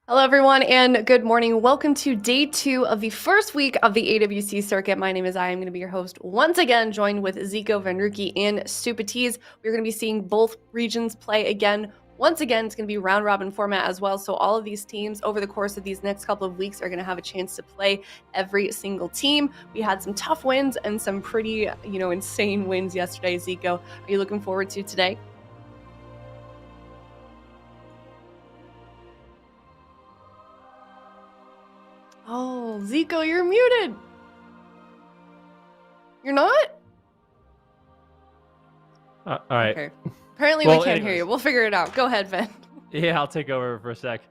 Hello, everyone, and good morning. Welcome to day 2 of the first week of the AWC circuit. My name is I'm going to be your host once again, joined with Zico, Vanruki, and Stupatiz. We're going to be seeing both regions play again. Once again, it's going to be round robin format as well. So all of these teams over the course of these next couple of weeks are going to have a chance to play every single team. We had some tough wins and some pretty, insane wins yesterday. Zico, are you looking forward to today? Oh, Zico, you're muted. You're not? All right. Okay. Apparently we can't hear you. We'll figure it out. Go ahead, Ben. Yeah, I'll take over for a sec.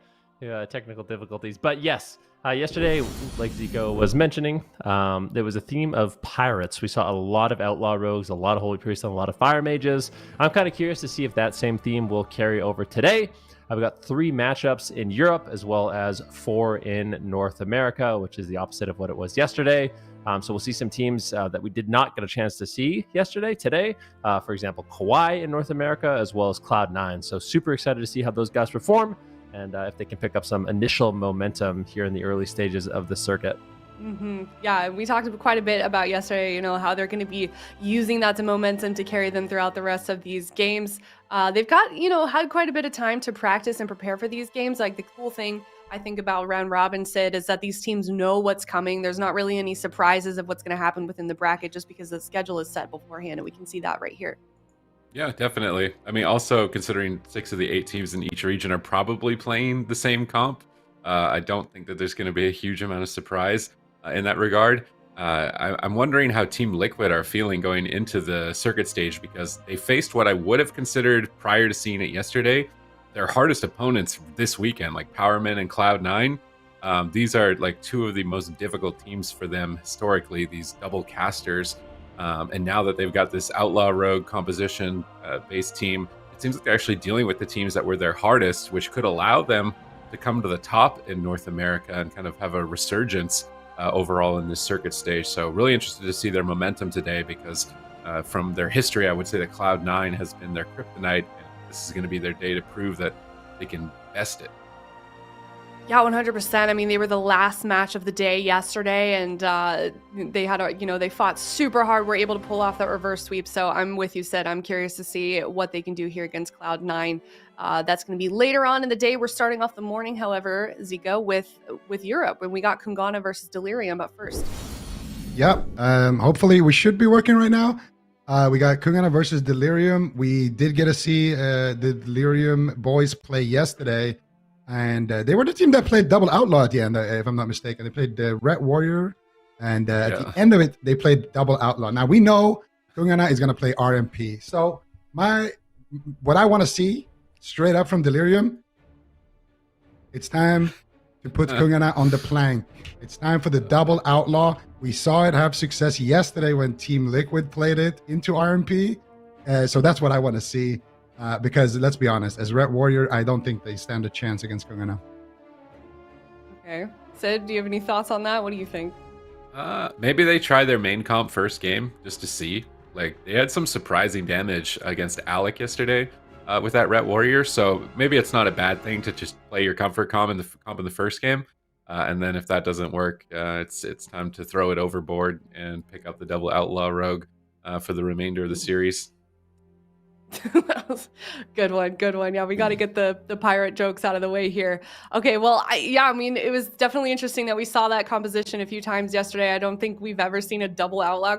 Technical difficulties. But yes, yesterday, like Zico was mentioning, there was a theme of pirates. We saw a lot of outlaw rogues, a lot of holy priests, and a lot of fire mages. I'm kind of curious to see if that same theme will carry over today. I've got 3 matchups in Europe as well as 4 in North America, which is the opposite of what it was yesterday. So we'll see some teams that we did not get a chance to see today. For example, Kawhi in North America, as well as Cloud9. So super excited to see how those guys perform and if they can pick up some initial momentum here in the early stages of the circuit. Mm-hmm. Yeah, we talked quite a bit about yesterday, how they're going to be using that momentum to carry them throughout the rest of these games. They've got, had quite a bit of time to practice and prepare for these games. Like the cool thing I think about round robin, Sid, is that these teams know what's coming. There's not really any surprises of what's going to happen within the bracket just because the schedule is set beforehand, and we can see that right here. Yeah, definitely. I mean, also considering 6 of the 8 teams in each region are probably playing the same comp, I don't think that there's going to be a huge amount of surprise in that regard. I'm wondering how Team Liquid are feeling going into the circuit stage, because they faced what I would have considered prior to seeing it yesterday their hardest opponents this weekend, like Powerman and Cloud9. These are like 2 of the most difficult teams for them historically, these double casters. And now that they've got this outlaw rogue composition based team, it seems like they're actually dealing with the teams that were their hardest, which could allow them to come to the top in North America and kind of have a resurgence overall in this circuit stage. So really interested to see their momentum today, because from their history, I would say that Cloud9 has been their kryptonite, and this is going to be their day to prove that they can best it. Yeah, 100%. I mean, they were the last match of the day yesterday, and they had they fought super hard, were able to pull off that reverse sweep. So I'm with you, Sid. I'm curious to see what they can do here against Cloud9. That's going to be later on in the day. We're starting off the morning, however, Zico, with Europe, and we got Kungana versus Delirium. But first, yeah, hopefully we should be working right now. We got Kungana versus Delirium. We did get to see the Delirium boys play yesterday, and they were the team that played Double Outlaw at the end, if I'm not mistaken. They played Red Warrior, and at the end of it, they played Double Outlaw. Now, we know Kungana is going to play RMP. So what I want to see straight up from Delirium, it's time to put Kungana on the plank. It's time for the Double Outlaw. We saw it have success yesterday when Team Liquid played it into RMP. So that's what I want to see. Because let's be honest, as Red Warrior, I don't think they stand a chance against Kungana. Okay. Sid, do you have any thoughts on that? What do you think? Maybe they try their main comp first game just to see. Like, they had some surprising damage against Alec yesterday with that Ret Warrior, so maybe it's not a bad thing to just play your comfort comp in the first game, and then if that doesn't work, it's time to throw it overboard and pick up the Double Outlaw Rogue for the remainder of the series. That was good one. Yeah, we got to get the pirate jokes out of the way here. Okay, well, I mean, it was definitely interesting that we saw that composition a few times yesterday. I don't think we've ever seen a Double Outlaw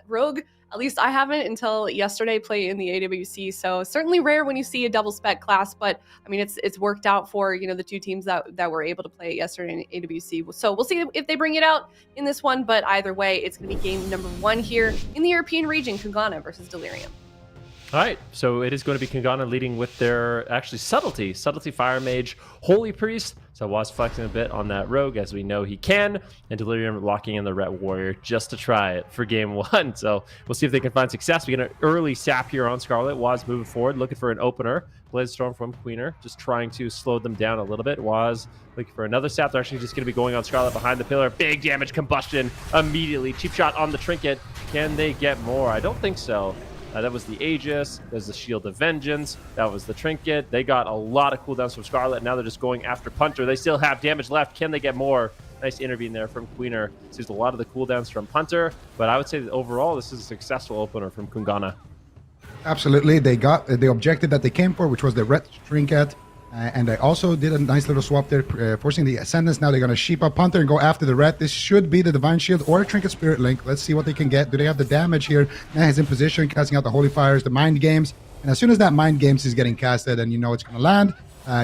Rogue. At least I haven't until yesterday play in the AWC. So certainly rare when you see a double spec class, but I mean, it's worked out for, the two teams that were able to play it yesterday in AWC. So we'll see if they bring it out in this one, but either way, it's going to be game number 1 here in the European region, Kungana versus Delirium. All right, so it is going to be Kungana leading with their Subtlety Fire Mage, Holy Priest. So was flexing a bit on that Rogue, as we know he can, and Delirium locking in the Ret Warrior just to try it for game 1. So we'll see if they can find success. We get an early sap here on Scarlet. Was moving forward, looking for an opener. Blazestorm from Queener, just trying to slow them down a little bit. Was looking for another sap. They're actually just going to be going on Scarlet behind the pillar. Big damage combustion immediately. Cheap shot on the Trinket. Can they get more? I don't think so. That was the Aegis. There's the Shield of Vengeance. That was the Trinket. They got a lot of cooldowns from Scarlet. Now they're just going after Punter. They still have damage left. Can they get more? Nice intervene there from Queener. Sees a lot of the cooldowns from Punter. But I would say that overall, this is a successful opener from Kungana. Absolutely. They got the objective that they came for, which was the red Trinket. And they also did a nice little swap there, forcing the Ascendance. Now they're going to sheep up Punter and go after the red. This should be the Divine Shield or a Trinket Spirit Link. Let's see what they can get. Do they have the damage here? Nah is in position, casting out the Holy Fires, the Mind Games. And as soon as that Mind Games is getting casted and you know it's going to land,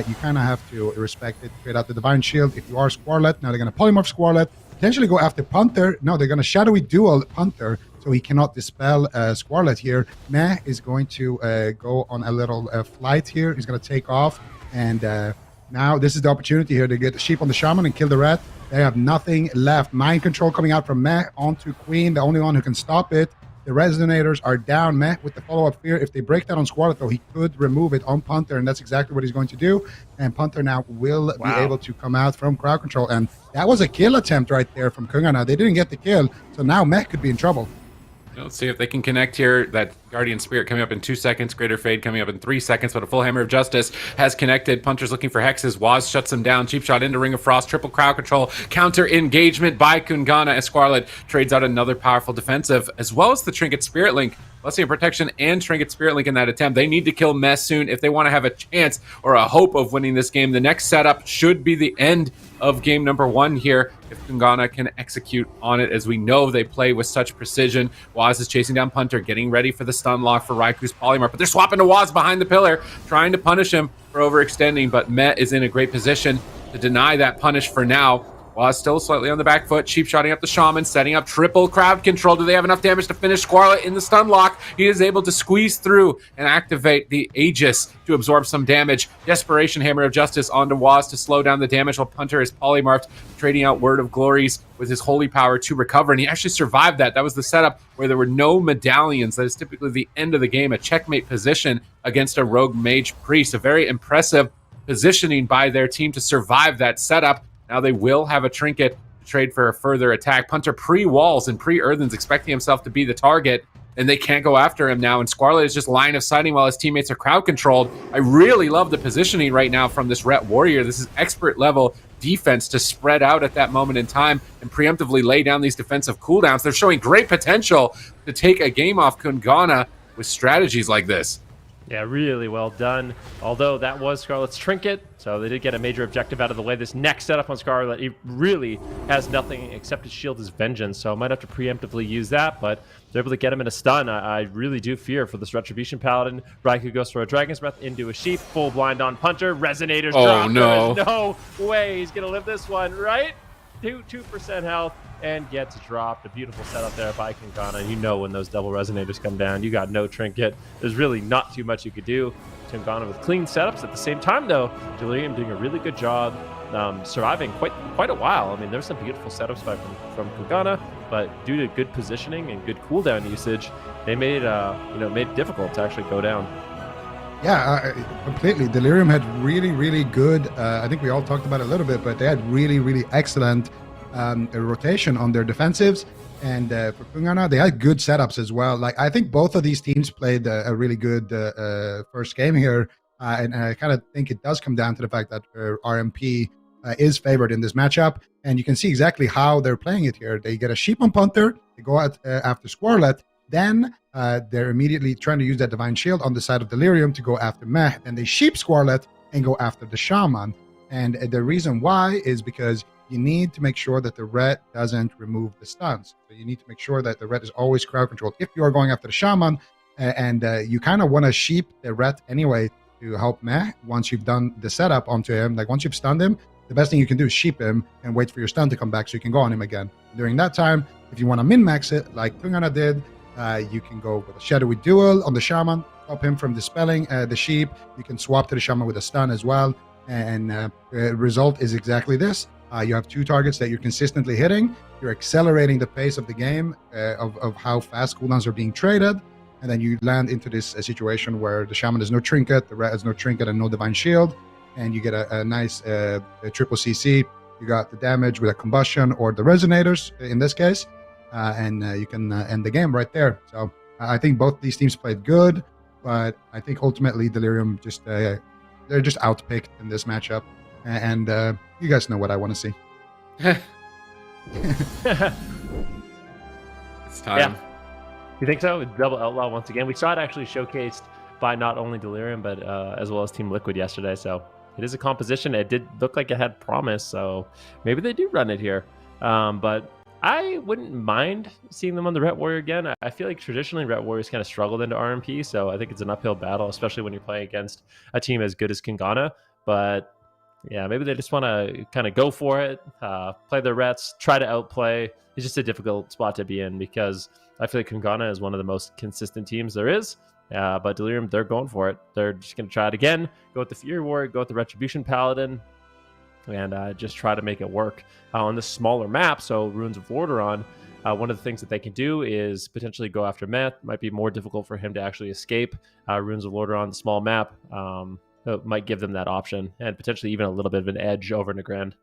you kind of have to respect it. Create out the Divine Shield if you are Squarlet. Now they're going to Polymorph Squarlet, potentially go after Punter. No, they're going to Shadowy Duel Punter, so he cannot dispel Squarlet here. Nah is going to go on a little flight here. He's going to take off. And now this is the opportunity here to get the sheep on the shaman and kill the rat. They have nothing left. Mind control coming out from Meh onto Queen, the only one who can stop it. The resonators are down. Meh with the follow-up fear. If they break that on Squarlet, though, he could remove it on Punter, and that's exactly what he's going to do. And Punter now will be able to come out from crowd control. And that was a kill attempt right there from Kungana. They didn't get the kill, so now Meh could be in trouble. Let's see if they can connect here. That Guardian Spirit coming up in 2 seconds. Greater Fade coming up in 3 seconds. But a full Hammer of Justice has connected. Punter's looking for hexes. Waz shuts him down. Cheap shot into Ring of Frost. Triple crowd control. Counter engagement by Kungana as Squarlet trades out another powerful defensive, as well as the Trinket Spirit Link. Blessing of Protection and Trinket Spirit Link in that attempt. They need to kill Meh soon if they want to have a chance or a hope of winning this game. The next setup should be the end of game number 1 here if Kungana can execute on it, as we know they play with such precision. Waz is chasing down Punter, getting ready for the stun lock for Raiku's Polymorph, but they're swapping to Waz behind the pillar, trying to punish him for overextending, but Meh is in a great position to deny that punish for now. Waz still slightly on the back foot, cheap shotting up the Shaman, setting up triple crowd control. Do they have enough damage to finish Squarlet in the stun lock? He is able to squeeze through and activate the Aegis to absorb some damage. Desperation Hammer of Justice onto Waz to slow down the damage while Punter is polymorphed, trading out Word of Glories with his Holy Power to recover, and he actually survived that. That was the setup where there were no medallions. That is typically the end of the game, a checkmate position against a Rogue Mage Priest. A very impressive positioning by their team to survive that setup. Now they will have a Trinket to trade for a further attack. Punter pre-walls and pre-earthens, expecting himself to be the target, and they can't go after him now. And Squarlet is just line of sighting while his teammates are crowd controlled. I really love the positioning right now from this Ret Warrior. This is expert level defense to spread out at that moment in time and preemptively lay down these defensive cooldowns. They're showing great potential to take a game off Kungana with strategies like this. Yeah, really well done. Although that was Scarlet's trinket, so they did get a major objective out of the way. This next setup on Scarlet, it really has nothing except his shield is Vengeance, so I might have to preemptively use that, but they're able to get him in a stun. I really do fear for this Retribution Paladin. Raikou goes for a Dragon's Breath into a Sheep, full blind on Punter, Resonators drop. No. There's no way he's going to live this one, right? 2% health and gets dropped. A beautiful setup there by Kingana. You know when those double resonators come down, you got no trinket. There's really not too much you could do. Kingana with clean setups. At the same time, though, Delirium doing a really good job surviving quite a while. I mean, there's some beautiful setups from Kingana, but due to good positioning and good cooldown usage, they made it difficult to actually go down. Yeah, completely. Delirium had really good, I think we all talked about it a little bit, but they had really excellent rotation on their defensives. And for Kungana, they had good setups as well. Like, I think both of these teams played a really good first game here. And I kind of think it does come down to the fact that RMP is favored in this matchup. And you can see exactly how they're playing it here. They get a Sheep on Punter, they go out after Squirrelette, then they're immediately trying to use that Divine Shield on the side of Delirium to go after Meh. Then they Sheep Squirrelette and go after the Shaman. And the reason why is because you need to make sure that the red doesn't remove the stuns. So you need to make sure that the red is always crowd controlled if you are going after the Shaman. And you kind of want to Sheep the red anyway to help Meh once you've done the setup onto him. Like, once you've stunned him, the best thing you can do is Sheep him and wait for your stun to come back so you can go on him again. During that time, if you want to min-max it, like Kungana did, you can go with a Shadowy Duel on the Shaman, stop him from dispelling the Sheep. You can swap to the Shaman with a stun as well. And the result is exactly this. You have two targets that you're consistently hitting. You're accelerating the pace of the game of how fast cooldowns are being traded. And then you land into this situation where the Shaman has no trinket, the red has no trinket and no Divine Shield. And you get a nice triple CC. You got the damage with a Combustion or the Resonators in this case. And you can end the game right there. So I think both these teams played good. But I think ultimately Delirium just they're just outpicked in this matchup. And you guys know what I want to see. It's time. Yeah. You think so? With Double Outlaw once again. We saw it actually showcased by not only Delirium, but as well as Team Liquid yesterday. So it is a composition. It did look like it had promise. So maybe they do run it here. But I wouldn't mind seeing them on the Ret Warrior again. I feel like traditionally Ret Warriors kind of struggled into RMP. So I think it's an uphill battle, especially when you're playing against a team as good as Kingana. But yeah, maybe they just want to kind of go for it, play their Rets, try to outplay. It's just a difficult spot to be in because I feel like Kingana is one of the most consistent teams there is. But Delirium, they're going for it. They're just going to try it again, go with the Fury Warrior, go with the Retribution Paladin, and just try to make it work on the smaller map. So Runes of Lordaeron, one of the things that they can do is potentially go after Meth. Might be more difficult for him to actually escape Runes of Lordaeron, the small map. It might give them that option and potentially even a little bit of an edge over Nagrand.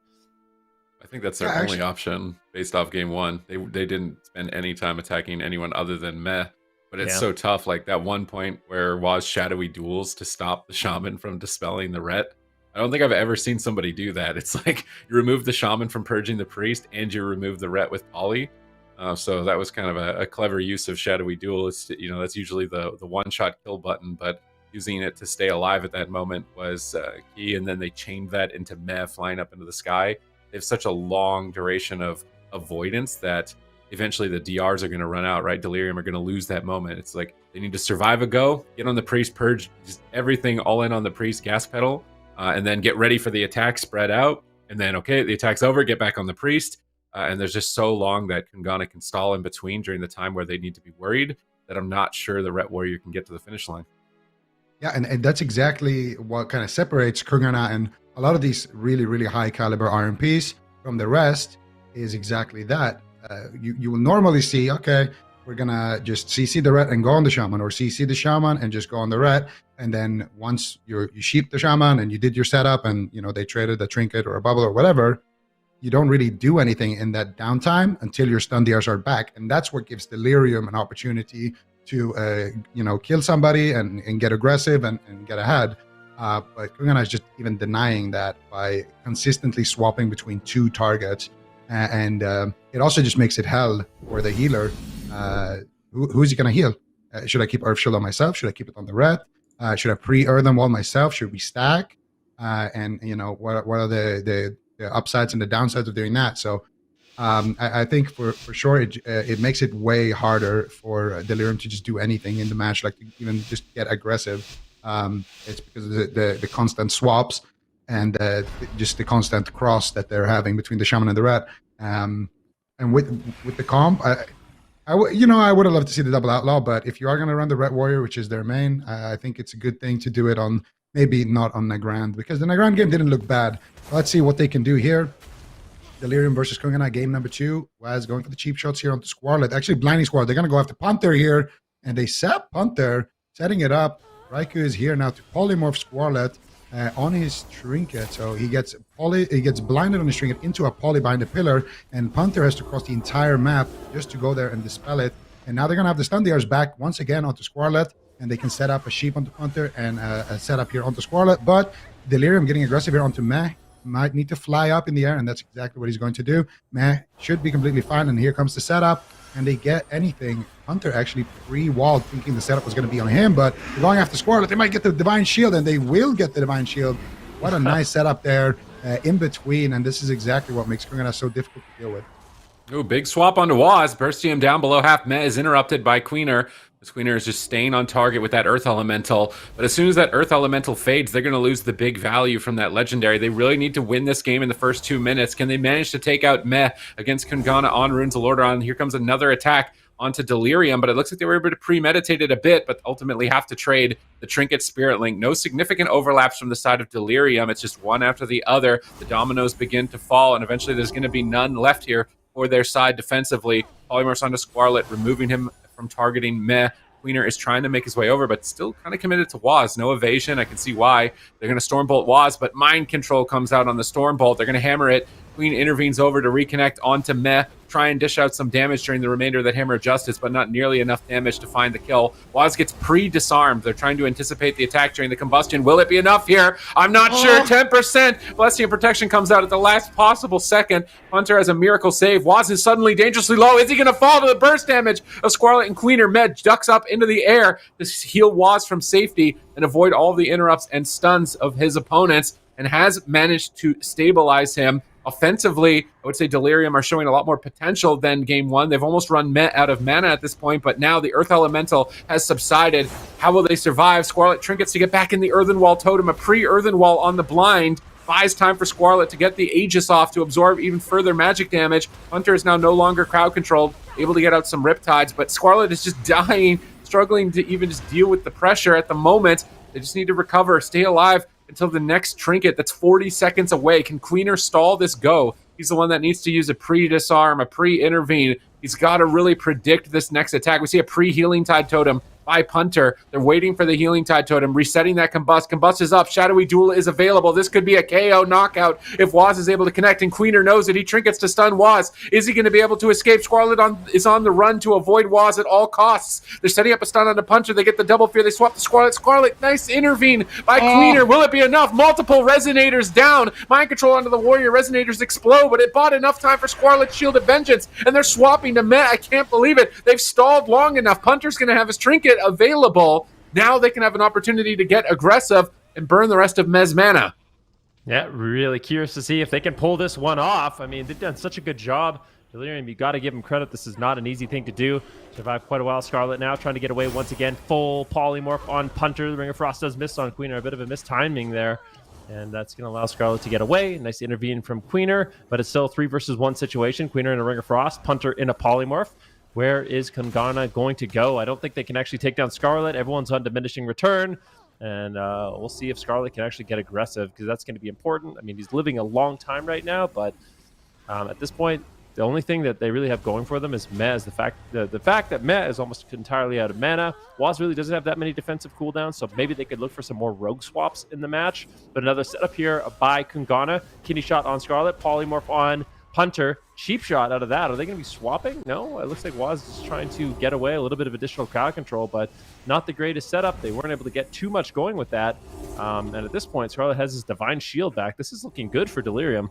I think that's their only option based off game one. They didn't spend any time attacking anyone other than Meh. But it's so tough. Like that one point where Waz shadowy duels to stop the Shaman from dispelling the Ret. I don't think I've ever seen somebody do that. It's like you remove the Shaman from purging the Priest and you remove the Ret with Poly. So that was kind of a clever use of shadowy duel. It's, that's usually the one-shot kill button, but using it to stay alive at that moment was key. And then they chained that into Meh flying up into the sky. They have such a long duration of avoidance that eventually the DRs are going to run out, right? Delirium are going to lose that moment. It's like they need to survive a go, get on the Priest, purge just everything all in on the Priest gas pedal, and then get ready for the attack, spread out. And then, okay, the attack's over, get back on the Priest. And there's just so long that Kungana can stall in between during the time where they need to be worried that I'm not sure the Ret Warrior can get to the finish line. Yeah, and that's exactly what kind of separates Kungana and a lot of these really high caliber RMPs from the rest is exactly that. You will normally see, okay, we're gonna just CC the Ret and go on the Shaman, or CC the Shaman and just go on the Ret. And then once you sheep the Shaman and you did your setup and they traded a trinket or a bubble or whatever, you don't really do anything in that downtime until your stun DRs are back. And that's what gives Delirium an opportunity to kill somebody and get aggressive and get ahead. But Kungana is just even denying that by consistently swapping between two targets. And it also just makes it hell for the healer. Who is he going to heal? Should I keep Earth Shield on myself? Should I keep it on the Ret? Should I pre-earthen wall myself? Should we stack? And what are the upsides and the downsides of doing that? So I think for sure it makes it way harder for Delirium to just do anything in the match, like to even just get aggressive. It's because of the constant swaps and just the constant cross that they're having between the Shaman and the Rat. And with the comp, I would have loved to see the double outlaw, but if you are going to run the Red Warrior, which is their main, I think it's a good thing to do it on, maybe not on Nagrand, because the Nagrand game didn't look bad. Let's see what they can do here. Delirium versus Kungana, game number 2. Waz going for the cheap shots here onto Squarlet. Actually, blinding Squarlet. They're going to go after Panther here, and they set Panther, setting it up. Raikou is here now to polymorph Squarlet on his trinket. So he gets blinded on his trinket into a poly behind the pillar, and Panther has to cross the entire map just to go there and dispel it. And now they're going to have the stun DRs back once again onto Squarlet, and they can set up a sheep onto Panther and a setup here onto Squarlet. But Delirium getting aggressive here onto Meh. Might need to fly up in the air, and that's exactly what he's going to do. Meh should be completely fine, and here comes the setup, and they get anything. Hunter actually pre-walled, thinking the setup was going to be on him, but they're going after Squarlet. They might get the Divine Shield, and they will get the Divine Shield. What a nice setup there in between, and this is exactly what makes Kungana so difficult to deal with. Ooh, big swap onto Waz. Burstium down below half. Meh is interrupted by Queener. This Queener is just staying on target with that Earth Elemental. But as soon as that Earth Elemental fades, they're going to lose the big value from that Legendary. They really need to win this game in the first 2 minutes. Can they manage to take out Meh against Kungana on Runes of Lordaeron? Here comes another attack onto Delirium, but it looks like they were able to premeditate it a bit, but ultimately have to trade the Trinket Spirit Link. No significant overlaps from the side of Delirium. It's just one after the other. The dominoes begin to fall, and eventually there's going to be none left here for their side defensively. Polymorphs onto Squarlet, removing him from targeting Meh. Queener is trying to make his way over, but still kind of committed to Waz. No evasion. I can see why. They're going to Stormbolt Waz, but Mind Control comes out on the Stormbolt. They're going to hammer it. Queen intervenes over to reconnect onto Meh, try and dish out some damage during the remainder of that Hammer of Justice, but not nearly enough damage to find the kill. Waz gets pre-disarmed. They're trying to anticipate the attack during the combustion. Will it be enough here? I'm not sure. 10%. Blessing of Protection comes out at the last possible second. Hunter has a miracle save. Waz is suddenly dangerously low. Is he going to fall to the burst damage of Squarlet and Queener? Meh ducks up into the air to heal Waz from safety and avoid all the interrupts and stuns of his opponents, and has managed to stabilize him. Offensively, I would say Delirium are showing a lot more potential than game 1. They've almost run Meh out of mana at this point, but now the Earth Elemental has subsided. How will they survive? Squarlet trinkets to get back in the Earthen Wall Totem. A pre-Earthen Wall on the blind buys time for Squarlet to get the Aegis off to absorb even further magic damage. Hunter is now no longer crowd controlled, able to get out some Riptides, but Squarlet is just dying, struggling to even just deal with the pressure at the moment. They just need to recover, stay alive until the next trinket that's 40 seconds away. Can Queener stall this go? He's the one that needs to use a pre-disarm, a pre-intervene. He's got to really predict this next attack. We see a pre-Healing Tide Totem by Punter. They're waiting for the Healing Tide Totem, resetting that Combust. Combust is up. Shadowy Duel is available. This could be a KO knockout if Waz is able to connect, and Queener knows it. He trinkets to stun Waz. Is he going to be able to escape? Squarlet is on the run to avoid Waz at all costs. They're setting up a stun on the Punter. They get the double fear. They swap the Squarlet. Squarlet, nice intervene by Queener. Will it be enough? Multiple Resonators down. Mind Control onto the Warrior. Resonators explode, but it bought enough time for Squarlet's Shield of Vengeance, and they're swapping to Meh. I can't believe it. They've stalled long enough. Punter's going to have his trinket available. Now they can have an opportunity to get aggressive and burn the rest of Meh's mana. Yeah, really curious to see if they can pull this one off. I mean, they've done such a good job. Delirium, you got to give them credit. This is not an easy thing to do. Survived quite a while. Scarlet now trying to get away once again. Full polymorph on Punter. The Ring of Frost does miss on Queener. A bit of a mistiming there. And that's going to allow Scarlet to get away. Nice intervene from Queener, but it's still a 3 versus 1 situation. Queener in a Ring of Frost, Punter in a polymorph. Where is Kungana going to go? I don't think they can actually take down Scarlet. Everyone's on diminishing return. And we'll see if Scarlet can actually get aggressive, because that's going to be important. I mean, he's living a long time right now, but at this point, the only thing that they really have going for them is Meh. Is the fact that Meh is almost entirely out of mana. Waz really doesn't have that many defensive cooldowns, so maybe they could look for some more rogue swaps in the match. But another setup here by Kungana. Kidney shot on Scarlet, polymorph on Punter. Cheap shot out of that. Are they going to be swapping? No, it looks like Waz is trying to get away, a little bit of additional crowd control, but not the greatest setup. They weren't able to get too much going with that. And at this point, Scarlet has his Divine Shield back. This is looking good for Delirium.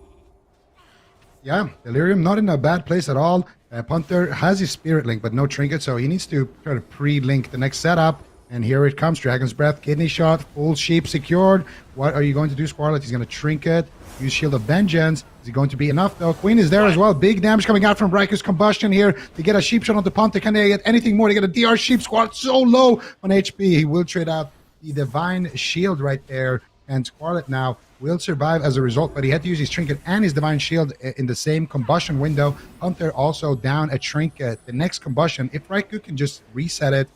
Yeah, Delirium not in a bad place at all. Punter has his Spirit Link, but no trinket, so he needs to try to pre-link the next setup. And here it comes. Dragon's Breath, Kidney Shot, full sheep secured. What are you going to do, Squarlet? He's going to Trinket, use Shield of Vengeance. Is it going to be enough, though? Queen is there as well. Big damage coming out from Raikus Combustion here. They get a sheep shot on the Ponte. Can they get anything more? They get a DR sheep. Squarlet so low on HP. He will trade out the Divine Shield right there. And Squarlet now will survive as a result, but he had to use his Trinket and his Divine Shield in the same combustion window. Hunter also down a Trinket. The next combustion, if Raikou can just reset it,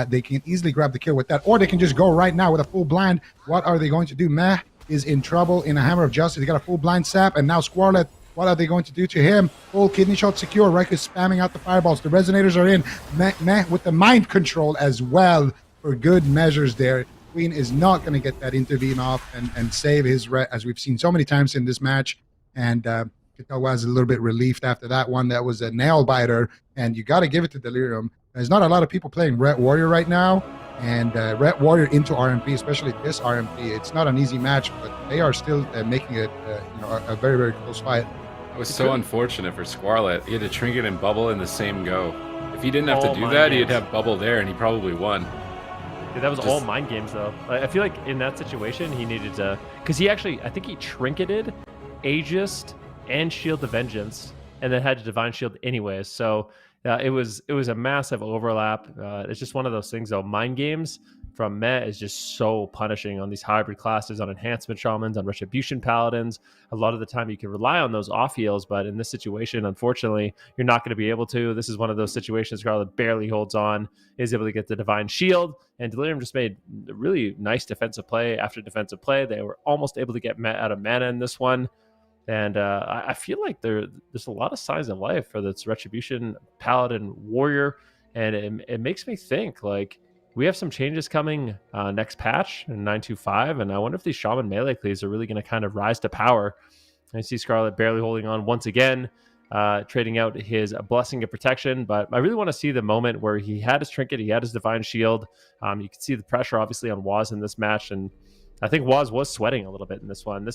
they can easily grab the kill with that, or they can just go right now with a full blind. What are they going to do? Meh is in trouble in a Hammer of Justice. He got a full blind sap, and now Squarlet, what are they going to do to him? Full Kidney Shot secure. Raikou is spamming out the fireballs. The Resonators are in. Meh with the mind control as well for good measures there. Queen is not going to get that intervene off and save his as we've seen so many times in this match. And Kitawa was a little bit relieved after that one. That was a nail biter, and you got to give it to Delirium. There's not a lot of people playing Ret Warrior right now, and Ret Warrior into RMP, especially this RMP. It's not an easy match, but they are still making it a very, very close fight. It was so unfortunate for Squarlet. He had to Trinket and Bubble in the same go. If he didn't have to do that, he'd have Bubble there, and he probably won. Dude, that was all mind games, though. I feel like in that situation, he needed to... Because he actually, I think he Trinketed, Aegis, and Shield of Vengeance, and then had to Divine Shield anyways. So it was a massive overlap. It's just one of those things, though. Mind games from Meh is just so punishing on these hybrid classes, on Enhancement Shamans, on Retribution Paladins. A lot of the time you can rely on those off heals, but in this situation, unfortunately, you're not going to be able to. This is one of those situations Scarlet barely holds on, is able to get the Divine Shield, and Delirium just made a really nice defensive play after defensive play. They were almost able to get out of mana in this one. And I feel like there's a lot of signs of life for this Retribution Paladin Warrior, and it makes me think, like, we have some changes coming next patch in 9.2.5, and I wonder if these Shaman melee cleaves are really going to kind of rise to power. I see Scarlet barely holding on once again, trading out his Blessing of Protection, but I really want to see the moment where he had his Trinket, he had his Divine Shield. You can see the pressure, obviously, on Waz in this match, and I think Waz was sweating a little bit in this one.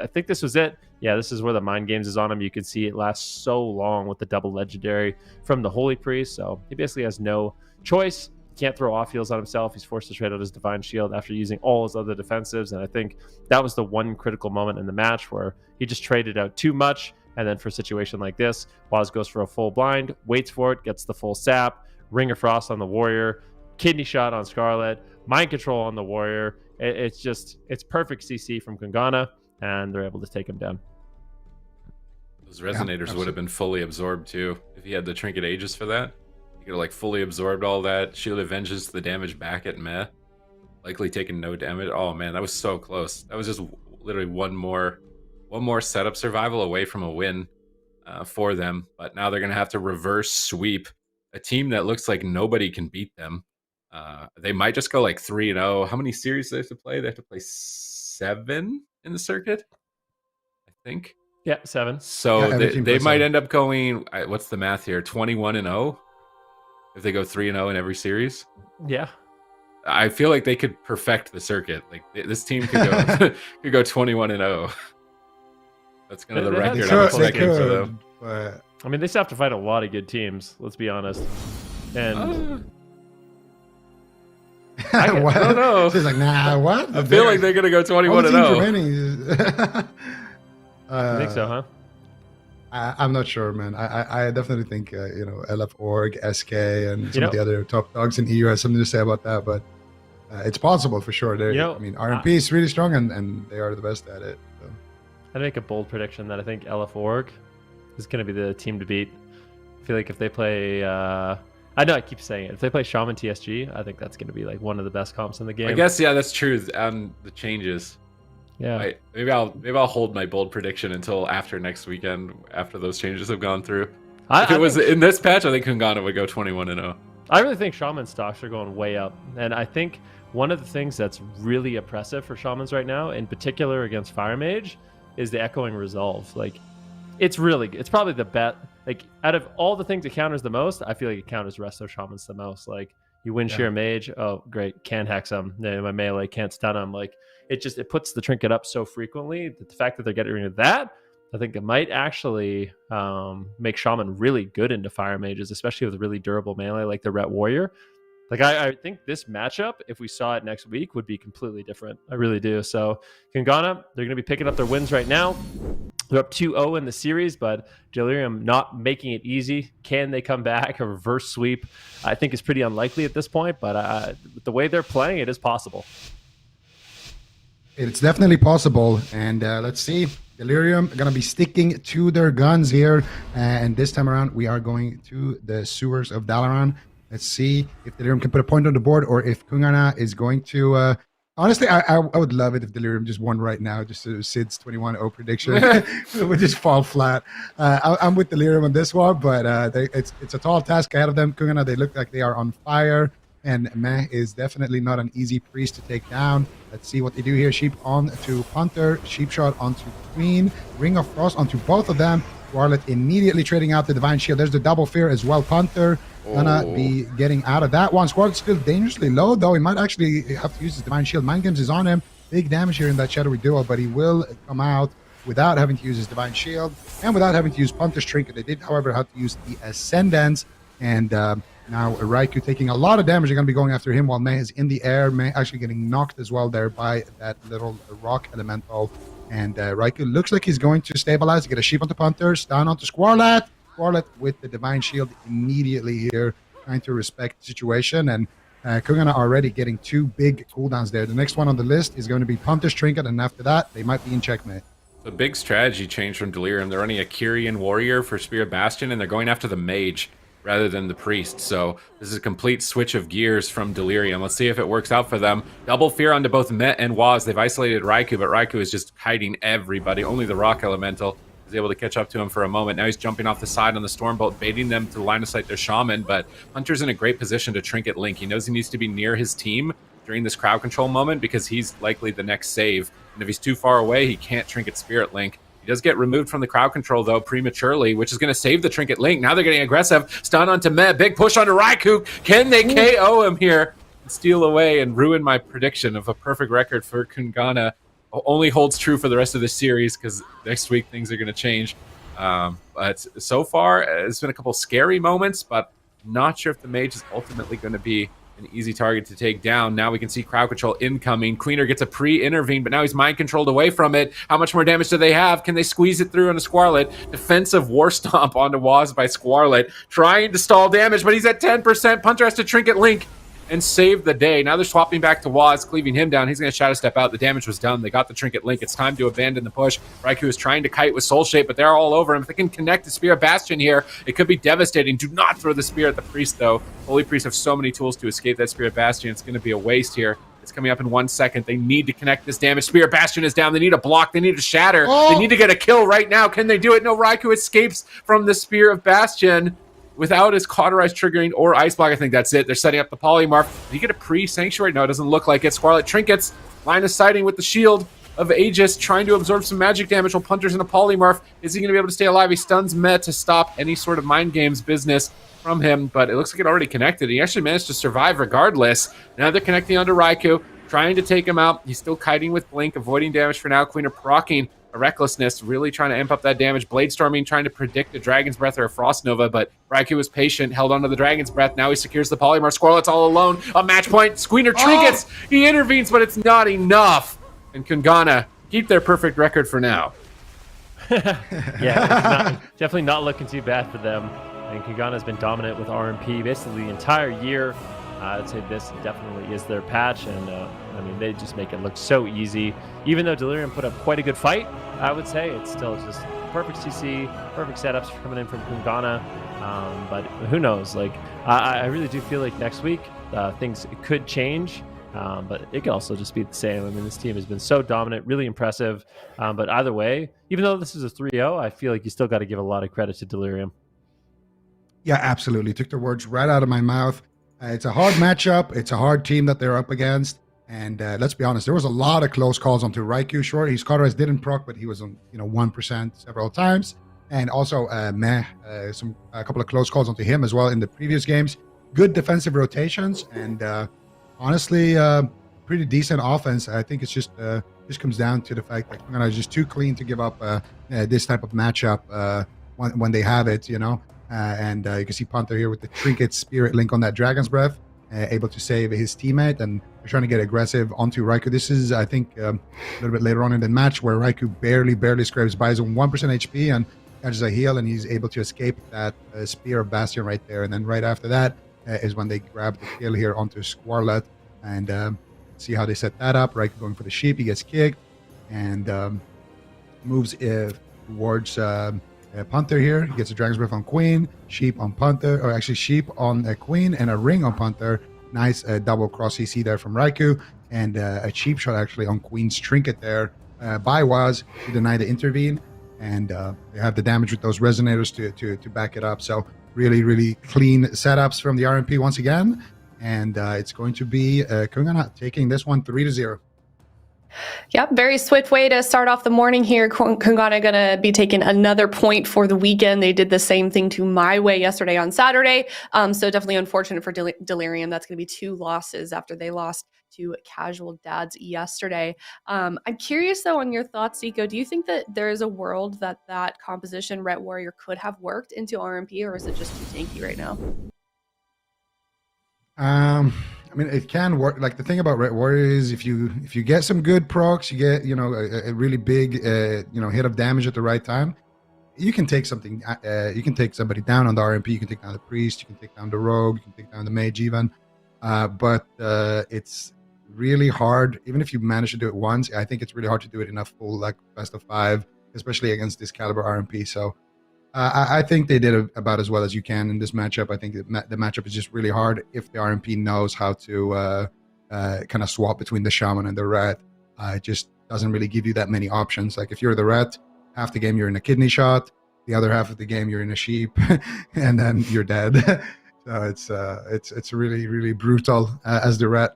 I think this was it. Yeah, this is where the mind games is on him. You can see it lasts so long with the double legendary from the Holy Priest, so he basically has no choice. Can't throw off heals on himself. He's forced to trade out his Divine Shield after using all his other defensives, and I think that was the one critical moment in the match where he just traded out too much, and then for a situation like this, Waz goes for a full blind, waits for it, gets the full sap, Ring of Frost on the Warrior, Kidney Shot on Scarlet, Mind Control on the Warrior. It's perfect CC from Kungana, and they're able to take him down. Those Resonators would have been fully absorbed too if he had the Trinket Aegis for that. He could have fully absorbed all that. Shield of Vengeance, the damage back at Meh. Likely taking no damage. Oh man, that was so close. That was just literally one more setup survival away from a win for them. But now they're gonna have to reverse sweep a team that looks like nobody can beat them. They might just go 3-0. How many series do they have to play? They have to play 7 in the circuit, I think. Yeah, 7. So they might end up going. What's the math here? 21-0. If they go 3-0 in every series. Yeah. I feel like they could perfect the circuit. This team could go could go 21-0. That's kind of the record I'm expecting for them. But... I mean, they still have to fight a lot of good teams, let's be honest. And I don't know. She's like, nah, what? I feel like they're gonna go 21-0. I think so, huh? I'm not sure, man. I definitely think LF Org, SK, and some of the other top dogs in EU has something to say about that. But it's possible for sure. I mean, RMP is really strong, and they are the best at it. So. I'd make a bold prediction that I think LF Org is going to be the team to beat. I feel like if they play, I know I keep saying it. If they play Shaman TSG, I think that's going to be one of the best comps in the game. I guess that's true. And the changes. Yeah. Maybe I'll hold my bold prediction until after next weekend, after those changes have gone through. If it was in this patch, I think Kungana would go 21-0. I really think Shaman stocks are going way up, and I think one of the things that's really oppressive for Shamans right now, in particular against Fire Mage, is the Echoing Resolve. It's probably the best. Out of all the things it counters the most, I feel like it counters Resto Shamans the most. You win Sheer Mage, oh great, can't hex him. My melee can't stun him. It puts the trinket up so frequently that the fact that they're getting rid of that, I think it might actually make Shaman really good into Fire Mages, especially with really durable melee like the Ret Warrior. Like I think this matchup, if we saw it next week, would be completely different. I really do. So Kungana, they're going to be picking up their wins right now. They're up 2-0 in the series, but Delirium not making it easy. Can they come back? A reverse sweep, I think, is pretty unlikely at this point, but the way they're playing, it is possible. It's definitely possible. And let's see. Delirium are going to be sticking to their guns here. And this time around, we are going to the sewers of Dalaran. Let's see if Delirium can put a point on the board or if Kungana is going to... honestly, I would love it if Delirium just won right now, just so Sid's 21-0 prediction. It would just fall flat. I'm with Delirium on this one, but it's a tall task ahead of them. Kungana, they look like they are on fire. And Meh is definitely not an easy priest to take down. Let's see what they do here. Sheep on to Punter. Sheep shot onto Queen. Ring of Frost onto both of them. Squarlet immediately trading out the Divine Shield. There's the double fear as well. Punter gonna be getting out of that one. Squarlet's still dangerously low, though. He might actually have to use his Divine Shield. Mind Games is on him. Big damage here in that Shadowy Duel, but he will come out without having to use his Divine Shield and without having to use Punter's Trinket. They did, however, have to use the Ascendance. And now Raikou taking a lot of damage. They're going to be going after him while Meh is in the air. Meh actually getting knocked as well there by that little rock elemental. And Raikou looks like he's going to stabilize, get a sheep onto Punter, down onto Squarlet. Squarlet with the Divine Shield immediately here, trying to respect the situation. And Kungana already getting 2 big cooldowns there. The next one on the list is going to be Punter's Trinket, and after that, they might be in checkmate. The big strategy change from Delirium. They're running a Kyrian Warrior for Spirit Bastion, and they're going after the Mage rather than the Priest. So this is a complete switch of gears from Delirium. Let's see if it works out for them. Double fear onto both Met and Waz. They've isolated Raikou, but Raikou is just hiding everybody. Only the Rock Elemental is able to catch up to him for a moment. Now he's jumping off the side on the Stormbolt, baiting them to line of sight their Shaman, but Hunter's in a great position to Trinket Link. He knows he needs to be near his team during this crowd control moment because he's likely the next save. And if he's too far away, he can't Trinket Spirit Link. He does get removed from the crowd control, though, prematurely, which is going to save the Trinket Link. Now they're getting aggressive. Stun onto Meh. Big push onto Raikou. Can they KO him here and steal away and ruin my prediction of a perfect record for Kungana? Only holds true for the rest of the series because next week things are going to change. But so far, it's been a couple scary moments, but not sure if the Mage is ultimately going to be an easy target to take down. Now we can see crowd control incoming. Queener gets a pre-intervene, but now he's mind controlled away from it. How much more damage do they have? Can they squeeze it through on a Squarlet? Defensive War Stomp onto Waz by Squarlet, trying to stall damage, but he's at 10%. Punter has to Trinket Link and save the day. Now they're swapping back to Waz, cleaving him down. He's going to Shadow Step out. The damage was done. They got the Trinket Link. It's time to abandon the push. Raikou is trying to kite with Soul Shape, but they're all over him. If they can connect the Spirit Bastion here, it could be devastating. Do not throw the Spear at the Priest, though. Holy Priests have so many tools to escape that Spirit Bastion. It's going to be a waste here. It's coming up in 1 second. They need to connect this damage. Spirit Bastion is down. They need a block. They need a shatter. Oh. They need to get a kill right now. Can they do it? No, Raikou escapes from the Spear of Bastion without his Cauterize triggering or Ice Block. I think that's it. They're setting up the Polymorph. Did he get a pre-Sanctuary? No, it doesn't look like it. Squarlet Trinkets. Line of sighting with the shield of Aegis, trying to absorb some magic damage while Punter's in a Polymorph. Is he going to be able to stay alive? He stuns Meh to stop any sort of Mind Games business from him, but it looks like it already connected. He actually managed to survive regardless. Now they're connecting onto Raikou, trying to take him out. He's still kiting with Blink, avoiding damage for now. Queener proccing a Recklessness, really trying to amp up that damage. Bladestorming, trying to predict a Dragon's Breath or a Frost Nova, but Raikou was patient, held onto the Dragon's Breath. Now he secures the Polymorph. Squarlet's all alone. A match point. Squeener trinkets. He intervenes, but it's not enough. And Kungana keep their perfect record for now. Yeah, it's definitely not looking too bad for them. And Kungana's been dominant with RMP basically the entire year. I'd say this definitely is their patch, and I mean, they just make it look so easy. Even though Delirium put up quite a good fight, I would say it's still just perfect CC, perfect setups coming in from Kungana. But who knows? Like, I really do feel like next week things could change, but it could also just be the same. I mean, this team has been so dominant, really impressive. But either way, even though this is a 3-0, I feel like you still got to give a lot of credit to Delirium. Yeah, absolutely. Took the words right out of my mouth. It's a hard matchup. It's a hard team that they're up against. And let's be honest, there was a lot of close calls onto Raikou. Sure, his Cauterize didn't proc, but he was on 1% several times. And also Meh, a couple of close calls onto him as well in the previous games. Good defensive rotations, and honestly, pretty decent offense. I think it's just comes down to the fact that Kungana is just too clean to give up this type of matchup when they have it, and you can see Punter here with the Trinket Spirit Link on that Dragon's Breath. able to save his teammate, and they're trying to get aggressive onto Raikou. This is, I think, a little bit later on in the match where Raikou barely scrapes by his own 1% HP and catches a heal, and he's able to escape that spear of Bastion right there. And then right after that is when they grab the kill here onto Squarlet, and see how they set that up. Raikou going for the sheep, he gets kicked, and moves towards Punter here. He gets a Dragon's Breath on Queen, sheep on Punter, or actually sheep on Queen, and a ring on Punter. Nice double cross CC there from Raikou, and a cheap shot actually on Queen's trinket there by Waz to deny the intervene, and they have the damage with those resonators to back it up. So really clean setups from the RMP once again, and it's going to be Kungana taking this one 3-0. Yep, very swift way to start off the morning here. Kungana going to be taking another point for the weekend. They did the same thing to My Way yesterday on Saturday. So definitely unfortunate for Delirium. That's going to be 2 losses after they lost to Casual Dads yesterday. I'm curious, though, on your thoughts, Zico. Do you think that there is a world that composition Ret Warrior could have worked into RMP, or is it just too tanky right now? I mean, it can work. Like, the thing about Ret Warrior is if you get some good procs, you get a really big hit of damage at the right time, you can take something. You can take somebody down on the RMP. You can take down the priest. You can take down the rogue. You can take down the mage even. But it's really hard. Even if you manage to do it once, I think it's really hard to do it in a full best of 5, especially against this caliber RMP. So I think they did about as well as you can in this matchup. I think the matchup is just really hard if the RMP knows how to kind of swap between the Shaman and the Ret. It just doesn't really give you that many options. Like, if you're the Ret, half the game you're in a kidney shot, the other half of the game you're in a sheep, and then you're dead. So it's really brutal as the Ret.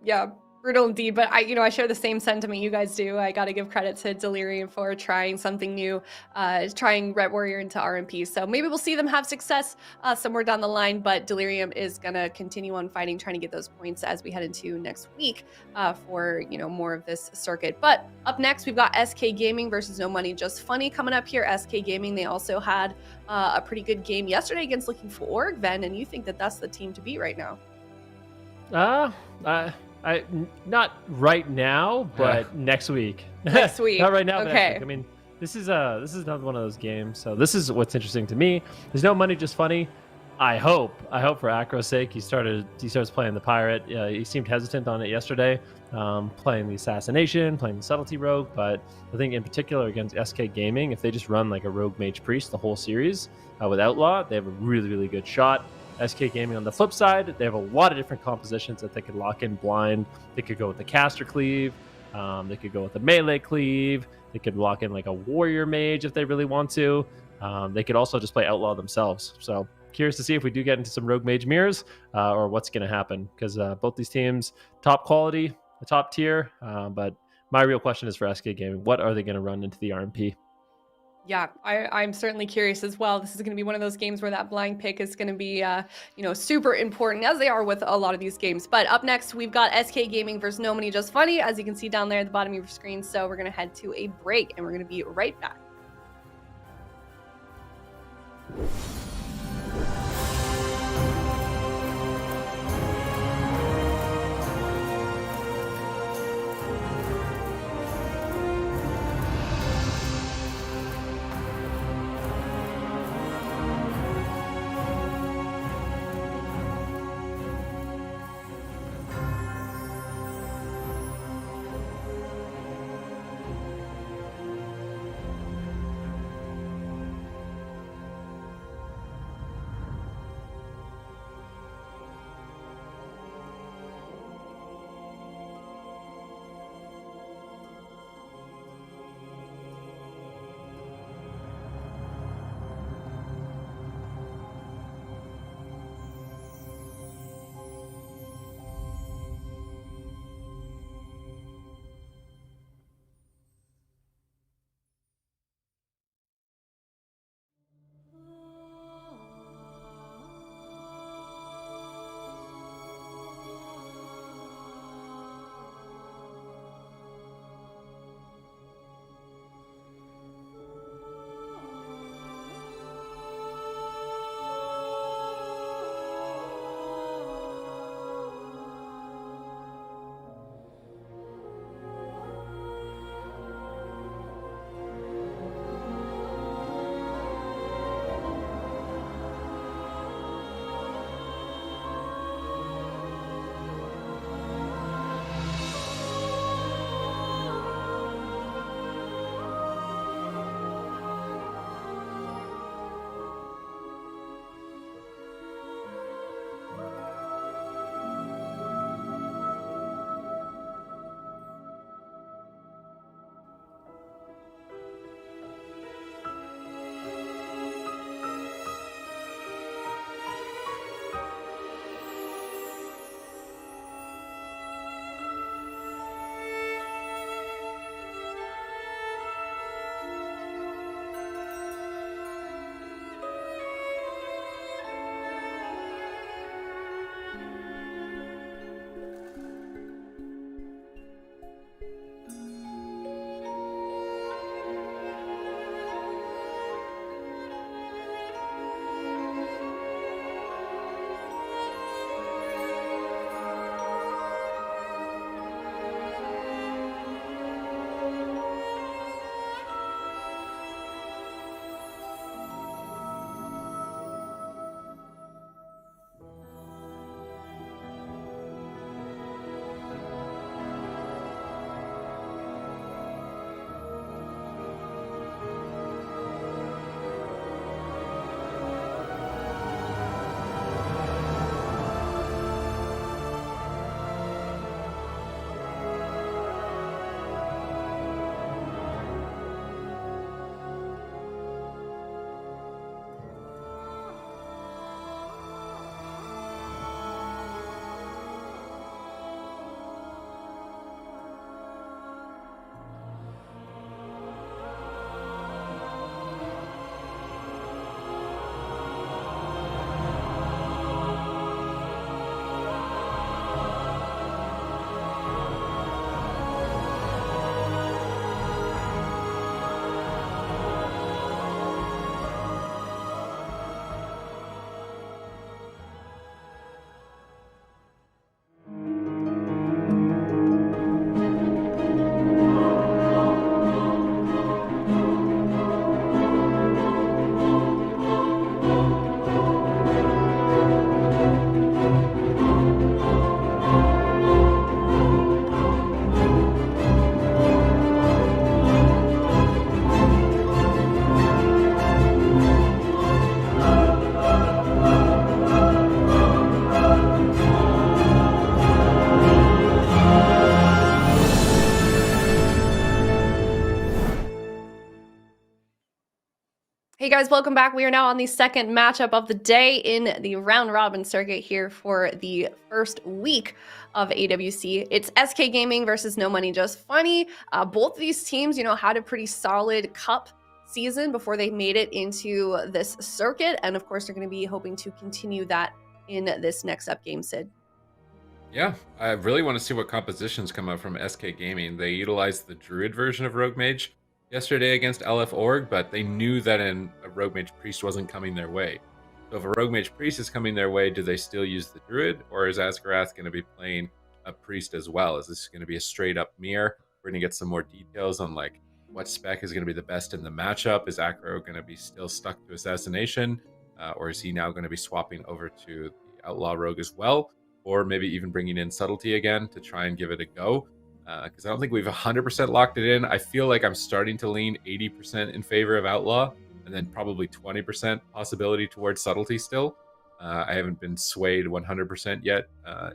Yeah, brutal indeed. But I share the same sentiment you guys do. I got to give credit to Delirium for trying something new, trying Ret Warrior into RMP. So maybe we'll see them have success somewhere down the line. But Delirium is going to continue on fighting, trying to get those points as we head into next week for more of this circuit. But up next, we've got SK Gaming versus No Money Just Funny coming up here. SK Gaming, they also had a pretty good game yesterday against Looking for Org, Ven, and you think that that's the team to beat right now? Not right now, but next week. Next week. Not right now, but okay. next week. I mean, this is another one of those games. So this is what's interesting to me. There's No Money Just Funny. I hope for Acro's sake, he starts playing the pirate. He seemed hesitant on it yesterday, playing the assassination, playing the subtlety rogue. But I think in particular against SK Gaming, if they just run like a rogue mage priest the whole series with outlaw, they have a really good shot. SK Gaming on the flip side, they have a lot of different compositions that they could lock in blind. They could go with the caster cleave, they could go with the melee cleave, they could lock in like a warrior mage if they really want to. They could also just play outlaw themselves. So curious to see if we do get into some rogue mage mirrors or what's going to happen, because both these teams, top quality, the top tier. But my real question is for SK Gaming, what are they going to run into the RMP? Yeah, I'm certainly curious as well. This is going to be one of those games where that blind pick is going to be, super important, as they are with a lot of these games. But up next, we've got SK Gaming versus No Money Just Funny, as you can see down there at the bottom of your screen. So we're going to head to a break, and we're going to be right back. Hey guys, welcome back. We are now on the second matchup of the day in the round robin circuit here for the first week of AWC. It's SK Gaming versus No Money Just Funny. Both of these teams, had a pretty solid cup season before they made it into this circuit. And of course, they're going to be hoping to continue that in this next up game, Sid. Yeah, I really want to see what compositions come out from SK Gaming. They utilized the Druid version of Rogue Mage yesterday against LF Org, but they knew that a Rogue Mage Priest wasn't coming their way. So if a Rogue Mage Priest is coming their way, do they still use the Druid, or is Asgarath going to be playing a Priest as well? Is this going to be a straight up mirror? We're going to get some more details on like what spec is going to be the best in the matchup. Is Acro going to be still stuck to Assassination, or is he now going to be swapping over to the Outlaw Rogue as well? Or maybe even bringing in Subtlety again to try and give it a go. Because I don't think we've 100% locked it in. I feel like I'm starting to lean 80% in favor of Outlaw, and then probably 20% possibility towards Subtlety still. I haven't been swayed 100% yet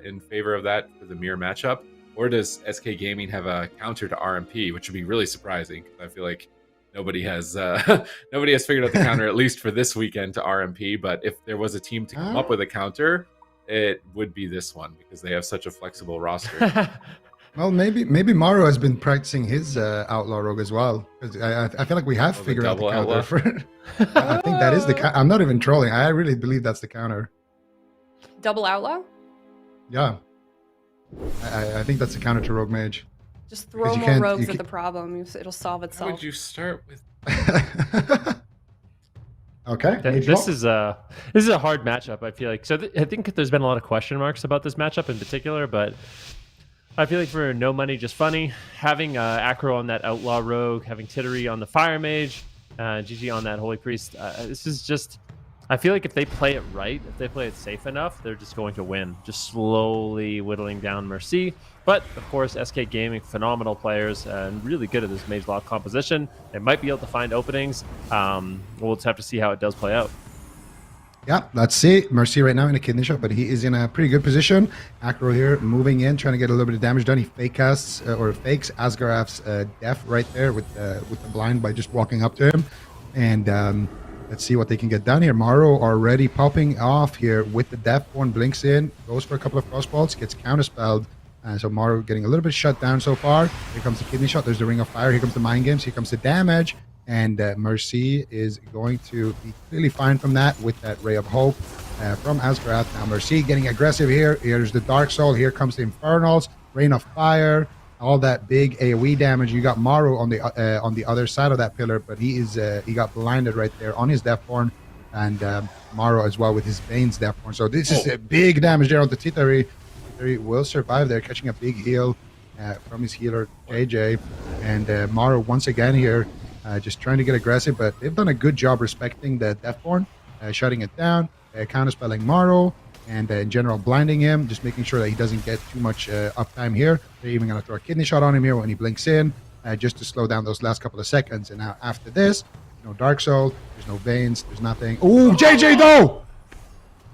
in favor of that for the mirror matchup. Or does SK Gaming have a counter to RMP, which would be really surprising, because I feel like nobody has figured out the counter, at least for this weekend, to RMP. But if there was a team to come up with a counter, it would be this one, because they have such a flexible roster. Well, maybe Maru has been practicing his Outlaw Rogue as well. Because I feel like we have figured out the counter for it. I think that is I'm not even trolling. I really believe that's the counter. Double Outlaw? Yeah. I think that's the counter to Rogue Mage. Just throw more rogues at the problem. It'll solve itself. How would you start with? Okay. This is a hard matchup, I feel like. So I think there's been a lot of question marks about this matchup in particular, but I feel like for No Money Just Funny, having Acro on that Outlaw Rogue, having Tittery on the Fire Mage, GG on that Holy Priest, this is just... I feel like if they play it right, if they play it safe enough, they're just going to win. Just slowly whittling down Mercy. But, of course, SK Gaming, phenomenal players and really good at this Mage Lock composition. They might be able to find openings. We'll just have to see how it does play out. Yeah, let's see. Mercy right now in a kidney shot, but he is in a pretty good position. Acro here moving in, trying to get a little bit of damage done. He fake casts or fakes Asgarath's death right there with the blind by just walking up to him. And let's see what they can get done here. Maru already popping off here with the Deathborn, blinks in, goes for a couple of crossbolts, gets counterspelled. So Maru getting a little bit shut down so far. Here comes the kidney shot. There's the Ring of Fire. Here comes the Mind Games. Here comes the damage. And Mercy is going to be clearly fine from that with that Ray of Hope from Asgarath. Now Mercy getting aggressive here. Here's the Dark Soul. Here comes the Infernals, Rain of Fire, all that big AoE damage. You got Maru on the other side of that pillar, but he got blinded right there on his Deathborn, and Maru as well with his Bane's Deathborn. So this is a big damage there on the Tittery. Tittery will survive there, catching a big heal from his healer JJ, and Maru once again here. Just trying to get aggressive, but they've done a good job respecting the Deathborn, shutting it down, counterspelling Maru, and in general blinding him, just making sure that he doesn't get too much uptime here. They're even going to throw a kidney shot on him here when he blinks in, just to slow down those last couple of seconds. And now after this, no Dark Soul, there's no Veins, there's nothing. Ooh, JJ though!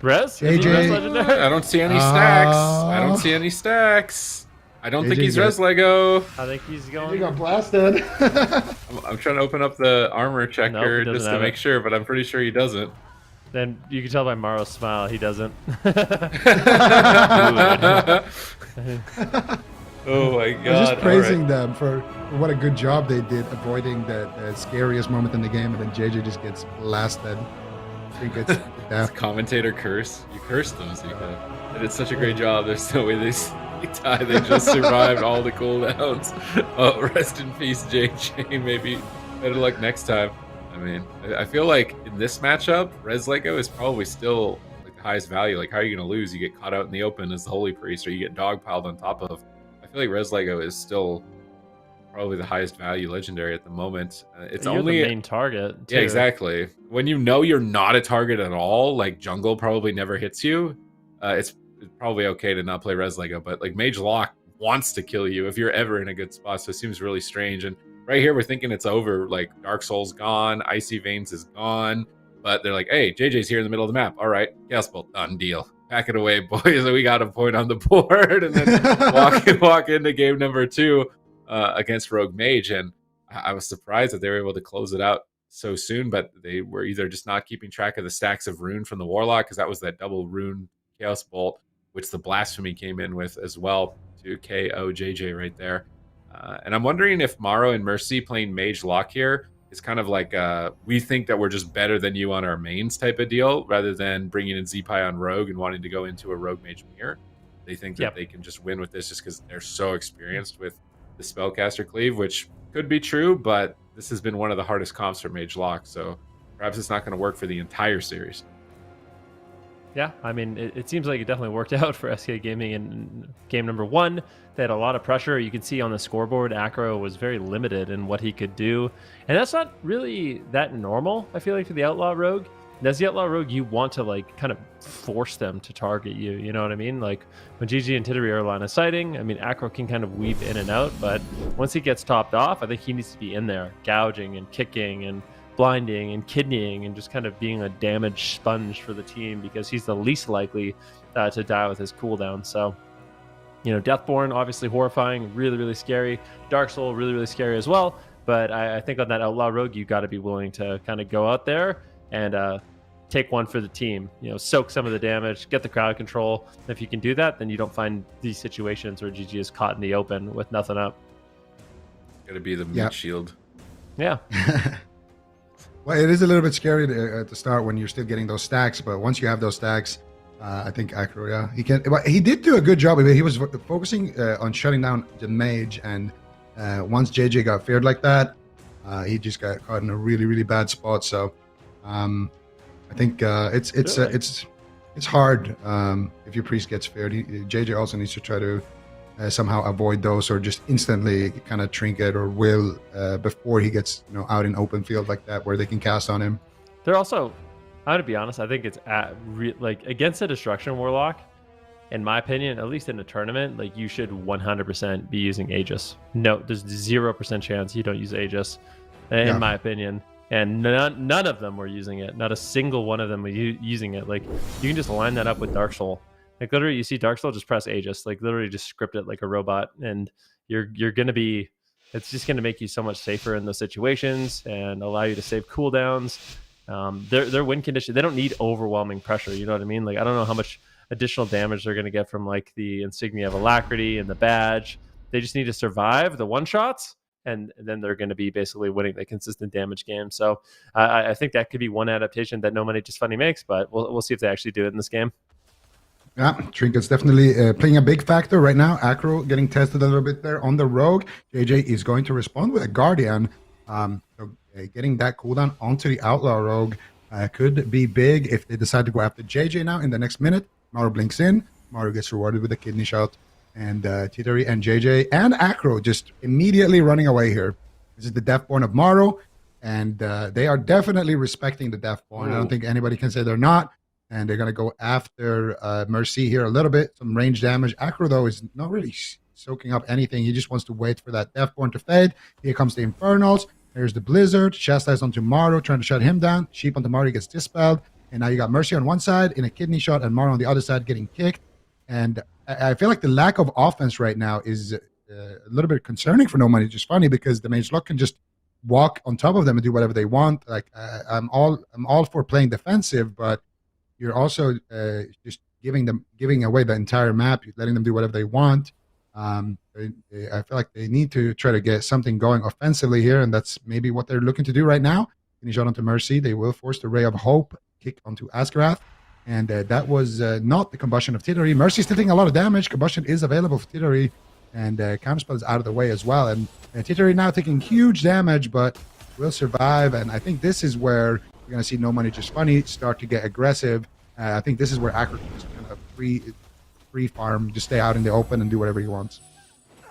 Res? JJ. I don't see any stacks. I don't see any stacks. I don't think he's Res Lego. I think he's going. He got blasted. I'm trying to open up the armor checker just to make sure, but I'm pretty sure he doesn't. Then you can tell by Maro's smile, he doesn't. Oh my god. I was just praising them for what a good job they did avoiding the scariest moment in the game, and then JJ just gets blasted. I think it's death. Commentator curse. You cursed them, Zika. They did such a great job. There's no way they die. They just survived all the cooldowns. Oh, rest in peace, JJ. Maybe better luck next time. I mean, I feel like in this matchup, Res Lego is probably still like the highest value. Like, how are you going to lose? You get caught out in the open as the Holy Priest, or you get dogpiled on top of. I feel like Res Lego is still probably the highest value legendary at the moment. It's You're only the main target. Too. Yeah, exactly. When you know you're not a target at all, like jungle probably never hits you. It's probably okay to not play Res Lego, but like Mage Lock wants to kill you if you're ever in a good spot. So it seems really strange. And right here, we're thinking it's over. Like Dark Soul's gone, Icy Veins is gone, but they're like, hey, JJ's here in the middle of the map. All right, Chaos Bolt, done deal. Pack it away, boys. We got a point on the board, and then walk into game number 2 against Rogue Mage. And I was surprised that they were able to close it out so soon, but they were either just not keeping track of the stacks of rune from the Warlock, because that was that double rune Chaos Bolt, which the Blasphemy came in with as well to KO JJ right there. And I'm wondering if Maro and Mercy playing Mage Lock here is kind of like we think that we're just better than you on our mains type of deal, rather than bringing in Zeepai on Rogue and wanting to go into a Rogue Mage mirror. They think that they can just win with this just because they're so experienced with the Spellcaster Cleave, which could be true, but this has been one of the hardest comps for Mage Lock, so perhaps it's not going to work for the entire series. Yeah, I mean, it seems like it definitely worked out for SK Gaming in game number 1. They had a lot of pressure. You can see on the scoreboard, Acro was very limited in what he could do. And that's not really that normal, I feel like, for the Outlaw Rogue. And as the Outlaw Rogue, you want to, like, kind of force them to target you, you know what I mean? Like, when GG and Tittery are line of sighting, I mean, Acro can kind of weave in and out, but once he gets topped off, I think he needs to be in there, gouging and kicking and blinding and kidneying and just kind of being a damage sponge for the team, because he's the least likely to die with his cooldown. So, you know, Deathborn, obviously horrifying, really, really scary. Dark Soul, really, really scary as well. But I think on that Outlaw Rogue, you got to be willing to kind of go out there and take one for the team. You know, soak some of the damage, get the crowd control. If you can do that, then you don't find these situations where GG is caught in the open with nothing up. Got to be the meat shield. Yeah. Well, it is a little bit scary at the start when you're still getting those stacks, but once you have those stacks, I think Acro, yeah, he can. But he did do a good job. He was focusing on shutting down the mage, and once JJ got feared like that, he just got caught in a really, really bad spot. So I think it's hard if your priest gets feared. JJ also needs to try to somehow avoid those, or just instantly kind of trinket or will before he gets out in open field like that where they can cast on him. They're also, I'm gonna be honest, I think it's like against a Destruction Warlock, in my opinion, at least in a tournament, like you should 100% be using Aegis. No, there's 0% chance you don't use Aegis, in my opinion. And none of them were using it. Not a single one of them were using it. Like, you can just line that up with Dark Soul. Like, literally, you see Dark Soul, just press Aegis. Like, literally just script it like a robot, and you're going to be... It's just going to make you so much safer in those situations and allow you to save cooldowns. Their win condition, they don't need overwhelming pressure, you know what I mean? Like, I don't know how much additional damage they're going to get from, like, the Insignia of Alacrity and the badge. They just need to survive the one-shots, and then they're going to be basically winning the consistent damage game. So I think that could be one adaptation that No Money Just Funny makes, but we'll see if they actually do it in this game. Yeah, Trinket's definitely playing a big factor right now. Acro getting tested a little bit there on the Rogue. JJ is going to respond with a Guardian. Getting that cooldown onto the Outlaw Rogue could be big if they decide to go after JJ now in the next minute. Maru blinks in. Maru gets rewarded with a kidney shot. And Tittery and JJ and Acro just immediately running away here. This is the Deathborn of Maru, and they are definitely respecting the Deathborn. I don't think anybody can say they're not. And they're going to go after Mercy here a little bit. Some range damage. Acro, though, is not really soaking up anything. He just wants to wait for that Deathborn to fade. Here comes the Infernals. There's the Blizzard. Chastise onto Maru, trying to shut him down. Sheep onto Maru gets dispelled. And now you got Mercy on one side in a kidney shot, and Maru on the other side getting kicked. And I feel like the lack of offense right now is a little bit concerning for No Money Just Funny, because the Mage Lock can just walk on top of them and do whatever they want. Like I'm all for playing defensive, but you're also just giving away the entire map, letting them do whatever they want. I feel like they need to try to get something going offensively here, and that's maybe what they're looking to do right now. Finish out onto Mercy. They will force the Ray of Hope, kick onto Askerath, and that was not the Combustion of Tittery. Mercy still taking a lot of damage. Combustion is available for Tittery, and Counterspell is out of the way as well. And Tittery now taking huge damage, but will survive. And I think this is where we're going to see No Money Just Funny start to get aggressive. I think this is where Acro can just kind of free farm, just stay out in the open and do whatever he wants.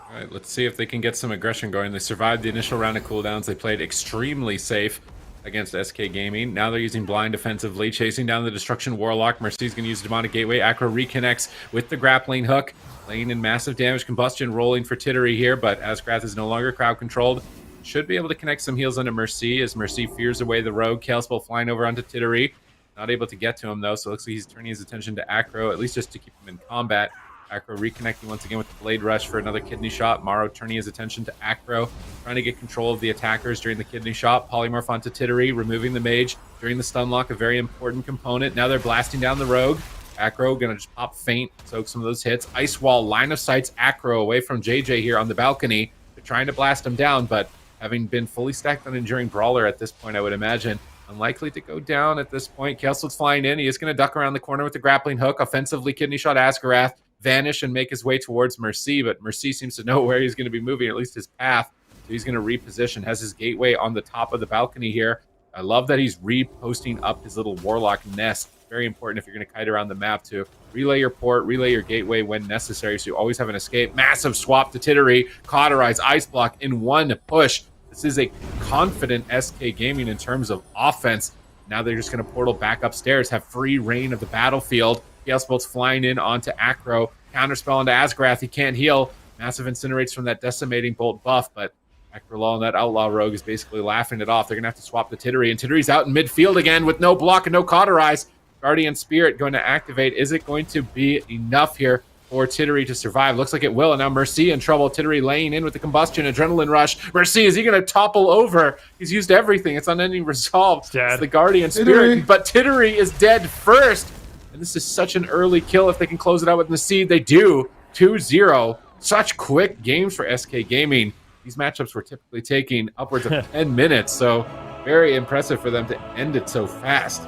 All right, let's see if they can get some aggression going. They survived the initial round of cooldowns. They played extremely safe against SK Gaming. Now they're using blind defensively, chasing down the Destruction Warlock. Mercy's going to use Demonic Gateway. Acro reconnects with the grappling hook, laying in massive damage. Combustion rolling for Tittery here, but Askerath is no longer crowd controlled. Should be able to connect some heals onto Mercy as Mercy fears away the Rogue. Chaos Ball flying over onto Tittery. Not able to get to him, though, so it looks like he's turning his attention to Acro, at least just to keep him in combat. Acro reconnecting once again with the Blade Rush for another kidney shot. Morrow turning his attention to Acro, trying to get control of the attackers during the kidney shot. Polymorph onto Tittery, removing the mage during the stun lock, a very important component. Now they're blasting down the rogue. Acro gonna just pop feint, soak some of those hits. Ice Wall line of sights Acro away from JJ here on the balcony. They're trying to blast him down, but having been fully stacked on Enduring Brawler at this point, I would imagine, unlikely to go down at this point. Kaelsword's flying in. He is going to duck around the corner with the grappling hook. Offensively, kidney shot Asgarath, vanish and make his way towards Mercy, but Mercy seems to know where he's going to be moving, at least his path. So he's going to reposition, has his gateway on the top of the balcony here. I love that he's reposting up his little Warlock nest. Very important if you're going to kite around the map to relay your port, relay your gateway when necessary, so you always have an escape. Massive swap to Tittery, cauterize, ice block in one push. This is a confident SK Gaming in terms of offense. Now they're just going to portal back upstairs, have free reign of the battlefield. Chaos Bolt's flying in onto Acro. Counterspell onto Asgarath. He can't heal. Massive incinerates from that decimating bolt buff, but Acro and that Outlaw Rogue is basically laughing it off. They're going to have to swap to Tittery, and Tittery's out in midfield again with no block and no cauterize. Guardian Spirit going to activate. Is it going to be enough here for Tittery to survive? Looks like it will. And now Mercy in trouble. Tittery laying in with the combustion, adrenaline rush. Mercy, is he going to topple over? He's used everything. It's unending resolve. It's the Guardian Spirit, but Tittery is dead first. And this is such an early kill. If they can close it out with Nassid, they do. 2-0. Such quick games for SK Gaming. These matchups were typically taking upwards of 10 minutes, so very impressive for them to end it so fast.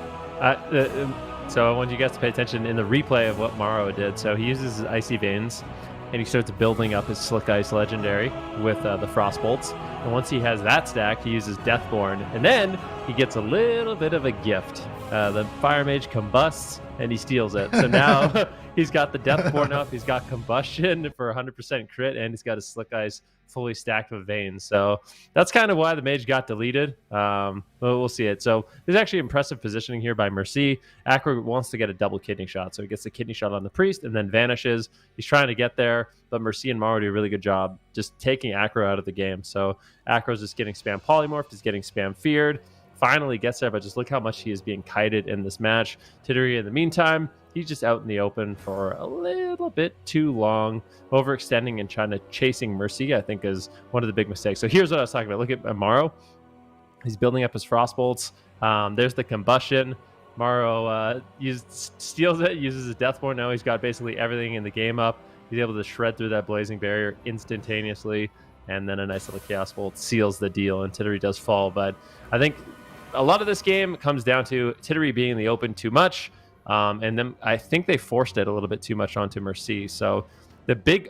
So I want you guys to pay attention in the replay of what Morrow did. So he uses his Icy Veins, and he starts building up his Slick Ice Legendary with the Frost Bolts. And once he has that stacked, he uses Deathborn, and then he gets a little bit of a gift. The Fire Mage combusts, and he steals it. So now he's got the Deathborn up, he's got Combustion for 100% crit, and he's got his Slick Ice fully stacked with Veins. So that's kind of why the Mage got deleted. But we'll see it. So there's actually impressive positioning here by Mercy. Acro wants to get a double kidney shot. So he gets the kidney shot on the Priest and then vanishes. He's trying to get there, but Mercy and Morrow do a really good job just taking Acro out of the game. So Acro's just getting spam polymorphed, he's getting spam feared. Finally gets there, but just look how much he is being kited in this match. Tittery, in the meantime, he's just out in the open for a little bit too long. Overextending and trying to chasing Mercy, I think, is one of the big mistakes. So here's what I was talking about. Look at Morrow. He's building up his Frostbolts. There's the Combustion. Morrow steals it, uses his Deathborn. Now he's got basically everything in the game up. He's able to shred through that Blazing Barrier instantaneously. And then a nice little Chaos Bolt seals the deal, and Tittery does fall. But I think a lot of this game comes down to Tittery being in the open too much. And then I think they forced it a little bit too much onto Mercy. So the big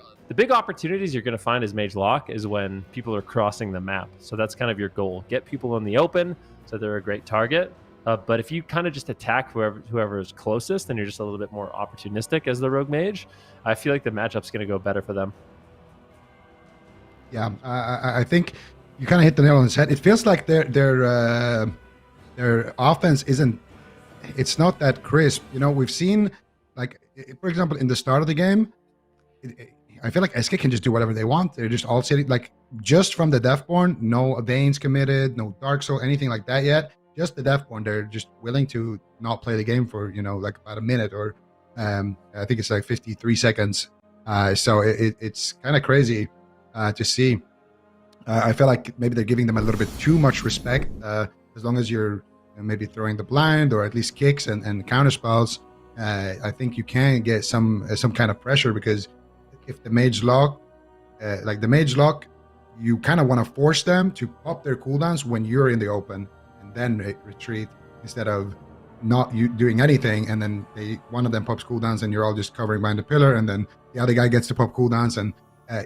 opportunities you're going to find as Mage Lock is when people are crossing the map. So that's kind of your goal. Get people in the open so they're a great target. But if you kind of just attack whoever is closest, and you're just a little bit more opportunistic as the Rogue Mage, I feel like the matchup's going to go better for them. Yeah, I think you kind of hit the nail on the head. It feels like their offense isn't. It's not that crisp. You know, we've seen, like, for example, in the start of the game, I feel like SK can just do whatever they want. They're just all sitting, like, just from the Deathborn, no Veins committed, no Dark Soul, anything like that yet. Just the Deathborn, they're just willing to not play the game for, like about a minute, or I think it's like 53 seconds. So it's kind of crazy to see. I feel like maybe they're giving them a little bit too much respect. As long as you're maybe throwing the blind or at least kicks and counter spells, I think you can get some kind of pressure, because if the Mage Lock, you kind of want to force them to pop their cooldowns when you're in the open and then retreat, instead of not you doing anything, and then one of them pops cooldowns and you're all just covering behind the pillar, and then the other guy gets to pop cooldowns, and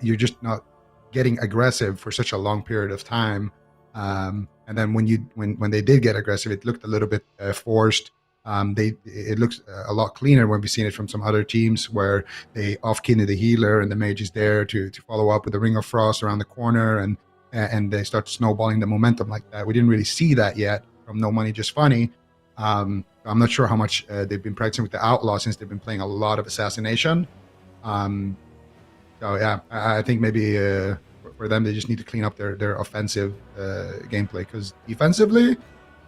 you're just not getting aggressive for such a long period of time. And then when they did get aggressive, it looked a little bit forced. It looks a lot cleaner when we've seen it from some other teams, where they off-kidney the healer and the mage is there to follow up with the Ring of Frost around the corner, and they start snowballing the momentum like that. We didn't really see that yet from No Money Just Funny. I'm not sure how much they've been practicing with the Outlaw, since they've been playing a lot of Assassination. So yeah, I think maybe for them, they just need to clean up their offensive gameplay, because defensively,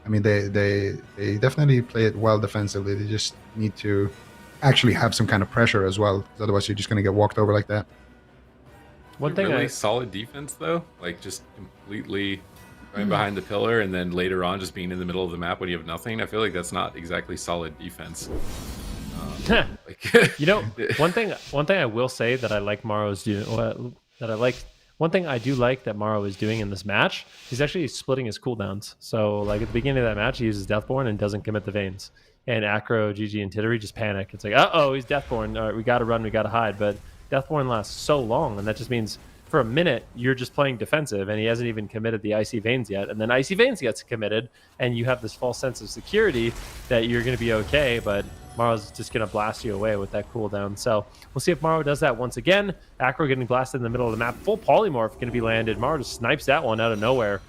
I mean, they definitely play it well defensively. They just need to actually have some kind of pressure as well. 'Cause otherwise, you're just going to get walked over like that. One thing really solid defense though, like just completely going behind the pillar and then later on just being in the middle of the map when you have nothing. I feel like that's not exactly solid defense. You know, one thing I will say that I like Maro's doing, one thing I do like that Maro is doing in this match, he's actually splitting his cooldowns. So like at the beginning of that match, he uses Deathborn and doesn't commit the Veins. And Acro, GG, and Tittery just panic. It's like, uh-oh, he's Deathborn. All right, we got to run, we got to hide. But Deathborn lasts so long, and that just means for a minute, you're just playing defensive, and he hasn't even committed the Icy Veins yet. And then Icy Veins gets committed, and you have this false sense of security that you're going to be okay, but Maro's just going to blast you away with that cooldown. So we'll see if Maro does that once again. Acro getting blasted in the middle of the map. Full polymorph going to be landed. Maro just snipes that one out of nowhere.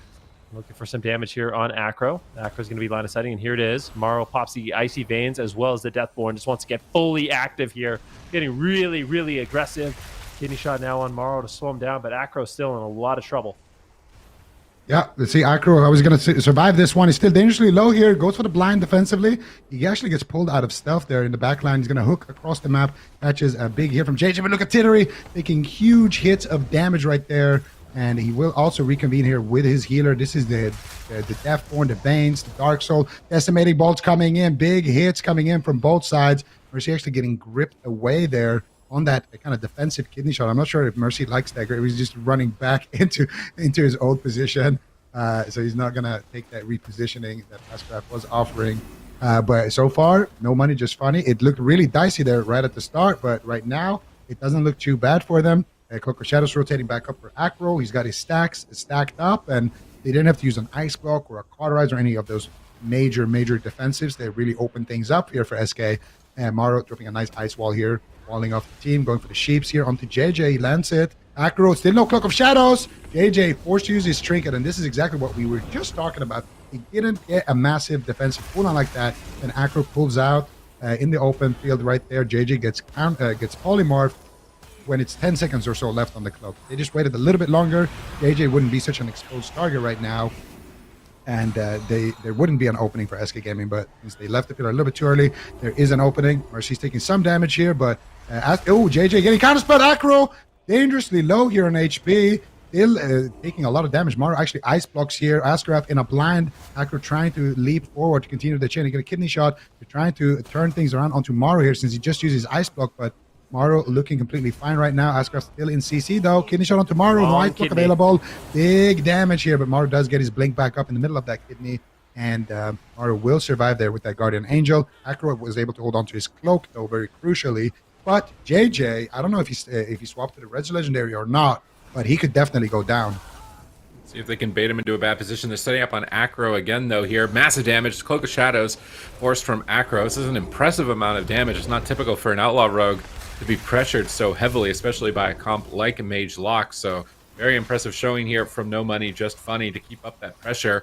Looking for some damage here on Acro. Acro's going to be line of sighting, and here it is. Maro pops the Icy Veins as well as the Deathborn. Just wants to get fully active here. Getting really, really aggressive. Kidney shot now on Maro to slow him down, but Acro's still in a lot of trouble. Yeah, let's see. Acro, I was going to survive this one. He's still dangerously low here. Goes for the blind defensively. He actually gets pulled out of stealth there in the back line. He's going to hook across the map. Catches a big hit from JJ. But look at Tittery taking huge hits of damage right there. And he will also reconvene here with his healer. This is the Deathborn, the Veins, the Dark Soul. Decimating bolts coming in. Big hits coming in from both sides. Mercy actually getting gripped away there on that kind of defensive kidney shot. I'm not sure if Mercy likes that. He's just running back into his old position. So he's not going to take that repositioning that Ascraft was offering. But so far, no money, just funny. It looked really dicey there right at the start, but right now, it doesn't look too bad for them. Cloak of Shadows rotating back up for Acro. He's got his stacks stacked up, and they didn't have to use an Ice Block or a Cauterize or any of those major defensives. They really opened things up here for SK. And Maro dropping a nice Ice Wall here, walling off the team, going for the Sheeps here onto JJ. He lands it. Acro, still no Cloak of Shadows. JJ forced to use his Trinket, and this is exactly what we were just talking about. He didn't get a massive defensive cooldown like that, and Acro pulls out in the open field right there. JJ gets polymorphed when it's 10 seconds or so left on the cloak. They just waited a little bit longer. JJ wouldn't be such an exposed target right now, and there wouldn't be an opening for SK Gaming, but since they left the pillar a little bit too early, there is an opening. Mercy's taking some damage here, but JJ getting counterspell. Acro dangerously low here on HP, still taking a lot of damage. Maro actually ice blocks here. Ascraft in a blind. Acro trying to leap forward to continue the chain and get a kidney shot. They're trying to turn things around onto Maro here since he just used his ice block, but Maro looking completely fine right now. Ascraft still in CC though. Kidney shot onto Maro. No ice block available. Big damage here, but Maro does get his blink back up in the middle of that kidney. And Maro will survive there with that Guardian Angel. Acro was able to hold on to his cloak though, very crucially. But JJ, I don't know if he swapped to the Red Legendary or not, but he could definitely go down. See if they can bait him into a bad position. They're setting up on Acro again, though, here. Massive damage. Cloak of Shadows forced from Acro. This is an impressive amount of damage. It's not typical for an Outlaw Rogue to be pressured so heavily, especially by a comp like a Mage Lock. So very impressive showing here from No Money, Just Funny to keep up that pressure,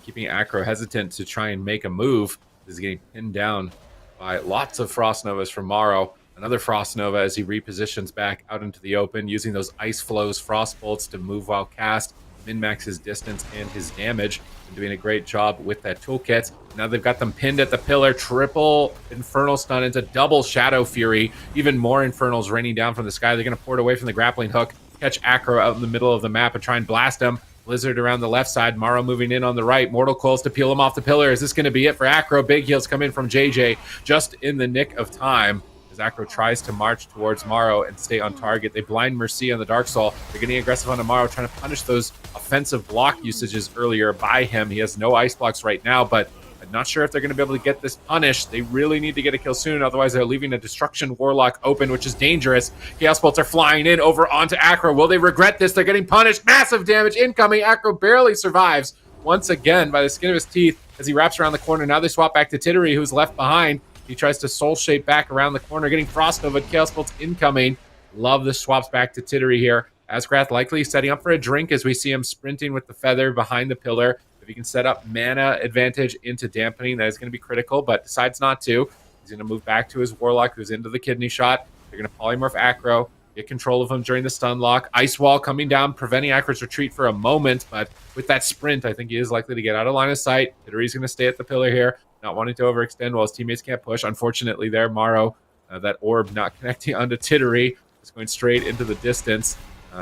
keeping Acro hesitant to try and make a move. This is getting pinned down by lots of Frost Novas from Maro. Another Frost Nova as he repositions back out into the open, using those Ice Flows, Frost Bolts to move while cast, min-max his distance and his damage, and doing a great job with that toolkit. Now they've got them pinned at the pillar, triple Infernal Stun into double Shadow Fury, even more Infernals raining down from the sky. They're going to pour it away from the grappling hook, catch Acro out in the middle of the map and try and blast him. Blizzard around the left side, Maro moving in on the right, Mortal Coils to peel him off the pillar. Is this going to be it for Acro? Big heals come in from JJ just in the nick of time. Acro tries to march towards Maro and stay on target. They blind Mercy on the Dark Soul. They're getting aggressive on Maro, trying to punish those offensive block usages earlier by him. He has no ice blocks right now, but I'm not sure if they're going to be able to get this punished. They really need to get a kill soon, otherwise they're leaving a Destruction Warlock open, which is dangerous. Chaos Bolts are flying in over onto Acro. Will they regret this? They're getting punished. Massive damage incoming. Acro barely survives once again by the skin of his teeth as he wraps around the corner. Now they swap back to Tittery, who's left behind. He tries to soul shape back around the corner, getting Frost Nova. Chaos Bolts incoming. Love the swaps back to Tittery here. Ascraft likely setting up for a drink as we see him sprinting with the feather behind the pillar. If he can set up mana advantage into dampening, that is going to be critical, but decides not to. He's going to move back to his Warlock, who's into the kidney shot. They're going to polymorph Acro, get control of him during the stun lock. Ice Wall coming down, preventing Acro's retreat for a moment, but with that sprint, I think he is likely to get out of line of sight. Tittery's going to stay at the pillar here, not wanting to overextend while his teammates can't push. Unfortunately there, Maro That orb not connecting onto Tittery. It's going straight into the distance.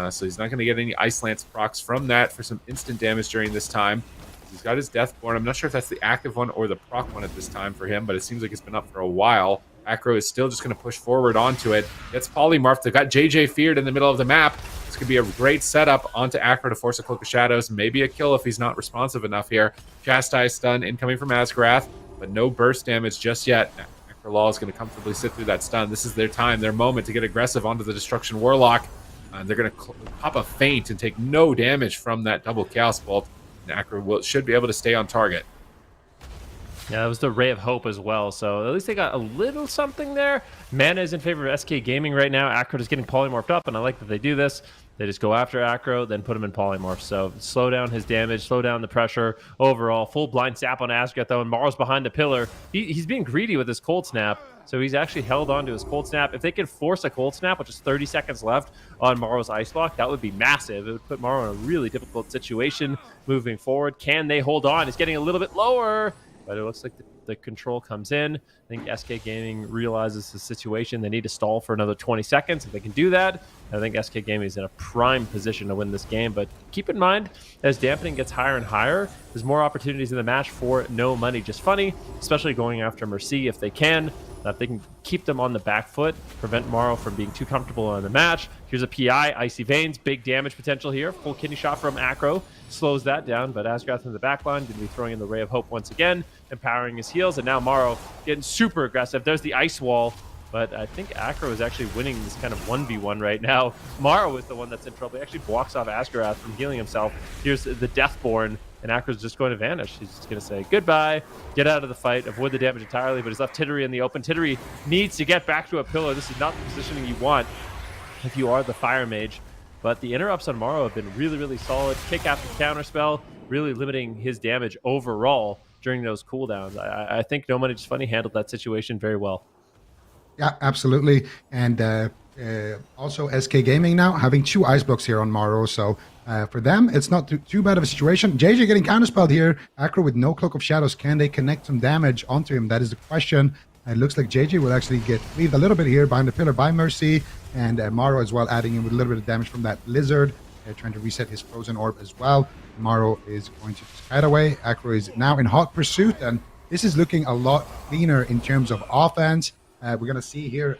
So he's not going to get any Ice Lance procs from that for some instant damage during this time. He's got his Deathborn. I'm not sure if that's the active one or the proc one at this time for him, but it seems like it's been up for a while. Acro is still just going to push forward onto it. Gets polymorphed. They've got JJ feared in the middle of the map. This could be a great setup onto Acro to force a Cloak of Shadows. Maybe a kill if he's not responsive enough here. Chastise stun incoming from Azgrath, but no burst damage just yet. Law is going to comfortably sit through that stun. This is their time, their moment to get aggressive onto the Destruction Warlock. They're going to pop a feint and take no damage from that double Chaos Bolt. And Acro should be able to stay on target. Yeah, that was the Ray of Hope as well. So at least they got a little something there. Mana is in favor of SK Gaming right now. Acro is getting polymorphed up, and I like that they do this. They just go after Acro, then put him in polymorph. So slow down his damage, slow down the pressure overall. Full blind sap on Azgrath, though, and Morrow's behind the pillar. He's being greedy with his cold snap, so he's actually held on to his cold snap. If they can force a cold snap, which is 30 seconds left on Morrow's ice block, that would be massive. It would put Morrow in a really difficult situation moving forward. Can they hold on? It's getting a little bit lower, but it looks like the control comes in. I think SK Gaming realizes the situation. They need to stall for another 20 seconds. If they can do that, I think SK Gaming is in a prime position to win this game. But keep in mind, as dampening gets higher and higher, there's more opportunities in the match for no money, just funny, especially going after Mercy if they can. If they can keep them on the back foot, prevent Morrow from being too comfortable in the match. Here's a PI, Icy Veins, big damage potential here. Full kidney shot from Acro slows that down, but Azgrath in the back line going to be throwing in the Ray of Hope once again, empowering his heals, and now Morrow getting super aggressive. There's the Ice Wall, but I think Acro is actually winning this kind of 1v1 right now. Morrow is the one that's in trouble. He actually blocks off Azgrath from healing himself. Here's the Deathborn, and Acro's just going to vanish. He's just going to say goodbye, get out of the fight, avoid the damage entirely, but he's left Tittery in the open. Tittery needs to get back to a pillar. This is not the positioning you want if you are the Fire Mage. But the interrupts on Morrow have been really, really solid. Kick after counterspell, really limiting his damage overall during those cooldowns. I think No Money Just Funny handled that situation very well. Yeah, absolutely. And also SK Gaming now having 2 ice blocks here on Morrow. So for them, it's not too bad of a situation. JJ getting counterspelled here. Acro with no Cloak of Shadows. Can they connect some damage onto him? That is the question. It looks like JJ will actually get cleaved a little bit here behind the pillar by Mercy. And Morrow as well, adding in with a little bit of damage from that Lizard. Trying to reset his Frozen Orb as well. Morrow is going to just kite away. Acro is now in hot pursuit. And this is looking a lot cleaner in terms of offense. We're going to see here,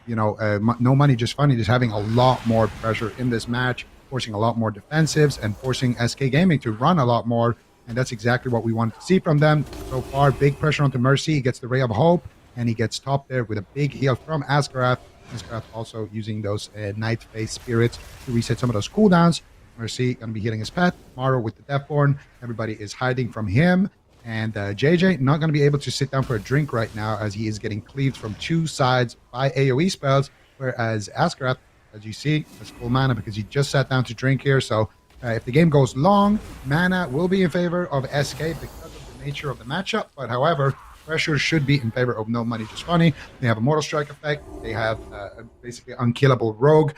No Money Just Funny just having a lot more pressure in this match, forcing a lot more defensives and forcing SK Gaming to run a lot more. And that's exactly what we wanted to see from them. So far, big pressure onto Mercy. He gets the Ray of Hope, and he gets topped there with a big heal from Azgrath. Azgrath also using those Night Phase Spirits to reset some of those cooldowns. Mercy going to be hitting his pet. Morrow with the Deathborn. Everybody is hiding from him. And JJ not going to be able to sit down for a drink right now as he is getting cleaved from 2 sides by AoE spells. Whereas Azgrath, as you see, has full mana because he just sat down to drink here. So if the game goes long, mana will be in favor of SK because of the nature of the matchup. But however, pressure should be in favor of No Money Just Funny. They have a Mortal Strike effect. They have a basically unkillable Rogue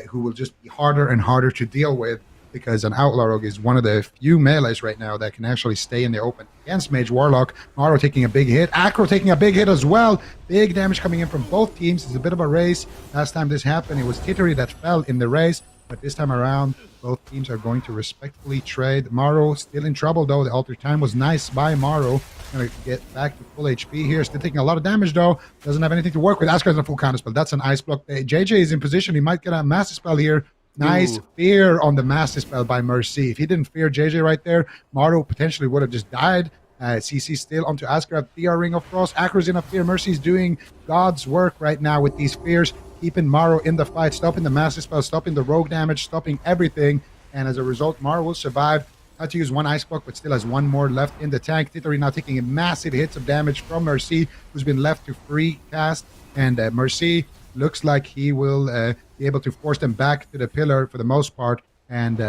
who will just be harder and harder to deal with because an Outlaw Rogue is one of the few melees right now that can actually stay in the open against Mage Warlock. Morrow taking a big hit. Acro taking a big hit as well. Big damage coming in from both teams. It's a bit of a race. Last time this happened, it was Tittery that fell in the race. But this time around, both teams are going to respectfully trade. Morrow still in trouble, though. The Alter Time was nice by Morrow. Going to get back to full HP here. Still taking a lot of damage, though. Doesn't have anything to work with. Azgrath is a full counterspell. That's an ice block. JJ is in position. He might get a Master Spell here. Nice fear on the Master Spell by Mercy. If he didn't fear JJ right there, Morrow potentially would have just died. CC still onto Azgrath. DR Ring of Frost. Acro's in a fear. Mercy's doing God's work right now with these fears. Keeping Morrow in the fight, stopping the Master Spell, stopping the Rogue damage, stopping everything. And as a result, Morrow will survive. Had to use 1 ice block, but still has 1 more left in the tank. Tittery now taking massive hits of damage from Mercy, who's been left to free cast. And Mercy looks like he will be able to force them back to the pillar for the most part. And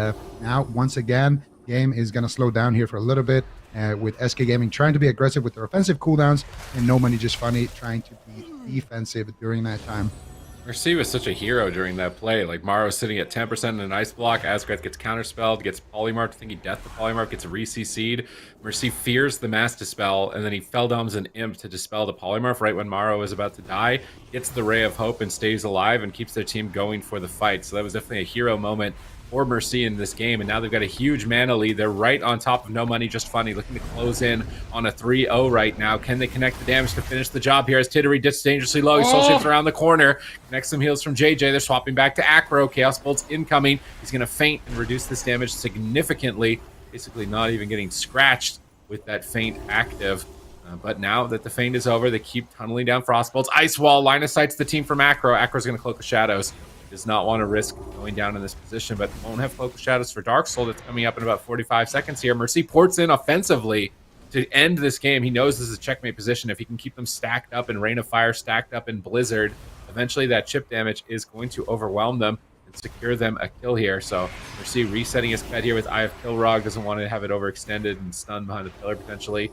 now, once again, game is going to slow down here for a little bit with SK Gaming trying to be aggressive with their offensive cooldowns and No Money Just Funny trying to be defensive during that time. Mercy was such a hero during that play. Like, Morrow's sitting at 10% in an ice block. Asgrath gets counterspelled, gets polymorphed, thinking death to polymorph, gets re-CC'd. Mercy fears the mass dispel, and then he Feldoms an imp to dispel the polymorph right when Morrow is about to die. Gets the Ray of Hope and stays alive and keeps their team going for the fight. So that was definitely a hero moment for Mercy in this game, and now they've got a huge mana lead. They're right on top of No Money Just Funny, looking to close in on a 3-0 right now. Can they connect the damage to finish the job here as Tittery dips dangerously low? He soul shapes around the corner, connects some heals from JJ. They're swapping back to Acro. Chaos Bolt's incoming. He's going to feint and reduce this damage significantly, basically not even getting scratched with that feint active. But now that the feint is over, they keep tunneling down Frostbolts. Ice Wall, line of sight's the team from Acro. Acro's going to Cloak of Shadows. Does not want to risk going down in this position, but won't have Cloak of Shadows for Dark Soul. That's coming up in about 45 seconds here. Mercy ports in offensively to end this game. He knows this is a checkmate position. If he can keep them stacked up in Rain of Fire, stacked up in Blizzard, eventually that chip damage is going to overwhelm them and secure them a kill here. So Mercy resetting his pet here with Eye of Kilrog. Doesn't want to have it overextended and stunned behind the pillar potentially.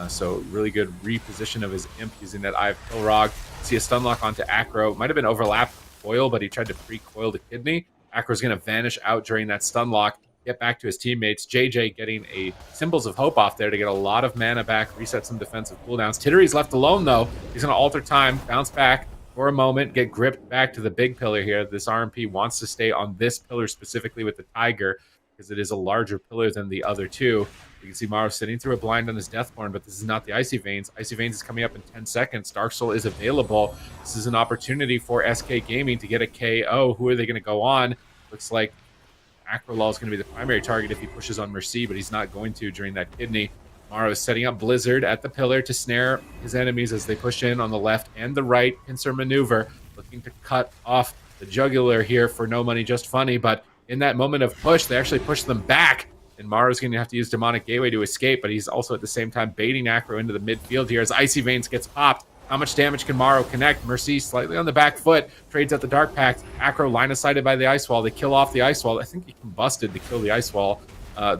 So really good reposition of his imp using that Eye of Kilrog. See a stun lock onto Acro. Might have been overlapped coil, but he tried to pre-coil the kidney. Acro's going to vanish out during that stun lock, get back to his teammates. JJ getting a Symbols of Hope off there to get a lot of mana back, reset some defensive cooldowns. Tittery's left alone, though. He's going to alter time, bounce back for a moment, get gripped back to the big pillar here. This RMP wants to stay on this pillar specifically with the Tiger because it is a larger pillar than the other two. You can see Morrow sitting through a blind on his Deathborn, but this is not the Icy Veins. Icy Veins is coming up in 10 seconds. Dark Soul is available. This is an opportunity for SK Gaming to get a KO. Who are they going to go on? Looks like Acrolol is going to be the primary target if he pushes on Mercy, but he's not going to during that kidney. Morrow is setting up Blizzard at the pillar to snare his enemies as they push in on the left and the right. Pincer maneuver, looking to cut off the jugular here for No Money Just Funny, but in that moment of push, they actually push them back. And Morrow's going to have to use Demonic Gateway to escape, but he's also at the same time baiting Acro into the midfield here as Icy Veins gets popped. How much damage can Morrow connect? Mercy slightly on the back foot, trades at the Dark Pact. Acro line of sighted by the Ice Wall. They kill off the Ice Wall. I think he combusted to kill the Ice Wall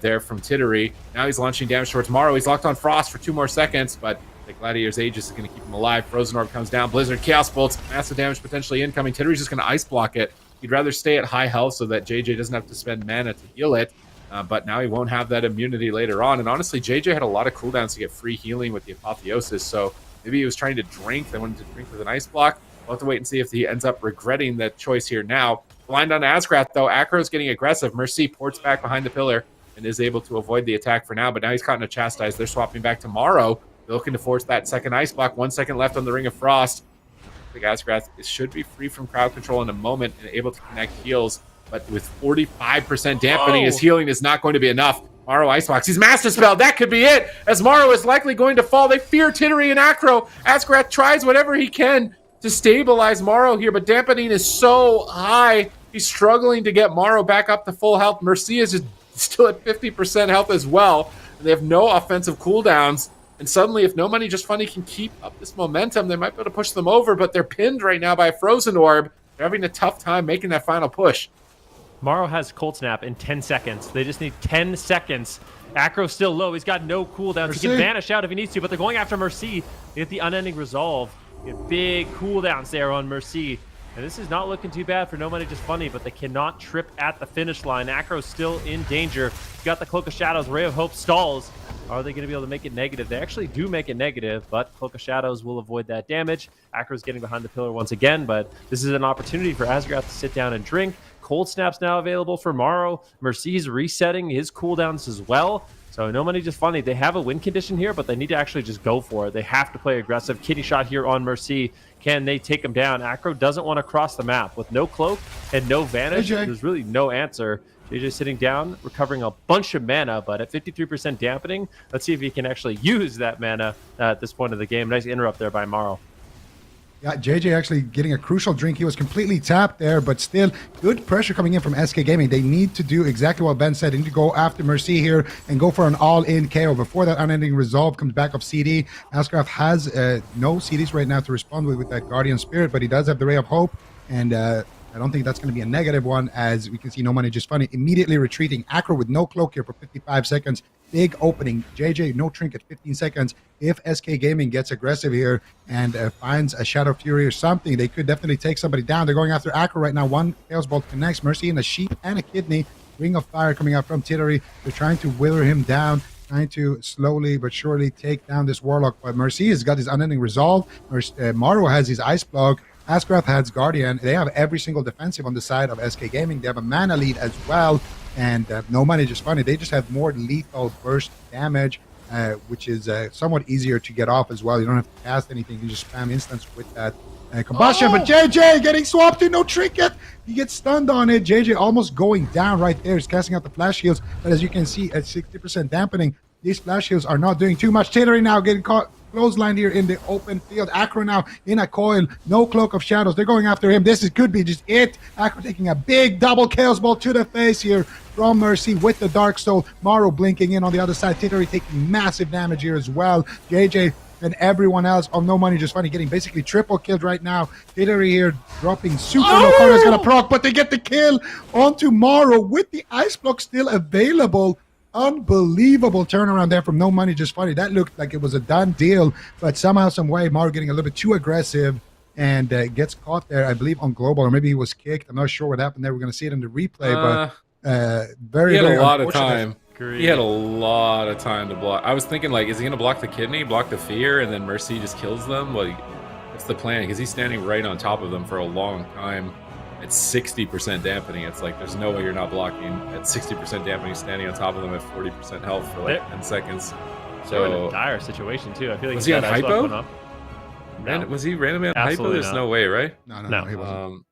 there from Tittery. Now he's launching damage towards Morrow. He's locked on Frost for 2 more seconds, but the Gladiator's Aegis is going to keep him alive. Frozen Orb comes down. Blizzard, Chaos Bolts, massive damage potentially incoming. Tittery's just going to ice block it. He'd rather stay at high health so that JJ doesn't have to spend mana to heal it. But now he won't have that immunity later on. And honestly, JJ had a lot of cooldowns to get free healing with the Apotheosis. So maybe he was trying to drink. They wanted to drink with an ice block. We'll have to wait and see if he ends up regretting that choice here now. Blind on Asgrath, though. Acro's getting aggressive. Mercy ports back behind the pillar and is able to avoid the attack for now. But now he's caught in a chastise. They're swapping back to Morrow. They're looking to force that second ice block. 1 second left on the Ring of Frost. I think Asgrath should be free from crowd control in a moment and able to connect heals. But with 45% dampening, his healing is not going to be enough. Morrow Icebox. He's Master Spell. That could be it. As Morrow is likely going to fall. They fear Tittery and Acro. Asgrath tries whatever he can to stabilize Morrow here, but dampening is so high. He's struggling to get Morrow back up to full health. Mercy is just still at 50% health as well. And they have no offensive cooldowns. And suddenly, if No Money Just Funny can keep up this momentum, they might be able to push them over, but they're pinned right now by a Frozen Orb. They're having a tough time making that final push. Morrow has Cold Snap in 10 seconds. They just need 10 seconds. Acro's still low. He's got no cooldowns. Mercy. He can vanish out if he needs to, but they're going after Mercy. They get the Unending Resolve. They get big cooldowns there on Mercy. And this is not looking too bad for No Money Just Funny, but they cannot trip at the finish line. Acro's still in danger. Got the Cloak of Shadows. Ray of Hope stalls. Are they going to be able to make it negative? They actually do make it negative, but Cloak of Shadows will avoid that damage. Acro's getting behind the pillar once again, but this is an opportunity for Asgrath to sit down and drink. Cold Snap's now available for Morrow. Mercy's resetting his cooldowns as well. So No Money Just Funny. They have a win condition here, but they need to actually just go for it. They have to play aggressive. Kitty shot here on Mercy. Can they take him down? Acro doesn't want to cross the map. With no cloak and no vanish, there's really no answer. JJ sitting down, recovering a bunch of mana, but at 53% dampening, let's see if he can actually use that mana at this point of the game. Nice interrupt there by Morrow. Yeah, JJ actually getting a crucial drink. He was completely tapped there, but still good pressure coming in from SK Gaming. They need to do exactly what Ben said. They need to go after Mercy here and go for an all-in KO before that Unending Resolve comes back of CD. Asgrath has no CDs right now to respond with that Guardian Spirit, but he does have the Ray of Hope. And I don't think that's going to be a negative one, as we can see No Money Just Funny immediately retreating. Acro with no cloak here for 55 seconds. Big opening. JJ, no trinket, 15 seconds. If SK Gaming gets aggressive here and finds a Shadow Fury or something, they could definitely take somebody down. They're going after Acro right now. One Chaos Bolt connects. Mercy and a Sheep and a Kidney. Ring of Fire coming out from Tittery. They're trying to wither him down, trying to slowly but surely take down this Warlock. But Mercy has got his Unending Resolve. Maru has his Ice Block. Askrath has Guardian. They have every single defensive on the side of SK Gaming. They have a mana lead as well. And No Money Just Funny, they just have more lethal burst damage, which is somewhat easier to get off as well. You don't have to cast anything. You just spam instants with that combustion. But JJ getting swapped to no trinket. He gets stunned on it. JJ almost going down right there. He's casting out the flash heals. But as you can see, at 60% dampening, these flash heals are not doing too much. Tittery now getting caught clothesline here in the open field. Acro now in a coil. No Cloak of Shadows. They're going after him. This could be just it. Acro taking a big double Chaos Ball to the face here from Mercy with the Dark Soul. Maru blinking in on the other side. Tittery taking massive damage here as well. JJ and everyone else on No Money Just Funny getting basically triple killed right now. Tittery here dropping super low. Corner's gonna proc, but they get the kill onto Maru with the Ice Block still available. Unbelievable turnaround there from No Money Just Funny. That looked like it was a done deal, but somehow, some way, Maru getting a little bit too aggressive and gets caught there, I believe, on Global, or maybe he was kicked. I'm not sure what happened there. We're going to see it in the replay, but very, he had very a lot of unfortunate. time. He had a lot of time to block. I was thinking, like, is he going to block the Kidney, block the Fear, and then Mercy just kills them? Like, what's the plan? Because he's standing right on top of them for a long time. It's 60% dampening. It's like there's no way you're not blocking at 60% dampening, standing on top of them at 40% health for like 10 seconds. So in a dire situation too. I feel like was he on hypo? No. Was he randomly on hypo? Absolutely There's not. no way, right? No, he wasn't.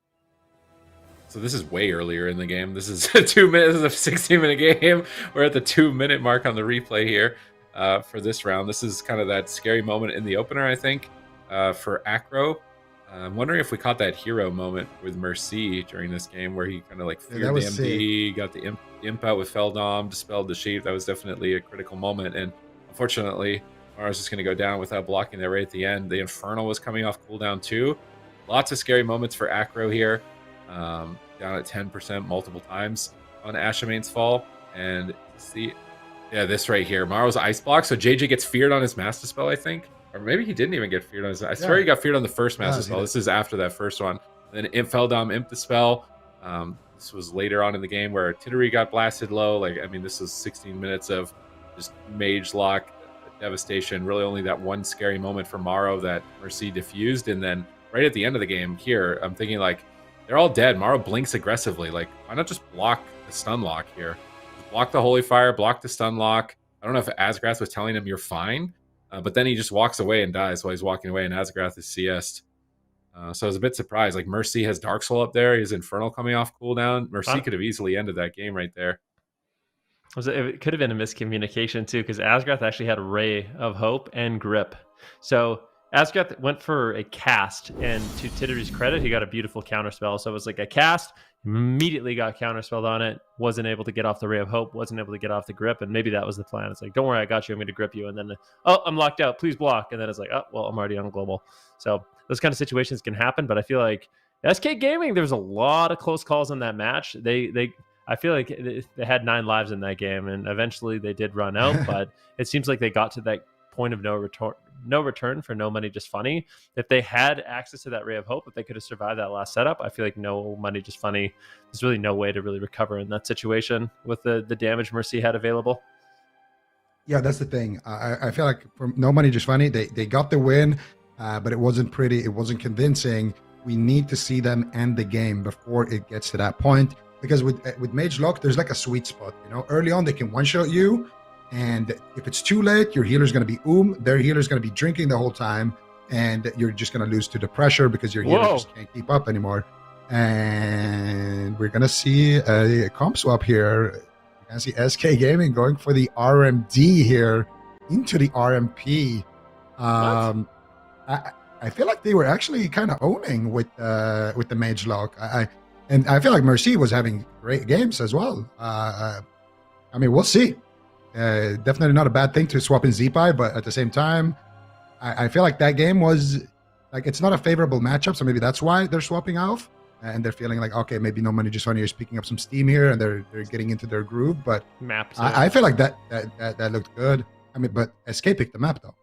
So this is way earlier in the game. This is a 2 minutes, this is a 16-minute game. We're at the 2-minute mark on the replay here for this round. This is kind of that scary moment in the opener, I think, for Acro. I'm wondering if we caught that hero moment with Mercy during this game where he kind of like feared the MD, got the imp out with Feldom, dispelled the sheep. That was definitely a critical moment. And unfortunately, Maru's just going to go down without blocking there right at the end. The Infernal was coming off cooldown too. Lots of scary moments for Acro here. Down at 10% multiple times on Ashamane's fall. And see, yeah, this right here. Maru's Ice Block. So JJ gets feared on his Master Spell, I think. Or maybe he didn't even get feared on his... I swear he got feared on the first Master Spell. This is after that first one. Then Imp Feldom, Imp Dispel. This was later on in the game where Tittery got blasted low. Like, I mean, this was 16 minutes of just Mage Lock, devastation. Really only that one scary moment for Maru that Mercy diffused. And then right at the end of the game here, I'm thinking like, they're all dead. Maru blinks aggressively. Like, why not just block the stun lock here? Just block the Holy Fire, block the stun lock. I don't know if Asgrath was telling him you're fine. But then he just walks away and dies while he's walking away, and Asgrath is CS'd. So I was a bit surprised. Like, Mercy has Dark Soul up there. He has Infernal coming off cooldown. Mercy could have easily ended that game right there. It could have been a miscommunication, too, because Asgrath actually had a Ray of Hope and Grip. So Asgrath went for a cast, and to Tittery's credit, he got a beautiful counterspell. So it was like a cast, immediately got counterspelled on it, wasn't able to get off the Ray of Hope, wasn't able to get off the Grip, and maybe that was the plan. It's like, don't worry, I got you, I'm going to grip you, and then, oh, I'm locked out, please block, and then it's like, oh, well, I'm already on Global. So those kind of situations can happen, but I feel like SK Gaming, there's a lot of close calls in that match. I feel like they had 9 lives in that game, and eventually they did run out, but it seems like they got to that point of no return for No Money Just Funny. If they had access to that Ray of Hope, if they could have survived that last setup, I feel like No Money Just Funny, there's really no way to really recover in that situation with the damage Mercy had available. Yeah, that's the thing. I feel like for No Money Just Funny, they got the win, but it wasn't pretty. It wasn't convincing. We need to see them end the game before it gets to that point. Because with Mage Lock, there's like a sweet spot. You know, early on they can one-shot you, and if it's too late, your healer's going to be their healer's going to be drinking the whole time, and you're just going to lose to the pressure because your healer just can't keep up anymore. And we're going to see a comp swap here. We're going to see SK Gaming going for the RMD here into the RMP. I feel like they were actually kind of owning with the Mage Lock. And I feel like Mercy was having great games as well. I mean, we'll see. Definitely not a bad thing to swap in Zeepai, but at the same time, I feel like that game was like, it's not a favorable matchup, so maybe that's why they're swapping off. and they're feeling like, okay, maybe No Money Just Funny is picking up some steam here, and they're getting into their groove. But Map. I feel like that looked good. I mean, but SK picked the map though.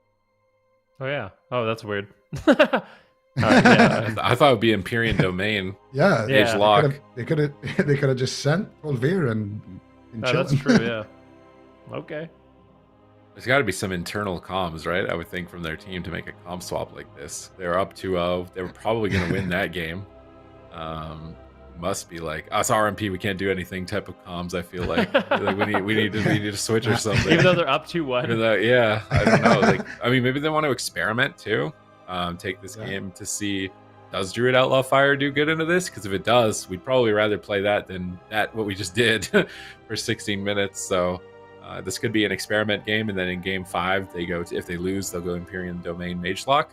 Oh yeah. Oh, that's weird. Yeah. I thought it would be Empyrean Domain. Yeah, Yeah. Age lock. they could have just sent Volvir and Oh, that's chilling. true. Yeah. Okay. There's got to be some internal comms, right? I would think from their team to make a comm swap like this. They're up 2-0. They were probably going to win that game. Must be like us RMP. We can't do anything type of comms. I feel like we need to switch or something. Even though they're up 2-1. Yeah, I don't know. Like, I mean, maybe they want to experiment too. Take this Yeah. game to see, does Druid Outlaw Fire do good into this? Because if it does, we'd probably rather play that than what we just did for 16 minutes. So this could be an experiment game, and then in game 5 they go if they lose, they'll go Empyrean Domain Magelock.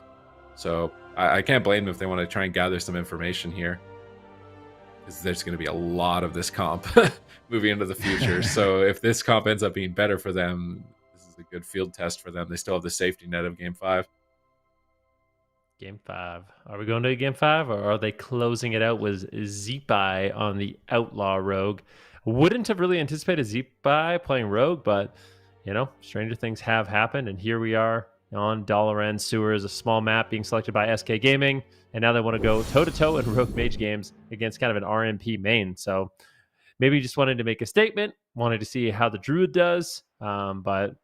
So I can't blame them if they want to try and gather some information here, because there's going to be a lot of this comp moving into the future. So if this comp ends up being better for them, this is a good field test for them. They still have the safety net of game 5. Game 5. Are we going to game 5, or are they closing it out with Zeepai on the Outlaw Rogue? Wouldn't have really anticipated Zeepai playing Rogue, but stranger things have happened, and here we are on Dalaran Sewers, a small map being selected by SK Gaming, and now they want to go toe-to-toe in Rogue Mage games against kind of an RMP main. So maybe just wanted to make a statement, wanted to see how the Druid does, but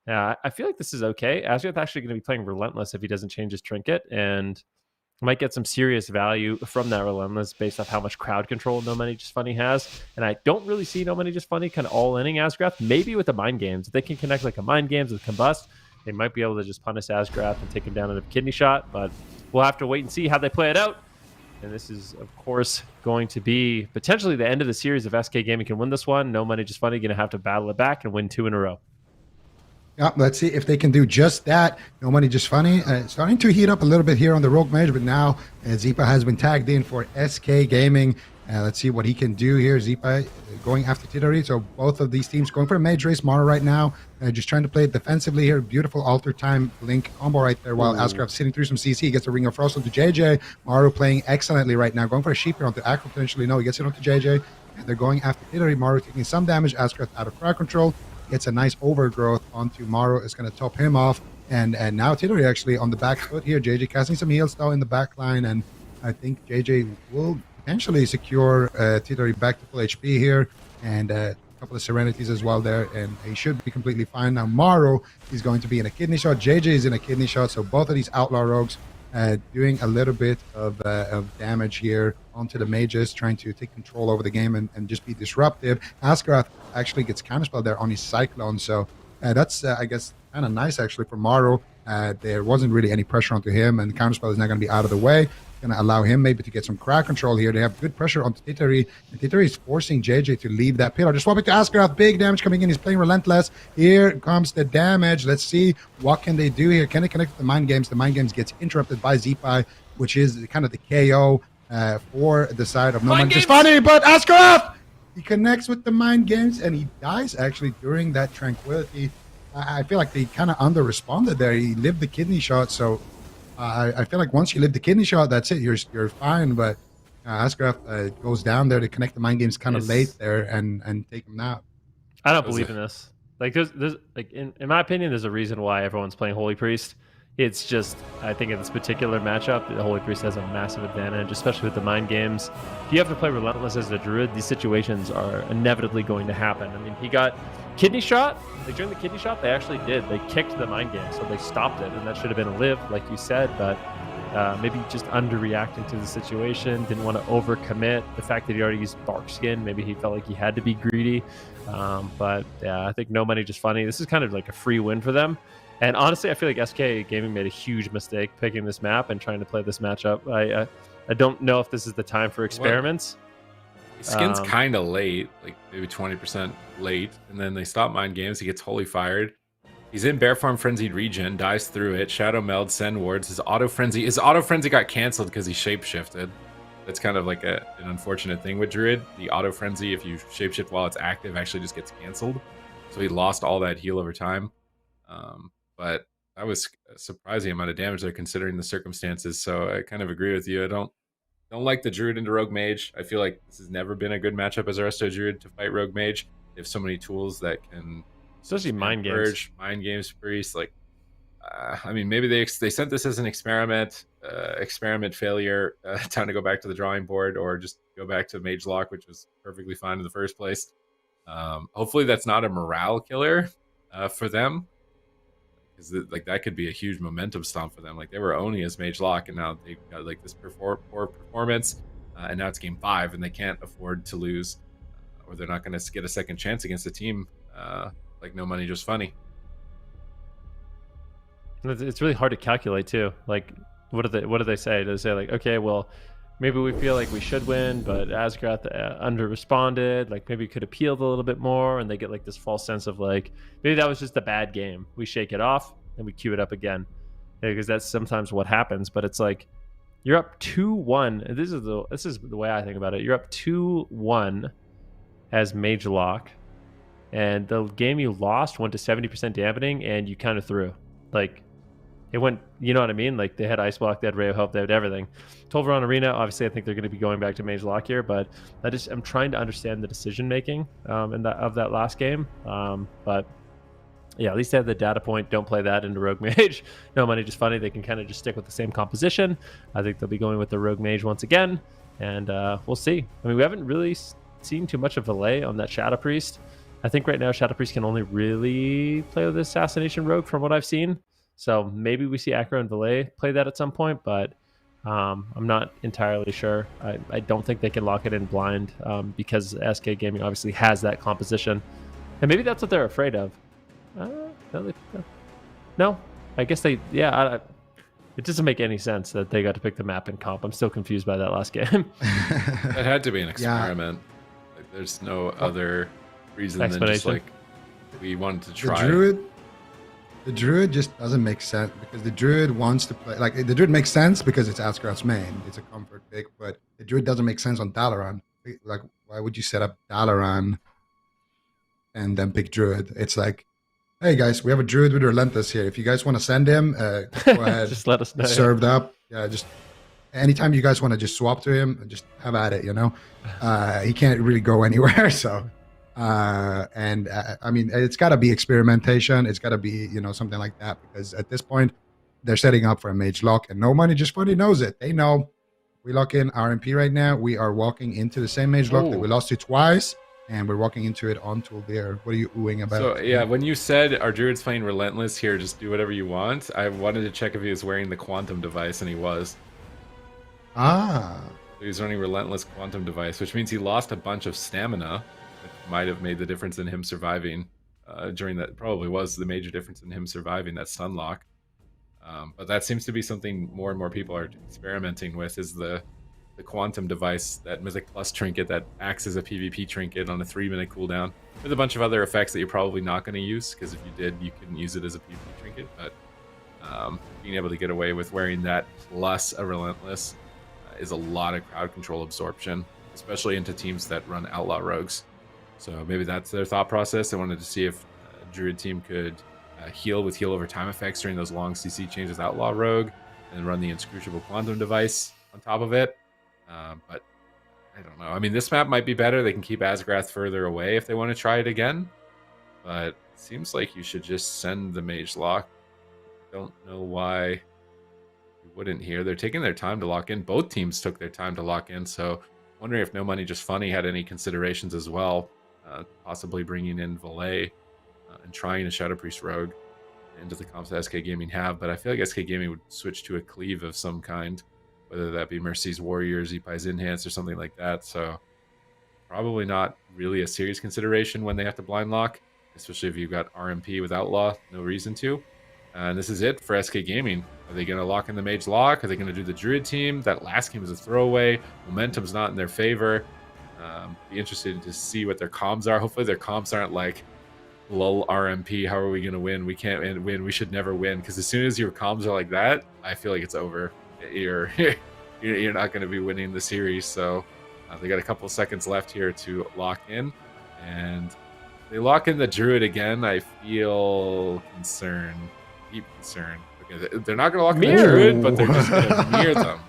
I feel like this is okay. Asgarth actually going to be playing Relentless if he doesn't change his trinket, and might get some serious value from that Relentless based off how much crowd control No Money Just Funny has. And I don't really see No Money Just Funny kind of all-inning Asgarth. Maybe with the Mind Games. If they can connect like a Mind Games with Combust, they might be able to just punish Asgarth and take him down in a kidney shot. But we'll have to wait and see how they play it out. And this is, of course, going to be potentially the end of the series if SK Gaming can win this one. No Money Just Funny going to have to battle it back and win 2 in a row. Yeah, let's see if they can do just that. No Money Just Funny. Starting to heat up a little bit here on the Rogue Mage, but now Zeepai has been tagged in for SK Gaming. Let's see what he can do here. Zeepai going after Titari. So both of these teams going for a Mage Race. Mara right now just trying to play it defensively here. Beautiful alter time Blink combo right there while Asgarth sitting through some CC. He gets a Ring of Frost onto JJ. Maru playing excellently right now. Going for a Sheep here onto Akro potentially. No, he gets it onto JJ. And they're going after Titari. Maru taking some damage. Asgarth out of crowd control. Gets a nice overgrowth onto Maru. It's going to top him off. And now Titari actually on the back foot here. JJ casting some heals though in the back line. And I think JJ will potentially secure Titari back to full HP here. And a couple of Serenities as well there. And he should be completely fine. Now Maru is going to be in a kidney shot. JJ is in a kidney shot. So both of these Outlaw Rogues doing a little bit of damage here onto the mages, trying to take control over the game and just be disruptive. Asgarth actually gets counterspell there on his Cyclone, so that's, I guess, kind of nice actually for Maru. There wasn't really any pressure onto him, and the counterspell is now going to be out of the way. Going to allow him maybe to get some crowd control here. They have good pressure onto Titari, and Titari is forcing JJ to leave that pillar. Just swap it to Asgarth. Big damage coming in. He's playing Relentless. Here comes the damage. Let's see what can they do here. Can they connect with the Mind Games? The Mind Games gets interrupted by Zeepai, which is kind of the KO for the side of No Money Just Funny. But Asgarth, he connects with the Mind Games, and he dies actually during that Tranquility. I feel like they kind of under-responded there. He lived the kidney shot, so I feel like once you live the kidney shot, that's it. You're fine. But Asgarth goes down there to connect the Mind Games kind of late there and take him out. I don't believe in this. Like there's like in my opinion, there's a reason why everyone's playing Holy Priest. It's just, I think in this particular matchup, the Holy Priest has a massive advantage, especially with the Mind Games. If you have to play Relentless as a Druid, these situations are inevitably going to happen. I mean, he got kidney shot. Like during the kidney shot, they actually did. They kicked the Mind Game, so they stopped it, and that should have been a live, like you said, but maybe just underreacting to the situation, didn't want to overcommit. The fact that he already used Bark Skin, maybe he felt like he had to be greedy. But yeah, I think No Money Just Funny. This is kind of like a free win for them. And honestly, I feel like SK Gaming made a huge mistake picking this map and trying to play this matchup. I don't know if this is the time for experiments. Skin's kind of late, like maybe 20% late, and then they stop Mind Games. He gets Holy Fired. He's in Bear Farm Frenzied Regen, dies through it. Shadow Meld, Send Wards. His Auto Frenzy got canceled because he shapeshifted. That's kind of like an unfortunate thing with Druid. The Auto Frenzy, if you shapeshift while it's active, actually just gets canceled. So he lost all that heal over time. But that was a surprising amount of damage there considering the circumstances. So I kind of agree with you. I don't don't like the Druid into Rogue Mage. I feel like this has never been a good matchup as a Resto Druid to fight Rogue Mage. They have so many tools that can, Especially mind games. Purge, mind games, Priest. Like, I mean, maybe they sent this as an experiment failure. Time to go back to the drawing board, or just go back to Mage Lock, which was perfectly fine in the first place. Hopefully, that's not a morale killer for them, because like that could be a huge momentum stomp for them. Like, they were owning as Mage Lock, and now they've got like this poor performance, and now it's game 5, and they can't afford to lose, or they're not going to get a second chance against a team like No Money Just Funny. It's really hard to calculate too. Like, what do they say? Do they say like, okay, well, maybe we feel like we should win, but Azgrath under responded. Like, maybe could appealed a little bit more, and they get like this false sense of like, maybe that was just a bad game. We shake it off and we queue it up again, because that's sometimes what happens. But it's like, you're up 2-1. This is the way I think about it. You're up 2-1 as Mage Lock, and the game you lost went to 70% dampening, and you kind of threw. Like, it went, you know what I mean? Like, they had Ice Block, they had Ray of Hope, they had everything. Tolvaron Arena, obviously, I think they're going to be going back to Mage Lock here, but I'm trying to understand the decision making of that last game. But yeah, at least they have the data point. Don't play that into Rogue Mage. No Money Just Funny. They can kind of just stick with the same composition. I think they'll be going with the Rogue Mage once again, and we'll see. I mean, we haven't really seen too much of Valet on that Shadow Priest. I think right now Shadow Priest can only really play with Assassination Rogue from what I've seen. So maybe we see Acro and Valet play that at some point, but I'm not entirely sure. I don't think they can lock it in blind because SK Gaming obviously has that composition. And maybe that's what they're afraid of. No, I guess they, yeah. It doesn't make any sense that they got to pick the map in comp. I'm still confused by that last game. That had to be an experiment. Yeah. Like, there's no other reason than just like we wanted to try. The Druid just doesn't make sense, because the Druid wants to play, like, the Druid makes sense because it's Azgrath's main. It's a comfort pick, but the Druid doesn't make sense on Dalaran. Like, why would you set up Dalaran and then pick Druid? It's like, hey guys, we have a Druid with Relentless here. If you guys want to send him, go ahead. Just let us know. Served up. Yeah, just anytime you guys want to just swap to him, just have at it, you know? He can't really go anywhere, so... I mean, it's got to be experimentation. It's got to be, you know, something like that, because at this point they're setting up for a Mage Lock, and No Money Just Funny knows it. They know we lock in RMP right now. We are walking into the same Mage Lock that we lost to twice, and we're walking into it on Tuldir. What are you oohing about? So yeah, when you said our Druid's playing Relentless here, just do whatever you want, I wanted to check if he was wearing the Quantum device, and he was. So he was running Relentless Quantum device, which means he lost a bunch of stamina. Might have made the difference in him surviving during that. Probably was the major difference in him surviving that stun lock. But that seems to be something more and more people are experimenting with, is the Quantum device, that Mythic Plus trinket that acts as a PvP trinket on a 3-minute cooldown, with a bunch of other effects that you're probably not going to use, because if you did, you couldn't use it as a PvP trinket. But being able to get away with wearing that plus a Relentless is a lot of crowd control absorption, especially into teams that run Outlaw Rogues. So maybe that's their thought process. They wanted to see if a Druid team could heal with heal over time effects during those long CC changes Outlaw Rogue, and run the Inscrutable Quantum device on top of it. But I don't know. I mean, this map might be better. They can keep Azgrath further away if they want to try it again. But it seems like you should just send the Mage Lock. Don't know why you wouldn't here. They're taking their time to lock in. Both teams took their time to lock in. So wondering if No Money Just Funny had any considerations as well. Possibly bringing in Valet and trying a Shadow Priest Rogue into the comps that SK Gaming have, but I feel like SK Gaming would switch to a cleave of some kind, whether that be Mercy's Warriors, Epai's Enhance, or something like that. So probably not really a serious consideration when they have to blind lock, especially if you've got RMP with Outlaw, no reason to. And this is it for SK Gaming. Are they going to lock in the Mage Lock? Are they going to do the Druid team? That last game was a throwaway. Momentum's not in their favor. Be interested to see what their comms are. Hopefully their comms aren't like lull RMP. How are we going to win? We can't win. We should never win. Because as soon as your comms are like that, I feel like it's over. You're not going to be winning the series. So they got a couple seconds left here to lock in, and they lock in the Druid again. I feel concerned, deep concern. They're not going to lock in the Druid, but they're just going to mirror them.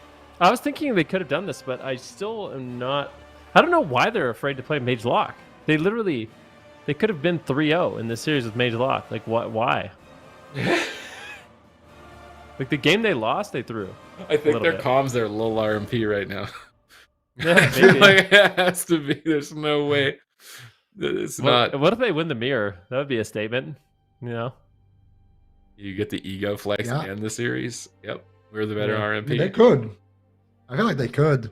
I was thinking they could have done this, but I still am not. I don't know why they're afraid to play Mage Lock. They could have been 3-0 in this series with Mage Lock. Like, what? Why? Like the game they lost, they threw. I think their bit. comms are low RMP right now. Yeah, I feel maybe. like it has to be. There's no way. It's not. What if they win the mirror? That would be a statement. You know. You get the ego flex Yeah. and the series. Yep, we're the better Yeah. RMP. They could. I feel like they could.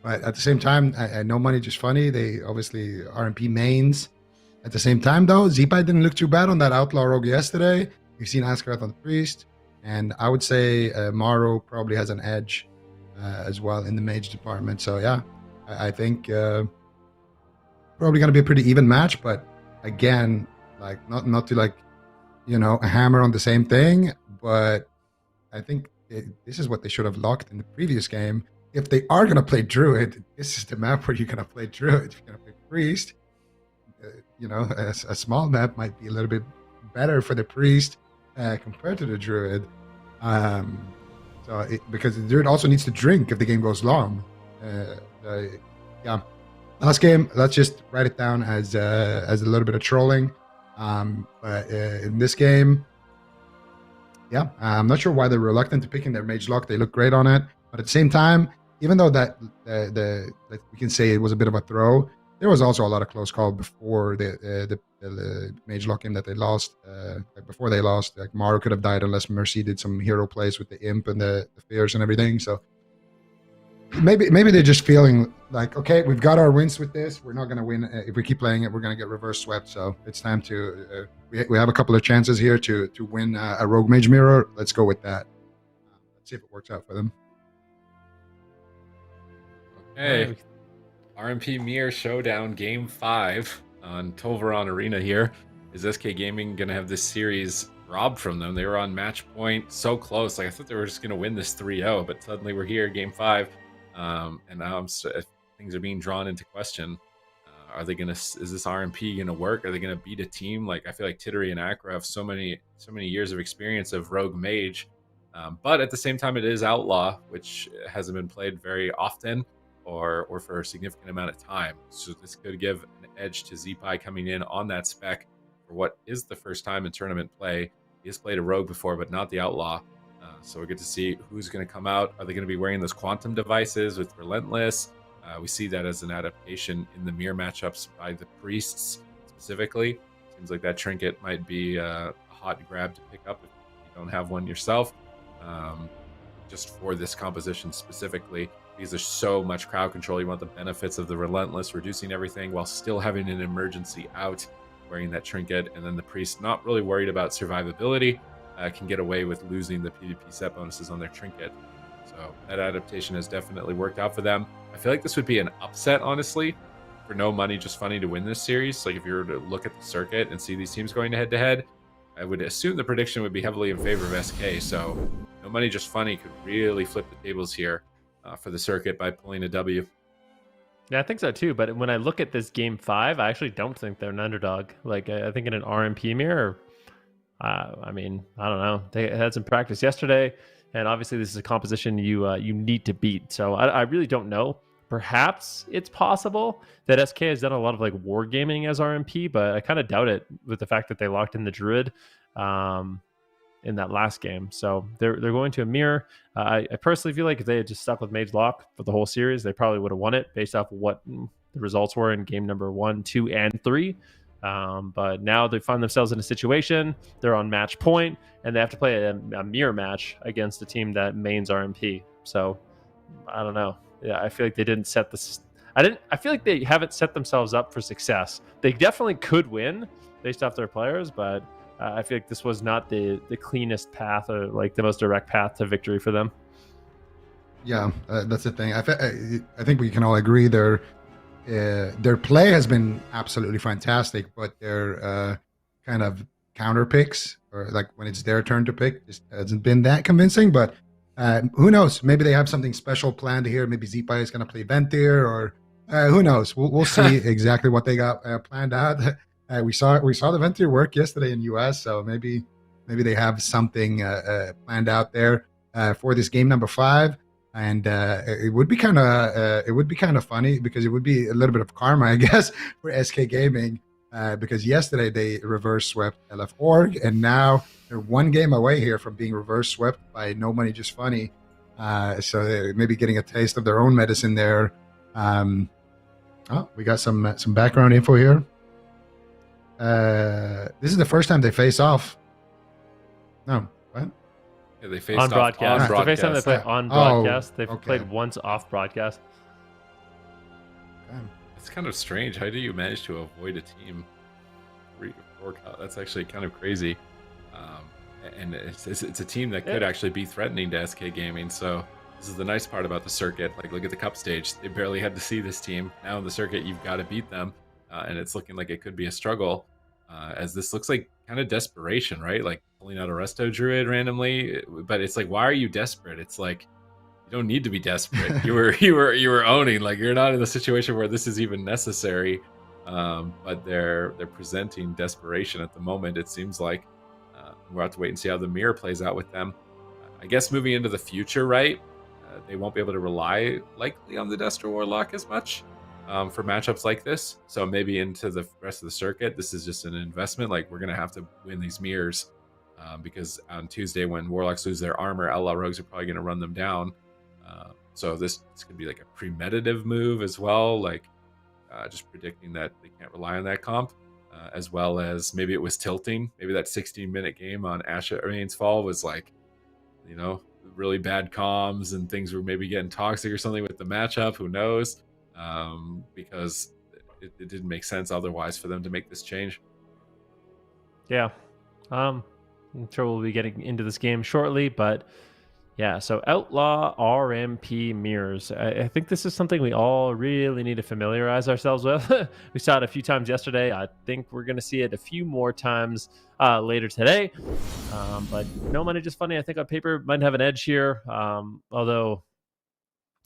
But at the same time, I know money just funny. They obviously RMP mains. At the same time, though, Zipai didn't look too bad on that Outlaw Rogue yesterday. We've seen Askarath on the Priest. And I would say Maro probably has an edge as well in the mage department. So, yeah, I think probably going to be a pretty even match. But again, like not to like, hammer on the same thing. But I think this is what they should have locked in the previous game. If they are going to play Druid, this is the map where you're going to play Druid. If you're going to play Priest, a small map might be a little bit better for the Priest compared to the Druid. Because the Druid also needs to drink if the game goes long. Yeah. Last game, let's just write it down as a little bit of trolling. But in this game, yeah, I'm not sure why they're reluctant to picking their Mage Lock. They look great on it. But at the same time, even though that we can say it was a bit of a throw, there was also a lot of close call before the Mage Lock game that they lost. Before they lost, like Maro could have died unless Mercy did some hero plays with the Imp and the Fears and everything. So maybe they're just feeling like, okay, we've got our wins with this. We're not going to win. If we keep playing it, we're going to get reverse swept. So it's time to, we have a couple of chances here to win a Rogue Mage Mirror. Let's go with that. Let's see if it works out for them. Okay. RMP Mirror Showdown Game 5 on Tolvaron Arena here. Is SK Gaming going to have this series robbed from them? They were on match point, so close. Like I thought they were just going to win this 3-0, but suddenly we're here, Game 5. And now things are being drawn into question. Are they going to, is this RMP going to work? Are they going to beat a team? Like I feel like Tittery and Akra have so many years of experience of Rogue Mage. But at the same time, it is Outlaw, which hasn't been played very often. Or for a significant amount of time. So this could give an edge to Zipai coming in on that spec for what is the first time in tournament play. He has played a Rogue before, but not the Outlaw. So we get to see who's going to come out. Are they going to be wearing those quantum devices with Relentless? We see that as an adaptation in the mirror matchups by the Priests specifically. Seems like that trinket might be a hot grab to pick up if you don't have one yourself. Just for this composition specifically. Because there's so much crowd control. You want the benefits of the Relentless, reducing everything while still having an emergency out, wearing that trinket. And then the Priest, not really worried about survivability, can get away with losing the PvP set bonuses on their trinket. So that adaptation has definitely worked out for them. I feel like this would be an upset, honestly, for no money, just funny to win this series. Like if you were to look at the circuit and see these teams going head-to-head, I would assume the prediction would be heavily in favor of SK. So no money, just funny could really flip the tables here. For the circuit by pulling a W. Yeah, I think so too. But when I look at this Game 5, I actually don't think they're an underdog. Like I think in an RMP mirror, I mean, I don't know. They had some practice yesterday, and obviously this is a composition you need to beat. So I really don't know. Perhaps it's possible that SK has done a lot of like wargaming as RMP, but I kind of doubt it with the fact that they locked in the Druid. In that last game. So they're going to a mirror. I personally feel like if they had just stuck with Mage Lock for the whole series, they probably would have won it based off of what the results were in game number 1, 2, and 3. But now they find themselves in a situation, they're on match point, and they have to play a mirror match against a team that mains RMP. So I don't know. Yeah, I feel like they didn't set this. I feel like they haven't set themselves up for success. They definitely could win based off their players, but I feel like this was not the cleanest path or like the most direct path to victory for them. Yeah, that's the thing. I think we can all agree their play has been absolutely fantastic, but their kind of counter picks, or like when it's their turn to pick, just hasn't been that convincing. But who knows? Maybe they have something special planned here. Maybe Zipai is going to play Ventir, or who knows? We'll see exactly what they got planned out. We saw the Ventir work yesterday in US, so maybe they have something planned out there. for this game number 5. And it would be kind of funny because it would be a little bit of karma, I guess, for SK Gaming, because yesterday they reverse swept LF Org, and now they're one game away here from being reverse swept by No Money Just Funny. So they're maybe getting a taste of their own medicine there. We got some background info here. This is the first time they face off. No, what? Yeah, they faced On off broadcast. on The first time they broadcast. played on broadcast. They've okay. played once off broadcast. It's kind of strange. How do you manage to avoid a team? That's actually kind of crazy. And it's a team that could actually be threatening to SK Gaming. So this is the nice part about the circuit. Like, look at the cup stage. They barely had to see this team. Now in the circuit, you've got to beat them. And it's looking like it could be a struggle. As this looks like kind of desperation, right? Like pulling out a Resto Druid randomly. But it's like, why are you desperate? It's like, you don't need to be desperate. You were owning. Like, you're not in the situation where this is even necessary. But they're presenting desperation at the moment. It seems like we'll have to wait and see how the mirror plays out with them. I guess moving into the future, right? They won't be able to rely likely on the Destro Warlock as much for matchups like this. So maybe into the rest of the circuit, this is just an investment. Like, we're gonna have to win these mirrors because on Tuesday when Warlocks lose their armor, Outlaw Rogues are probably gonna run them down. So this could be like a premeditative move as well, like just predicting that they can't rely on that comp, as well as maybe it was tilting. Maybe that 16-minute game on Asha Rain's Fall was like, really bad comms and things were maybe getting toxic or something with the matchup. Who knows? Because it didn't make sense otherwise for them to make this change. Yeah. I'm sure we'll be getting into this game shortly, but yeah, so Outlaw RMP mirrors. I think this is something we all really need to familiarize ourselves with. We saw it a few times yesterday. I think we're going to see it a few more times later today. But No Money Just Funny, I think on paper might have an edge here. Although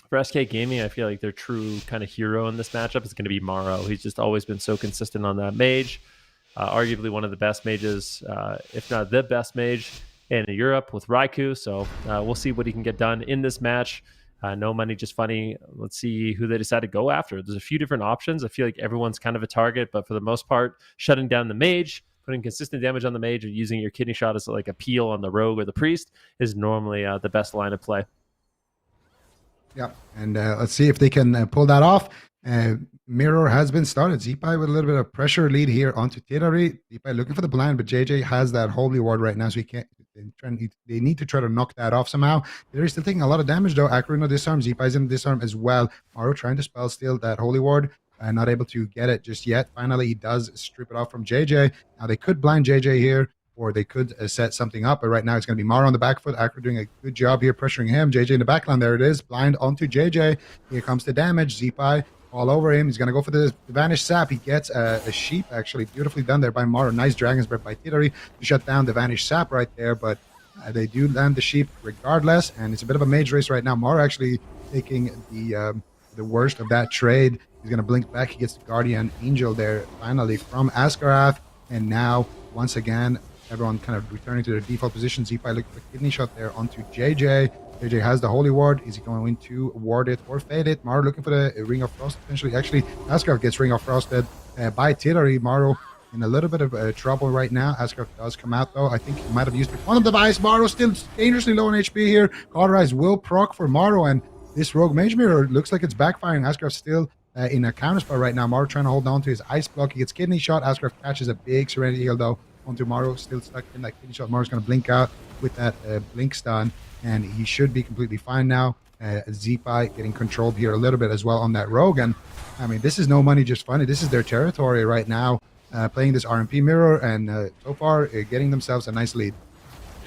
for SK Gaming, I feel like their true kind of hero in this matchup is going to be Maro. He's just always been so consistent on that mage. Arguably one of the best mages, if not the best mage in Europe with Raikou. So we'll see what he can get done in this match. No Money Just Funny. Let's see who they decide to go after. There's a few different options. I feel like everyone's kind of a target, but for the most part, shutting down the mage, putting consistent damage on the mage, or using your kidney shot as like a peel on the rogue or the priest is normally the best line of play. Yeah, and let's see if they can pull that off. Mirror has been started. Zipai with a little bit of pressure lead here onto Tirari. Zipai looking for the blind, but JJ has that holy ward right now, so he can't. They need to try to knock that off somehow. Tirari's still taking a lot of damage though. Akro no disarm. Zipai's in disarm as well. Maro trying to spell steal that holy ward. Not able to get it just yet. Finally, he does strip it off from JJ. Now they could blind JJ here, or they could set something up, but right now it's going to be Maro on the back foot. Akro doing a good job here pressuring him. JJ in the backline. There it is. Blind onto JJ. Here comes the damage. Zipai all over him. He's going to go for the Vanished Sap. He gets a sheep, actually. Beautifully done there by Maro. Nice Dragon's Breath by Tirari to shut down the Vanished Sap right there, but they do land the sheep regardless, and it's a bit of a mage race right now. Maro actually taking the worst of that trade. He's going to blink back. He gets the Guardian Angel there finally from Askarath, and now, once again, everyone kind of returning to their default position. Zipai looking for a kidney shot there onto JJ. JJ has the Holy Ward. Is he going to ward it or fade it? Maro looking for the Ring of Frost potentially. Actually, Askarath gets Ring of Frosted by Tirari. Maro in a little bit of trouble right now. Askarath does come out though. I think he might have used the Quantum Device. Maro still dangerously low on HP here. Cauterize will proc for Maro, and this Rogue Mage Mirror looks like it's backfiring. Askarath still in a counter spot right now. Maro trying to hold on to his Ice Block. He gets Kidney Shot. Askarath catches a big Serenity Heal though onto Maro, still stuck in that Kidney Shot. Maro's going to blink out with that Blink Stun, and he should be completely fine now. Zipai getting controlled here a little bit as well on that Rogue, and I mean, this is No Money Just Funny. This is their territory right now, playing this RMP mirror, and so far getting themselves a nice lead.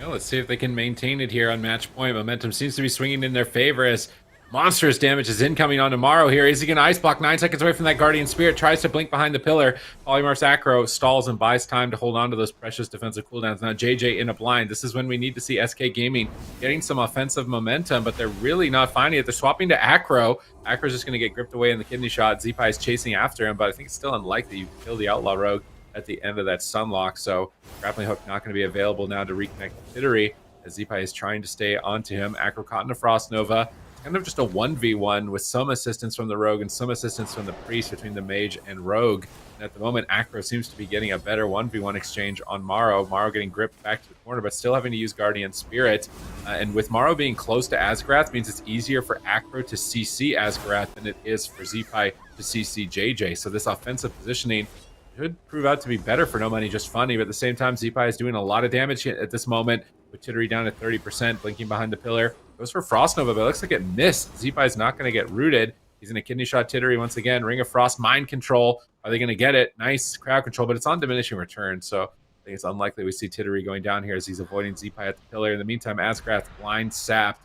Yeah, let's see if they can maintain it here on match point. Momentum seems to be swinging in their favor as monstrous damage is incoming on Maro here. Is he going to Ice Block? 9 seconds away from that Guardian Spirit. Tries to blink behind the pillar. Polymorph's Acro stalls and buys time to hold on to those precious defensive cooldowns. Now JJ in a blind. This is when we need to see SK Gaming getting some offensive momentum, but they're really not finding it. They're swapping to Acro. Acro's just going to get gripped away in the Kidney Shot. Zipai is chasing after him, but I think it's still unlikely you can kill the Outlaw Rogue at the end of that Sunlock. So Grappling Hook not going to be available now to reconnect Tirari. as Zeepai is trying to stay onto him. Acro caught in a Frost Nova. Kind of just a 1v1 with some assistance from the Rogue and some assistance from the Priest between the Mage and Rogue. And at the moment, Acro seems to be getting a better 1v1 exchange on Maro. Maro getting gripped back to the corner, but still having to use Guardian Spirit. And with Maro being close to Azgrath, means it's easier for Acro to CC Azgrath than it is for Zeepai to CC JJ. So this offensive positioning could prove out to be better for No Money Just Funny, but at the same time, Zeepai is doing a lot of damage at this moment, with Tittery down at 30%, blinking behind the pillar. Goes for Frost Nova, but it looks like it missed. Zeepai is not going to get rooted. He's going to kidney shot Tittery once again. Ring of Frost, Mind Control. Are they going to get it? Nice crowd control, but it's on diminishing return, so I think it's unlikely we see Tittery going down here as he's avoiding Zeepai at the pillar. In the meantime, Azgrath blind sapped.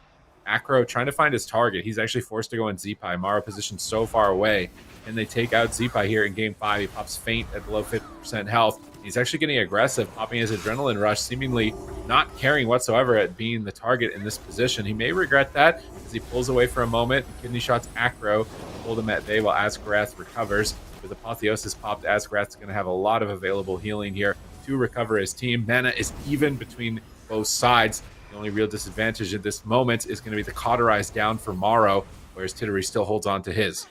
Acro trying to find his target. He's actually forced to go in Zeepai. Maro positioned so far away. And they take out Zeepai here in game 5. He pops faint at below 50% health. He's actually getting aggressive, popping his adrenaline rush, seemingly not caring whatsoever at being the target in this position. He may regret that as he pulls away for a moment and kidney shots Acro, hold him at bay while Azgrath recovers. With Apotheosis popped, Azgrath's going to have a lot of available healing here to recover his team. Mana is even between both sides. The only real disadvantage at this moment is going to be the Cauterize down for Maro, whereas Tittery still holds on to his.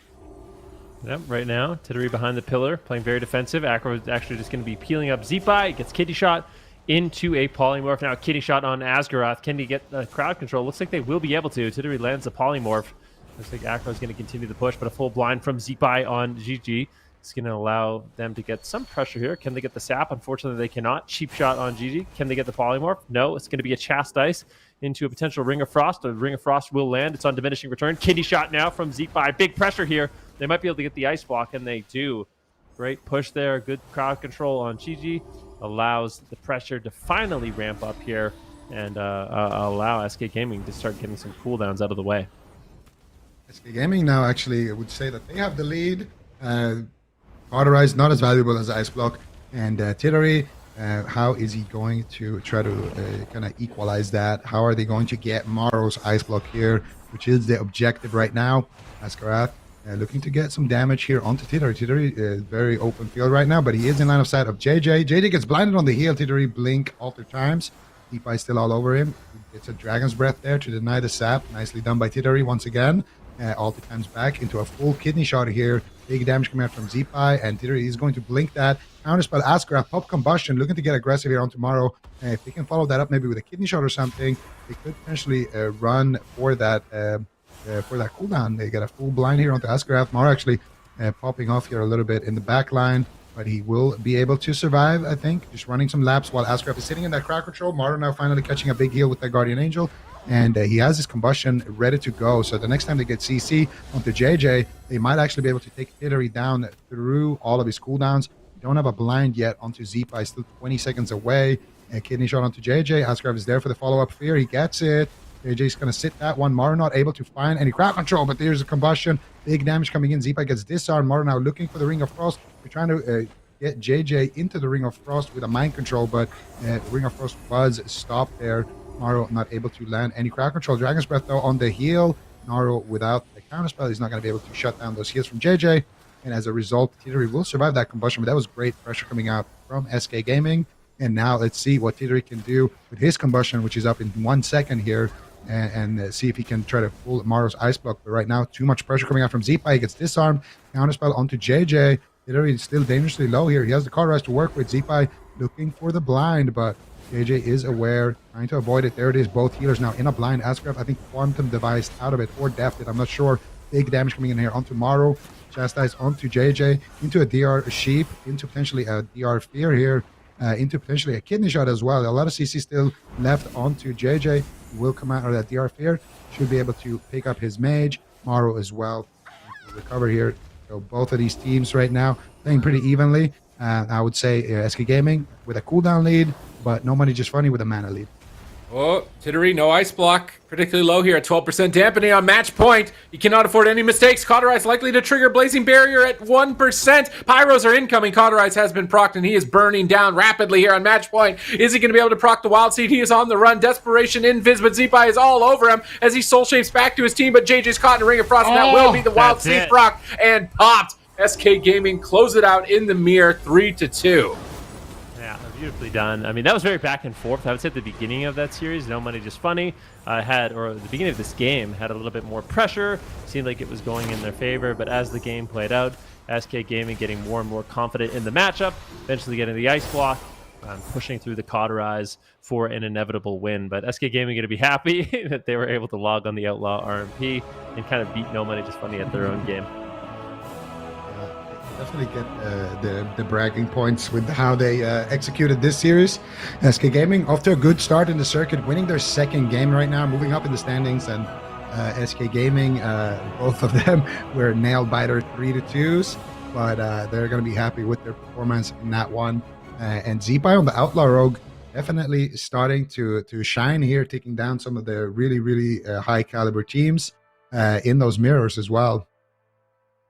Yep, right now, Tittery behind the pillar, playing very defensive. Acro is actually just going to be peeling up Zeepai. Gets kidney shot into a polymorph. Now kidney shot on Azgrath. Can he get crowd control? Looks like they will be able to. Tittery lands the polymorph. Looks like Acro is going to continue the push, but a full blind from Zeepai on GG. It's going to allow them to get some pressure here. Can they get the sap? Unfortunately, they cannot. Cheap shot on GG. Can they get the polymorph? No. It's going to be a Chastise into a potential Ring of Frost. A Ring of Frost will land. It's on diminishing return. Kidney shot now from Zeepai. Big pressure here. They might be able to get the ice block, and they do. Great push there. Good crowd control on GG. Allows the pressure to finally ramp up here and allow SK Gaming to start getting some cooldowns out of the way. SK Gaming now actually would say that they have the lead. Cauterize not as valuable as Ice Block, and Tittery, how is he going to try to kind of equalize that? How are they going to get Maro's Ice Block here, which is the objective right now? Azgrath looking to get some damage here onto Tittery. Tittery is very open field right now, but he is in line of sight of JJ. JJ gets blinded on the heel. Tittery blink alter times. Zeepai still all over him. It's a Dragon's Breath there to deny the sap. Nicely done by Tittery once again. Alter times back into a full kidney shot here. Big damage coming out from Zeepai, and Tittery is going to blink that. Counterspell Azgrath, Pop Combustion, looking to get aggressive here on tomorrow. If they can follow that up maybe with a kidney shot or something, they could potentially run for that cooldown. They get a full blind here onto Azgrath. Maro actually popping off here a little bit in the back line, but he will be able to survive, I think. Just running some laps while Azgrath is sitting in that crowd control. Maro now finally catching a big heal with that Guardian Angel. And he has his combustion ready to go. So the next time they get CC onto JJ, they might actually be able to take Tittery down through all of his cooldowns. Don't have a blind yet onto Zeepai, still 20 seconds away. And kidney shot onto JJ. Azgrath is there for the follow-up fear. He gets it. JJ's going to sit that one. Maro not able to find any crowd control, but there's a combustion. Big damage coming in. Zeepai gets disarmed. Maro now looking for the Ring of Frost. We're trying to get JJ into the Ring of Frost with a mind control, but Ring of Frost was stopped there. Maro not able to land any crowd control. Dragon's Breath, though, on the heal. Maro, without the counterspell, is not going to be able to shut down those heals from JJ. And as a result, Tittery will survive that combustion. But that was great pressure coming out from SK Gaming. And now let's see what Tittery can do with his combustion, which is up in 1 second here. And see if he can try to pull Maro's Ice Block. But right now, too much pressure coming out from Zeepai. He gets disarmed. Counterspell onto JJ. Tittery is still dangerously low here. He has the Cauterize to work with. Zeepai looking for the blind, but JJ is aware, trying to avoid it. There it is, both healers now in a blind. Azgrath, I think, Quantum Device out of it, or Deft it, I'm not sure. Big damage coming in here onto Maro. Chastise onto JJ, into a DR Sheep, into potentially a DR Fear here, into potentially a Kidney Shot as well. A lot of CC still left onto JJ. Will come out of that DR Fear. Should be able to pick up his Mage. Maro as well. Recover here. So both of these teams right now playing pretty evenly. I would say SK Gaming with a cooldown lead, but No Money Just Funny with a mana lead. Oh, Tittery, no Ice Block. Particularly low here at 12% dampening on match point. You cannot afford any mistakes. Cauterize likely to trigger Blazing Barrier at 1%. Pyros are incoming. Cauterize has been procced, and he is burning down rapidly here on match point. Is he going to be able to proc the Wild Seed? He is on the run. Desperation Invis, but Zeepai is all over him as he soul shapes back to his team, but JJ's caught in a Ring of Frost, and that will be the Wild Seed proc and popped. SK Gaming close it out in the mirror, 3-2. Yeah, Beautifully done. I mean, that was very back and forth. I would say at the beginning of that series, No Money Just Funny or the beginning of this game had a little bit more pressure. Seemed like it was going in their favor, but as the game played out, SK Gaming getting more and more confident in the matchup, eventually getting the ice block, pushing through the cauterize for an inevitable win. But SK Gaming going to be happy that they were able to log on the Outlaw RMP and kind of beat No Money Just Funny at their own game. Definitely get the bragging points with how they executed this series. SK Gaming off to a good start in the circuit, winning their second game right now, moving up in the standings. And SK Gaming, both of them were nailed by their 3-2s, but they're going to be happy with their performance in that one. And Zeepy on the Outlaw Rogue definitely starting to shine here, taking down some of the really high caliber teams in those mirrors as well.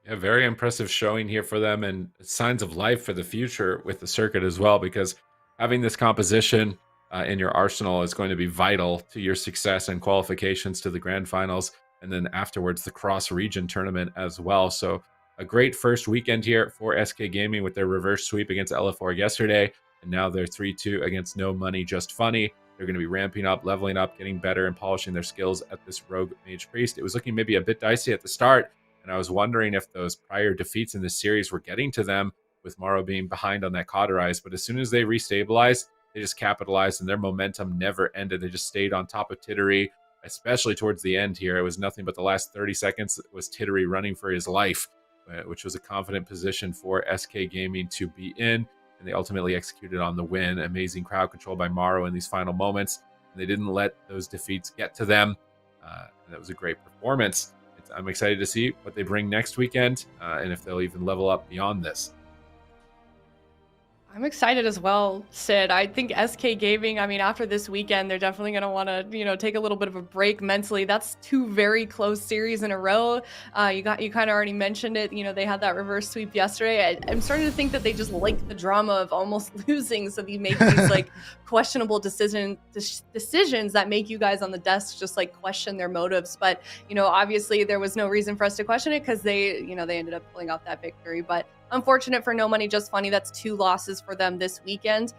Yeah, very impressive showing here for them, and signs of life for the future with the circuit as well, because having this composition in your arsenal is going to be vital to your success and qualifications to the grand finals, and then afterwards the cross-region tournament as well. So a great first weekend here for SK Gaming with their reverse sweep against LF4 yesterday, and now they're 3-2 against No Money Just Funny. They're going to be ramping up, leveling up, getting better, and polishing their skills at this Rogue Mage Priest. It was looking maybe a bit dicey at the start, and I was wondering if those prior defeats in this series were getting to them, with Morrow being behind on that cauterize. But as soon as they restabilized, they just capitalized, and their momentum never ended. They just stayed on top of Tittery, especially towards the end here. It was nothing but the last 30 seconds was Tittery running for his life, which was a confident position for SK Gaming to be in. And they ultimately executed on the win. Amazing crowd control by Morrow in these final moments. And they didn't let those defeats get to them. And that was a great performance. I'm excited to see what they bring next weekend, and if they'll even level up beyond this. I'm excited as well, Sid. I think SK Gaming, I mean, after this weekend, they're definitely going to want to, take a little bit of a break mentally. That's two very close series in a row. You kind of already mentioned it. They had that reverse sweep yesterday. I'm starting to think that they just like the drama of almost losing, so they make these like questionable decisions that make you guys on the desk just like question their motives. But obviously there was no reason for us to question it because they ended up pulling out that victory. But unfortunate for No Money Just Funny. That's 2 losses for them this weekend.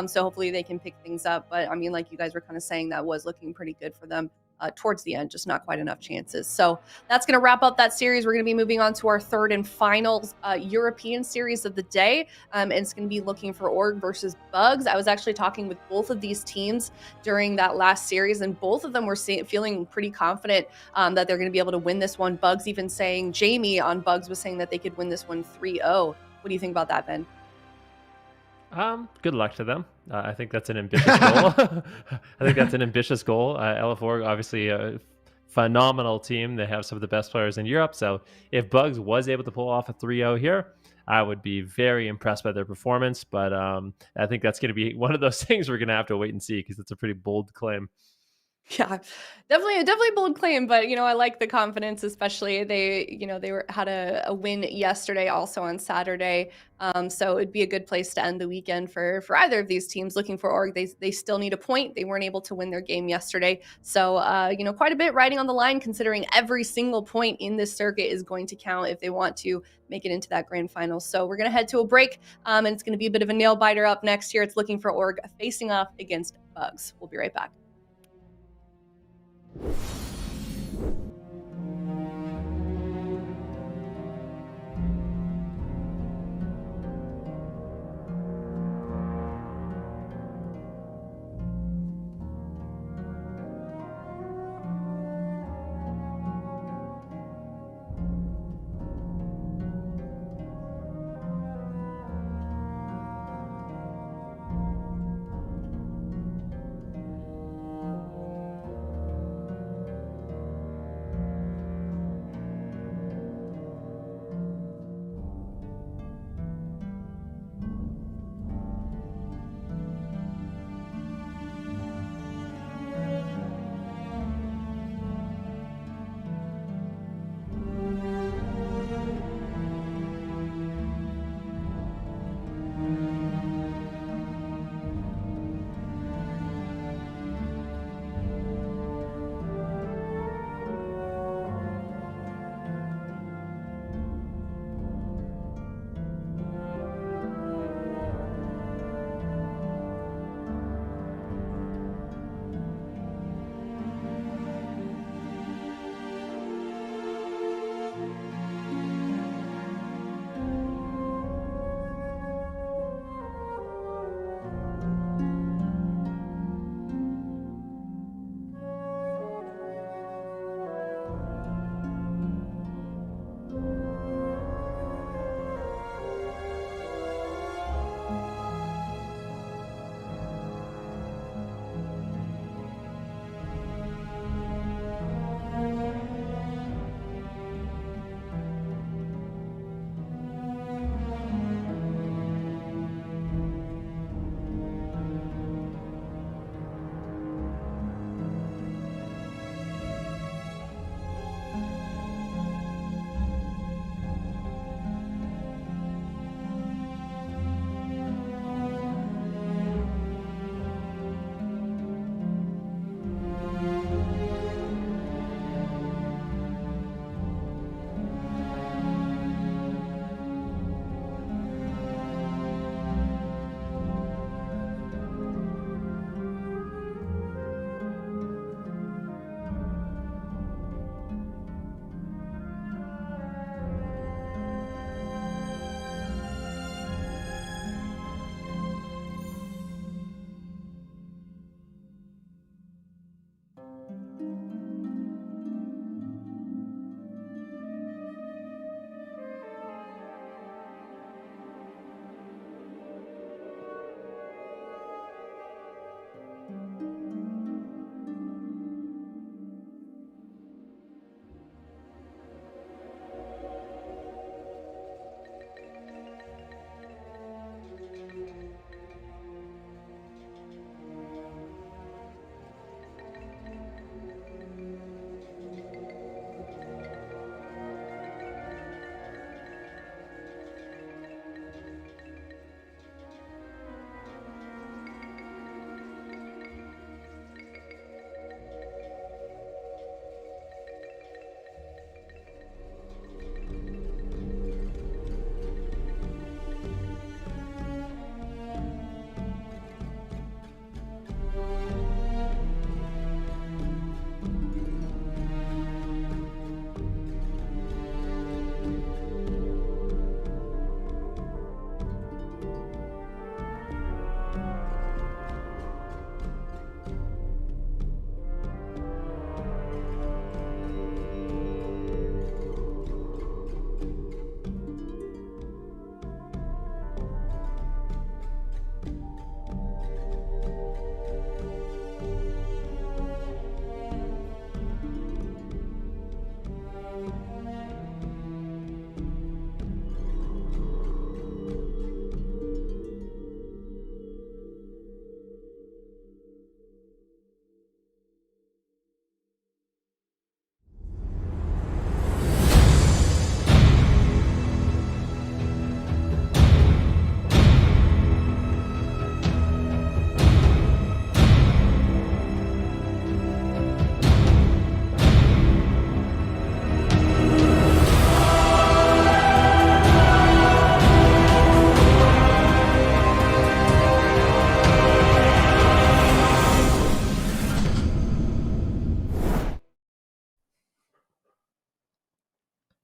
So hopefully they can pick things up. But I mean, like you guys were kind of saying, that was looking pretty good for them towards the end, just not quite enough chances. So that's going to wrap up that series. We're going to be moving on to our third and final European series of the day. And it's going to be looking for Org versus Bugs. I was actually talking with both of these teams during that last series, and both of them were feeling pretty confident that they're going to be able to win this one. Bugs even saying, Jamie on Bugs was saying that they could win this one 3-0. What do you think about that, Ben? Good luck to them. I think that's an ambitious goal. LF4, obviously a phenomenal team. They have some of the best players in Europe. So if Bugs was able to pull off a 3-0 here, I would be very impressed by their performance. But I think that's going to be one of those things we're going to have to wait and see, because it's a pretty bold claim. Yeah, definitely a bold claim, but I like the confidence, especially they had a win yesterday, also on Saturday. So it'd be a good place to end the weekend for either of these teams. Looking for Org, they still need a point. They weren't able to win their game yesterday, so quite a bit riding on the line, considering every single point in this circuit is going to count if they want to make it into that grand final. So we're gonna head to a break, and it's gonna be a bit of a nail biter up next here. It's looking for Org facing off against Bugs. We'll be right back.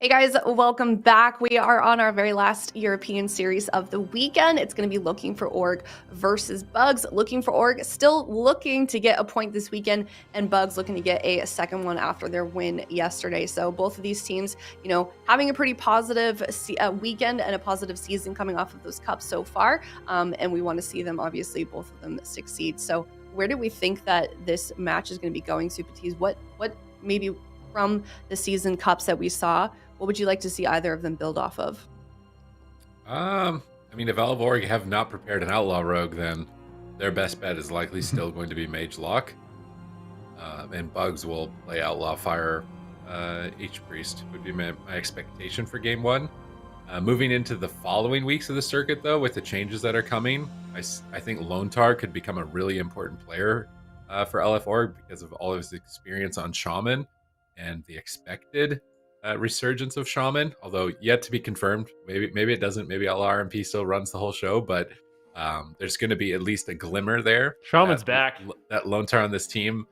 Hey guys, welcome back. We are on our very last European series of the weekend. It's going to be Looking for Org versus Bugs. Looking for Org still looking to get a point this weekend, and Bugs looking to get a second one after their win yesterday. So both of these teams, having a pretty positive weekend and a positive season coming off of those cups so far. And we want to see them, obviously, both of them succeed. So where do we think that this match is going to be going, Supatees? What maybe from the season cups that we saw, what would you like to see either of them build off of? I mean, if Elvorg have not prepared an Outlaw Rogue, then their best bet is likely still going to be Mage Lock. And Bugs will play Outlaw Fire H-Priest would be my expectation for game one. Moving into the following weeks of the circuit, though, with the changes that are coming, I think Lontar could become a really important player for LFOrg because of all of his experience on Shaman and the expected resurgence of Shaman, although yet to be confirmed. Maybe it doesn't. Maybe Outlaw RMP still runs the whole show, but there's going to be at least a glimmer there. Shaman's back. That Lontar on this team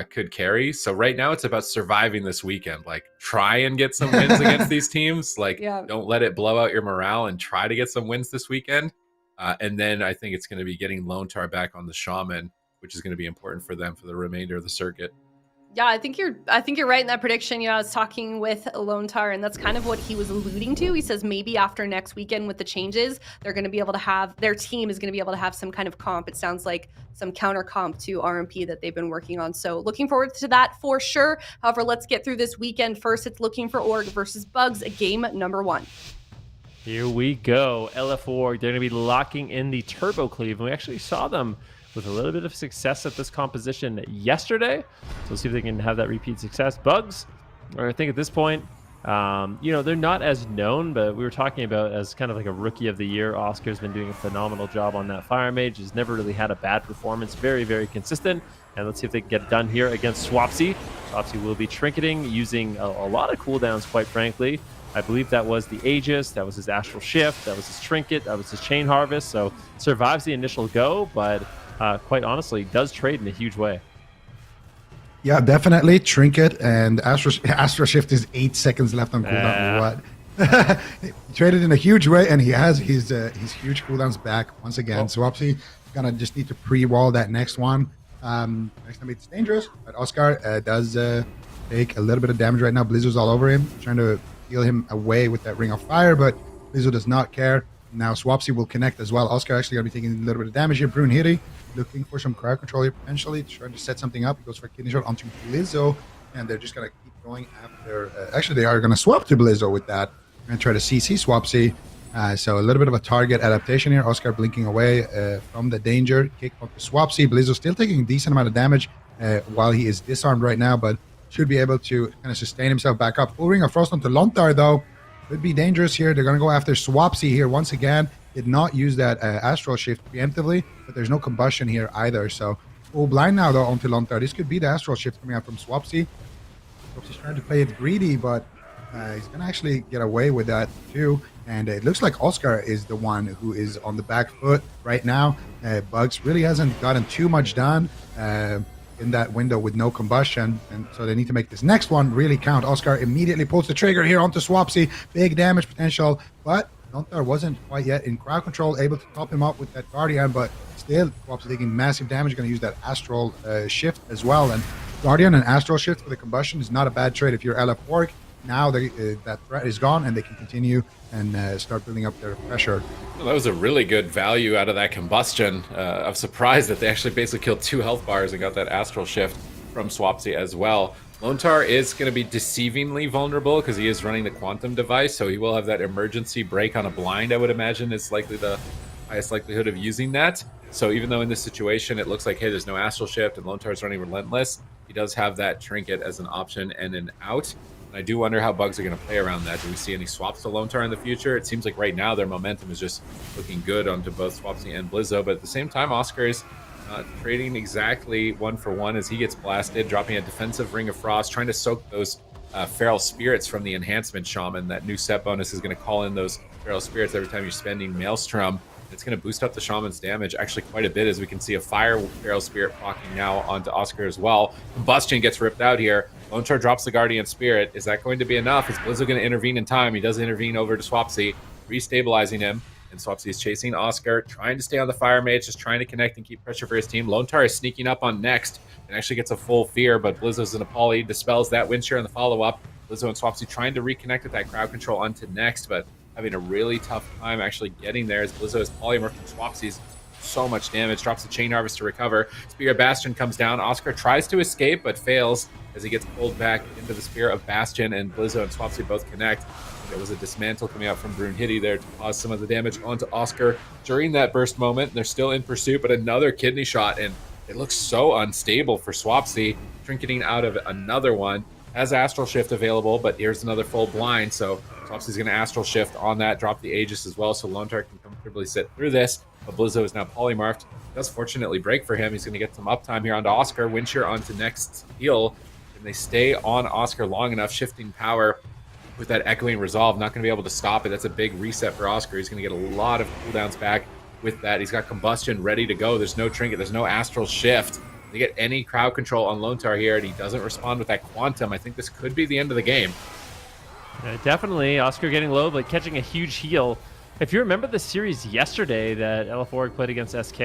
could carry. So right now it's about surviving this weekend. Like, try and get some wins against these teams. Like, don't let it blow out your morale and try to get some wins this weekend. And then I think it's going to be getting Lontar back on the Shaman, which is going to be important for them for the remainder of the circuit. Yeah, I think you're right in that prediction. I was talking with Lontar, and that's kind of what he was alluding to. He says maybe after next weekend with the changes, they're going to be able to have, their team is going to be able to have some kind of comp. It sounds like some counter comp to RMP that they've been working on. So looking forward to that for sure. However, let's get through this weekend first. It's Looking for Org versus Bugs, game number 1. Here we go. LFOrg, they're going to be locking in the Turbo Cleave, and we actually saw them with a little bit of success at this composition yesterday. So let's see if they can have that repeat success. Bugs, or I think at this point, they're not as known, but we were talking about as kind of like a rookie of the year. Oscar's been doing a phenomenal job on that Fire Mage. He's never really had a bad performance. Very, very consistent. And let's see if they can get it done here against Swapsy. Swapsy will be trinketing using a lot of cooldowns, quite frankly. I believe that was the Aegis, that was his Astral Shift, that was his Trinket, that was his Chain Harvest. So survives the initial go, but quite honestly, does trade in a huge way. Yeah, definitely. Trinket and Astral Shift is 8 seconds left on cooldown. What? He traded in a huge way, and he has his huge cooldowns back once again. Swapsy gonna just need to pre-wall that next one. Next time it's dangerous, but Oscar does take a little bit of damage right now. Blizzard's all over him, trying to heal him away with that Ring of Fire, but Blizzard does not care. Now Swapsy will connect as well. Oscar actually going to be taking a little bit of damage here. Brunhiri looking for some crowd control here potentially, trying to set something up. He goes for a kidney shot onto Blizzo, and they're just going to keep going after. Actually, they are going to swap to Blizzo with that and try to CC Swapsy. So a little bit of a target adaptation here. Oscar blinking away from the danger. Kick onto Swapsy. Blizzo still taking a decent amount of damage while he is disarmed right now, but should be able to kind of sustain himself back up. Full Ring of Frost onto Lontar, though. Could be dangerous here. They're going to go after Swapsy here once again. Did not use that Astral Shift preemptively, but there's no combustion here either. So full blind now, though, onto Lontar. This could be the Astral Shift coming out from Swapsy. Swapsy's trying to play it greedy, but he's going to actually get away with that too. And it looks like Oscar is the one who is on the back foot right now. Bugs really hasn't gotten too much done in that window with no combustion, and so they need to make this next one really count. Oscar immediately pulls the trigger here onto Swapsy. Big damage potential, but Lontar wasn't quite yet in crowd control, able to top him up with that Guardian, but still Swapsy taking massive damage. Going to use that Astral Shift as well, and Guardian and Astral Shift for the combustion is not a bad trade if you're LFOrg. Now that threat is gone, and they can continue and start building up their pressure. Well, that was a really good value out of that combustion. I'm surprised that they actually basically killed 2 health bars and got that Astral Shift from Swapsy as well. Lontar is going to be deceivingly vulnerable because he is running the Quantum device, so he will have that emergency break on a blind, I would imagine, is likely the highest likelihood of using that. So even though in this situation it looks like, hey, there's no Astral Shift and Lontar's running Relentless, he does have that Trinket as an option and an out. And I do wonder how Bugs are going to play around that. Do we see any swaps to Lontar in the future? It seems like right now their momentum is just looking good onto both Swapsy and Blizzo, but at the same time, Oscar is trading exactly 1-for-1 as he gets blasted, dropping a defensive Ring of Frost, trying to soak those Feral Spirits from the Enhancement Shaman. That new set bonus is going to call in those Feral Spirits every time you're spending Maelstrom. It's going to boost up the Shaman's damage actually quite a bit, as we can see a Fire Feral Spirit proccing now onto Oscar as well. Combustion gets ripped out here. Lonechar drops the Guardian Spirit. Is that going to be enough? Is Blizzo going to intervene in time? He does intervene over to Swapsy, restabilizing him. And Swapsy is chasing Oscar, trying to stay on the Fire Mage, just trying to connect and keep pressure for his team. Lonechar is sneaking up on Next and actually gets a full fear, but Blizzo's in a poly, dispels that wind shear on the follow-up. Blizzo and Swapsy trying to reconnect with that crowd control onto Next, but having a really tough time actually getting there as Blizzo is polymorphed and Swapsy's so much damage, drops the Chain Harvest to recover. Spear of Bastion comes down. Oscar tries to escape, but fails as he gets pulled back into the Spear of Bastion, and Blizzo and Swapsy both connect. There was a dismantle coming out from Brunhilde there to cause some of the damage onto Oscar during that burst moment. They're still in pursuit, but another kidney shot, and it looks so unstable for Swapsy. Trinketing out of another one. Has Astral Shift available, but here's another full blind, so Swapsy's going to Astral Shift on that, drop the Aegis as well, so Lonechar can comfortably sit through this. But Blizzo is now polymorphed. Does fortunately break for him. He's going to get some uptime here onto Oscar. Wind shear onto Next heal. And they stay on Oscar long enough, shifting power with that Echoing Resolve. Not going to be able to stop it. That's a big reset for Oscar. He's going to get a lot of cooldowns back with that. He's got Combustion ready to go. There's no Trinket. There's no Astral Shift. They get any crowd control on Lonechar here, and he doesn't respond with that Quantum. I think this could be the end of the game. Yeah, definitely. Oscar getting low, but catching a huge heal. If you remember the series yesterday that LF played against SK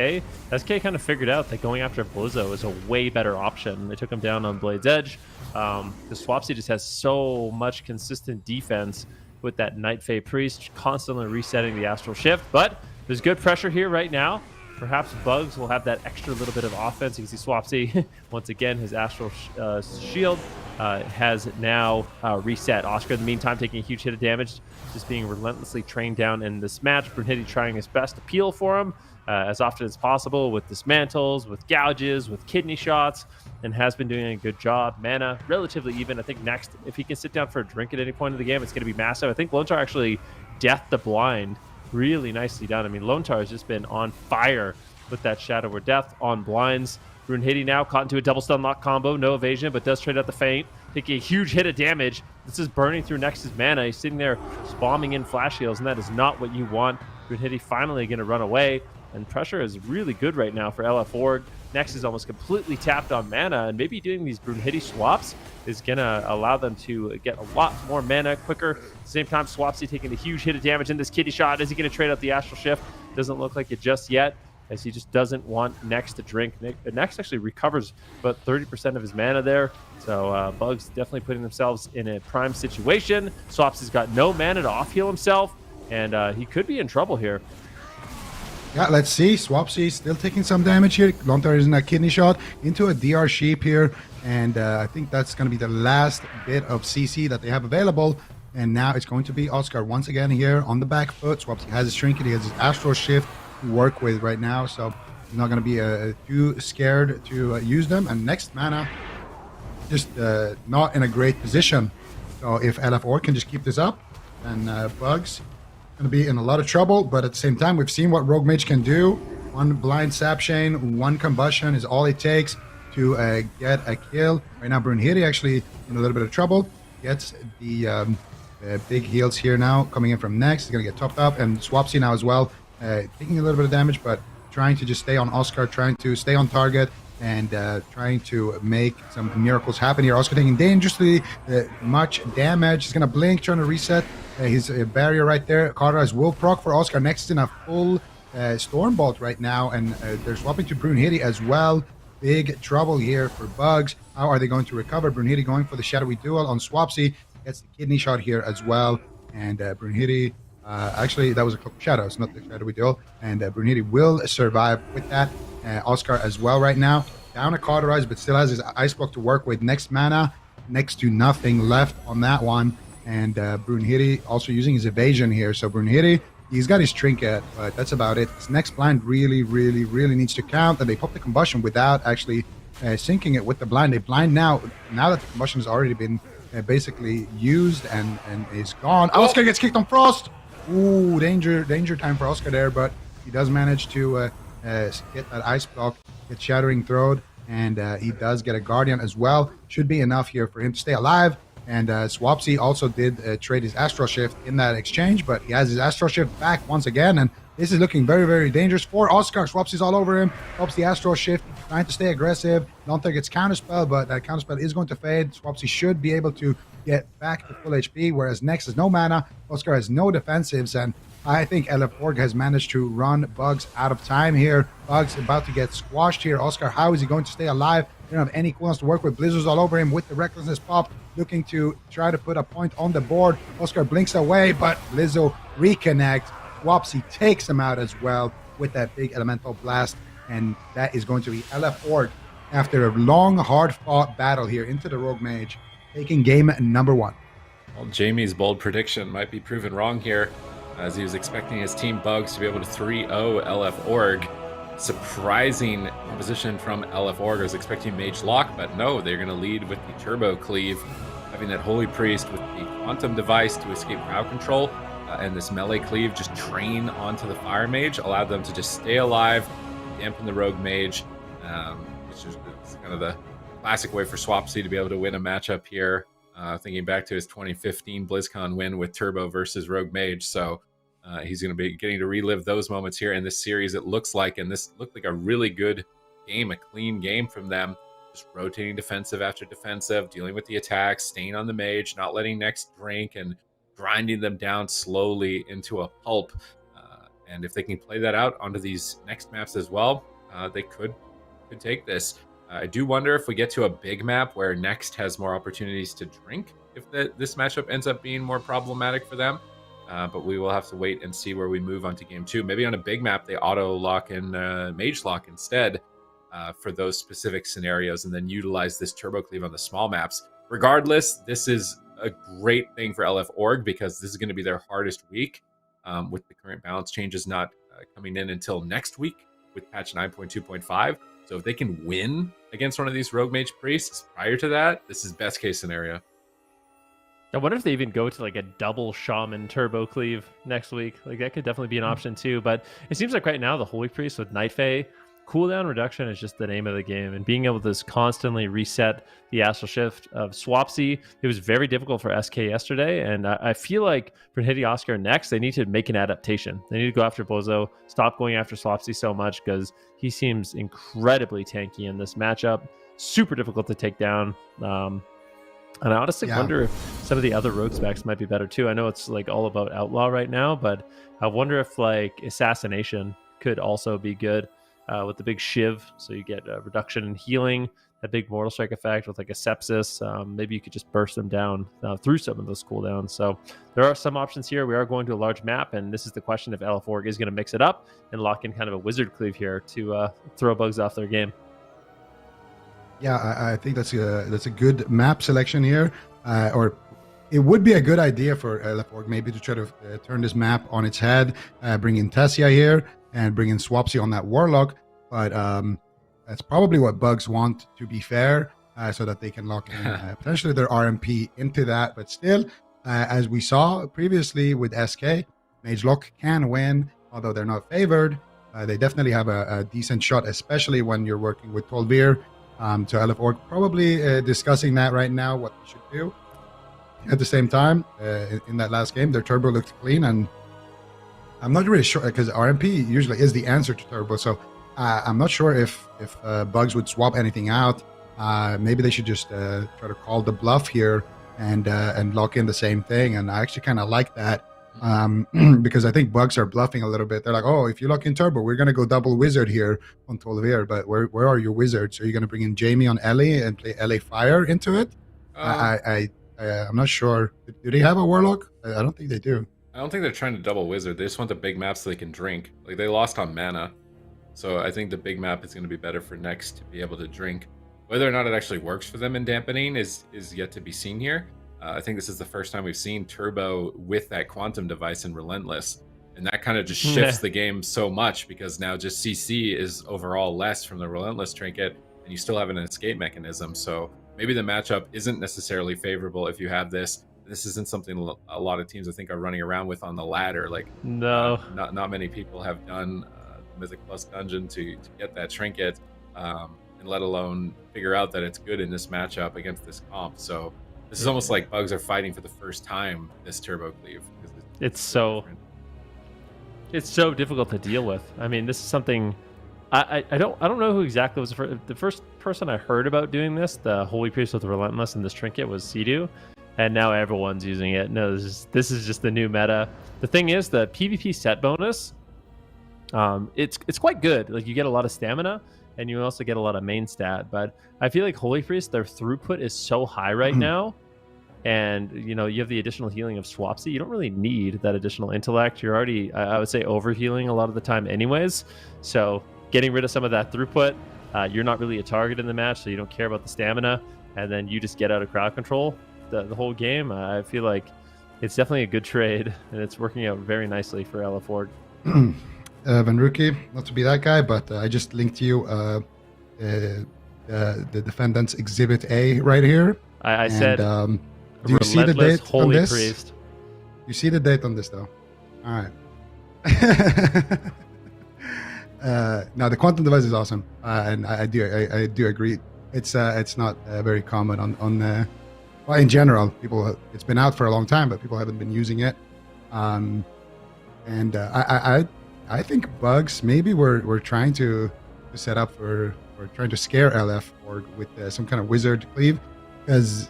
kind of figured out that going after Blizzo is a way better option. They took him down on Blade's Edge. The Swapsy just has so much consistent defense with that Night Fae Priest constantly resetting the Astral Shift. But there's good pressure here right now. Perhaps Bugs will have that extra little bit of offense. You can see Swapsy, once again, his Astral Shield has now reset. Oscar, in the meantime, taking a huge hit of damage, just being relentlessly trained down in this match. Brunhilde trying his best to peel for him as often as possible with dismantles, with gouges, with kidney shots, and has been doing a good job. Mana, relatively even. I think Next, if he can sit down for a drink at any point in the game, it's going to be massive. I think Lonechar actually deathed the blind. Really nicely done. I mean, Lonechar has just been on fire with that Shadow or Death on blinds. Brunhilde now caught into a double stun lock combo. No evasion, but does trade out the feint. Taking a huge hit of damage. This is burning through Nex's mana. He's sitting there bombing in flash heals, and that is not what you want. Brunhilde finally going to run away, and pressure is really good right now for LF. Nex is almost completely tapped on mana, and maybe doing these Brunhilde swaps is going to allow them to get a lot more mana quicker. At the same time, Swapsy taking a huge hit of damage in this kidney shot. Is he going to trade out the Astral Shift? Doesn't look like it just yet, as he just doesn't want Nex to drink. Nex actually recovers about 30% of his mana there, so Bugs definitely putting themselves in a prime situation. Swapsy's got no mana to off-heal himself, and he could be in trouble here. Yeah, let's see. Swapsy still taking some damage here. Lonechar is in a kidney shot into a DR Sheep here. And I think that's going to be the last bit of CC that they have available. And now it's going to be Oscar once again here on the back foot. Swapsy has his Trinket. He has his Astral Shift to work with right now. So he's not going to be too scared to use them. And Next mana, just not in a great position. So if LF can just keep this up, then Bugs going to be in a lot of trouble. But at the same time, we've seen what Rogue Mage can do. One blind Sap Chain, one Combustion is all it takes to get a kill. Right now, Brunhilde actually in a little bit of trouble. Gets the big heals here now coming in from Next. He's going to get topped up. And Swapsy now as well, taking a little bit of damage, but trying to just stay on Oscar, trying to stay on target, and trying to make some miracles happen here. Oscar taking dangerously much damage. He's going to blink, trying to reset his barrier right there. Kara's will proc for Oscar. Next in a full Stormbolt right now, and they're swapping to Brunhilde as well. Big trouble here for Bugs. How are they going to recover? Brunhilde going for the Shadowy Duel on Swapsy. Gets the kidney shot here as well. And Brunhilde, actually, that was a Cloak of Shadows, not the Shadowy Duel. And Brunhilde will survive with that. Oscar as well right now. Down a Cauterize, but still has his Ice Block to work with. Next mana, next to nothing left on that one. And Brunhilde also using his evasion here. So Brunhilde, he's got his Trinket, but that's about it. His next blind really needs to count. And they pop the Combustion without actually syncing it with the blind. They blind now that the Combustion has already been basically used and is gone. Oscar gets kicked on Frost. Ooh, danger time for Oscar there, but he does manage to get that Ice Block, get Shattering Throat, and he does get a Guardian as well. Should be enough here for him to stay alive. And Swapsy also did trade his Astral Shift in that exchange, but he has his Astral Shift back once again, and This is looking very, very dangerous for Oscar. Swapsy's all over him. Helps the Astral Shift, trying to stay aggressive. Nonther gets Counterspell, but that Counterspell is going to fade. Swapsy should be able to get back to full HP, whereas Nex has no mana. Oscar has no defensives, and I think LF Org has managed to run Bugs out of time here. Bugs about to get squashed here. Oscar, how is he going to stay alive? They don't have any cooldowns to work with. Blizzard's all over him with the Recklessness pop, looking to try to put a point on the board. Oscar blinks away, but Blizzo reconnects. Swapsy takes him out as well with that big Elemental Blast, and that is going to be LF Org after a long, hard-fought battle here into the Rogue Mage, taking game number 1. Well, Jamie's bold prediction might be proven wrong here, as he was expecting his team Bugs to be able to 3-0 LF Org. Surprising position from LF Org. I was expecting Mage Lock, but no, they're going to lead with the Turbo Cleave, having that Holy Priest with the Quantum Device to escape crowd control, and this Melee Cleave just train onto the Fire Mage, allowed them to just stay alive, dampen the Rogue Mage, which is kind of the classic way for Swapsy to be able to win a matchup here. Thinking back to his 2015 BlizzCon win with Turbo versus Rogue Mage, so he's going to be getting to relive those moments here in this series, it looks like, and this looked like a really good game, a clean game from them, just rotating defensive after defensive, dealing with the attacks, staying on the Mage, not letting Nex drink, and grinding them down slowly into a pulp. And if they can play that out onto these next maps as well, they could take this. I do wonder if we get to a big map where Next has more opportunities to drink, if this matchup ends up being more problematic for them. But we will have to wait and see where we move on to game 2. Maybe on a big map, they auto lock in Mage Lock instead for those specific scenarios, and then utilize this Turbo Cleave on the small maps. Regardless, this is a great thing for LF Org, because this is going to be their hardest week, with the current balance changes not coming in until next week with patch 9.2.5. So if they can win against one of these Rogue Mage Priests prior to that, this is best case scenario. I wonder if they even go to like a double Shaman Turbo Cleave next week. Like that could definitely be an option too. But it seems like right now the Holy Priest with Night Fae, cooldown reduction is just the name of the game, and being able to just constantly reset the Astral Shift of Swapsy, it was very difficult for SK yesterday, and I feel like for hitting Oscar next, they need to make an adaptation. They need to go after Bozo, stop going after Swapsy so much, because he seems incredibly tanky in this matchup, super difficult to take down. And I honestly wonder if some of the other rogue specs might be better too. I know it's like all about Outlaw right now, but I wonder if like Assassination could also be good. With the big Shiv, so you get a reduction in healing, a big Mortal Strike effect with like a Sepsis. Maybe you could just burst them down through some of those cooldowns. So there are some options here. We are going to a large map, and this is the question if LF Org is going to mix it up and lock in kind of a Wizard Cleave here to throw Bugs off their game. Yeah, I think that's a good map selection here, or it would be a good idea for LF Org maybe to try to turn this map on its head, bring in Tessia here, and bring in Swapsy on that Warlock, but that's probably what Bugs want, to be fair, so that they can lock in potentially their RMP into that. But still, as we saw previously with SK, Mage Lock can win, although they're not favored. They definitely have a decent shot, especially when you're working with Tolvir. So LF Org probably discussing that right now, what they should do. At the same time, in that last game, their Turbo looked clean, and I'm not really sure, because RMP usually is the answer to Turbo, so I'm not sure if Bugs would swap anything out. Maybe they should just try to call the bluff here and lock in the same thing, and I actually kind of like that, because I think Bugs are bluffing a little bit. They're like, oh, if you lock in Turbo, we're going to go double Wizard here on Tolvir, but where are your Wizards? Are you going to bring in Jamie on Ellie and play LA Fire into it? I'm not sure. Do they have a Warlock? I don't think they do. I don't think they're trying to double Wizard. They just want the big map so they can drink. Like, they lost on mana. So I think the big map is going to be better for Next to be able to drink. Whether or not it actually works for them in dampening is yet to be seen here. I think this is the first time we've seen Turbo with that Quantum Device in Relentless. And that kind of just shifts the game so much, because now just CC is overall less from the Relentless trinket, and you still have an escape mechanism. So maybe the matchup isn't necessarily favorable if you have this. This isn't something a lot of teams I think are running around with on the ladder. Like, no, not many people have done Mythic Plus Dungeon to get that trinket, and let alone figure out that it's good in this matchup against this comp. So this is almost like Bugs are fighting for the first time this Turbo Cleave. It's so It's so difficult to deal with. I mean, this is something I don't know who exactly was the first person I heard about doing this. The Holy Priest with Relentless and this trinket was Sea-Doo, and now everyone's using it. No, this is just the new meta. The thing is, the PvP set bonus, it's quite good. Like, you get a lot of stamina, and you also get a lot of main stat. But I feel like Holy Priest, their throughput is so high right now. And, you know, you have the additional healing of Swapsy. You don't really need that additional intellect. You're already, I would say, overhealing a lot of the time anyways. So getting rid of some of that throughput, you're not really a target in the match, so you don't care about the stamina. And then you just get out of crowd control the whole game. I feel like it's definitely a good trade, and it's working out very nicely for LF4. Venruki, not to be that guy, but I just linked you the defendant's Exhibit A right here. I said... do you see the date on this? Priest. You see the date on this, though? All right. Now, the quantum device is awesome, and I do agree. It's not very common on well, in general, people. It's been out for a long time, but people haven't been using it. And I think Bugs maybe we're trying to set up for trying to scare LF or with some kind of wizard cleave, because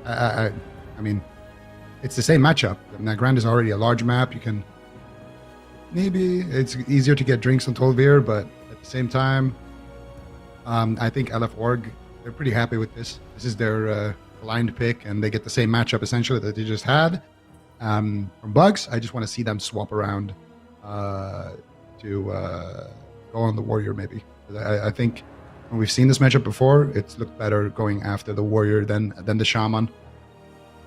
I mean, it's the same matchup. Nagrand is already a large map. You can maybe it's easier to get drinks on Tolvir, but at the same time, I think LF Org, they're pretty happy with this. This is their blind pick, and they get the same matchup essentially that they just had. From Bugs, I just want to see them swap around to go on the Warrior maybe. I think when we've seen this matchup before, it's looked better going after the Warrior than the Shaman.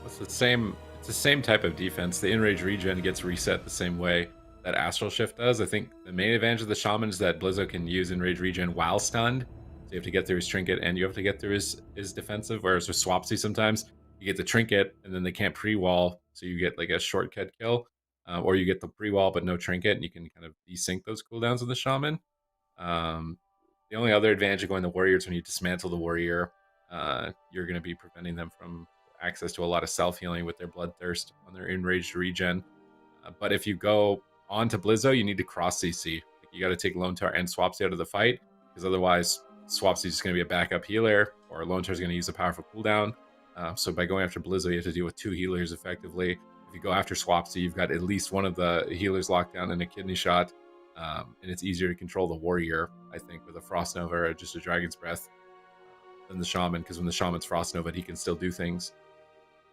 It's the same type of defense. The in-range regen gets reset the same way that Astral Shift does. I think the main advantage of the Shaman is that Blizzo can use in-range regen while stunned. So you have to get through his trinket and you have to get through his defensive, whereas with Swapsy sometimes you get the trinket and then they can't pre-wall, so you get like a shortcut kill, or you get the pre-wall but no trinket, and you can kind of desync those cooldowns of the Shaman. The only other advantage of going the Warrior is when you dismantle the Warrior, you're going to be preventing them from access to a lot of self-healing with their Bloodthirst on their enraged regen. But if you go on to Blizzo, you need to cross CC. Like, you got to take Lone Tar and Swapsy out of the fight, because otherwise Swapsy is just going to be a backup healer, or Lone Tar is going to use a powerful cooldown. So by going after Blizzo, you have to deal with two healers effectively. If you go after Swapsy, you've got at least one of the healers locked down in a kidney shot, and it's easier to control the Warrior, I think, with a Frost Nova or just a Dragon's Breath than the Shaman, because when the Shaman's Frost Nova, he can still do things.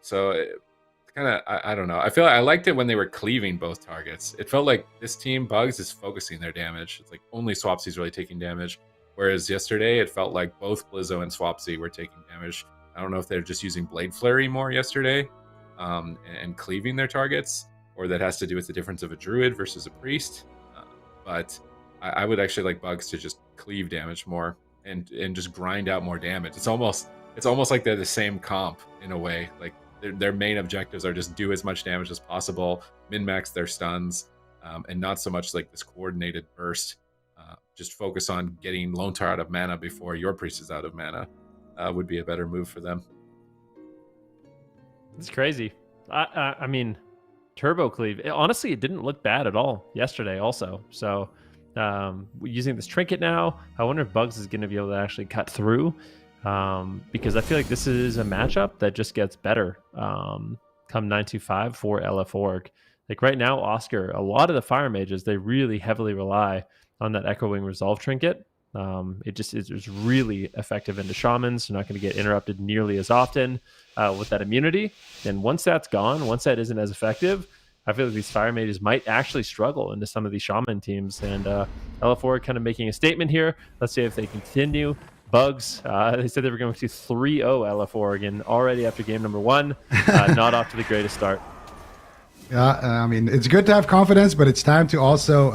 So it's kind of, I don't know. I feel like I liked it when they were cleaving both targets. It felt like this team, Bugs, is focusing their damage. It's like only Swapsy's really taking damage. Whereas yesterday, it felt like both Blizzo and Swapsy were taking damage. I don't know if they're just using Blade Flurry more yesterday and cleaving their targets, or that has to do with the difference of a Druid versus a Priest. But I would actually like Bugs to just cleave damage more and just grind out more damage. It's almost like they're the same comp in a way. Like, their main objectives are just do as much damage as possible, min-max their stuns, and not so much like this coordinated burst. Just focus on getting Lone Tar out of mana before your Priest is out of mana would be a better move for them. It's crazy. I mean, Turbo Cleave, honestly, it didn't look bad at all yesterday also. So using this trinket now, I wonder if Bugs is going to be able to actually cut through. Because I feel like this is a matchup that just gets better come 925 for LF Org. Like right now, Oscar, a lot of the Fire Mages, they really heavily rely on that Echo Wing Resolve trinket. It's really effective into Shamans. You're not going to get interrupted nearly as often with that immunity. And once that's gone, once that isn't as effective, I feel like these Fire Mages might actually struggle into some of these Shaman teams. And LF Org kind of making a statement here. Let's see if they continue. Bugs, they said they were going to 3-0 LF Org, and already after game number 1, not off to the greatest start. Yeah, I mean, it's good to have confidence, but it's time to also,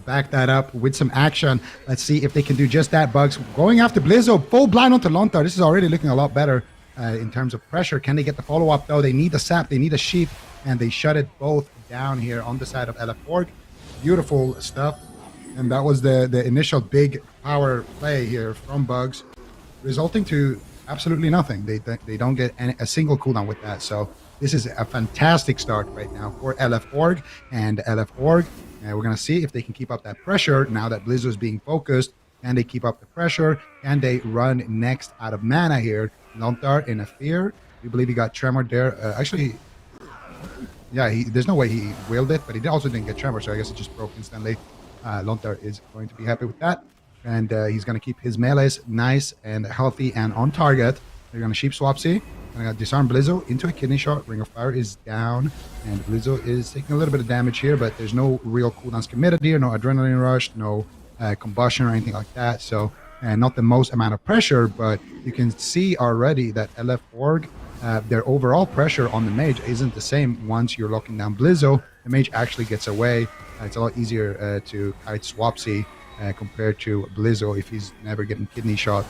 back that up with some action. Let's see if they can do just that. Bugs going after Blizzo, full blind onto Lone Tar. This is already looking a lot better in terms of pressure. Can they get the follow-up, though? They need a sap, they need a sheep, and they shut it both down here on the side of LF Org. Beautiful stuff. And that was the initial big power play here from Bugs, resulting to absolutely nothing. They don't get a single cooldown with that. So this is a fantastic start right now for LF Org and LF Org. We're going to see if they can keep up that pressure now that Blizzo is being focused. Can they keep up the pressure? Can they run next out of mana here? Lontar in a fear. We believe he got Tremor there. Actually, yeah, there's no way he willed it, but he also didn't get Tremor, so I guess it just broke instantly. Lontar is going to be happy with that. And he's going to keep his melees nice and healthy and on target. They're going to Sheep Swapsy. Going to disarm Blizzo into a Kidney Shot. Ring of Fire is down. And Blizzo is taking a little bit of damage here, but there's no real cooldowns committed here. No Adrenaline Rush, no combustion or anything like that. So not the most amount of pressure, but you can see already that LF Org, their overall pressure on the mage isn't the same once you're locking down Blizzo. The mage actually gets away. It's a lot easier to kite Swapsy compared to Blizzo if he's never getting Kidney Shot.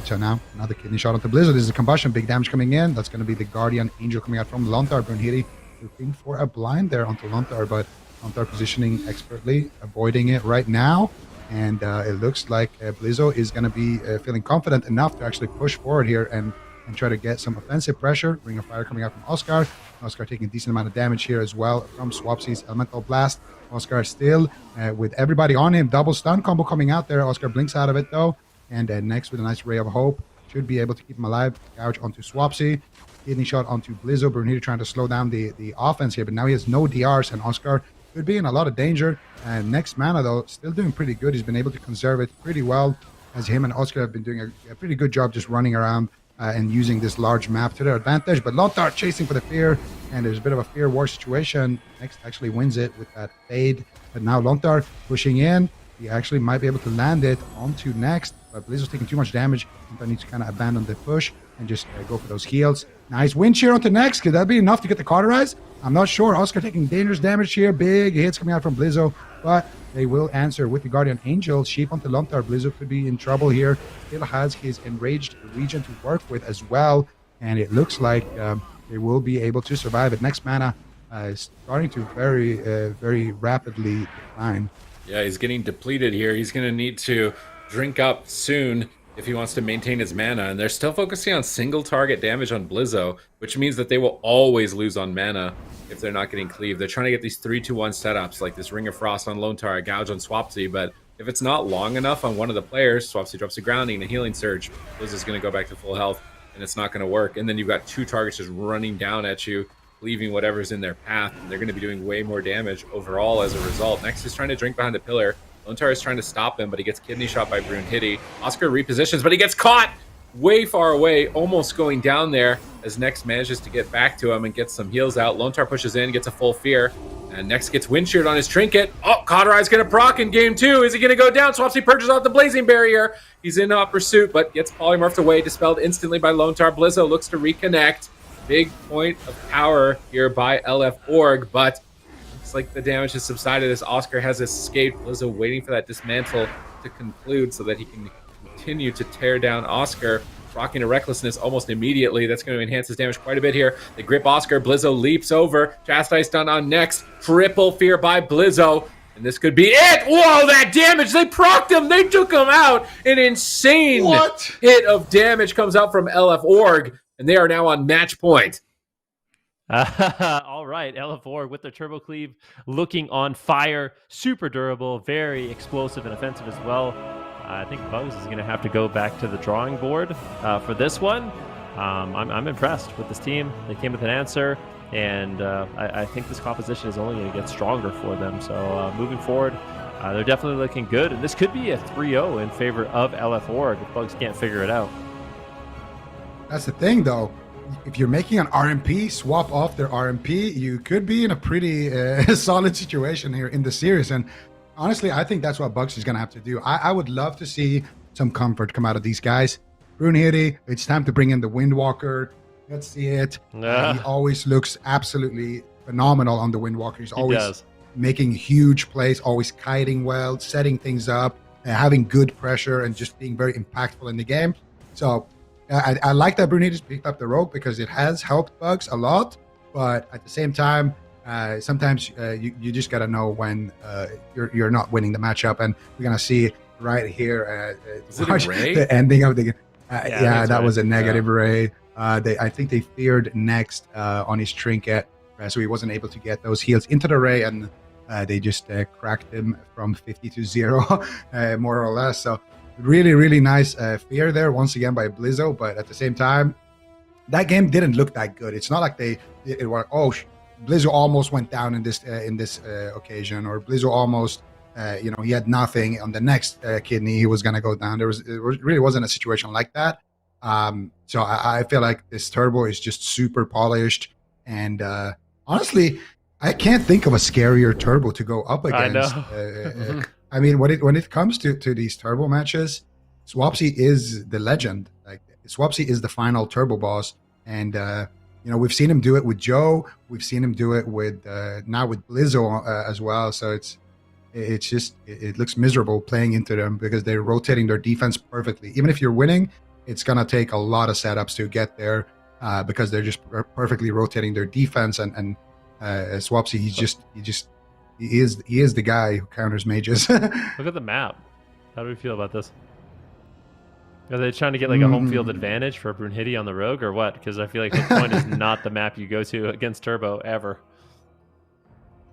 So now another Kidney Shot onto Blizzo. This is a combustion, big damage coming in. That's going to be the Guardian Angel coming out from Lontar. Brunhilde looking for a blind there onto Lontar, but Lontar positioning expertly, avoiding it right now. And it looks like Blizzo is going to be feeling confident enough to actually push forward here and try to get some offensive pressure. Ring of Fire coming out from Oscar. Oscar taking a decent amount of damage here as well from Swapsy's Elemental Blast. Oscar still with everybody on him. Double stun combo coming out there. Oscar blinks out of it though. And next with a nice Ray of Hope. Should be able to keep him alive. Gouge onto Swapsy. Kidney Shot onto Blizzo. Brunhilde trying to slow down the offense here. But now he has no DRs and Oscar could be in a lot of danger. And next mana though, still doing pretty good. He's been able to conserve it pretty well, as him and Oscar have been doing a pretty good job just running around and using this large map to their advantage. But Lontar chasing for the fear, and there's a bit of a fear war situation. Next actually wins it with that fade. But now Lontar pushing in. He actually might be able to land it onto next, but Blizzo's taking too much damage. Lontar needs to kind of abandon the push and just go for those heals. Nice wind shear onto next. Could that be enough to get the Cauterize? I'm not sure. Oscar taking dangerous damage here. Big hits coming out from Blizzo, but they will answer with the Guardian Angel. Sheep onto Lontar. Blizzo could be in trouble here. Still has his Enraged Region to work with as well, and it looks like they will be able to survive it. Next mana is starting to very rapidly decline. Yeah, he's getting depleted here. He's going to need to drink up soon if he wants to maintain his mana. And they're still focusing on single target damage on Blizzo, which means that they will always lose on mana if they're not getting cleaved. They're trying to get these 3-2-1 setups, like this Ring of Frost on Lontar, a Gouge on Swapsy, but if it's not long enough on one of the players, Swapsy drops a grounding, a healing surge, Blizzo's going to go back to full health, and it's not going to work. And then you've got two targets just running down at you, leaving whatever's in their path, and they're going to be doing way more damage overall as a result. Next is trying to drink behind a pillar. Lontar is trying to stop him, but he gets Kidney Shot by Brunhilde. Oscar repositions, but he gets caught way far away, almost going down there, as Next manages to get back to him and get some heals out. Lontar pushes in, gets a full fear, and Next gets Wind Sheared on his Trinket. Oh, Cauterize going to proc in game 2. Is he going to go down? Swapsy purges off the Blazing Barrier. He's in hot pursuit, but gets polymorphed away, dispelled instantly by Lontar. Blizzo looks to reconnect. Big point of power here by LF Org, but looks like the damage has subsided as Oscar has escaped. Blizzo waiting for that dismantle to conclude so that he can continue to tear down Oscar, rocking a Recklessness almost immediately. That's going to enhance his damage quite a bit here. They grip Oscar. Blizzo leaps over. Chastise done on Next. Triple fear by Blizzo. And this could be it. Whoa, that damage. They procced him. They took him out. An insane hit of damage comes out from LF Org. And they are now on match point. All right, LF4 with their Turbo Cleave looking on fire. Super durable, very explosive and offensive as well. I think Bugs is going to have to go back to the drawing board for this one. I'm impressed with this team. They came with an answer, and I think this composition is only going to get stronger for them. So moving forward, they're definitely looking good. And this could be a 3-0 in favor of LF Org if Bugs can't figure it out. That's the thing, though. If you're making an RMP, swap off their RMP, you could be in a pretty solid situation here in the series. And honestly, I think that's what Bugs is going to have to do. I would love to see some comfort come out of these guys. Brunhilde, it's time to bring in the Windwalker. Let's see it. He always looks absolutely phenomenal on the Windwalker. He's always making huge plays, always kiting well, setting things up, having good pressure, and just being very impactful in the game. So I like that Brunhilde's picked up the Rogue because it has helped Bugs a lot, but at the same time, sometimes you just gotta know when you're not winning the matchup, and we're gonna see right here the ending of the that was a negative Ray. I think they feared Next on his trinket, so he wasn't able to get those heals into the Ray, and they just cracked him from 50 to 0, more or less. So really, really nice fear there once again by Blizzo, but at the same time, that game didn't look that good. It's not like it were, Blizzo almost went down in this occasion, or Blizzo almost he had nothing on the next kidney, he was going to go down. Really wasn't a situation like that. So I feel like this turbo is just super polished, and honestly, I can't think of a scarier turbo to go up against. I know. I mean, when it comes to these turbo matches, Swapsy is the legend. Like, Swapsy is the final turbo boss, and we've seen him do it with Joe. We've seen him do it with now with Blizzo as well. So it looks miserable playing into them because they're rotating their defense perfectly. Even if you're winning, it's gonna take a lot of setups to get there because they're just perfectly rotating their defense. And Swapsy, he is the guy who counters mages. Look at the map. How do we feel about this? Are they trying to get like a home field advantage for Brunhilde on the Rogue, or what? Because I feel like Hook Point is not the map you go to against Turbo ever.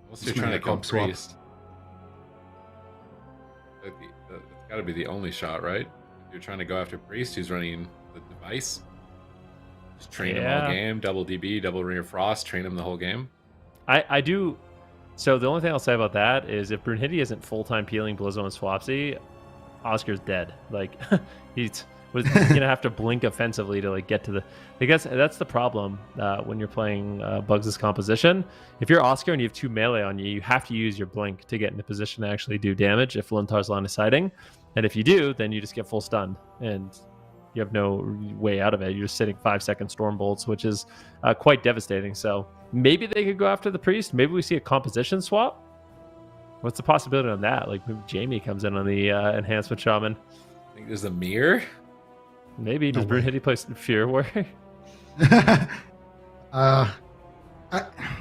Unless you're trying to kill Priest. That's got to be the only shot, right? If you're trying to go after Priest, who's running the device. Just train him all game, double DB, double Ring of Frost, train him the whole game. I do. So the only thing I'll say about that is if Brunhilde isn't full-time peeling Blizzo and Swapsy, Oscar's dead. Like, he's gonna have to blink offensively to like get to the. I guess that's the problem when you're playing Bugs' composition. If you're Oscar and you have 2 melee on you, you have to use your blink to get into position to actually do damage if Luntar's line of sighting. And if you do, then you just get full stunned and you have no way out of it. You're just sitting 5-second storm bolts, which is quite devastating. So maybe they could go after the Priest. Maybe we see a composition swap. What's the possibility on that? Like, maybe Jamie comes in on the enhancement shaman. I think there's a mirror. Maybe. Does Brunhilde play Fear Warrior?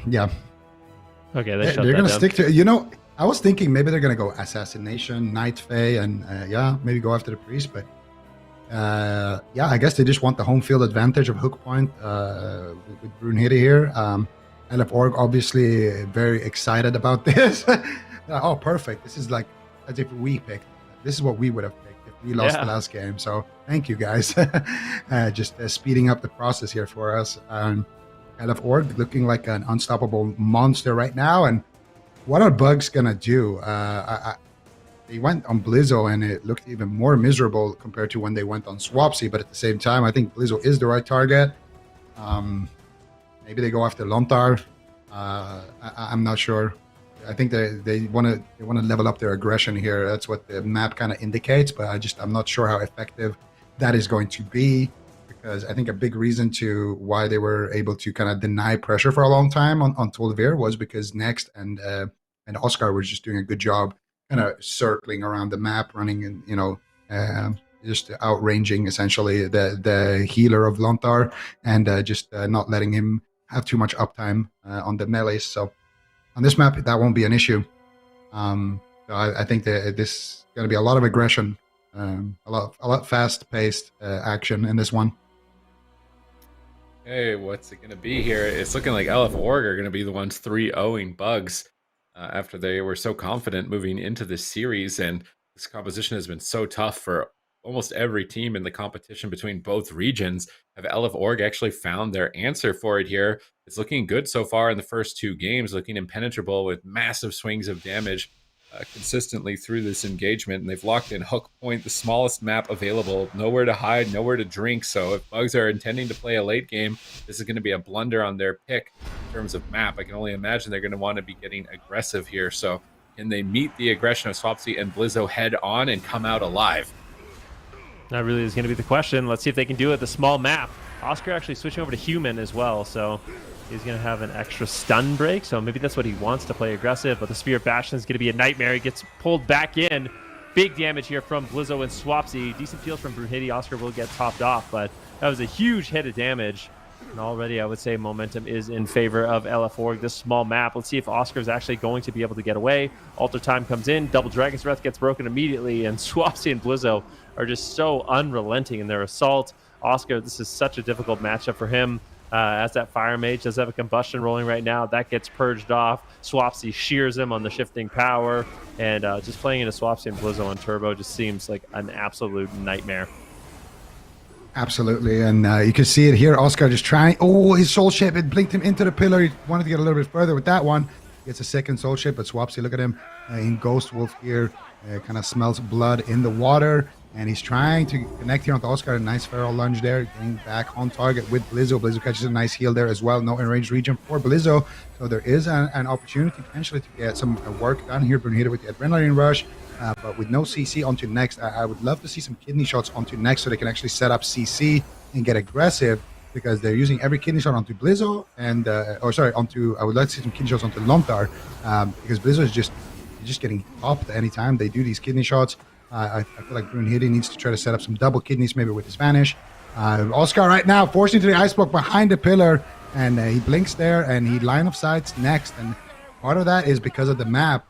Yeah. Okay, they're going to stick to. I was thinking maybe they're going to go Assassination, Night Fae, and maybe go after the Priest. But I guess they just want the home field advantage of Hook Point with Brunhilde here. LF obviously very excited about this. Oh, perfect. This is like as if we picked. This is what we would have picked if we lost the last game. So thank you guys. Just speeding up the process here for us. LF looking like an unstoppable monster right now. And what are Bugs going to do? They went on Blizzo and it looked even more miserable compared to when they went on Swapsy. But at the same time, I think Blizzo is the right target. Maybe they go after Lontar. I'm not sure. I think they want to level up their aggression here. That's what the map kind of indicates. But I'm not sure how effective that is going to be, because I think a big reason to why they were able to kind of deny pressure for a long time on Tol'Vir was because Next and Oscar were just doing a good job kind of circling around the map, running and just outranging essentially the healer of Lontar, and just not letting him have too much uptime on the melees. So on this map, that won't be an issue. So I think that this is going to be a lot of aggression, a lot fast-paced action in this one. Hey, what's it going to be here? It's looking like LF Org are going to be the ones 3-0ing Bugs after they were so confident moving into this series, and this composition has been so tough for almost every team in the competition between both regions. Have LF Org actually found their answer for it here? It's looking good so far in the first 2 games, looking impenetrable with massive swings of damage consistently through this engagement. And they've locked in Hook Point, the smallest map available, nowhere to hide, nowhere to drink. So if Bugs are intending to play a late game, this is going to be a blunder on their pick in terms of map. I can only imagine they're going to want to be getting aggressive here. So can they meet the aggression of Swapsy and Blizzo head on and come out alive? That really is going to be the question. Let's see if they can do it. The small map. Oscar actually switching over to Human as well, so he's going to have an extra stun break. So maybe that's what he wants, to play aggressive. But the Spear of Bastion is going to be a nightmare. He gets pulled back in. Big damage here from Blizzo and Swapsy. Decent feels from Brunhilde. Oscar will get topped off, but that was a huge hit of damage. And already I would say momentum is in favor of LF Org. This small map. Let's see if Oscar is actually going to be able to get away. Alter Time comes in. Double Dragon's Breath gets broken immediately. And Swapsy and Blizzo are just so unrelenting in their assault Oscar, this is such a difficult matchup for him. As that Fire Mage does have a combustion rolling right now, that gets purged off. Swapsy shears him on the shifting power, and just playing into Swapsy and Blizzo on Turbo just seems like an absolute nightmare. Absolutely, and you can see it here. Oscar just trying. Oh, his soul shape, it blinked him into the pillar. He wanted to get a little bit further with that one. Gets a second soul shape, but Swapsy, look at him in Ghost Wolf here. Kind of smells blood in the water. And he's trying to connect here onto Oscar. A nice feral lunge there, getting back on target with Blizzo. Blizzo catches a nice heal there as well. No in-range region for Blizzo. So there is an opportunity potentially to get some work done here. Brunhilde with the Adrenaline Rush. But with no CC onto Next, I would love to see some kidney shots onto Next so they can actually set up CC and get aggressive, because they're using every kidney shot onto Blizzo and, I would like to see some kidney shots onto Lontar, because Blizzo is just getting popped anytime they do these kidney shots. I feel like Brunhilde needs to try to set up some double kidneys, maybe with his Vanish. Oscar right now forcing to the ice block behind the pillar, and he blinks there, and he line of sights Next. And part of that is because of the map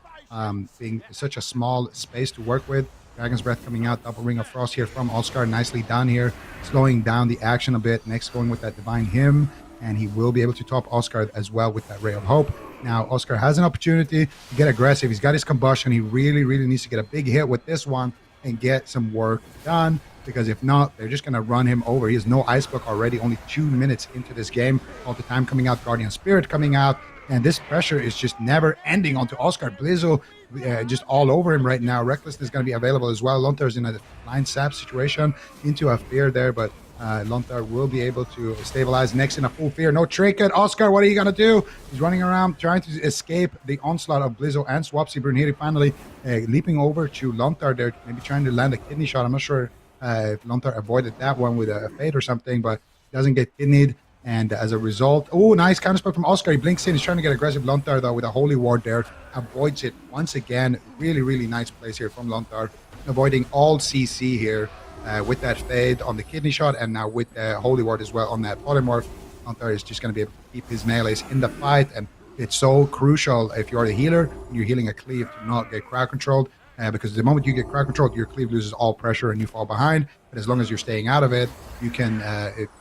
being such a small space to work with. Dragon's Breath coming out, double Ring of Frost here from Oscar, nicely done here, slowing down the action a bit. Next going with that Divine Hymn, and he will be able to top Oscar as well with that Ray of Hope. Now, Oscar has an opportunity to get aggressive. He's got his combustion. He really, really needs to get a big hit with this one and get some work done, because if not, they're just going to run him over. He has no Ice Block already, only 2 minutes into this game. All the time coming out, Guardian Spirit coming out, and this pressure is just never ending onto Oscar. Blizzo just all over him right now. Recklessness is going to be available as well. Lontar's in a blind sap situation into a fear there, but Lontar will be able to stabilize. Next in a full fear. No trinket. Oscar, what are you going to do? He's running around trying to escape the onslaught of Blizzo and Swapsy. Brunhilde finally leaping over to Lontar there, maybe trying to land a kidney shot. I'm not sure if Lontar avoided that one with a fade or something, but doesn't get kidneyed. And as a result, oh, nice counterspell from Oscar. He blinks in. He's trying to get aggressive. Lontar, though, with a Holy Ward there, avoids it once again. Really, really nice plays here from Lontar, avoiding all CC here. With that fade on the kidney shot, and now with the Holy Ward as well on that polymorph, Lontar is just going to be able to keep his melees in the fight. And it's so crucial if you're the healer and you're healing a cleave to not get crowd controlled, because the moment you get crowd controlled, your cleave loses all pressure and you fall behind. But as long as you're staying out of it, you can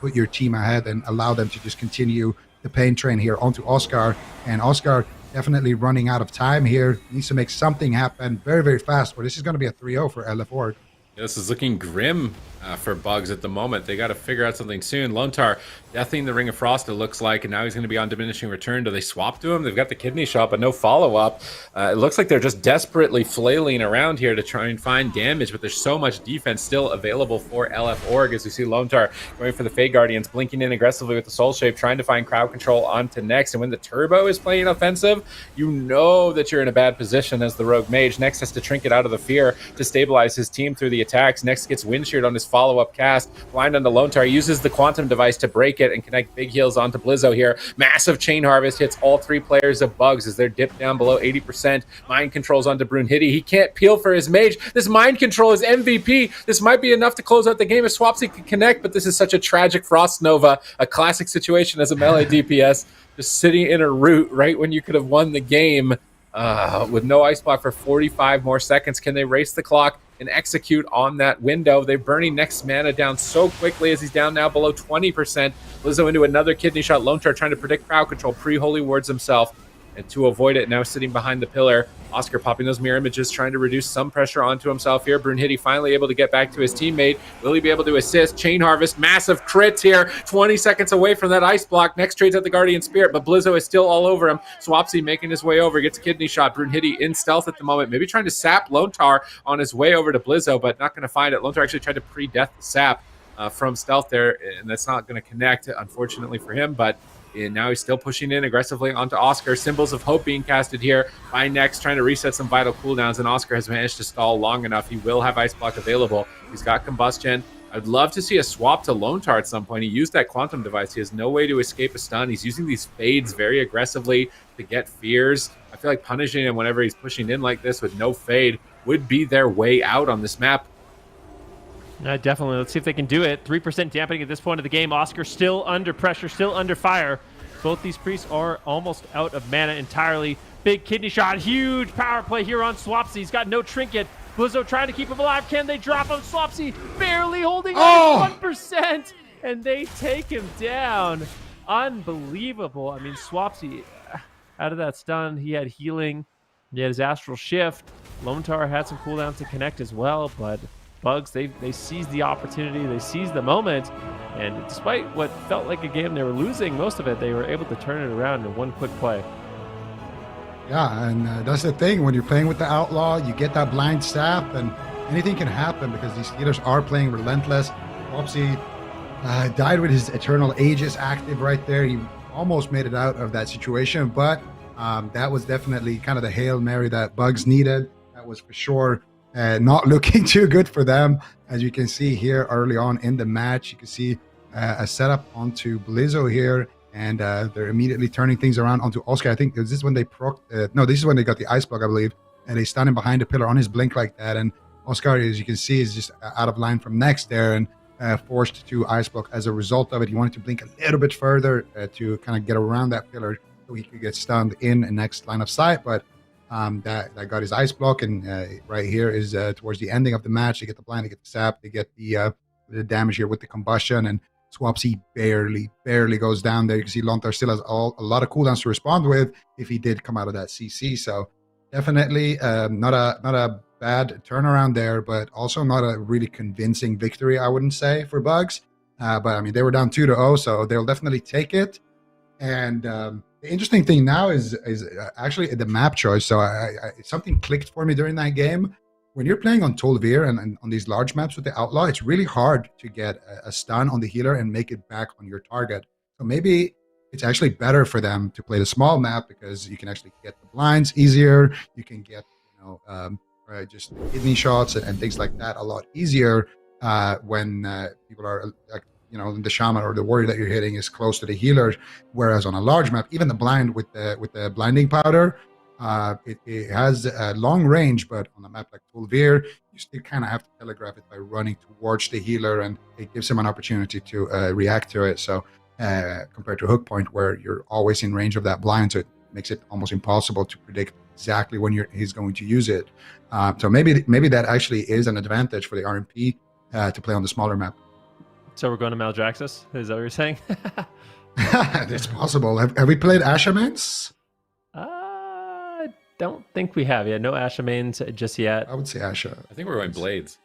put your team ahead and allow them to just continue the pain train here onto Oscar. And Oscar definitely running out of time here, needs to make something happen very, very fast, or this is going to be a 3-0 for LF Org. This is looking grim for Bugs at the moment. They got to figure out something soon. Lontar deathing the Ring of Frost, it looks like, and now he's going to be on diminishing return. Do they swap to him? They've got the kidney shot, but no follow-up. It looks like they're just desperately flailing around here to try and find damage, but there's so much defense still available for LF Org, as we see Lontar going for the Fade Guardians, blinking in aggressively with the Soul Shape, trying to find crowd control onto Next. And when the Turbo is playing offensive, you know that you're in a bad position as the Rogue Mage. Next has to trinket out of the fear to stabilize his team through the attacks. Next gets wind sheared on his follow-up cast. Blind onto Lontar, uses the Quantum device to break it and connect big heals onto Blizzo here. Massive Chain Harvest hits all 3 players of Bugs as they're dipped down below 80%. Mind controls onto Brunhilde. He can't peel for his mage. This mind control is MVP. This might be enough to close out the game if Swapsy can connect, but this is such a tragic Frost Nova, a classic situation as a melee DPS, just sitting in a root right when you could have won the game. With no ice block for 45 more seconds. Can they race the clock and execute on that window? They're burning Next mana down so quickly as he's down now below 20%. Blizzo into another kidney shot. Lontar trying to predict crowd control, pre-Holy Wards himself. And to avoid it, now sitting behind the pillar. Oscar popping those mirror images, trying to reduce some pressure onto himself here. Brunhilde finally able to get back to his teammate. Will he be able to assist? Chain Harvest, massive crits here. 20 seconds away from that ice block. Next trades out the Guardian Spirit, but Blizzo is still all over him. Swapsy making his way over, gets a kidney shot. Brunhilde in stealth at the moment, maybe trying to sap Lontar on his way over to Blizzo, but not going to find it. Lontar actually tried to pre-death the sap from stealth there, and that's not going to connect, unfortunately for him, but and now he's still pushing in aggressively onto Oscar. Symbols of Hope being casted here by Next, trying to reset some vital cooldowns, and Oscar has managed to stall long enough. He will have Ice Block available. He's got Combustion. I'd love to see a swap to Lontar at some point. He used that Quantum device. He has no way to escape a stun. He's using these fades very aggressively to get fears. I feel like punishing him whenever he's pushing in like this with no fade would be their way out on this map. Definitely. Let's see if they can do it. 3% dampening at this point of the game. Oscar still under pressure, still under fire. Both these priests are almost out of mana entirely. Big kidney shot. Huge power play here on Swapsy. He's got no trinket. Blizzo trying to keep him alive. Can they drop him? Swapsy barely holding on 1%. and they take him down. Unbelievable. I mean, Swapsy, out of that stun, he had healing, he had his astral shift. Lontar had some cooldowns to connect as well, but Bugs, they seized the opportunity, they seized the moment, and despite what felt like a game they were losing most of it, they were able to turn it around in one quick play. Yeah, and that's the thing. When you're playing with the Outlaw, you get that blind sap, and anything can happen because these healers are playing relentless. Swapsy died with his Eternal Aegis active right there. He almost made it out of that situation, but that was definitely kind of the Hail Mary that Bugs needed. That was for sure not looking too good for them. As you can see here early on in the match, you can see a setup onto Blizzo here, and they're immediately turning things around onto Oscar. I think this is when they no, this is when they got the ice block, I believe, and they stand him behind the pillar on his blink like that. And Oscar, as you can see, is just out of line from next there and forced to ice block as a result of it. He wanted to blink a little bit further to kind of get around that pillar so he could get stunned in the next line of sight, but that got his ice block. And right here is towards the ending of the match. They get the blind, they get the sap, they get the damage here with the combustion, and Swapsy barely goes down there. You can see Lontar still has a lot of cooldowns to respond with if he did come out of that CC. So definitely not a bad turnaround there, but also not a really convincing victory, I wouldn't say, for Bugs. But I mean, they were down 2-0, so they'll definitely take it. And the interesting thing now is actually the map choice. So something clicked for me during that game. When you're playing on Tol'Vir and on these large maps with the Outlaw, it's really hard to get a stun on the healer and make it back on your target. So maybe it's actually better for them to play the small map because you can actually get the blinds easier. You can get, just kidney shots and things like that a lot easier when people are the shaman or the warrior that you're hitting is close to the healer. Whereas on a large map, even the blind with the blinding powder, it has a long range, but on a map like Tol'Vir, you still kind of have to telegraph it by running towards the healer, and it gives him an opportunity to react to it. So compared to Hook Point, where you're always in range of that blind, so it makes it almost impossible to predict exactly when he's going to use it. So maybe that actually is an advantage for the RMP to play on the smaller map. So we're going to Maldraxxus? Is that what you're saying? It's possible. Have we played Ashamans? Don't think we have yet. No Ashamains just yet. I would say Asha. I think we're going Blades.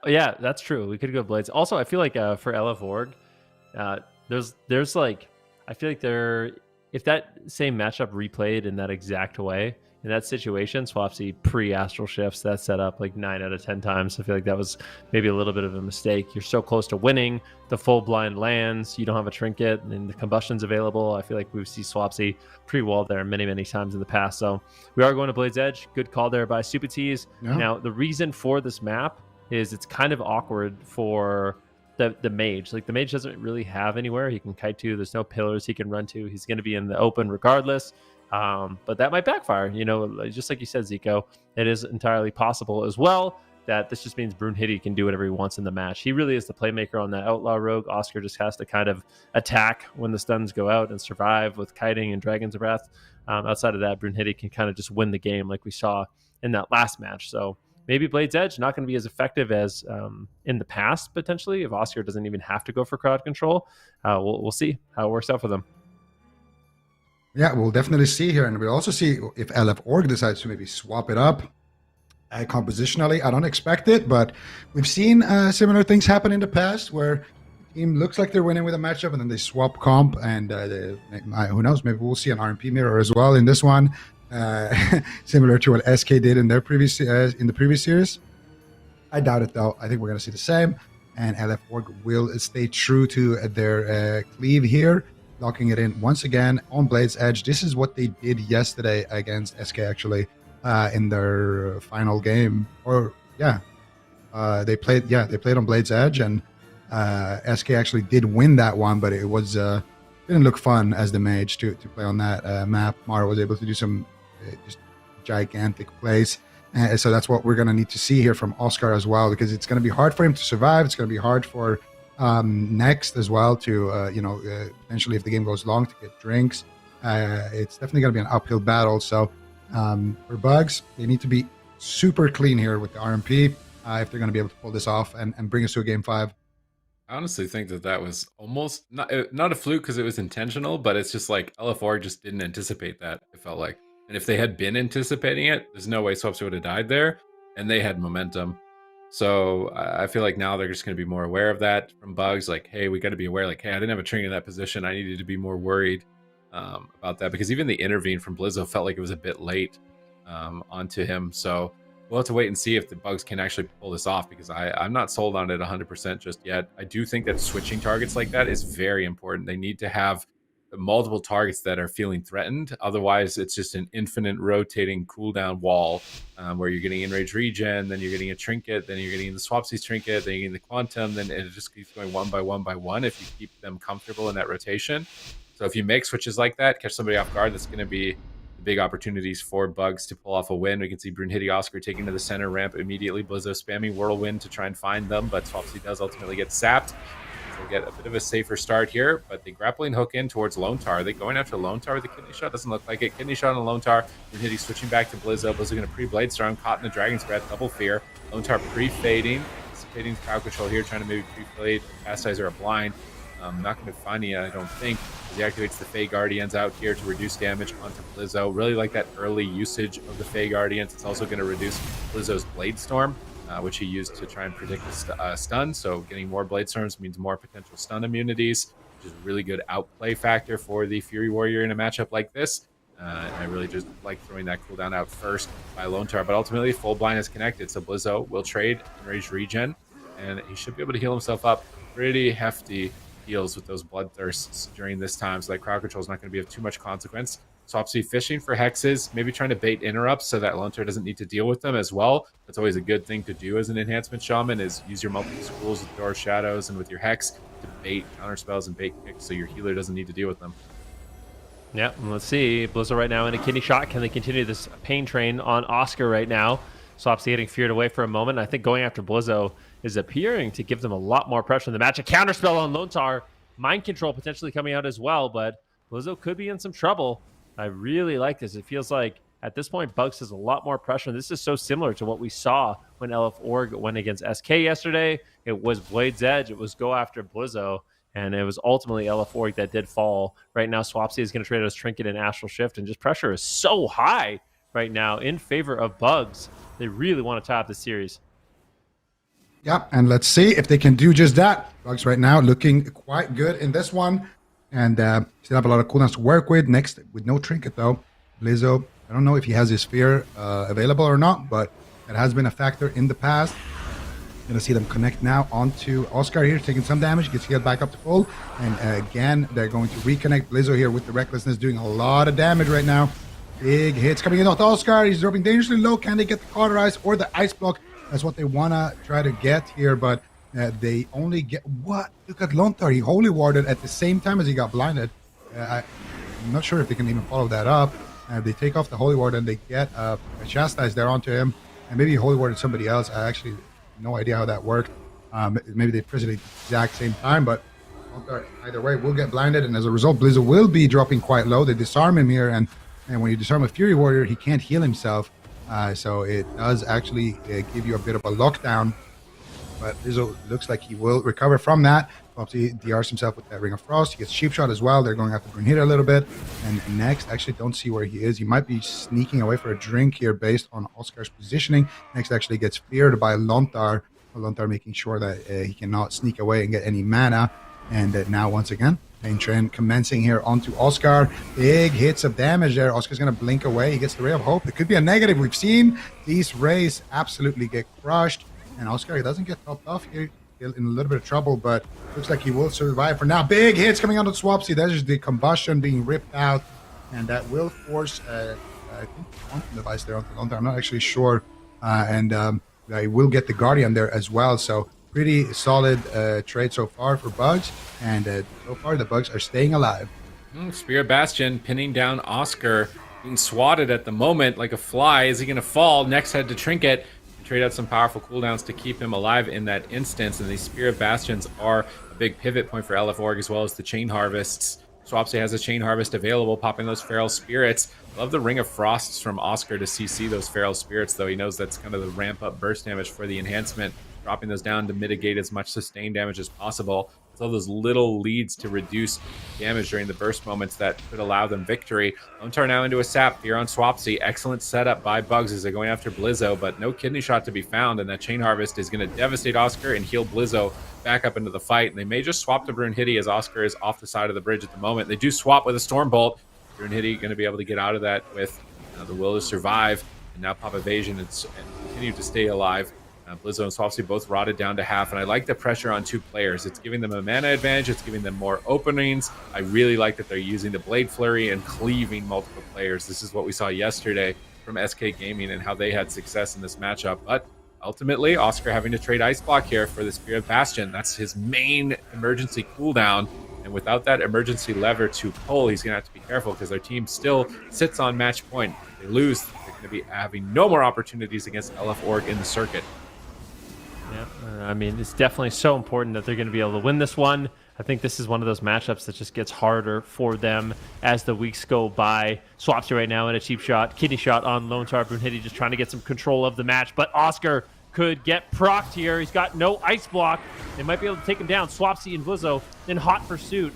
Yeah, that's true. We could go Blades. Also, I feel like for LF Org, there's like, I feel like if that same matchup replayed in that exact way, in that situation, Swapsy pre-astral shifts that set up like 9 out of 10 times. I feel like that was maybe a little bit of a mistake. You're so close to winning, the full blind lands, you don't have a trinket, and the combustion's available. I feel like we've seen Swapsy pre-walled there many times in the past. So we are going to Blade's Edge. Good call there by Supatees. Yeah. Now, the reason for this map is it's kind of awkward for the mage. Like, the mage doesn't really have anywhere he can kite to. There's no pillars he can run to. He's going to be in the open regardless. But that might backfire, just like you said, Zico. It is entirely possible as well that this just means Brunhilde can do whatever he wants in the match. He really is the playmaker on that Outlaw Rogue. Oscar just has to kind of attack when the stuns go out and survive with kiting and Dragon's Breath. Outside of that, Brunhilde can kind of just win the game like we saw in that last match. So maybe Blade's Edge not going to be as effective as in the past, potentially, if Oscar doesn't even have to go for crowd control. We'll see how it works out for them. Yeah, we'll definitely see here, and we'll also see if LF Org decides to maybe swap it up compositionally. I don't expect it, but we've seen similar things happen in the past where the team looks like they're winning with a matchup, and then they swap comp, and who knows, maybe we'll see an RMP mirror as well in this one, similar to what SK did in their previous in the previous series. I doubt it, though. I think we're going to see the same, and LF Org will stay true to their cleave here, locking it in once again on Blade's Edge. This is what they did yesterday against SK, actually, in their final game. They played on Blade's Edge, and SK actually did win that one, but it was didn't look fun as the mage to play on that map. Mara was able to do some just gigantic plays. So that's what we're going to need to see here from Oscar as well, because it's going to be hard for him to survive. It's going to be hard for next as well to potentially, if the game goes long, to get drinks. It's definitely going to be an uphill battle. So for Bugs, they need to be super clean here with the RMP if they're going to be able to pull this off and bring us to a game 5. I honestly think that was almost not a fluke because it was intentional, but it's just like LF4 just didn't anticipate that. It felt like, and if they had been anticipating it, there's no way Swapsy would have died there, and they had momentum. So I feel like now they're just going to be more aware of that from Bugs. Like, hey, we got to be aware. Like, hey, I didn't have a trinket in that position. I needed to be more worried about that, because even the intervene from Blizzo felt like it was a bit late onto him. So we'll have to wait and see if the Bugs can actually pull this off, because I'm not sold on it 100% just yet. I do think that switching targets like that is very important. They need to have multiple targets that are feeling threatened. Otherwise, it's just an infinite rotating cooldown wall where you're getting enrage regen, then you're getting a trinket, then you're getting the Swapsy's trinket, then you're getting the quantum, then it just keeps going one by one if you keep them comfortable in that rotation. So if you make switches like that, catch somebody off guard, that's going to be the big opportunities for Bugs to pull off a win. We can see Brunhilde Oscar taking to the center ramp immediately. Blizzo spamming Whirlwind to try and find them, but Swapsy does ultimately get sapped. They'll get a bit of a safer start here, but the grappling hook in towards Lone Tar. Are they going after Lone Tar with the kidney shot? Doesn't look like it. Kidney shot on Lone Tar. Brunhilde switching back to Blizzo. Blizzo going to pre-blade storm, caught in the Dragon's Breath, double fear. Lone Tar pre-fading, anticipating crowd control here, trying to maybe pre-blade, Castizer a blind. Not going to find you, I don't think. He activates the Fey Guardians out here to reduce damage onto Blizzo. Really like that early usage of the Fey Guardians. It's also going to reduce Blizzo's Blade Storm, which he used to try and predict the stun. So getting more Blade Storms means more potential stun immunities, which is a really good outplay factor for the Fury Warrior in a matchup like this. I really just like throwing that cooldown out first by Lone Tar, but ultimately full blind is connected. So Blizzo will trade Enraged Regen, and he should be able to heal himself up pretty hefty heals with those bloodthirsts during this time, so that crowd control is not going to be of too much consequence. Swapsy fishing for hexes, maybe trying to bait interrupts so that Lone Tar doesn't need to deal with them as well. That's always a good thing to do as an enhancement shaman, is use your multiple schools with Door Shadows and with your hex to bait counter spells and bait kicks so your healer doesn't need to deal with them. Yeah, let's see. Blizzo right now in a kidney shot. Can they continue this pain train on Oscar right now? Swapsy getting feared away for a moment. I think going after Blizzo is appearing to give them a lot more pressure in the match. A counterspell on Lone Tar. Mind control potentially coming out as well, but Blizzo could be in some trouble. I really like this. It feels like at this point, Bugs has a lot more pressure. And this is so similar to what we saw when LF Org went against SK yesterday. It was Blade's Edge. It was go after Blizzo. And it was ultimately LF Org that did fall. Right now, Swapsy is going to trade us Trinket and Astral Shift. And just pressure is so high right now in favor of Bugs. They really want to top the series. Yeah, and let's see if they can do just that. Bugs right now looking quite good in this one. And still have a lot of cooldowns to work with. Next, with no trinket though, Blizzo, I don't know if he has his sphere available or not, but it has been a factor in the past. Gonna see them connect now onto Oscar here, taking some damage, gets healed back up to full. And again, they're going to reconnect Blizzo here with the Recklessness, doing a lot of damage right now. Big hits coming in off Oscar. He's dropping dangerously low. Can they get the Cauterize or the Ice Block? That's what they want to try to get here, but they only get... What? Look at Lone Tar. He Holy Warded at the same time as he got blinded. I'm not sure if they can even follow that up. They take off the Holy Ward and they get a Chastise there onto him. And maybe he Holy Warded somebody else. I actually no idea how that worked. Maybe they pressed it at the exact same time, but Lone Tar, either way, will get blinded. And as a result, Blizzo will be dropping quite low. They disarm him here, and when you disarm a Fury Warrior, he can't heal himself. So it does actually give you a bit of a lockdown, but Blizzo looks like he will recover from that. Swapsy DRs himself with that Ring of Frost. He gets Sheep Shot as well. They're going after Brunhilde a little bit. And next, actually don't see where he is. He might be sneaking away for a drink here based on Oscar's positioning. Next actually gets feared by Lone Tar. Lone Tar making sure that he cannot sneak away and get any mana. And now once again, Pain Train commencing here onto Oscar. Big hits of damage there. Oscar's going to blink away. He gets the Ray of Hope. It could be a negative. We've seen these rays absolutely get crushed. And Oscar, he doesn't get topped off here. He's in a little bit of trouble, but looks like he will survive for now. Big hits coming onto Swapsy. That's just the combustion being ripped out. And that will force, I think, the quantum device there onto Lone Tar. I'm not actually sure. He will get the Guardian there as well. So pretty solid trade so far for Bugs, and so far the Bugs are staying alive. Spirit Bastion pinning down Oscar, being swatted at the moment like a fly. Is he going to fall? Next head to Trinket and trade out some powerful cooldowns to keep him alive in that instance. And these Spirit Bastions are a big pivot point for LF Org, as well as the Chain Harvests. Swapsy has a Chain Harvest available, popping those Feral Spirits. Love the Ring of Frosts from Oscar to CC those Feral Spirits, though he knows that's kind of the ramp up burst damage for the enhancement. dropping those down to mitigate as much sustained damage as possible. So those little leads to reduce damage during the burst moments that could allow them victory. Lone Star now into a sap here on Swapsy. Excellent setup by Bugs as they're going after Blizzo, but no kidney shot to be found, and that Chain Harvest is going to devastate Oscar and heal Blizzo back up into the fight. And they may just swap to Brunhilde as Oscar is off the side of the bridge at the moment. They do swap with a Stormbolt. Brunhilde going to be able to get out of that with the will to survive, and now pop evasion and continue to stay alive. Blizzo and Swapsy both rotted down to half, and I like the pressure on 2 players. It's giving them a mana advantage, it's giving them more openings. I really like that they're using the Blade Flurry and cleaving multiple players. This is what we saw yesterday from SK Gaming and how they had success in this matchup. But ultimately, Oscar having to trade Ice Block here for the Spirit Bastion. That's his main emergency cooldown. And without that emergency lever to pull, he's going to have to be careful because their team still sits on match point. If they lose, they're going to be having no more opportunities against LF Org in the circuit. Yeah, I mean, it's definitely so important that they're going to be able to win this one. I think this is one of those matchups that just gets harder for them as the weeks go by. Swapsy right now in a cheap shot, kidney shot on Lone Star. Brunhilde just trying to get some control of the match, but Oscar could get procced here. He's got no ice block. They might be able to take him down. Swapsy and Blizzo in hot pursuit.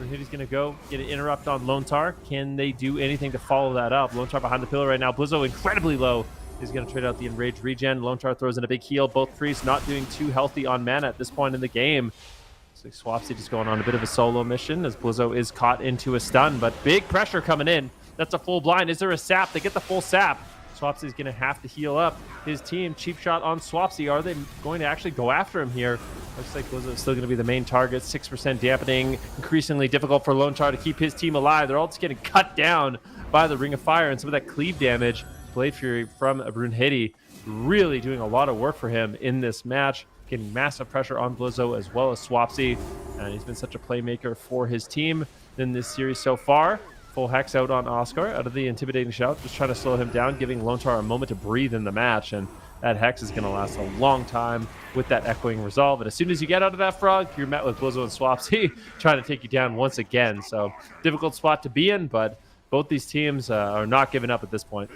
Brunhilde's going to go get an interrupt on Lone Star. Can they do anything to follow that up? Lone Star behind the pillar right now. Blizzo incredibly low. He's going to trade out the Enraged regen. Lone Star throws in a big heal. Both priests not doing too healthy on mana at this point in the game. So Swapsy just going on a bit of a solo mission as Blizzo is caught into a stun, but big pressure coming in. That's a full blind. Is there a sap? They get the full sap. Swapsy's going to have to heal up his team. Cheap shot on Swapsy. Are they going to actually go after him here? Looks like Blizzo is still going to be the main target. 6% dampening. Increasingly difficult for Lone Star to keep his team alive. They're all just getting cut down by the Ring of Fire and some of that cleave damage. Blade Fury from Brunhilde really doing a lot of work for him in this match, getting massive pressure on Blizzo as well as Swapsy, and he's been such a playmaker for his team in this series so far. Full Hex out on Oscar, out of the Intimidating Shout, just trying to slow him down, giving Lone Star a moment to breathe in the match, and that Hex is going to last a long time with that Echoing Resolve, and as soon as you get out of that frog, you're met with Blizzo and Swapsy trying to take you down once again, so difficult spot to be in, but both these teams are not giving up at this point.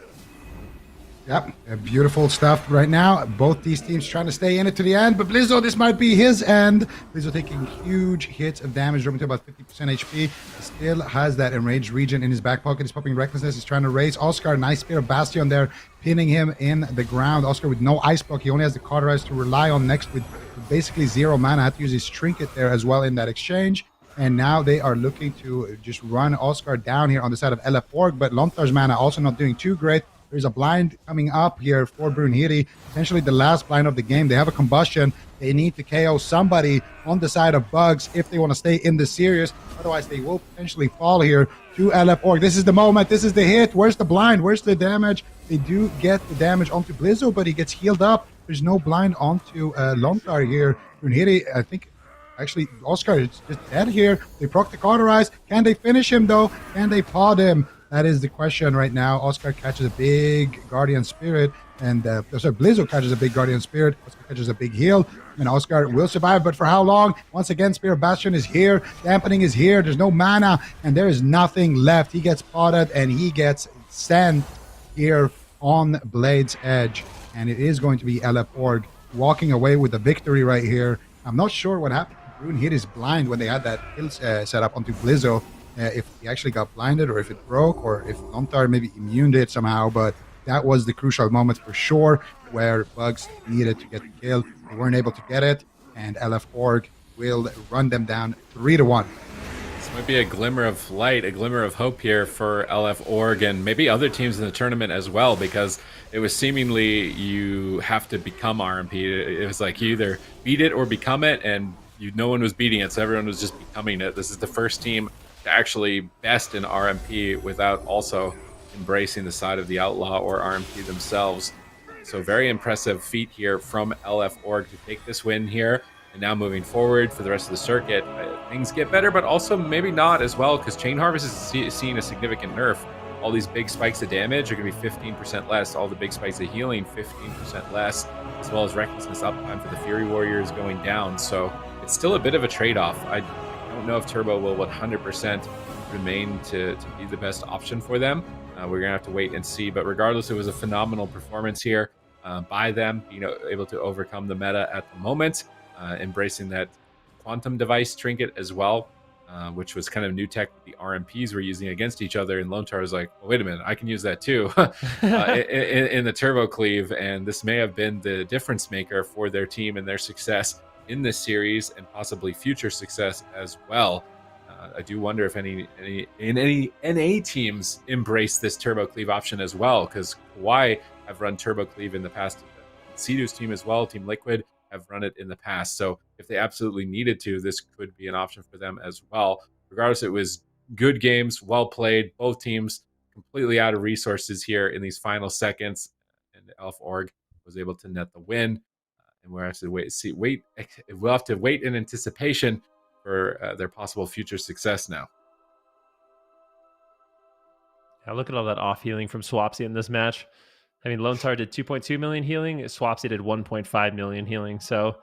Yep, beautiful stuff right now. Both these teams trying to stay in it to the end, but Blizzo, this might be his end. Blizzo taking huge hits of damage, dropping to about 50% HP. He still has that Enraged regen in his back pocket. He's popping Recklessness. He's trying to raise Oscar. Nice Spirit Bastion there, pinning him in the ground. Oscar with no Ice Block. He only has the Cauterize to rely on next with basically 0 mana. Had to use his Trinket there as well in that exchange. And now they are looking to just run Oscar down here on the side of LF Org, but Lone Star's mana also not doing too great. There's a blind coming up here for Brunhilde, essentially the last blind of the game. They have a combustion. They need to KO somebody on the side of Bugs if they want to stay in the series. Otherwise, they will potentially fall here to LF Org. This is the moment. This is the hit. Where's the blind? Where's the damage? They do get the damage onto Blizzo, but he gets healed up. There's no blind onto Lone Star here. Brunhilde, I think, actually, Oscar is just dead here. They proc the Cauterize. Can they finish him, though? Can they pod him? That is the question right now. Oscar catches a big Guardian Spirit, and Blizzo catches a big Guardian Spirit. Oscar catches a big heal, and Oscar will survive, but for how long? Once again, Spirit Bastion is here. Dampening is here. There's no mana, and there is nothing left. He gets potted, and he gets sent here on Blade's Edge, and it is going to be LF Org walking away with the victory right here. I'm not sure what happened. Brunhilde is blind when they had that kill set up onto Blizzo. If he actually got blinded or if it broke or if Lone Star maybe immuned it somehow, but that was the crucial moment for sure where Bugs needed to get the kill. They weren't able to get it, and LF Org will run them down 3-1. This might be a glimmer of light, a glimmer of hope here for LF Org and maybe other teams in the tournament as well, because it was seemingly you have to become RMP. It was like you either beat it or become it, and no one was beating it, so everyone was just becoming it. This is the first team to actually best in RMP without also embracing the side of the Outlaw or RMP themselves. So very impressive feat here from LF Org to take this win here. And now moving forward for the rest of the circuit, things get better, but also maybe not as well, because Chain Harvest is seeing a significant nerf. All these big spikes of damage are going to be 15% less. All the big spikes of healing, 15% less, as well as Recklessness uptime for the Fury Warriors going down. So it's still a bit of a trade-off. I don't know if Turbo will 100% remain to be the best option for them. We're going to have to wait and see. But regardless, it was a phenomenal performance here. by them, able to overcome the meta at the moment, embracing that quantum device trinket as well, which was kind of new tech the RMPs were using against each other. And Lone Star was like, well, wait a minute, I can use that too in the Turbo Cleave. And this may have been the difference maker for their team and their success in this series and possibly future success as well. I do wonder if any NA teams embrace this Turbo Cleave option as well, because Kauai have run Turbo Cleave in the past. Sea-Doo's team as well, Team Liquid, have run it in the past. So if they absolutely needed to, this could be an option for them as well. Regardless, it was good games, well played. Both teams completely out of resources here in these final seconds, and Elf Org was able to net the win. And we'll have to we'll have to wait in anticipation for their possible future success now. Yeah, look at all that off healing from Swapsy in this match. I mean, Lone Star did 2.2 million healing. Swapsy did 1.5 million healing. So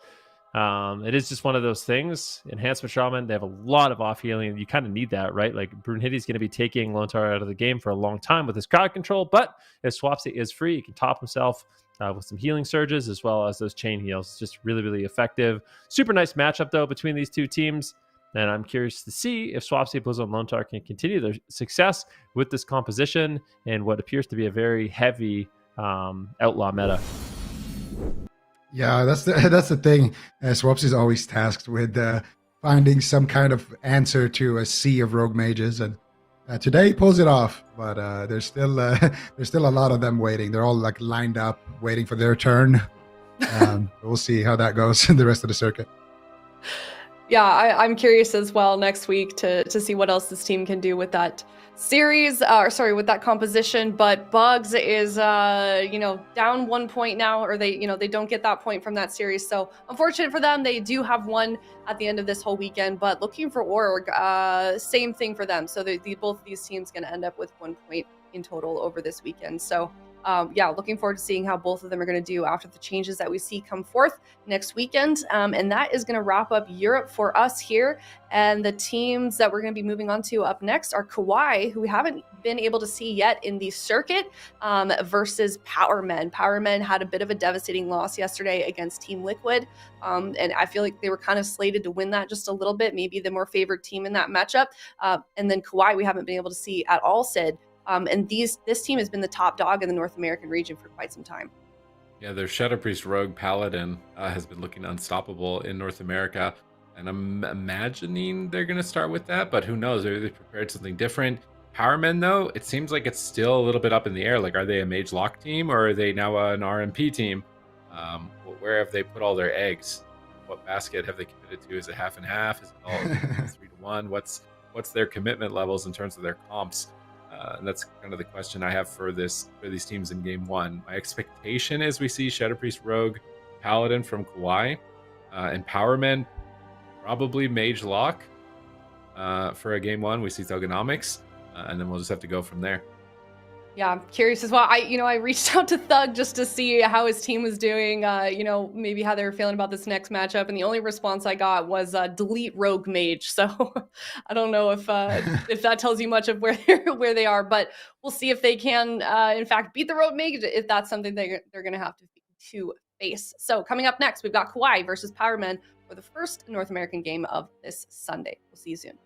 it is just one of those things. Enhancement Shaman, they have a lot of off healing, and you kind of need that, right? Like Brunhilde's going to be taking Lone Star out of the game for a long time with his crowd control, but if Swapsy is free, he can top himself with some healing surges as well as those chain heals. It's just really, really effective. Super nice matchup, though, between these two teams. And I'm curious to see if Swapsy, Blizzo, and Lone Star can continue their success with this composition and what appears to be a very heavy outlaw meta. Yeah, that's the thing. Swapsy is always tasked with finding some kind of answer to a sea of rogue mages, and today he pulls it off. But there's still a lot of them waiting. They're all like lined up, waiting for their turn. We'll see how that goes in the rest of the circuit. Yeah, I'm curious as well next week to see what else this team can do with that series, with that composition. But Bugs is, down 1 point now, or they don't get that point from that series. So unfortunate for them. They do have one at the end of this whole weekend, but looking for Org, same thing for them. So both of these teams going to end up with 1 point in total over this weekend. So looking forward to seeing how both of them are going to do after the changes that we see come forth next weekend. And that is going to wrap up Europe for us here. And the teams that we're going to be moving on to up next are Kauai, who we haven't been able to see yet in the circuit, versus Powermen. Powermen had a bit of a devastating loss yesterday against Team Liquid. And I feel like they were kind of slated to win that just a little bit, maybe the more favored team in that matchup. And then Kauai, we haven't been able to see at all, Sid. And this team has been the top dog in the North American region for quite some time. Yeah, their Shadow Priest Rogue Paladin has been looking unstoppable in North America. And I'm imagining they're going to start with that, but who knows? Maybe they prepared something different. Powermen, though, it seems like it's still a little bit up in the air. Like, are they a Mage Lock team, or are they now an RMP team? Where have they put all their eggs? What basket have they committed to? Is it half and half? Is it all 3-1? What's their commitment levels in terms of their comps? And that's kind of the question I have for these teams in game one. My expectation is we see Shadow Priest Rogue Paladin from Kauai, and Powermen probably Mage Lock for a game one. We see Thugonomics, and then we'll just have to go from there. Yeah, I'm curious as well. I reached out to Thug just to see how his team was doing, maybe how they were feeling about this next matchup. And the only response I got was delete Rogue Mage. So I don't know if that tells you much of where they are, but we'll see if they can, in fact, beat the Rogue Mage, if that's something they're going to have to face. So coming up next, we've got Kauai versus Powermen for the first North American game of this Sunday. We'll see you soon.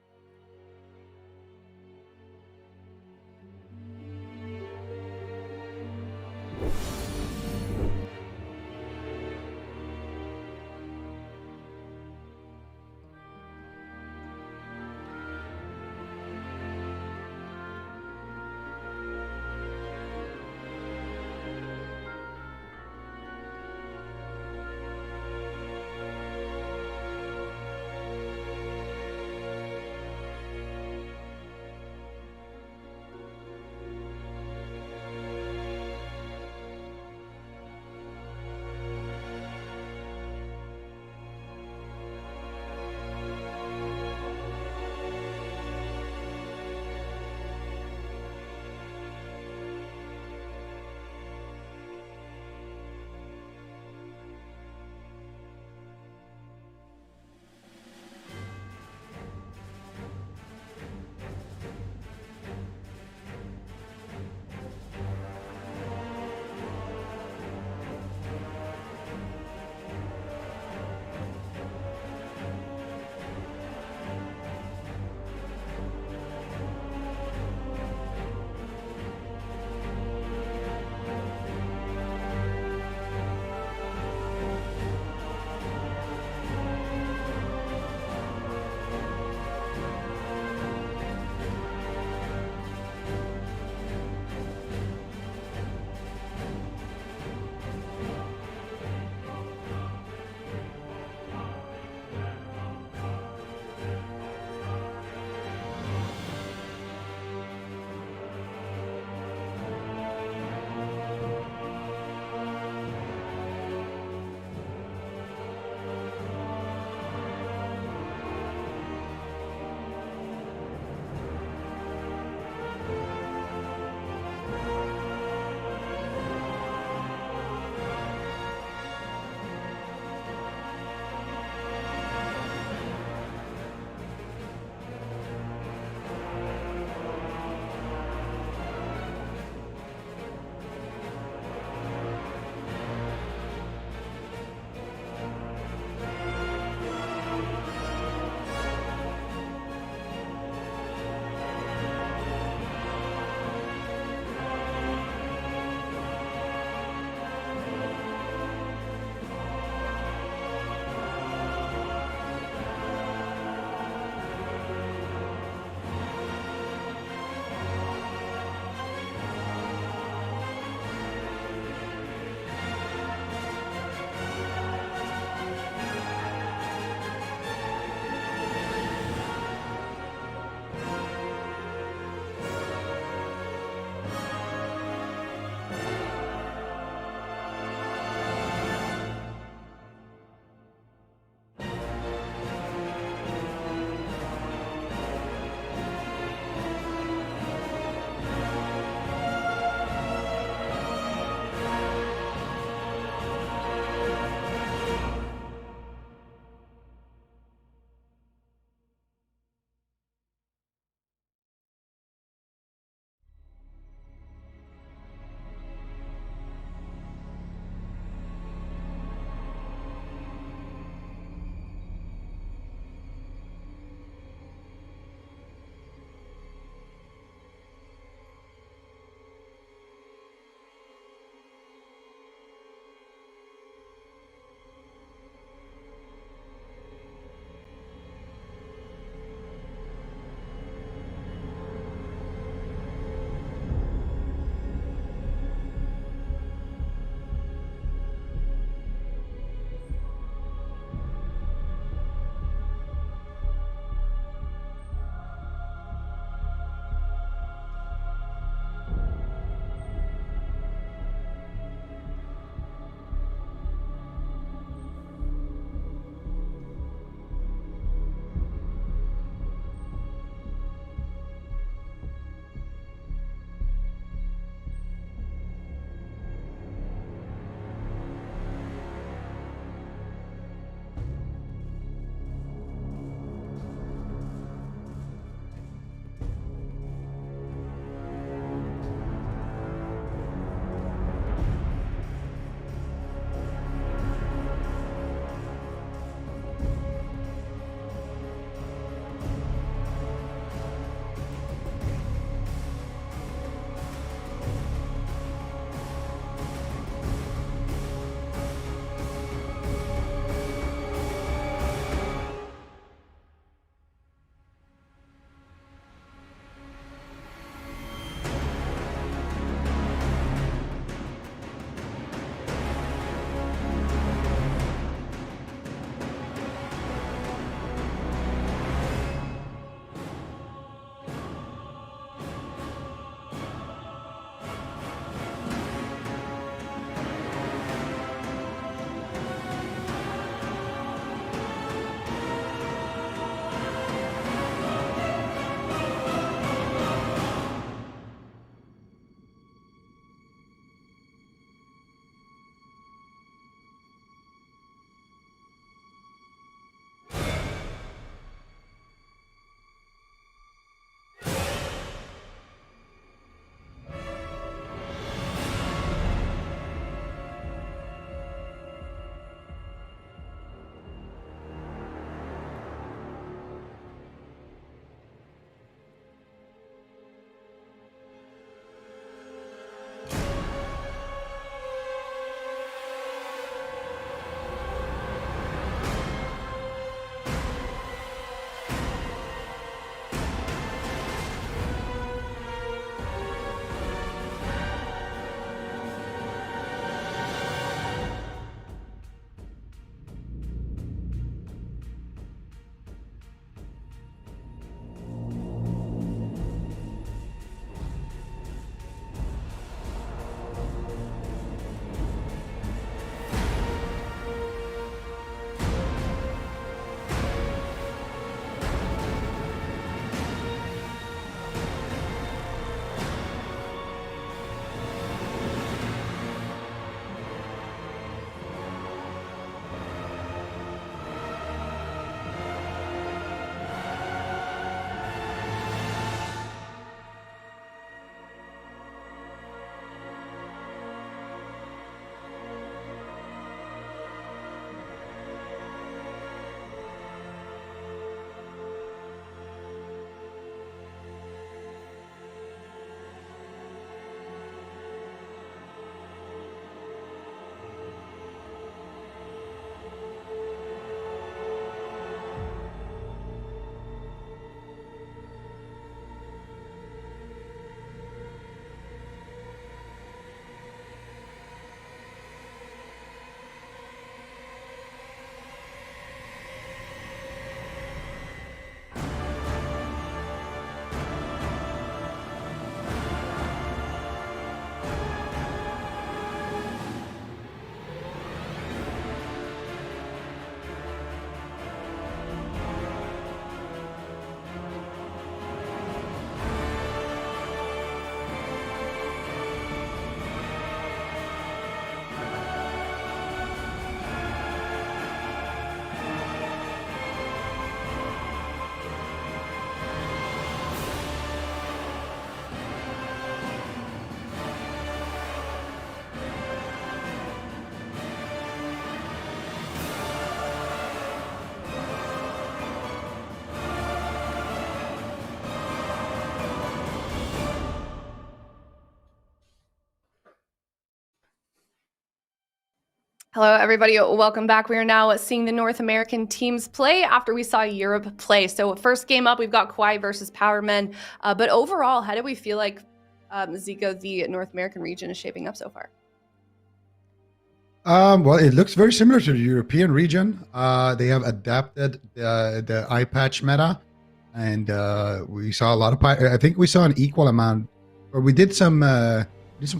Hello, everybody. Welcome back. We are now seeing the North American teams play after we saw Europe play. So first game up, we've got Kauai versus Powermen. But overall, how do we feel like Zico, the North American region, is shaping up so far? Well, it looks very similar to the European region. They have adapted the eye patch meta, and we saw a lot of. I think we saw an equal amount, or we did some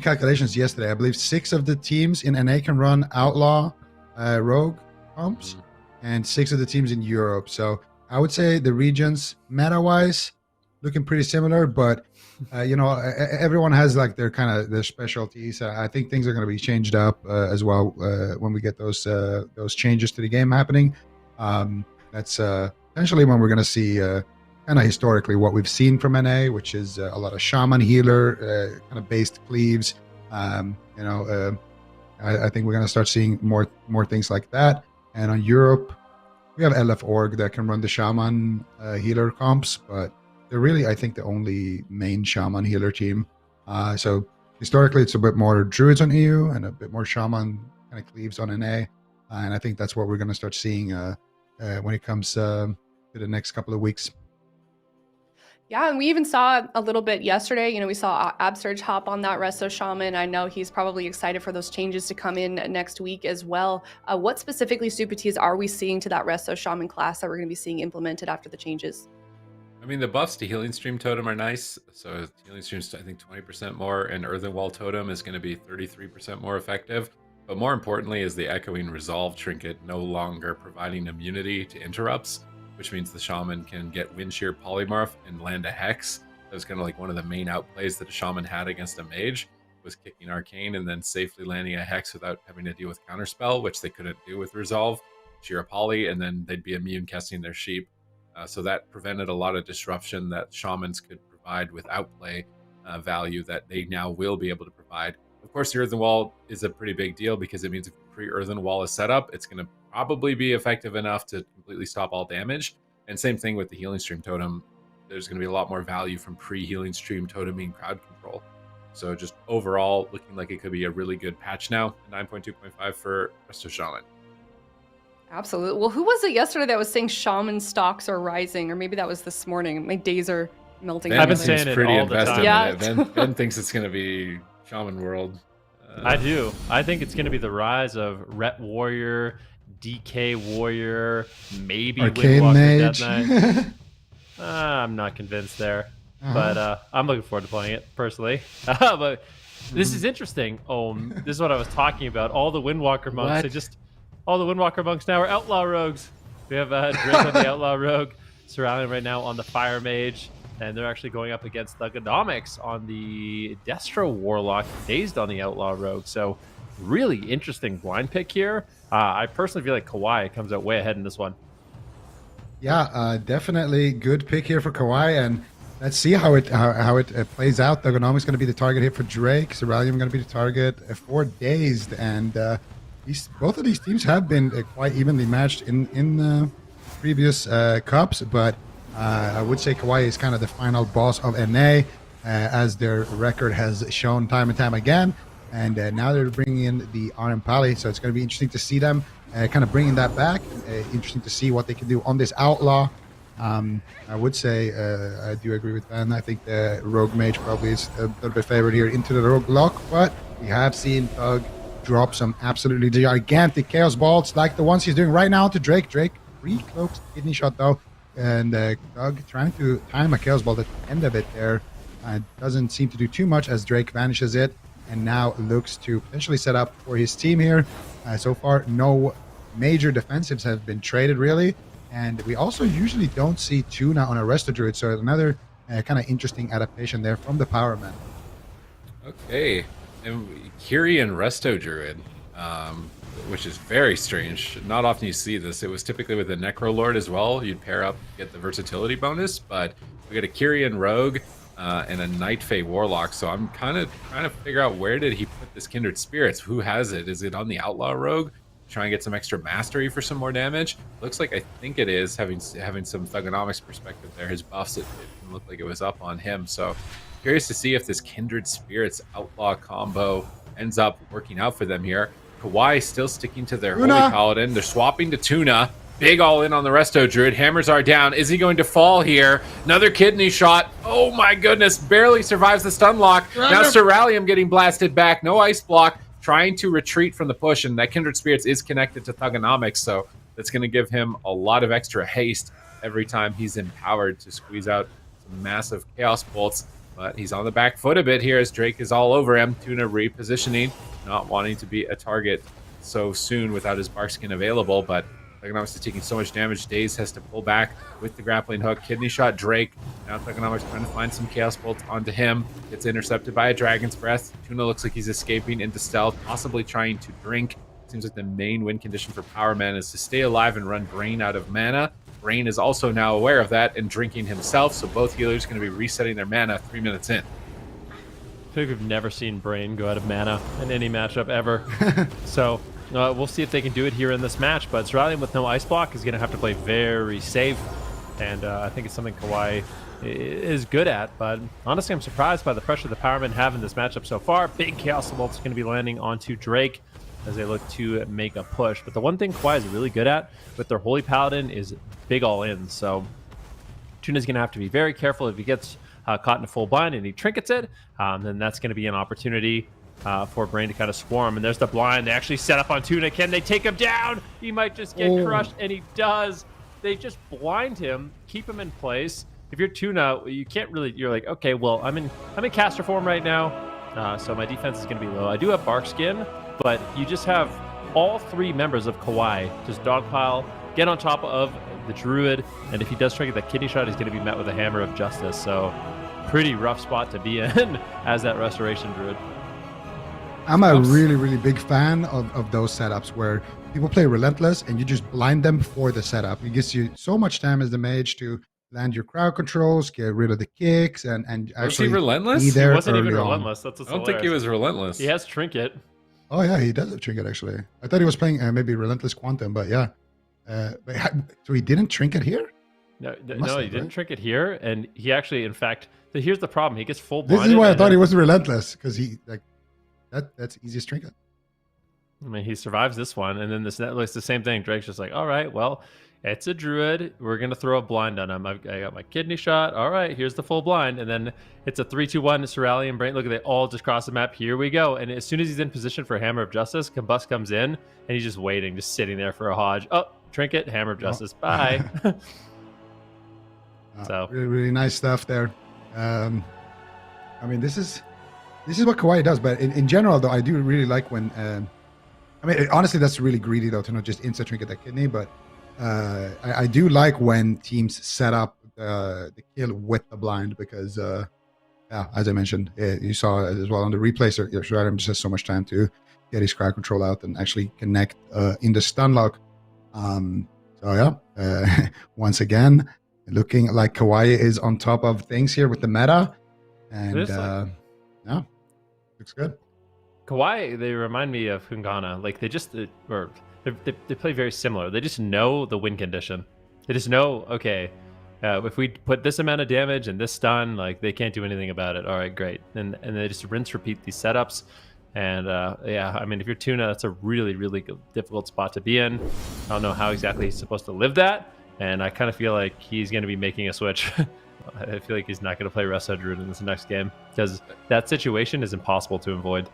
calculations yesterday. I believe 6 of the teams in NA can run Outlaw, Rogue comps, and 6 of the teams in Europe. So I would say the regions meta-wise looking pretty similar, but everyone has like their kind of their specialties. I think things are going to be changed up as well when we get those changes to the game happening. That's essentially when we're going to see kind of historically what we've seen from NA, which is a lot of shaman healer kind of based cleaves. I think we're going to start seeing more things like that. And on Europe, we have LF Org that can run the shaman healer comps, but they're really, I think, the only main shaman healer team. So historically, it's a bit more druids on EU and a bit more shaman kind of cleaves on NA. And I think that's what we're going to start seeing when it comes to the next couple of weeks. Yeah, and we even saw a little bit yesterday. We saw Absurge hop on that Resto Shaman. I know he's probably excited for those changes to come in next week as well. What specifically, Supatees, are we seeing to that Resto Shaman class that we're going to be seeing implemented after the changes? I mean, the buffs to Healing Stream Totem are nice. So Healing Stream's, I think, 20% more, and Earthen Wall Totem is going to be 33% more effective. But more importantly is the Echoing Resolve trinket no longer providing immunity to interrupts, which means the Shaman can get Wind Shear Polymorph and land a Hex. That was kind of like one of the main outplays that a Shaman had against a Mage, was kicking Arcane and then safely landing a Hex without having to deal with Counterspell, which they couldn't do with Resolve. Sheer a Poly, and then they'd be immune casting their Sheep. So that prevented a lot of disruption that Shamans could provide with outplay value that they now will be able to provide. Of course, the Earthen Wall is a pretty big deal because it means if pre-Earthen Wall is set up, it's going to probably be effective enough to completely stop all damage. And same thing with the Healing Stream Totem. There's going to be a lot more value from pre-Healing Stream Toteming crowd control. So just overall, looking like it could be a really good patch now. 9.2.5 for Resto Shaman. Absolutely. Well, who was it yesterday that was saying shaman stocks are rising? Or maybe that was this morning. My days are melting. I've been saying it all the time. Yeah. Ben thinks it's going to be Shaman World. I do. I think it's going to be the rise of Ret Warrior, DK Warrior, maybe Arcane Windwalker Mage. Death Knight. I'm not convinced there, but I'm looking forward to playing it personally. But this is interesting. This is what I was talking about. All the Windwalker monks, all the Windwalker monks now are Outlaw Rogues. We have Drake on the Outlaw Rogue, surrounding right now on the Fire Mage, and they're actually going up against Thugonomics on the Destro Warlock, Dazed on the Outlaw Rogue. So really interesting blind pick here. I personally feel like Kauai comes out way ahead in this one. Yeah, definitely good pick here for Kauai, and let's see how it plays out. Thugonomics is going to be the target here for Drake. Ceralium going to be the target for Dazed, and both of these teams have been quite evenly matched in previous cups, but I would say Kauai is kind of the final boss of NA, as their record has shown time and time again. And now they're bringing in the RM Pally, so it's going to be interesting to see them kind of bringing that back. Interesting to see what they can do on this Outlaw. I would say I do agree with Ben. I think the Rogue Mage probably is a little bit favored here into the Rogue Lock, but we have seen Thug drop some absolutely gigantic Chaos Bolts like the ones he's doing right now to Drake. Drake re-cloaks Kidney Shot though, and Thug trying to time a Chaos Bolt at the end of it there. Doesn't seem to do too much as Drake vanishes it, and now looks to potentially set up for his team here. So far, no major defensives have been traded really, and we also usually don't see Tuna on a Resto Druid, so another kind of interesting adaptation there from the Powermen. Okay, and Kyrian Resto Druid, which is very strange. Not often you see this. It was typically with a Necrolord as well. You'd pair up, get the versatility bonus, but we got a Kyrian Rogue and a Night Fae Warlock. So I'm kind of trying to figure out, where did he put this Kindred Spirits? Who has it? Is it on the Outlaw Rogue? Try and get some extra mastery for some more damage. Looks like I think it is, having some Thugonomics perspective there. His buffs, it looked like it was up on him. So curious to see if this Kindred Spirits Outlaw combo ends up working out for them here. Kawhi still sticking to their Tuna. Holy Paladin. They're swapping to Tuna. Big all in on the Resto Druid. Hammers are down. Is he going to fall here? Another kidney shot. Oh my goodness. Barely survives the stun lock. Now Cerulean getting blasted back. No ice block. Trying to retreat from the push. And that Kindred Spirits is connected to Thugonomics. So that's going to give him a lot of extra haste every time he's empowered to squeeze out some massive Chaos Bolts. But he's on the back foot a bit here as Drake is all over him. Tuna repositioning. Not wanting to be a target so soon without his bark skin available. But Thugonomics is taking so much damage. Daze has to pull back with the grappling hook. Kidney shot Drake. Now Thugonomics trying to find some Chaos Bolts onto him. Gets intercepted by a Dragon's Breath. Tuna looks like he's escaping into stealth, possibly trying to drink. Seems like the main win condition for Power Man is to stay alive and run Brain out of mana. Brain is also now aware of that and drinking himself, so both healers going to be resetting their mana 3 minutes in. I feel like we've never seen Brain go out of mana in any matchup ever. So we'll see if they can do it here in this match. But Cerulean with no ice block is going to have to play very safe. And I think it's something Kawhi is good at. But honestly, I'm surprised by the pressure the Powermen have in this matchup so far. Big Chaos Bolt is going to be landing onto Drake as they look to make a push. But the one thing Kawhi is really good at with their Holy Paladin is big all-in. So Tuna's going to have to be very careful if he gets caught in a full blind and he trinkets it, then that's going to be an opportunity for Brain to kind of swarm. And there's the blind. They actually set up on Tuna. Can they take him down? He might just get crushed, and he does. They just blind him, keep him in place. If you're Tuna, you can't really. You're like, okay, well, I'm in caster form right now, so my defense is going to be low. I do have bark skin, but you just have all three members of Kawhi just dogpile, get on top of the Druid, and if he does trinket that kidney shot, he's going to be met with a Hammer of Justice. So pretty rough spot to be in as that Restoration Druid. I'm a really, really big fan of those setups where people play Relentless and you just blind them for the setup. It gives you so much time as the mage to land your crowd controls, get rid of the kicks, and actually was he relentless? be there He wasn't even early on. relentless. That's I don't think he was relentless. He has trinket. Oh yeah, he does have trinket actually. I thought he was playing maybe Relentless Quantum, but yeah. So he didn't trinket here? No, Must he have, didn't right? trinket here, and he actually, in fact, so here's the problem: he gets full blinded. This is why I and thought then- he was Relentless, because he like that's easiest trinket. I mean, he survives this one, and then this looks the same thing. Drake's just like, all right, well, it's a Druid. We're gonna throw a blind on him. I got my kidney shot. All right, here's the full blind, and then it's a 3-2-1. Cerulean, Brain. Look at they all just cross the map. Here we go. And as soon as he's in position for Hammer of Justice, Combust comes in, and he's just waiting, just sitting there for a Hodge. Oh, trinket, Hammer of Justice. Bye. So. Really, really nice stuff there. I mean, this is what Kawhi does, but in general, though, I do really like when. I mean, honestly, that's really greedy though to not just insta trinket that kidney, but I do like when teams set up the kill with the blind because, yeah, as I mentioned, you saw as well on the replay. So Shredder just has so much time to get his crowd control out and actually connect in the stun lock. So yeah, once again, looking like Kawhi is on top of things here with the meta, and yeah, looks good. Kawhi, they remind me of Hungana. Like they play very similar. They just know the win condition. They just know, okay, if we put this amount of damage and this stun, like they can't do anything about it. All right, great. And they just rinse, repeat these setups. And yeah, I mean, if you're Tuna, that's a really, really difficult spot to be in. I don't know how exactly he's supposed to live that. And I kind of feel like he's going to be making a switch. I feel like he's not going to play Resto Druid in this next game because that situation is impossible to avoid.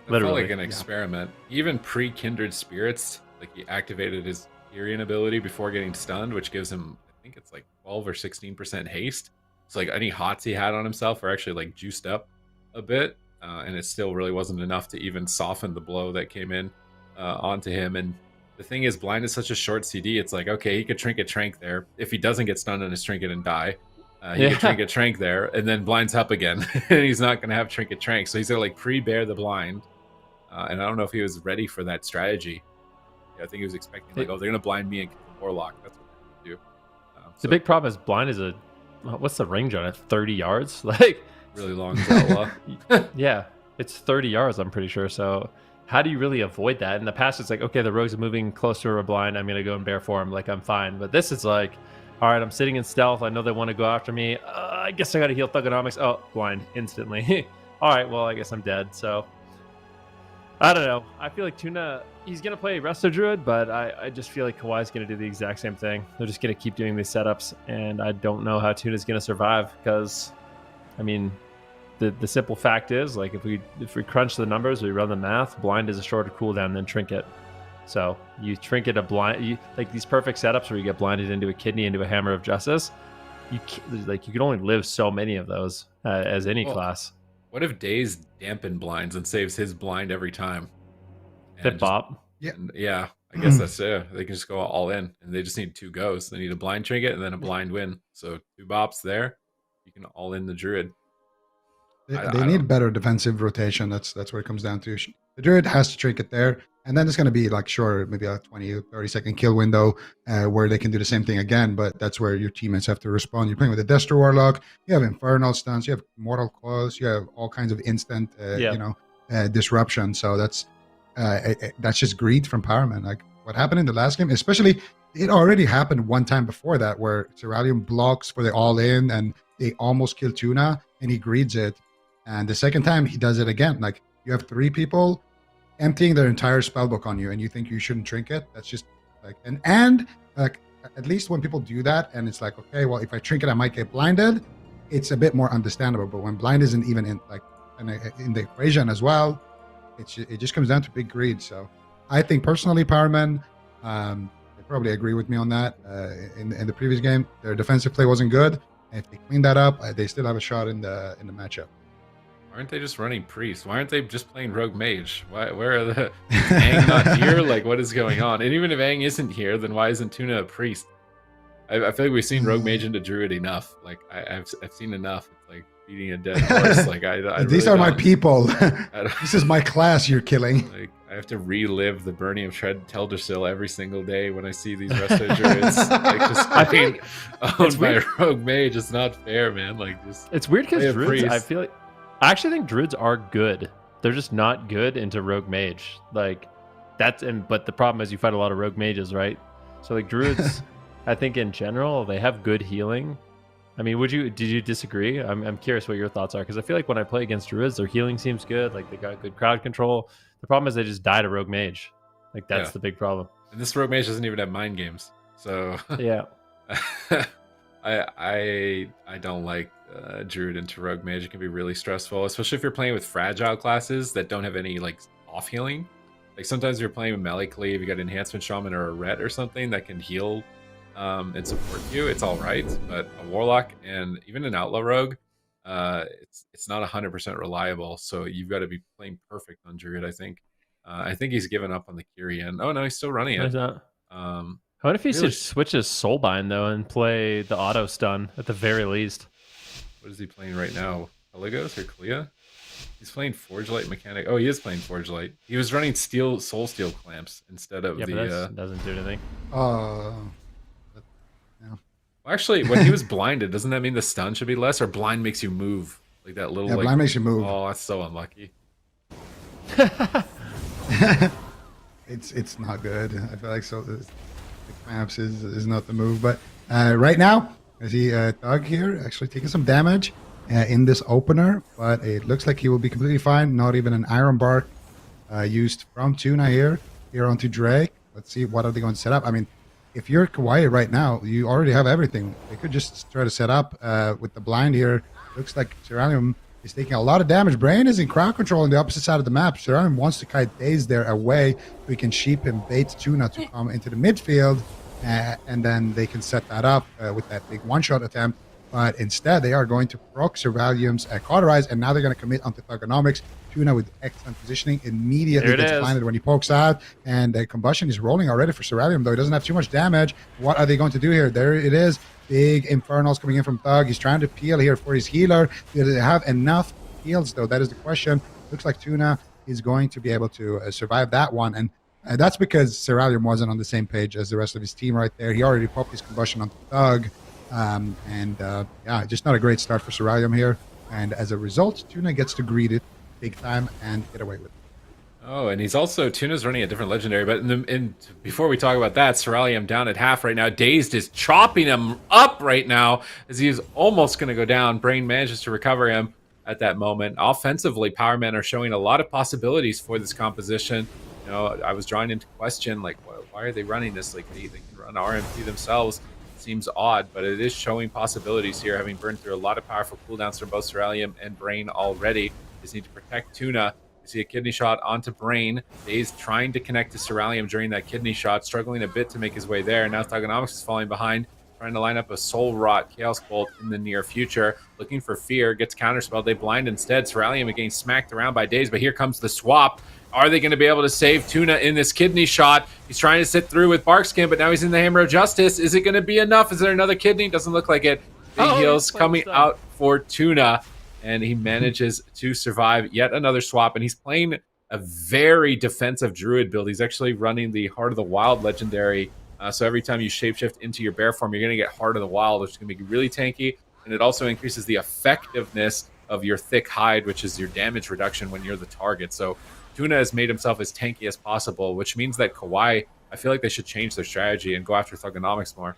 Literally. Like an experiment. Even pre-Kindred Spirits, like he activated his Tyrian ability before getting stunned, which gives him, I think it's like 12 or 16% haste. So like any hots he had on himself are actually like juiced up a bit. And it still really wasn't enough to even soften the blow that came in onto him. And the thing is, blind is such a short CD. It's like, okay, he could trinket trank there. If he doesn't get stunned on his trinket and die, he could trinket trank there, and then blind's up again, and he's not going to have trinket trank. So he's going to like pre-bear the blind. And I don't know if he was ready for that strategy. Yeah, I think he was expecting like, oh, they're going to blind me and get the Warlock. That's what they're going to do. The big problem is blind is what's the range on it? 30 yards? Like really long Zelda. Yeah, it's 30 yards, I'm pretty sure. So how do you really avoid that? In the past, it's like, okay, the rogues are moving closer to a blind. I'm going to go in bear form. Like, I'm fine. But this is like, all right, I'm sitting in stealth. I know they want to go after me. I guess I got to heal Thugonomics. Oh, blind instantly. All right, well, I guess I'm dead. So I don't know. I feel like Tuna, he's going to play Resto Druid, but I just feel like Kawhi's going to do the exact same thing. They're just going to keep doing these setups, and I don't know how Tuna's going to survive because, I mean, the simple fact is, like, if we crunch the numbers, we run the math, blind is a shorter cooldown than trinket. So you trinket a blind, like these perfect setups where you get blinded into a kidney, into a hammer of justice. You can only live so many of those as any class. What if Daze dampen blinds and saves his blind every time? Fit bop. Yeah, I guess that's it. They can just go all in, and they just need 2 goes. They need a blind trinket and then a blind win. So 2 bops there, you can all in the druid. They need better defensive rotation. That's what it comes down to. The druid has to trinket there, and then it's going to be like, sure, maybe a 20 30 second kill window where they can do the same thing again, but that's where your teammates have to respond. You're playing with a Destro Warlock, you have Infernal Stuns, you have Mortal Coils, you have all kinds of instant disruption. So that's just greed from Powerman. Like what happened in the last game, especially, it already happened one time before that where Ceralium blocks for the all-in and they almost kill Tuna and he greeds it. And the second time he does it again. Like you have 3 people emptying their entire spellbook on you and you think you shouldn't trinket. That's just like, and like, at least when people do that and it's like, okay, well, if I trinket, I might get blinded. It's a bit more understandable. But when blind isn't even in the equation as well, it just comes down to big greed. So I think personally, Powerman, they probably agree with me on that. In the previous game, their defensive play wasn't good. And if they clean that up, they still have a shot in the matchup. Why aren't they just running priest? Why aren't they just playing rogue mage? Where are the Aang not here? Like, what is going on? And even if Aang isn't here, then why isn't Tuna a priest? I feel like we've seen rogue mage into druid enough. Like I've seen enough. It's like beating a dead horse. Like these really are my people. This is my class you're killing. Like I have to relive the burning of Teldrassil every single day when I see these resto druids. Like just being owned by a rogue mage. It's not fair, man. Like just it's weird because druids. priest. I actually think druids are good. They're just not good into rogue mage. Like but the problem is you fight a lot of rogue mages, right? So like druids, I think in general they have good healing. I mean, did you disagree? I'm curious what your thoughts are because I feel like when I play against druids, their healing seems good. Like they got good crowd control. The problem is they just die to rogue mage. Like that's the big problem. And this rogue mage doesn't even have mind games. So yeah, I don't like druid into rogue mage. It can be really stressful, especially if you're playing with fragile classes that don't have any like off healing. Like sometimes you're playing with melee cleave, you got enhancement shaman or a ret or something that can heal and support you. It's all right, but a warlock and even an outlaw rogue, it's not 100% reliable. So you've got to be playing perfect on druid. I think he's given up on the Kyrian. Oh no, he's still running it. What if he switches Soulbind though and play the auto stun at the very least? What is he playing right now? Caligos or Clea? He's playing Forge Light Mechanic. Oh, he is playing Forge Light. He was running Soul Steel clamps instead of but that doesn't do anything. Well, actually, when he was blinded, doesn't that mean the stun should be less, or blind makes you move like that little? Yeah, blind makes you move. Oh, that's so unlucky. It's not good. I feel like the clamps is not the move, but right now. I see Thug here actually taking some damage in this opener, but it looks like he will be completely fine. Not even an Iron Bark used from Tuna here onto Drake. Let's see, what are they going to set up? I mean, if you're Kawhi right now, you already have everything. They could just try to set up with the blind here. Looks like Ceralium is taking a lot of damage. Brain is in crowd control on the opposite side of the map. Ceralium wants to kite Daze there away so he can sheep and bait Tuna to come into the midfield. And then they can set that up with that big one-shot attempt. But instead, they are going to proc Ceralium's Cauterize, and now they're going to commit onto Thugonomics. Tuna with excellent positioning immediately gets blinded when he pokes out, and the combustion is rolling already for Ceralium, though he doesn't have too much damage. What are they going to do here? There it is. Big Infernals coming in from Thug. He's trying to peel here for his healer. Do they have enough heals, though? That is the question. Looks like Tuna is going to be able to survive that one, and that's because Ceralium wasn't on the same page as the rest of his team right there. He already popped his combustion on Thug. Just not a great start for Ceralium here. And as a result, Tuna gets to greet it big time and get away with it. Oh, and he's also, Tuna's running a different legendary, but before we talk about that, Ceralium down at half right now. Dazed is chopping him up right now as he is almost going to go down. Brain manages to recover him. at that moment. Offensively, Powerman are showing a lot of possibilities for this composition. You know, I was drawing into question, like, why are they running this? Like, they can run RMP themselves. Seems odd, but it is showing possibilities here, having burned through a lot of powerful cooldowns from both Ceralium and Brain already. Just need to protect Tuna. You see a kidney shot onto Brain. Daze trying to connect to Ceralium during that kidney shot, struggling a bit to make his way there. Now Thugonomics is falling behind, trying to line up a Soul Rot Chaos Bolt in the near future. Looking for Fear, gets counterspelled. They blind instead. Ceralium getting smacked around by Daze, but here comes the swap. Are they going to be able to save Tuna in this kidney shot? He's trying to sit through with Barkskin, but now he's in the Hammer of Justice. Is it going to be enough? Is there another kidney? Doesn't look like it. Big heals coming out for Tuna, and he manages to survive yet another swap, and he's playing a very defensive Druid build. He's actually running the Heart of the Wild legendary, so every time you shapeshift into your bear form, you're going to get Heart of the Wild, which is going to be really tanky, and it also increases the effectiveness of your thick hide, which is your damage reduction when you're the target. So Tuna has made himself as tanky as possible, which means that Kawhi, I feel like they should change their strategy and go after Thugonomics more.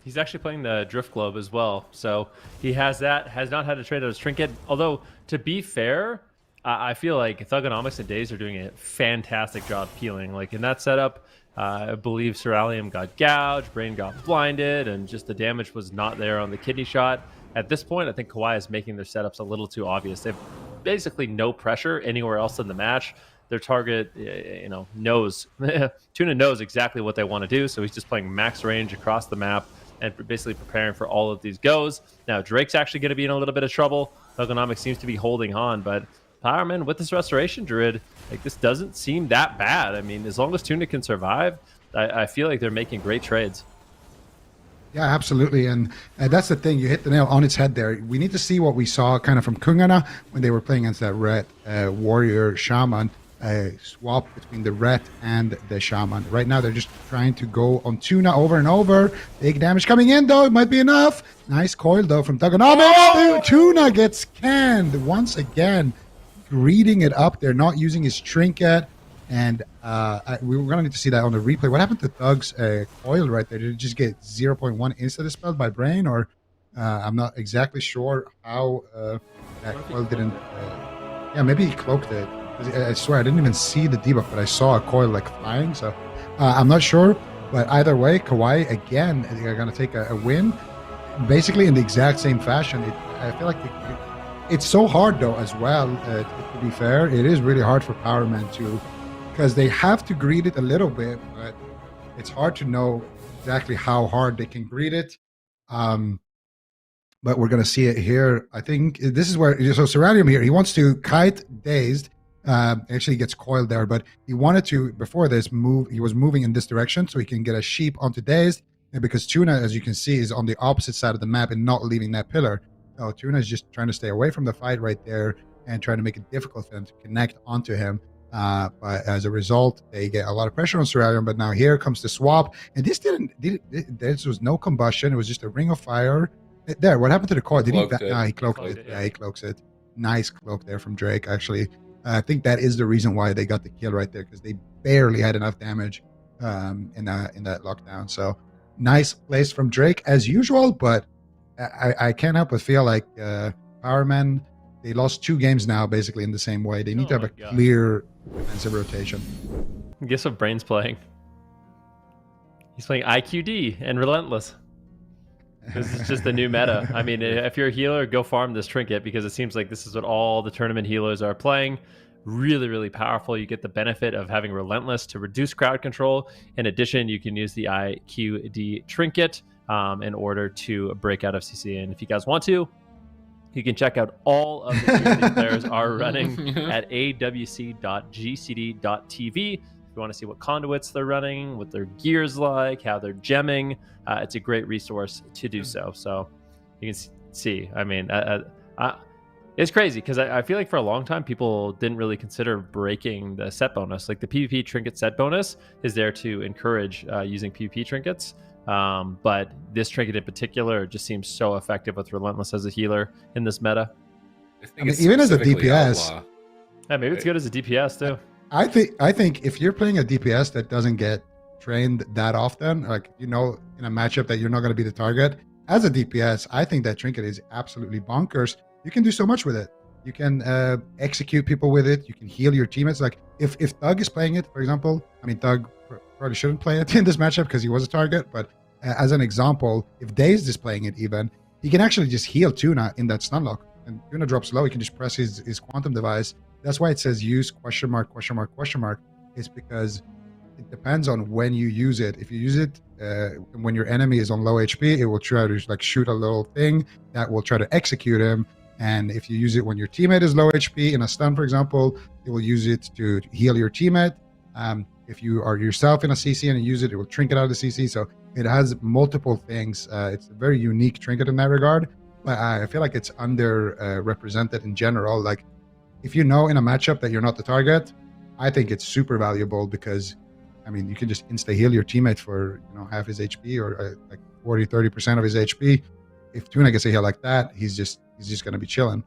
He's actually playing the Drift Globe as well, so he has that, has not had to trade out his Trinket. Although, to be fair, I feel like Thugonomics and Daze are doing a fantastic job peeling. Like, in that setup, I believe Ceralium got gouged, Brain got blinded, and just the damage was not there on the kidney shot. At this point, I think Kawhi is making their setups a little too obvious. They've basically no pressure anywhere else in the match. Their target, you know, knows Tuna knows exactly what they want to do, so he's just playing max range across the map and basically preparing for all of these goes. Now Drake's actually going to be in a little bit of trouble. Thugonomics seems to be holding on, but Powerman with this Restoration Druid, like, this doesn't seem that bad. I mean, as long as Tuna can survive, I feel like they're making great trades. Yeah, absolutely. And that's the thing. You hit the nail on its head there. We need to see what we saw kind of from Kungana when they were playing against that red warrior shaman. Swap between the red and the shaman. Right now, they're just trying to go on Tuna over and over. Big damage coming in, though. It might be enough. Nice coil, though, from Thugonomics. Oh! Tuna gets canned once again. Greeting it up. They're not using his trinket. And we were going to need to see that on the replay. What happened to Thug's coil right there? Did it just get 0.1 insta-dispelled by Brain? Or I'm not exactly sure how that coil didn't... yeah, maybe he cloaked it. I swear, I didn't even see the debuff, but I saw a coil like flying. So I'm not sure. But either way, Kawhi, again, are going to take a win. Basically in the exact same fashion. I feel like it's so hard, though, as well, to be fair. It is really hard for Powerman to... because they have to greet it a little bit, but it's hard to know exactly how hard they can greet it. But we're going to see it here. I think this is where... so Ceralium here, he wants to kite Dazed. Actually gets coiled there, but he wanted to, before this move, he was moving in this direction so he can get a sheep onto Dazed. And because Tuna, as you can see, is on the opposite side of the map and not leaving that pillar. So Tuna is just trying to stay away from the fight right there and trying to make it difficult for them to connect onto him. But as a result, they get a lot of pressure on Ceralium. But now here comes the swap, and this this was no combustion. It was just a ring of fire. There, what happened to the coil? Did he cloaked it? Yeah, he cloaks it. Nice cloak there from Drake. Actually, I think that is the reason why they got the kill right there, because they barely had enough damage in that lockdown. So nice place from Drake as usual. But I can't help but feel like Powerman, they lost 2 games now, basically in the same way. They need to have a clear defensive rotation. Guess what Brain's playing? He's playing IQD and Relentless. This is just the new meta. I mean, if you're a healer, go farm this trinket, because it seems like this is what all the tournament healers are playing. Really, really powerful. You get the benefit of having Relentless to reduce crowd control. In addition, you can use the IQD trinket in order to break out of CC. And if you guys want to, you can check out all of the gear these players are running at awc.gcd.tv. If you want to see what conduits they're running, what their gear's like, how they're gemming, it's a great resource to do so. So you can see, I mean, it's crazy because I feel like for a long time, people didn't really consider breaking the set bonus. Like the PvP trinket set bonus is there to encourage using PvP trinkets. But this trinket in particular just seems so effective with Relentless as a healer in this meta. I mean, even as a DPS, yeah, maybe it's good as a DPS too. I think if you're playing a DPS that doesn't get trained that often, like, you know, in a matchup that you're not going to be the target, as a DPS, I think that trinket is absolutely bonkers, you can do so much with it. You can execute people with it. You can heal your teammates. Like if Thug is playing it, for example, I mean, Thug probably shouldn't play it in this matchup because he was a target. But as an example, if Dazed is playing it even, he can actually just heal Tuna in that stun lock. And Tuna drops low, he can just press his quantum device. That's why it says use ? It's because it depends on when you use it. If you use it when your enemy is on low HP, it will try to like shoot a little thing that will try to execute him. And if you use it when your teammate is low HP in a stun, for example, it will use it to heal your teammate. If you are yourself in a CC and you use it, it will trinket out of the CC. So it has multiple things. It's a very unique trinket in that regard. But I feel like it's under represented in general. Like if you know in a matchup that you're not the target, I think it's super valuable because, I mean, you can just insta heal your teammate for half his HP or like 40-30% of his HP. If Tuna gets a heal like that, he's just going to be chilling.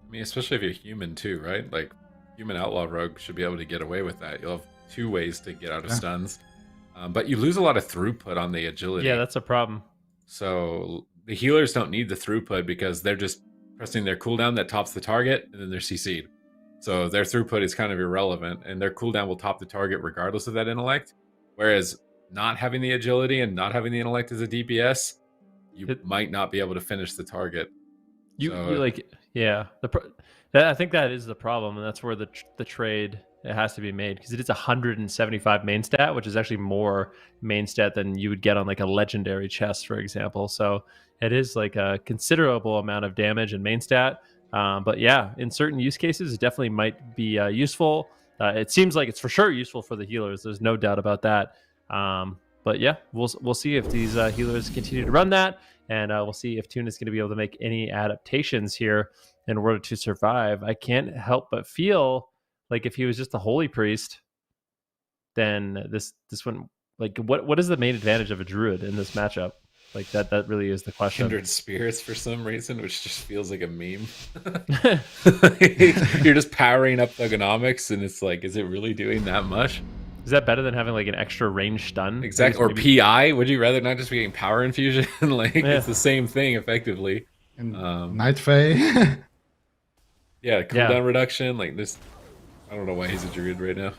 I mean, especially if you're human too, right? Like human outlaw rogue should be able to get away with that. You'll have 2 ways to get out of stuns, but you lose a lot of throughput on the agility. Yeah, that's a problem. So the healers don't need the throughput because they're just pressing their cooldown that tops the target and then they're CC'd. So their throughput is kind of irrelevant and their cooldown will top the target regardless of that intellect. Whereas not having the agility and not having the intellect as a DPS, you might not be able to finish the target. I think that is the problem, and that's where the trade it has to be made, because it is 175 main stat, which is actually more main stat than you would get on like a legendary chest, for example. So it is like a considerable amount of damage in main stat. But yeah, in certain use cases, it definitely might be useful. It seems like it's for sure useful for the healers. There's no doubt about that. But yeah, we'll see if these healers continue to run that, and we'll see if Tuna is going to be able to make any adaptations here in order to survive. I can't help but feel like if he was just a holy priest, then this one, like what is the main advantage of a druid in this matchup? Like that really is the question. Kindred spirits for some reason, which just feels like a meme. You're just powering up Thugonomics, and it's like, is it really doing that much? Is that better than having like an extra range stun? Exactly. Or maybe... PI? Would you rather not just be getting power infusion? It's the same thing effectively. And Night Fae. Cooldown reduction. Like this. I don't know why he's a druid right now.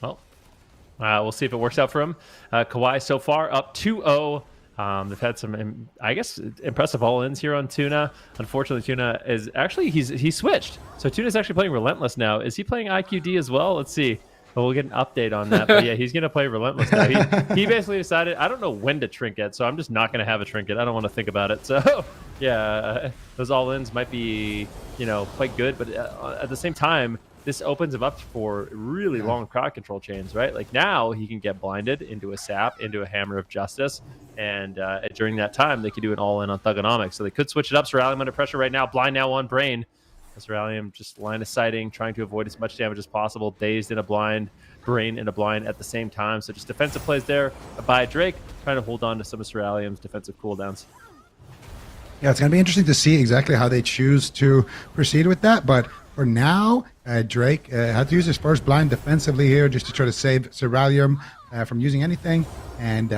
Well, we'll see if it works out for him. Kawhi so far up 2-0. They've had some, I guess, impressive all-ins here on Tuna. Unfortunately, Tuna is actually, he switched. So Tuna's actually playing Relentless now. Is he playing IQD as well? Let's see. Well, we'll get an update on that. But yeah, he's going to play Relentless now. He basically decided, I don't know when to trinket, so I'm just not going to have a trinket. I don't want to think about it. So yeah, those all-ins might be, quite good. But at the same time, this opens him up for really long crowd control chains, right? Like now he can get blinded into a sap, into a Hammer of Justice. And during that time, they could do an all-in on Thugonomics. So they could switch it up. Ceralium under pressure right now. Blind now on Brain. Ceralium just line of sighting, trying to avoid as much damage as possible. Dazed in a blind, Brain in a blind at the same time. So just defensive plays there by Drake, trying to hold on to some of Ceralium's defensive cooldowns. Yeah, it's going to be interesting to see exactly how they choose to proceed with that. But for now, Drake had to use his first blind defensively here just to try to save Ceralium from using anything. And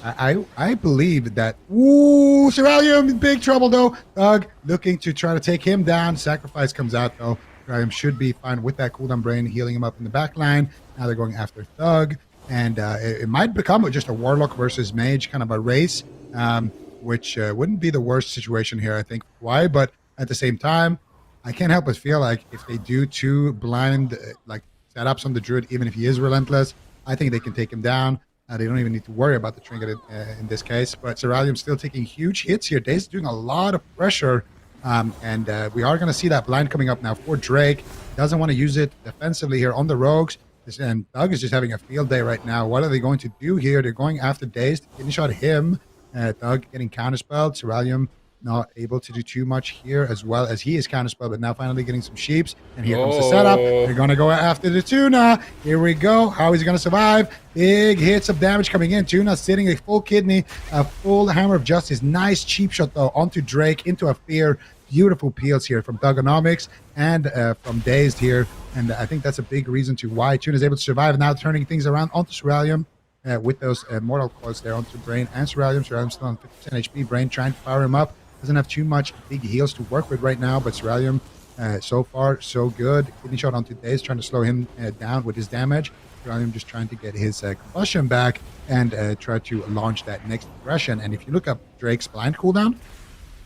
I believe that, Ceralium in big trouble though. Thug looking to try to take him down. Sacrifice comes out though. Ceralium should be fine with that cooldown. Brain healing him up in the back line. Now they're going after Thug. And it might become just a Warlock versus Mage kind of a race, which wouldn't be the worst situation here, I think. Why? But at the same time, I can't help but feel like if they do 2 blind setups on the Druid, even if he is Relentless, I think they can take him down. They don't even need to worry about the trinket in this case. But Ceralium's still taking huge hits here. Daze is doing a lot of pressure. And we are going to see that blind coming up now for Drake. Doesn't want to use it defensively here on the Rogues. And Thug is just having a field day right now. What are they going to do here? They're going after Daze to finish out him. Thug getting counterspelled. Ceralium not able to do too much here, as well as he is counterspelled, but now finally getting some sheeps. And here comes the setup. They're going to go after the Tuna. Here we go. How is he going to survive? Big hits of damage coming in. Tuna sitting a full kidney, a full Hammer of Justice. Nice cheap shot, though, onto Drake, into a Fear. Beautiful peels here from Thugonomics and from Dazed here. And I think that's a big reason to why Tuna is able to survive, now turning things around onto Ceralium. With those mortal coils there onto Brain and Ceralium. Ceralium still on 50% HP. Brain trying to power him up. doesn't have too much big heals to work with right now, but Ceralium, so far, so good. Kidney shot onto Daze, trying to slow him down with his damage. Ceralium just trying to get his combustion back and try to launch that next aggression. And if you look up Drake's blind cooldown,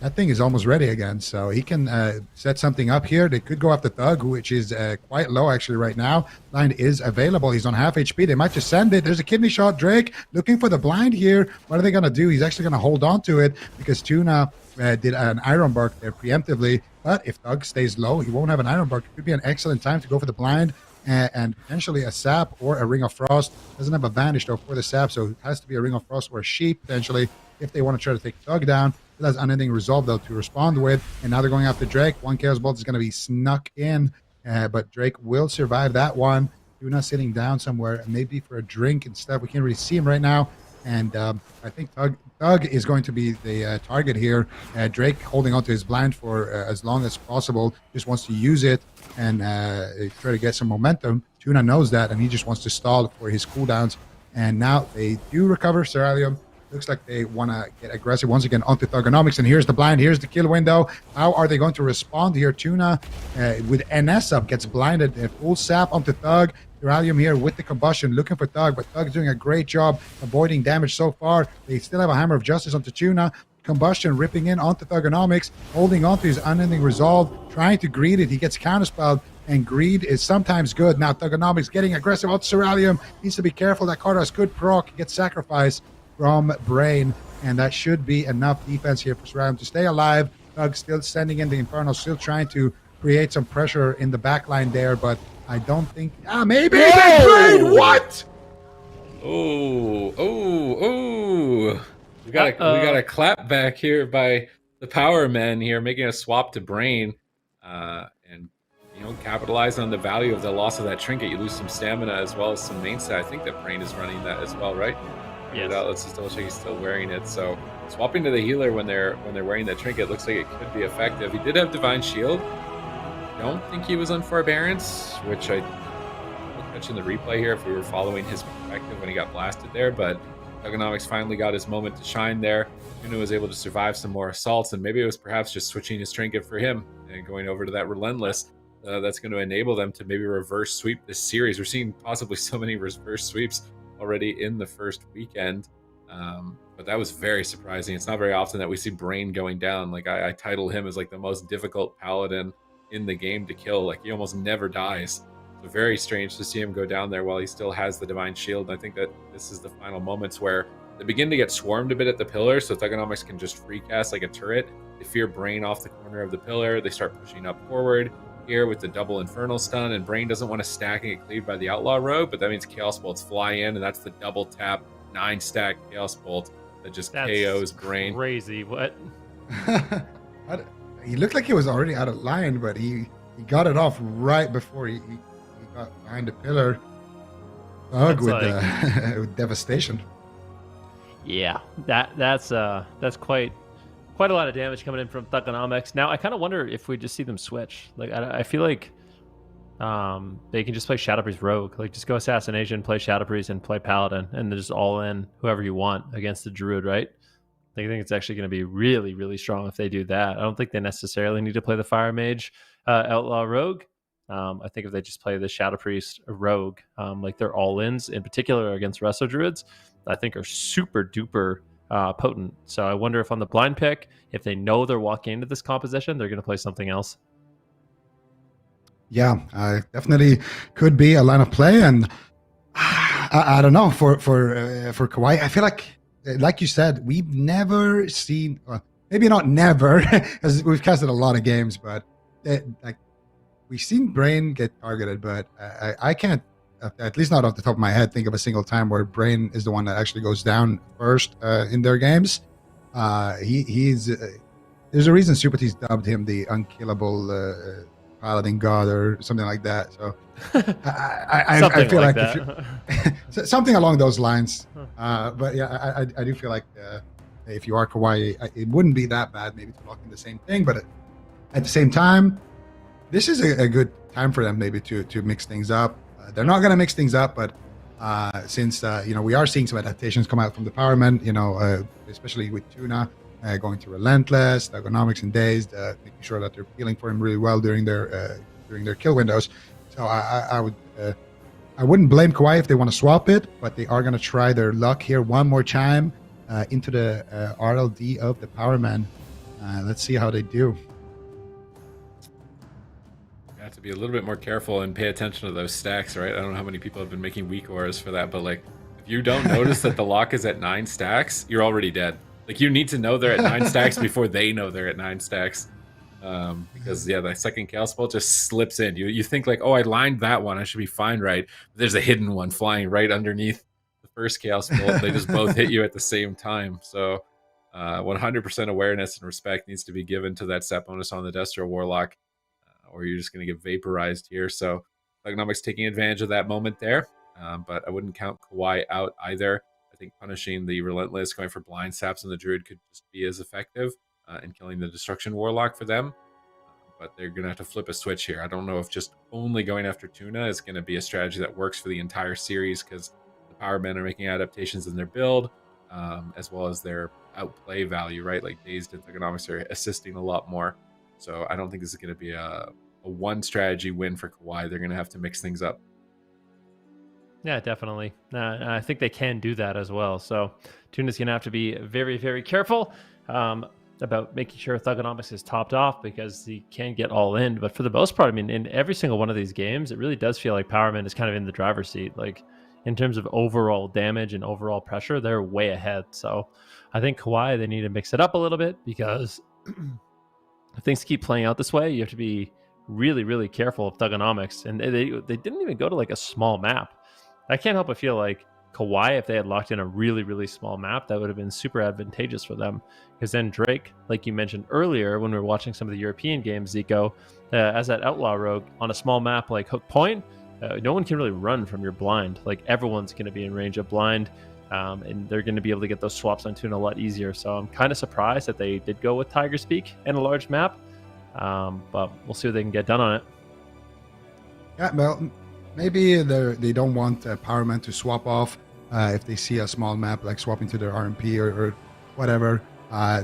that thing is almost ready again, so he can set something up here. They could go after Thug, which is quite low actually right now. Blind is available. He's on half HP. They might just send it. There's a kidney shot. Drake looking for the blind here. What are they going to do? He's actually going to hold on to it because Tuna did an Iron Bark there preemptively. But if Thug stays low, he won't have an Iron Bark. It could be an excellent time to go for the blind and potentially a Sap or a Ring of Frost. Doesn't have a Vanish though for the Sap, so it has to be a Ring of Frost or a Sheep potentially if they want to try to take Thug down. It has Unending Resolve though to respond with, and now they're going after Drake. One Chaos Bolt is going to be snuck in, but Drake will survive that one. Tuna sitting down somewhere, maybe for a drink and stuff. We can't really see him right now, and I think Thug is going to be the target here. Drake holding onto his blind for as long as possible, just wants to use it and try to get some momentum. Tuna knows that, and he just wants to stall for his cooldowns. And now they do recover Ceralium. Looks like they want to get aggressive once again onto Thugonomics. And here's the blind. Here's the kill window. How are they going to respond here? Tuna with NS up gets blinded. Full Sap onto Thug. Ceralium here with the combustion looking for Thug, but Thug's doing a great job avoiding damage so far. They still have a Hammer of Justice onto Tuna. Combustion ripping in onto Thugonomics, holding onto his Unending Resolve, trying to greed it. He gets counterspelled, and greed is sometimes good. Now Thugonomics getting aggressive onto Ceralium. Needs to be careful. That Kardas could proc, get sacrificed from Brain, and that should be enough defense here for Ceralium to stay alive. Thug still sending in the Inferno, still trying to create some pressure in the back line there, but I don't think... maybe! Brain, what? We got a clap back here by the Power Men here, making a swap to Brain, and capitalize on the value of the loss of that trinket. You lose some stamina as well as some main stat. I think that Brain is running that as well, right? Yes. Let's just double check he's still wearing it. So swapping to the healer when they're wearing that trinket looks like it could be effective. He did have Divine Shield. Don't think he was on Forbearance, which I will catch in the replay here if we were following his perspective when he got blasted there. But Thugonomics finally got his moment to shine there. Tuna was able to survive some more assaults, and maybe it was perhaps just switching his trinket for him and going over to that Relentless. That's going to enable them to maybe reverse sweep this series. We're seeing possibly so many reverse sweeps already in the first weekend, but that was very surprising. It's not very often that we see Brain going down. Like I title him as like the most difficult paladin in the game to kill. Like he almost never dies. So very strange to see him go down there while he still has the Divine Shield. And I think that this is the final moments where they begin to get swarmed a bit at the pillar, so Thugonomics can just free cast like a turret. They fear Brain off the corner of the pillar. They start pushing up forward here with the double Infernal Stun, and Brain doesn't want to stack and get cleaved by the Outlaw Rogue, but that means Chaos Bolts fly in, and that's the double tap 9-stack Chaos Bolt that just KOs Brain. Crazy. What? He looked like he was already out of line, but he got it off right before he got behind the pillar. Thug with, with devastation. Yeah, that's quite a lot of damage coming in from Thugonomics. Now I kind of wonder if we just see them switch. Like I feel like they can just play Shadow Priest Rogue. Like just go Assassination, play Shadow Priest, and play Paladin, and just all in whoever you want against the Druid, right? I think it's actually going to be really, really strong if they do that. I don't think they necessarily need to play the Fire Mage Outlaw Rogue. I think if they just play the Shadow Priest Rogue, like their all-ins, in particular against Resto Druids, I think are super duper potent. So I wonder if on the blind pick, if they know they're walking into this composition, they're going to play something else. Yeah, definitely could be a line of play, and I don't know for Kawhi. I feel like you said, we've never seen, maybe not never, because we've casted a lot of games, but like we've seen Brain get targeted, but I can't, at least not off the top of my head, think of a single time where Brain is the one that actually goes down first in their games. He's there's a reason Supertees dubbed him the unkillable Paladin God or something like that. So I feel like something along those lines. But yeah, I do feel like if you are Kawhi, it wouldn't be that bad maybe to lock in the same thing. But at the same time, this is a good time for them maybe to mix things up. They're not going to mix things up, but since we are seeing some adaptations come out from the Power Men, especially with Tuna, going to Relentless, Thugonomics, and Dazed, making sure that they're feeling for him really well during their kill windows. So I wouldn't blame Kawhi if they want to swap it, but they are going to try their luck here one more time into the RLD of the Powerman. Let's see how they do. You have to be a little bit more careful and pay attention to those stacks, right? I don't know how many people have been making weak auras for that, but like, if you don't notice that the lock is at 9 stacks, you're already dead. Like, you need to know they're at 9 stacks before they know they're at 9 stacks. Because the second chaos bolt just slips in. You think like, oh, I lined that one, I should be fine, right? But there's a hidden one flying right underneath the first chaos bolt. They just both hit you at the same time. So 100% awareness and respect needs to be given to that set bonus on the Destro Warlock, or you're just going to get vaporized here. So Thugonomics taking advantage of that moment there, but I wouldn't count Kawhi out either. I think punishing the Relentless, going for blind saps on the Druid could just be as effective in killing the Destruction Warlock for them. But they're going to have to flip a switch here. I don't know if just only going after Tuna is going to be a strategy that works for the entire series, because the Powermen are making adaptations in their build, as well as their outplay value, right? Like Dazed and Thugonomics are assisting a lot more. So I don't think this is going to be a one strategy win for Kawhi. They're going to have to mix things up. Yeah, definitely. I think they can do that as well. So Tuna's going to have to be very, very careful about making sure Thugonomics is topped off, because he can get all in. But for the most part, I mean, in every single one of these games, it really does feel like Powerman is kind of in the driver's seat. Like, in terms of overall damage and overall pressure, they're way ahead. So I think Kawhi, they need to mix it up a little bit, because if things keep playing out this way, you have to be really, really careful of Thugonomics. And they didn't even go to like a small map. I can't help but feel like Kawhi, if they had locked in a really, really small map, that would have been super advantageous for them. Because then Drake, like you mentioned earlier when we were watching some of the European games, Zico, as that Outlaw Rogue on a small map like Hook Point, no one can really run from your blind. Like, everyone's going to be in range of blind, and they're going to be able to get those swaps on Tuna a lot easier. So I'm kind of surprised that they did go with Tiger's Peak and a large map, but we'll see what they can get done on it. Yeah, well, maybe they don't want Powerman to swap off if they see a small map, like swapping to their RMP or whatever.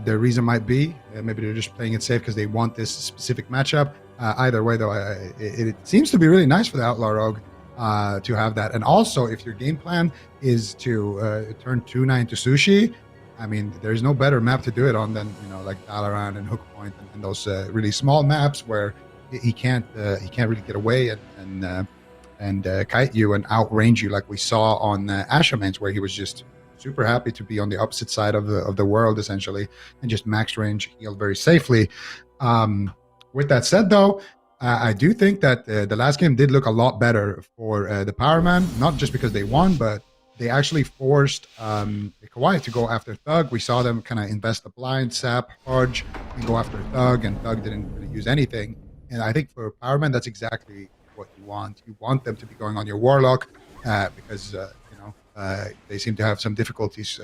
Their reason might be maybe they're just playing it safe because they want this specific matchup. Either way, though, it seems to be really nice for the Outlaw Rogue to have that. And also, if your game plan is to turn Tuna into Sushi, I mean, there's no better map to do it on than, like Dalaran and Hook Point and those really small maps where he can't really get away and kite you and outrange you, like we saw on Asherman's, where he was just super happy to be on the opposite side of the world, essentially, and just max range heal very safely. With that said, though, I do think that the last game did look a lot better for the Powerman, not just because they won, but they actually forced Kawhi to go after Thug. We saw them kind of invest the blind, sap, Hodge, and go after Thug, and Thug didn't really use anything. And I think for Powerman, that's exactly what you want. You want them to be going on your Warlock because they seem to have some difficulties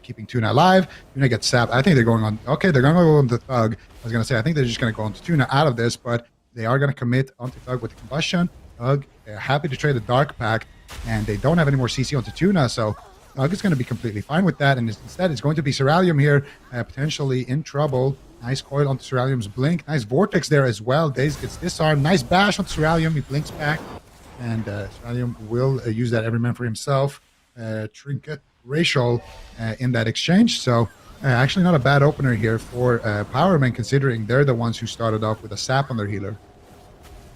keeping Tuna alive. Tuna gets sapped. I think they're going on. Okay, they're going to go on the Thug. I was going to say, I think they're just going to go on to Tuna out of this, but they are going to commit onto Thug with the combustion. Thug, they're happy to trade the Dark Pact, and they don't have any more CC onto Tuna, so Thug is going to be completely fine with that. And instead, it's going to be Ceralium here, potentially in trouble. Nice coil onto Ceralium's Blink. Nice Vortex there as well. Daze gets disarmed. Nice bash onto Ceralium. He blinks back, and Ceralium will use that every man for himself. Trinket Racial in that exchange. So actually not a bad opener here for Powerman, considering they're the ones who started off with a sap on their healer.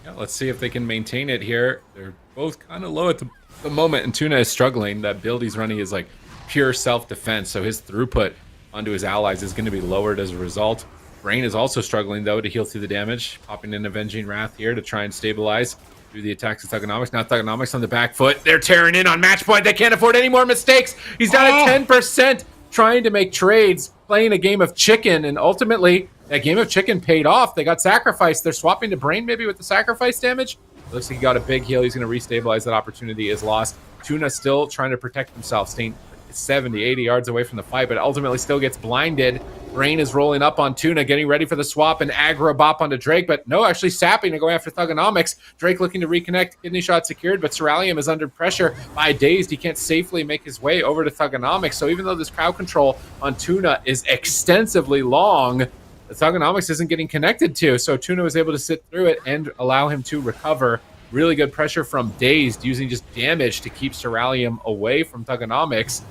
Yeah, let's see if they can maintain it here. They're both kind of low at the moment, and Tuna is struggling. That build he's running is like pure self-defense, so his throughput onto his allies is going to be lowered as a result. Brain is also struggling, though, to heal through the damage, popping in Avenging Wrath here to try and stabilize through the attacks of Thugonomics. Now Thugonomics on the back foot. They're tearing in on match point. They can't afford any more mistakes. He's down at 10%, trying to make trades, playing a game of chicken, and ultimately that game of chicken paid off. They got sacrificed. They're swapping to Brain maybe with the sacrifice damage. Looks like he got a big heal. He's going to restabilize. That opportunity is lost. Tuna still trying to protect himself, staying It's 70, 80 yards away from the fight, but ultimately still gets blinded. Brain is rolling up on Tuna, getting ready for the swap and aggro bop onto Drake, but no, actually sapping to go after Thugonomics. Drake looking to reconnect, kidney shot secured, but Ceralium is under pressure by Dazed. He can't safely make his way over to Thugonomics, so even though this crowd control on Tuna is extensively long, the Thugonomics isn't getting connected to, so Tuna was able to sit through it and allow him to recover. Really good pressure from Dazed, using just damage to keep Ceralium away from Thugonomics.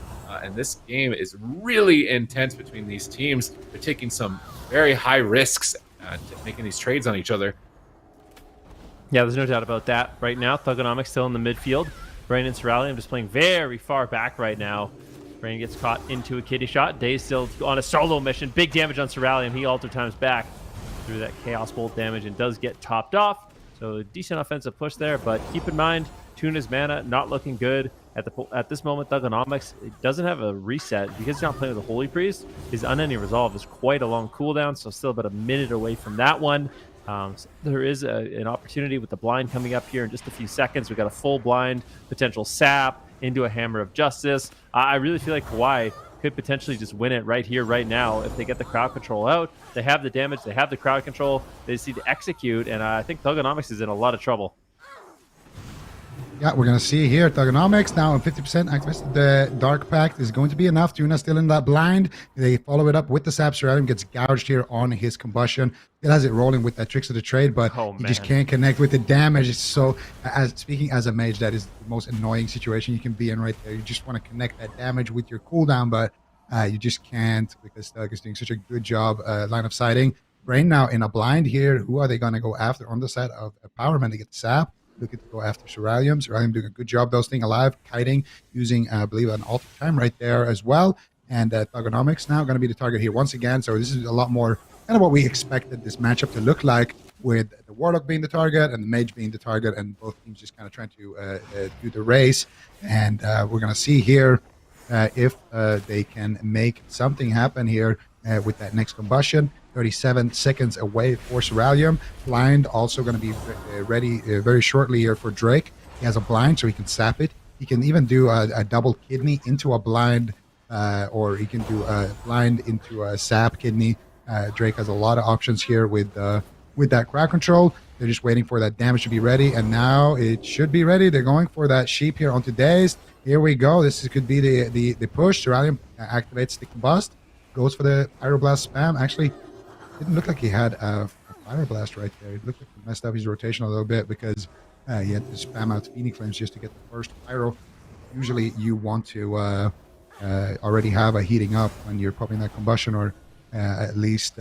And this game is really intense between these teams. They're taking some very high risks making these trades on each other. Yeah, there's no doubt about that. Right now, Thugonomics still in the midfield. Brain and Ceralium just playing very far back right now. Brain gets caught into a kidney shot. Daze still on a solo mission. Big damage on Ceralium. He alter times back through that Chaos Bolt damage and does get topped off. So decent offensive push there, but keep in mind, Tuna's mana not looking good. At this moment, Thugonomics doesn't have a reset because he's not playing with the Holy Priest. His Unending Resolve is quite a long cooldown, so still about a minute away from that one. So there is an opportunity with the blind coming up here in just a few seconds. We've got a full blind, potential sap into a Hammer of Justice. I really feel like Kauai could potentially just win it right here, right now, if they get the crowd control out. They have the damage, they have the crowd control, they just need to execute, and I think Thugonomics is in a lot of trouble. Yeah, we're going to see here Thugonomics now on 50% activist. The Dark Pact is going to be enough. Tuna still in that blind. They follow it up with the Sap. Ceralium gets gouged here on his combustion. Still has it rolling with that Tricks of the Trade, but he just can't connect with the damage. So, speaking as a mage, that is the most annoying situation you can be in right there. You just want to connect that damage with your cooldown, but you just can't because Thug is doing such a good job line of sighting. Brain now in a blind here. Who are they going to go after on the side of Powerman to get the Sap? Looking to go after Ceralium. Ceralium doing a good job though, staying alive, kiting, using, I believe, an alter time right there as well. And Thugonomics now going to be the target here once again. So this is a lot more kind of what we expected this matchup to look like, with the Warlock being the target and the Mage being the target, and both teams just kind of trying to do the race. And we're going to see here if they can make something happen here with that next combustion. 37 seconds away for Ceralium. Blind also going to be ready very shortly here for Drake. He has a blind, so he can sap it. He can even do a double kidney into a blind, or he can do a blind into a sap kidney. Drake has a lot of options here with that crowd control. They're just waiting for that damage to be ready, and now it should be ready. They're going for that sheep here onto Dazed. Here we go. This could be the push. Ceralium activates the combust, goes for the Pyroblast spam. Actually, didn't look like he had a Pyroblast right there. It looked like he messed up his rotation a little bit because he had to spam out Phoenix Flames just to get the first Pyro. Usually you want to already have a heating up when you're popping that combustion, or at least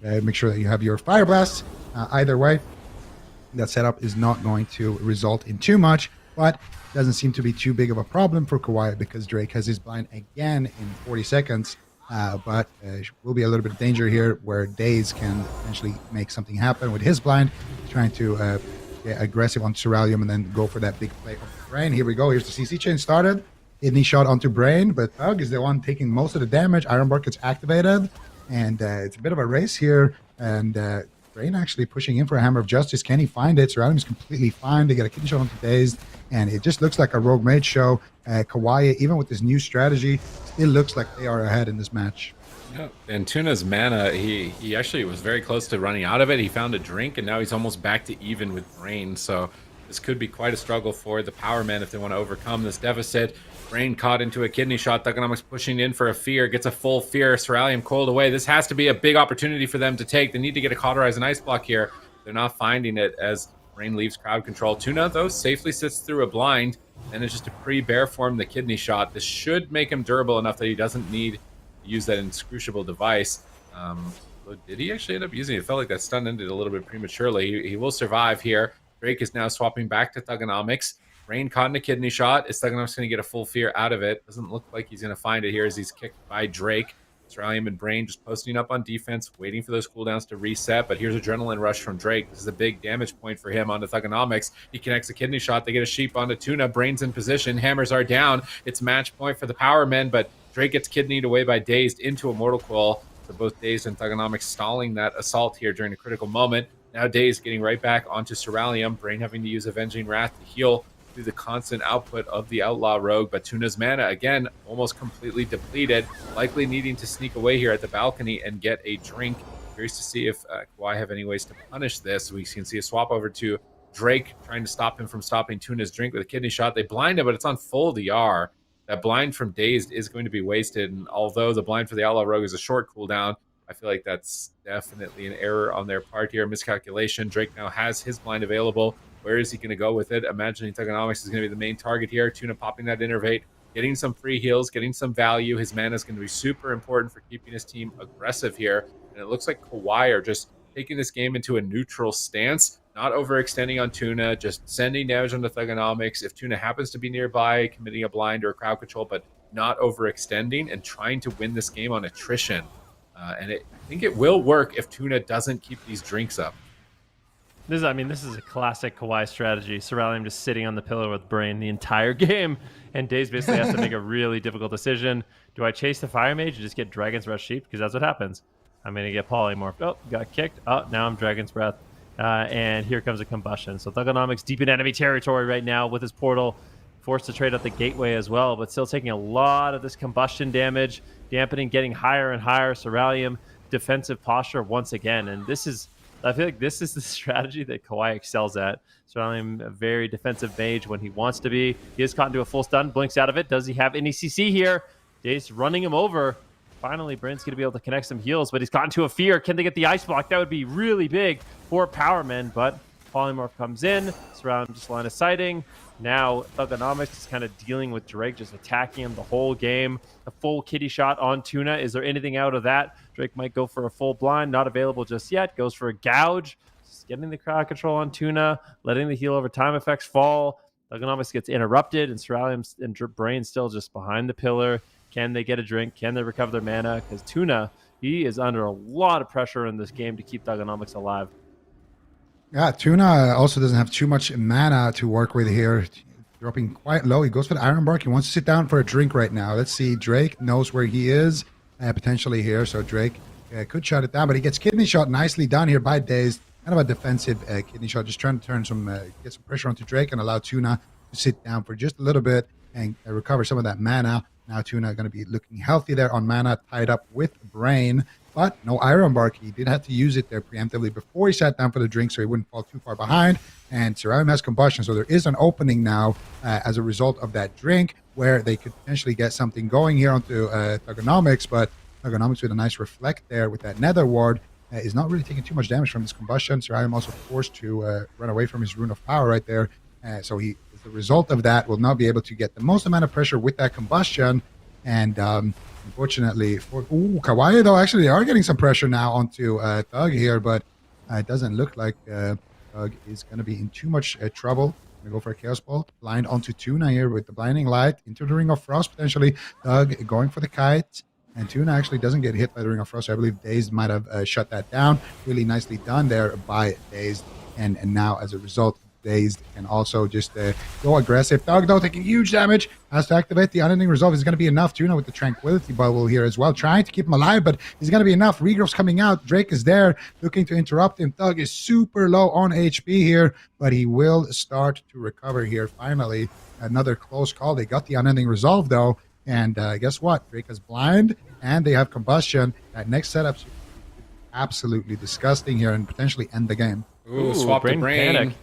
make sure that you have your Fire Blast. Either way, that setup is not going to result in too much, but doesn't seem to be too big of a problem for Kauai because Drake has his blind again in 40 seconds. But will be a little bit of danger here where Daze can potentially make something happen with his blind, trying to get aggressive on Ceralium and then go for that big play of Brain. Here we go. Here's the CC chain started. Kidney shot onto Brain, but Thug is the one taking most of the damage. Ironbark gets activated, and it's a bit of a race here. And Brain actually pushing in for a Hammer of Justice. Can he find it? Ceralium is completely fine. They get a kidney shot onto Dazed, and it just looks like a Rogue Mage show. Kauai, even with this new strategy, still looks like they are ahead in this match. Yeah, and Tuna's mana, he actually was very close to running out of it. He found a drink, and now he's almost back to even with Brain. So this could be quite a struggle for the Power Men if they want to overcome this deficit. Brain caught into a kidney shot. Thugonomics pushing in for a fear, gets a full fear. Ceralium coiled away. This has to be a big opportunity for them to take. They need to get a Cauterize and Ice Block here. They're not finding it as Brain leaves crowd control. Tuna, though, safely sits through a blind, and it's just a pre-bear form the kidney shot. This should make him durable enough that he doesn't need to use that inscrutable device. Did he actually end up using it? It felt like that stun ended a little bit prematurely. He will survive here. Drake is now swapping back to Thugonomics. Brain caught in a kidney shot. Is Thugonomics going to get a full fear out of it? Doesn't look like he's going to find it here as he's kicked by Drake. Ceralium and Brain just posting up on defense, waiting for those cooldowns to reset. But here's Adrenaline Rush from Drake. This is a big damage point for him onto Thugonomics. He connects a kidney shot. They get a sheep onto Tuna. Brain's in position. Hammers are down. It's match point for the Power Men, but Drake gets kidneyed away by Dazed into a Mortal Coil. So both Dazed and Thugonomics stalling that assault here during a critical moment. Now Dazed getting right back onto Ceralium. Brain having to use Avenging Wrath to heal through the constant output of the Outlaw Rogue. But Tuna's mana, again, almost completely depleted, likely needing to sneak away here at the balcony and get a drink. Curious to see if Kawhi have any ways to punish this. We can see a swap over to Drake, trying to stop him from stopping Tuna's drink with a kidney shot. They blind him, but it's on full DR. That blind from Dazed is going to be wasted, and although the blind for the Outlaw Rogue is a short cooldown, I feel like that's definitely an error on their part here, miscalculation. Drake now has his blind available. Where is he going to go with it? Imagining Thuganomics is going to be the main target here. Tuna popping that Innervate, getting some free heals, getting some value. His mana is going to be super important for keeping his team aggressive here. And it looks like Kawhi are just taking this game into a neutral stance, not overextending on Tuna, just sending damage on the Thuganomics. If Tuna happens to be nearby, committing a blind or a crowd control, but not overextending and trying to win this game on attrition. I think it will work if Tuna doesn't keep these drinks up. This is a classic Kawhi strategy. Surrounding him just sitting on the pillar with Brain the entire game, and Daze basically has to make a really difficult decision. Do I chase the Fire Mage and just get Dragon's Breath Sheep? Because that's what happens. I'm going to get polymorphed. Oh, got kicked. Oh, now I'm Dragon's Breath. And here comes a Combustion. So Thuganomics deep in enemy territory right now with his portal. Forced to trade out the gateway as well, but still taking a lot of this combustion damage, dampening, getting higher and higher. Ceralium, defensive posture once again. And I feel like this is the strategy that Kawhi excels at. Ceralium, a very defensive mage when he wants to be. He is caught into a full stun, blinks out of it. Does he have any CC here? Dace running him over. Finally, Brent's going to be able to connect some heals, but he's gotten to a fear. Can they get the ice block? That would be really big for Powerman, but Polymorph comes in. Ceralium just line of sighting. Now Thuganomics is kind of dealing with Drake, just attacking him the whole game. A full kitty shot on Tuna. Is there anything out of that? Drake might go for a full blind. Not available just yet. Goes for a gouge. Just getting the crowd control on Tuna. Letting the heal over time effects fall. Thuganomics gets interrupted, and Ceralium and Brain still just behind the pillar. Can they get a drink? Can they recover their mana? Because Tuna, he is under a lot of pressure in this game to keep Thuganomics alive. Yeah, Tuna also doesn't have too much mana to work with here. Dropping quite low. He goes for the Iron Bark. He wants to sit down for a drink right now. Let's see. Drake knows where he is potentially here. So Drake could shut it down, but he gets kidney shot nicely done here by Dazed. Kind of a defensive kidney shot. Just trying to turn get some pressure onto Drake and allow Tuna to sit down for just a little bit and recover some of that mana. Now Tuna going to be looking healthy there on mana, tied up with Brain. But no Iron Bark. He did have to use it there preemptively before he sat down for the drink so he wouldn't fall too far behind. And Ceralium has Combustion, so there is an opening now as a result of that drink where they could potentially get something going here onto Thuganomics. But Thuganomics with a nice reflect there with that Nether Ward is not really taking too much damage from this Combustion. Ceralium also forced to run away from his Rune of Power right there. So he, as a result of that, will not be able to get the most amount of pressure with that Combustion. And unfortunately, Kawhi, though, actually, they are getting some pressure now onto Thug here, but it doesn't look like Thug is going to be in too much trouble. Going to go for a Chaos Bolt. Blind onto Tuna here with the Blinding Light. Into the Ring of Frost, potentially. Thug going for the Kite. And Tuna actually doesn't get hit by the Ring of Frost. So I believe Dazed might have shut that down. Really nicely done there by Dazed. And now, as a result, Dazed can also just go aggressive. Thug, though, taking huge damage, has to activate the Unending Resolve. Is going to be enough. Tuna with the Tranquility Bubble here as well, trying to keep him alive, but is going to be enough. Regrove's coming out. Drake is there, looking to interrupt him. Thug is super low on HP here, but he will start to recover here. Finally, another close call. They got the Unending Resolve, though, and guess what? Drake is blind, and they have Combustion. That next setup is absolutely disgusting here and potentially end the game. Ooh, swap the Brain. Panic.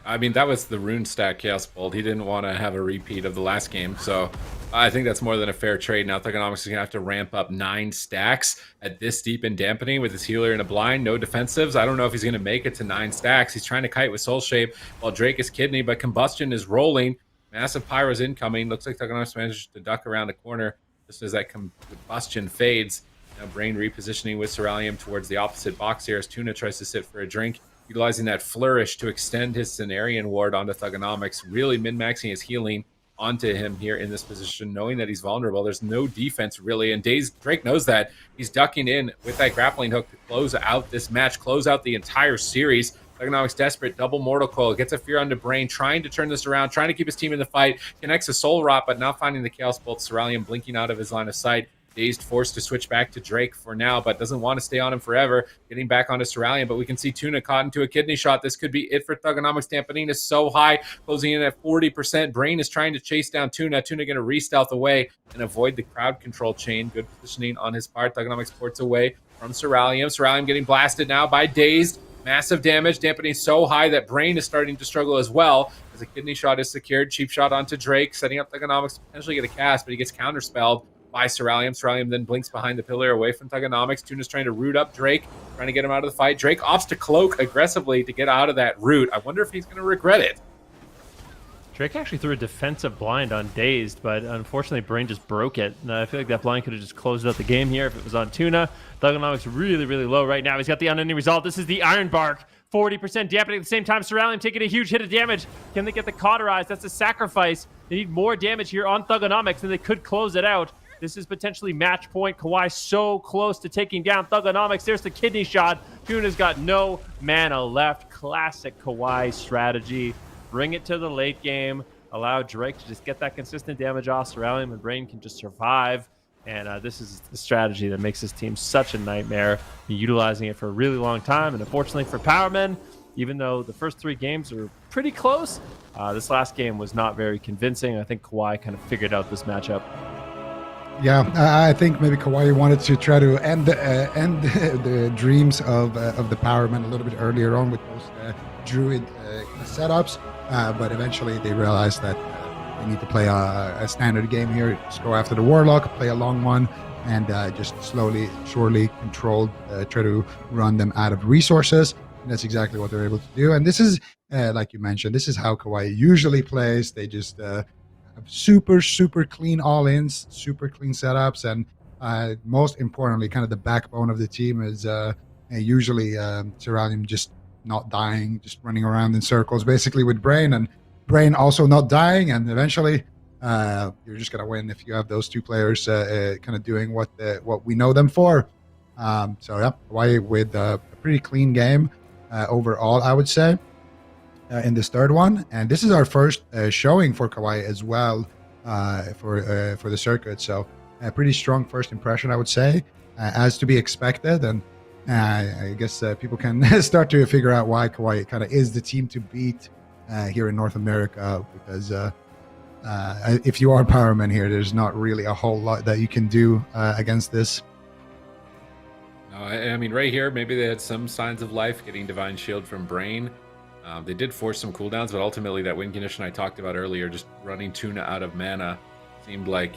I mean, that was the Rune Stack Chaos Bolt. He didn't want to have a repeat of the last game, so I think that's more than a fair trade. Now Thuganomics is going to have to ramp up 9 stacks at this deep in Dampening with his healer in a blind, no defensives. I don't know if he's going to make it to 9 stacks. He's trying to kite with Soul Shape while Drake is Kidney, but Combustion is rolling. Massive Pyro's incoming. Looks like Thuganomics managed to duck around the corner just as that Combustion fades. Now Brain repositioning with Ceralium towards the opposite box here as Tuna tries to sit for a drink, utilizing that Flourish to extend his Cenarian ward onto Thuganomics, really min-maxing his healing onto him here in this position, knowing that he's vulnerable. There's no defense really, and Drake knows that. He's ducking in with that grappling hook to close out this match, close out the entire series. Thuganomics desperate, double Mortal Coil, gets a fear onto Brain, trying to turn this around, trying to keep his team in the fight, connects a Soul Rot, but not finding the Chaos Bolt. Ceralium blinking out of his line of sight. Dazed forced to switch back to Drake for now, but doesn't want to stay on him forever. Getting back onto Cerulean, but we can see Tuna caught into a kidney shot. This could be it for Thugonomics. Stampedina is so high, closing in at 40%. Brain is trying to chase down Tuna. Tuna going to re-stealth away and avoid the crowd control chain. Good positioning on his part. Thugonomics ports away from Cerulean. Cerulean getting blasted now by Dazed. Massive damage, dampening so high that Brain is starting to struggle as well as a kidney shot is secured. Cheap shot onto Drake, setting up Thugonomics to potentially get a cast, but he gets counterspelled by Cerulean. Cerulean then blinks behind the pillar away from Thugonomics. Tuna's trying to root up Drake, trying to get him out of the fight. Drake opts to cloak aggressively to get out of that root. I wonder if he's going to regret it. Drake actually threw a defensive blind on Dazed, but unfortunately Brain just broke it. And I feel like that blind could have just closed out the game here if it was on Tuna. Thugonomics really, really low right now. He's got the unending result. This is the Iron Bark. 40% dampening at the same time. Cerulean taking a huge hit of damage. Can they get the cauterize? That's a sacrifice. They need more damage here on Thugonomics, and they could close it out. This is potentially match point. Kawhi so close to taking down Thugonomics. There's the kidney shot. Tuna's got no mana left. Classic Kawhi strategy. Bring it to the late game. Allow Drake to just get that consistent damage off Cerulean, and Brain can just survive. And this is the strategy that makes this team such a nightmare. Been utilizing it for a really long time. And unfortunately for Powermen, even though the first 3 games are pretty close, this last game was not very convincing. I think Kawhi kind of figured out this matchup. Yeah, I think maybe Kawhi wanted to try to end the dreams of the Powermen a little bit earlier on with those Druid setups, but eventually they realized that they need to play a standard game here. Just go after the Warlock, play a long one, and just slowly, surely controlled, try to run them out of resources. And that's exactly what they're able to do. And this is, like you mentioned, this is how Kawhi usually plays. They just have super clean all-ins, super clean setups, and most importantly, kind of the backbone of the team is usually Cerulean just not dying, just running around in circles, basically with Brain, and Brain also not dying, and eventually you're just gonna win if you have those 2 players kind of doing what we know them for. So yeah, Kawhi with a pretty clean game overall, I would say. In this third one, and this is our first showing for Kawhi as well for the circuit, so a pretty strong first impression, I would say, as to be expected. And I guess people can start to figure out why Kawhi kind of is the team to beat here in North America, because if you are Powermen here, there's not really a whole lot that you can do against this. No, I mean, right here, maybe they had some signs of life getting Divine Shield from Brain. They did force some cooldowns, but ultimately that win condition I talked about earlier, just running Tuna out of mana, seemed like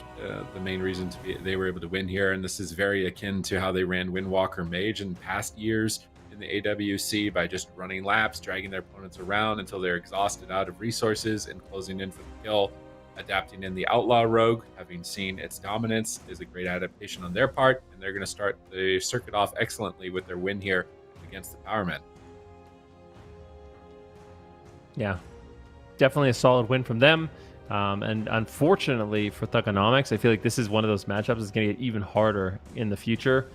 the main reason they were able to win here. And this is very akin to how they ran Windwalker Mage in past years in the AWC, by just running laps, dragging their opponents around until they're exhausted out of resources and closing in for the kill. Adapting in the Outlaw Rogue, having seen its dominance, is a great adaptation on their part, and they're going to start the circuit off excellently with their win here against the Powermen. Yeah, definitely a solid win from them. And unfortunately for Thugonomics, I feel like this is one of those matchups that's going to get even harder in the future.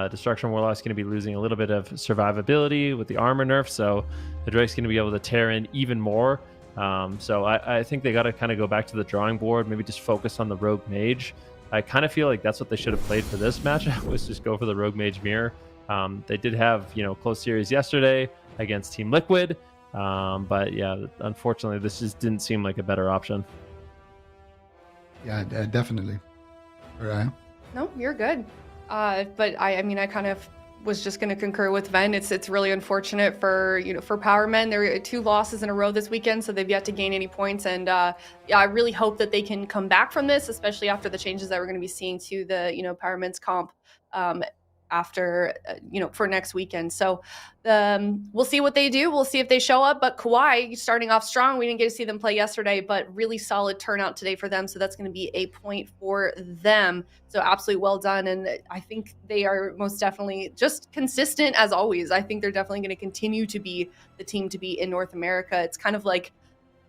Destruction Warlock's going to be losing a little bit of survivability with the armor nerf, so the Drake's going to be able to tear in even more. So I think they got to kind of go back to the drawing board, maybe just focus on the Rogue Mage. I kind of feel like that's what they should have played for this matchup, was just go for the Rogue Mage Mirror. They did have, close series yesterday against Team Liquid. But yeah, unfortunately, this just didn't seem like a better option. Yeah, definitely. All right. No, you're good. But I kind of was just going to concur with Ven. It's really unfortunate for Powermen. There are 2 losses in a row this weekend, so they've yet to gain any points. And I really hope that they can come back from this, especially after the changes that we're going to be seeing to the Powermen's comp after for next weekend. So we'll see what they do. We'll see if they show up. But Kawhi starting off strong. We didn't get to see them play yesterday, but really solid turnout today for them. So that's going to be a point for them. So absolutely well done. And I think they are most definitely just consistent as always. I think they're definitely going to continue to be the team to beat in North America. It's kind of like,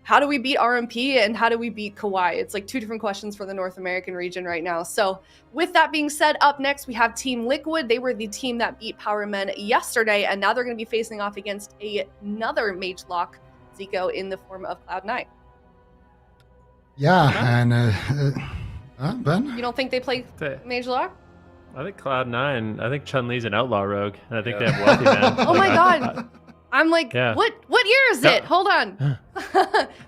how do we beat RMP and how do we beat Kawhi? It's like 2 different questions for the North American region right now. So with that being said, up next, we have Team Liquid. They were the team that beat Powermen yesterday, and now they're going to be facing off against another Mage Lock, Zico, in the form of Cloud9. Yeah, and Huh, Ben? You don't think they play Say- Mage Lock? I think Cloud9. I think Chun-Li's an outlaw rogue, and I think Yeah. they have wealthy man. Oh my Like, God. I'm like, Yeah. what year is Yeah. it? Hold on.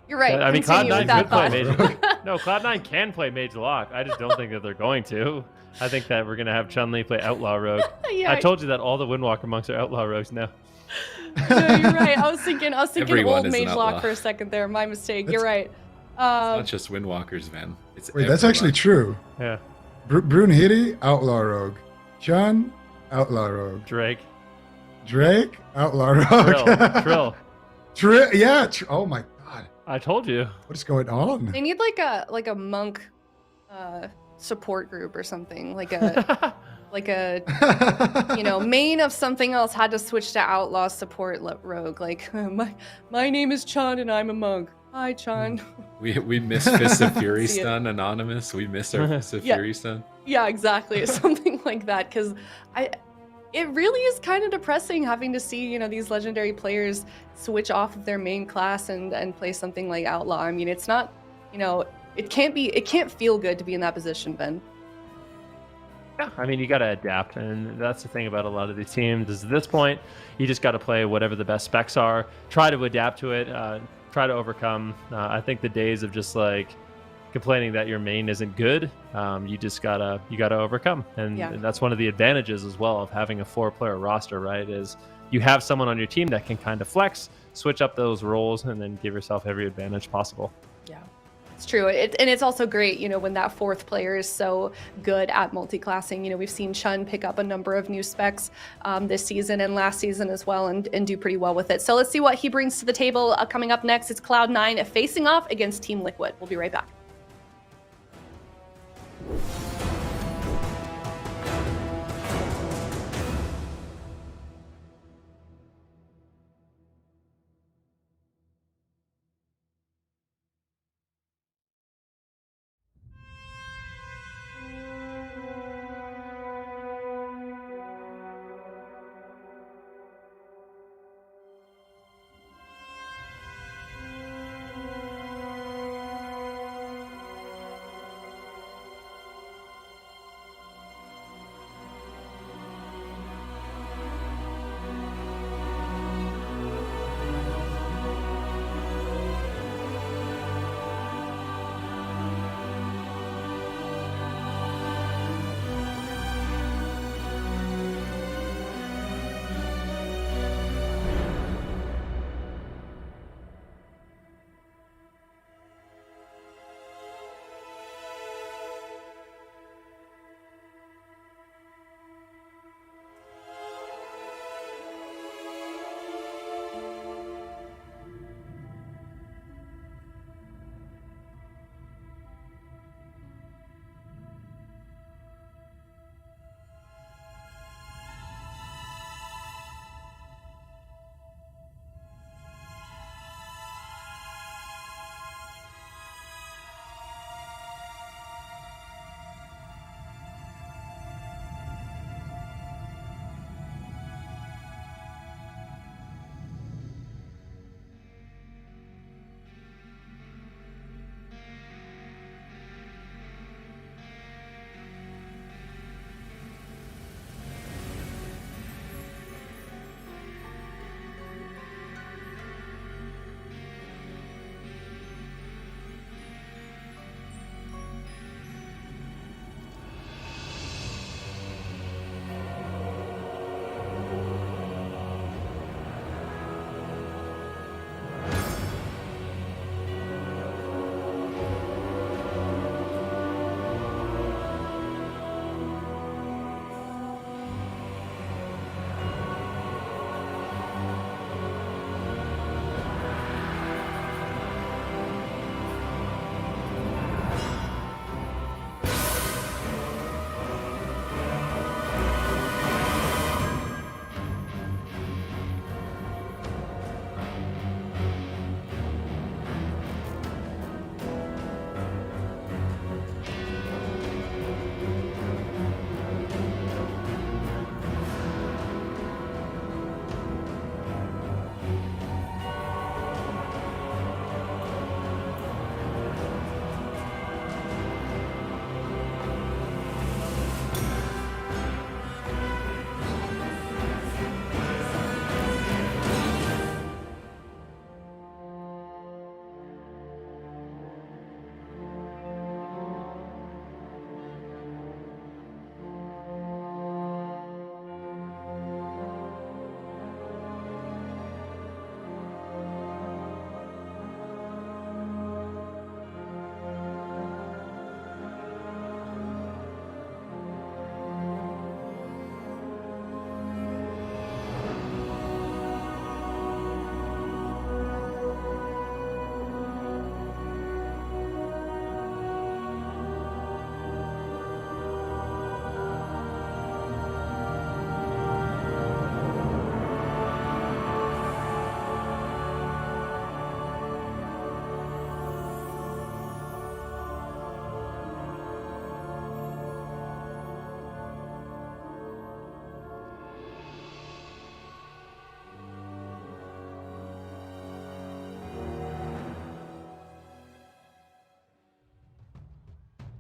You're right. I mean, Continue with Cloud9 that could play thought. Mage. No, Cloud9 can play Mage Lock. I just don't think that they're going to. I think that we're gonna have Chun-Li play outlaw rogue. Yeah, I told you that all the Windwalker monks are outlaw rogues now. no, you're right. I was thinking Everyone old is an Mage Lock outlaw. for a second there. My mistake. You're That's- right. It's not just Windwalkers, man. It's Wait, that's actually everyone. true. Yeah, Brunhilde, outlaw rogue. Chun, outlaw rogue. Drake, Drake, outlaw rogue. Trill. Yeah. Oh my God. I told you. What is going on? They need like a monk support group or something. Like a main of something else had to switch to outlaw support rogue. Like my name is Chun and I'm a monk. Hi Chun. We miss Fists of Fury See it. Stun Anonymous. We miss our Fists of Yeah. Fury Stun. Yeah, exactly. Something like that. Because it really is kind of depressing having to see, these legendary players switch off of their main class and play something like outlaw. I mean, it's not, it can't feel good to be in that position, Ben. Yeah, I mean, you got to adapt, and that's the thing about a lot of these teams. Is at this point, you just got to play whatever the best specs are. Try to adapt to it. Try to overcome. I think the days of just like complaining that your main isn't good, you gotta overcome, and that's one of the advantages as well of having a 4-player roster. Right, is you have someone on your team that can kind of flex, switch up those roles, and then give yourself every advantage possible. Yeah, it's true. And it's also great, when that 4th player is so good at multi-classing. We've seen Chun pick up a number of new specs this season and last season as well and do pretty well with it. So let's see what he brings to the table. Coming up next, it's Cloud9 facing off against Team Liquid. We'll be right back.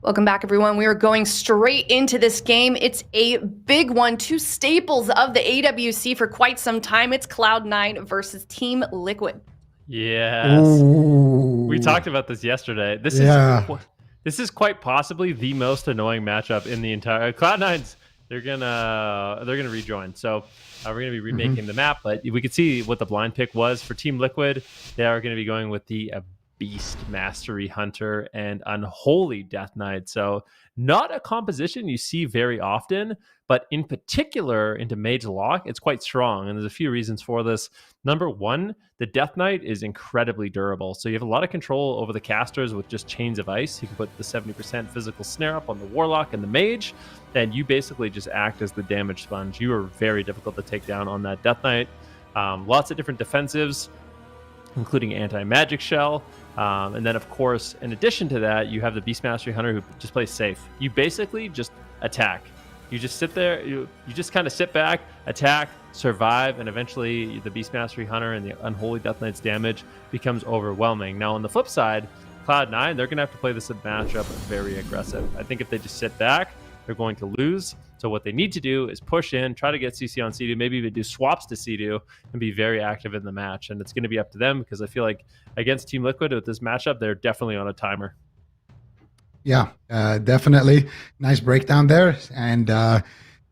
Welcome back, everyone. We are going straight into this game. It's a big one. Two staples of the AWC for quite some time. It's Cloud9 versus Team Liquid. Yes. Ooh. We talked about this yesterday. This is quite possibly the most annoying matchup in the entire Cloud9's. They're gonna rejoin. So we're gonna be remaking the map, but we could see what the blind pick was for Team Liquid. They are gonna be going with the Beast Mastery Hunter and Unholy Death Knight. So not a composition you see very often, but in particular into Mage Lock, it's quite strong. And there's a few reasons for this. Number one, the Death Knight is incredibly durable. So you have a lot of control over the casters with just Chains of Ice. You can put the 70% physical snare up on the Warlock and the Mage, and you basically just act as the damage sponge. You are very difficult to take down on that Death Knight. Lots of different defensives, including anti-magic shell. And then, of course, in addition to that, you have the Beast Mastery Hunter who just plays safe. You basically just attack. You just sit there, you just kind of sit back, attack, survive, and eventually the Beast Mastery Hunter and the Unholy Death Knight's damage becomes overwhelming. Now, on the flip side, Cloud9, they're going to have to play this matchup very aggressive. I think if they just sit back, they're going to lose. So what they need to do is push in, try to get CC on Sea-Doo, maybe even do swaps to Sea-Doo and be very active in the match. And it's going to be up to them because I feel like against Team Liquid with this matchup, they're definitely on a timer. Yeah, definitely. Nice breakdown there. And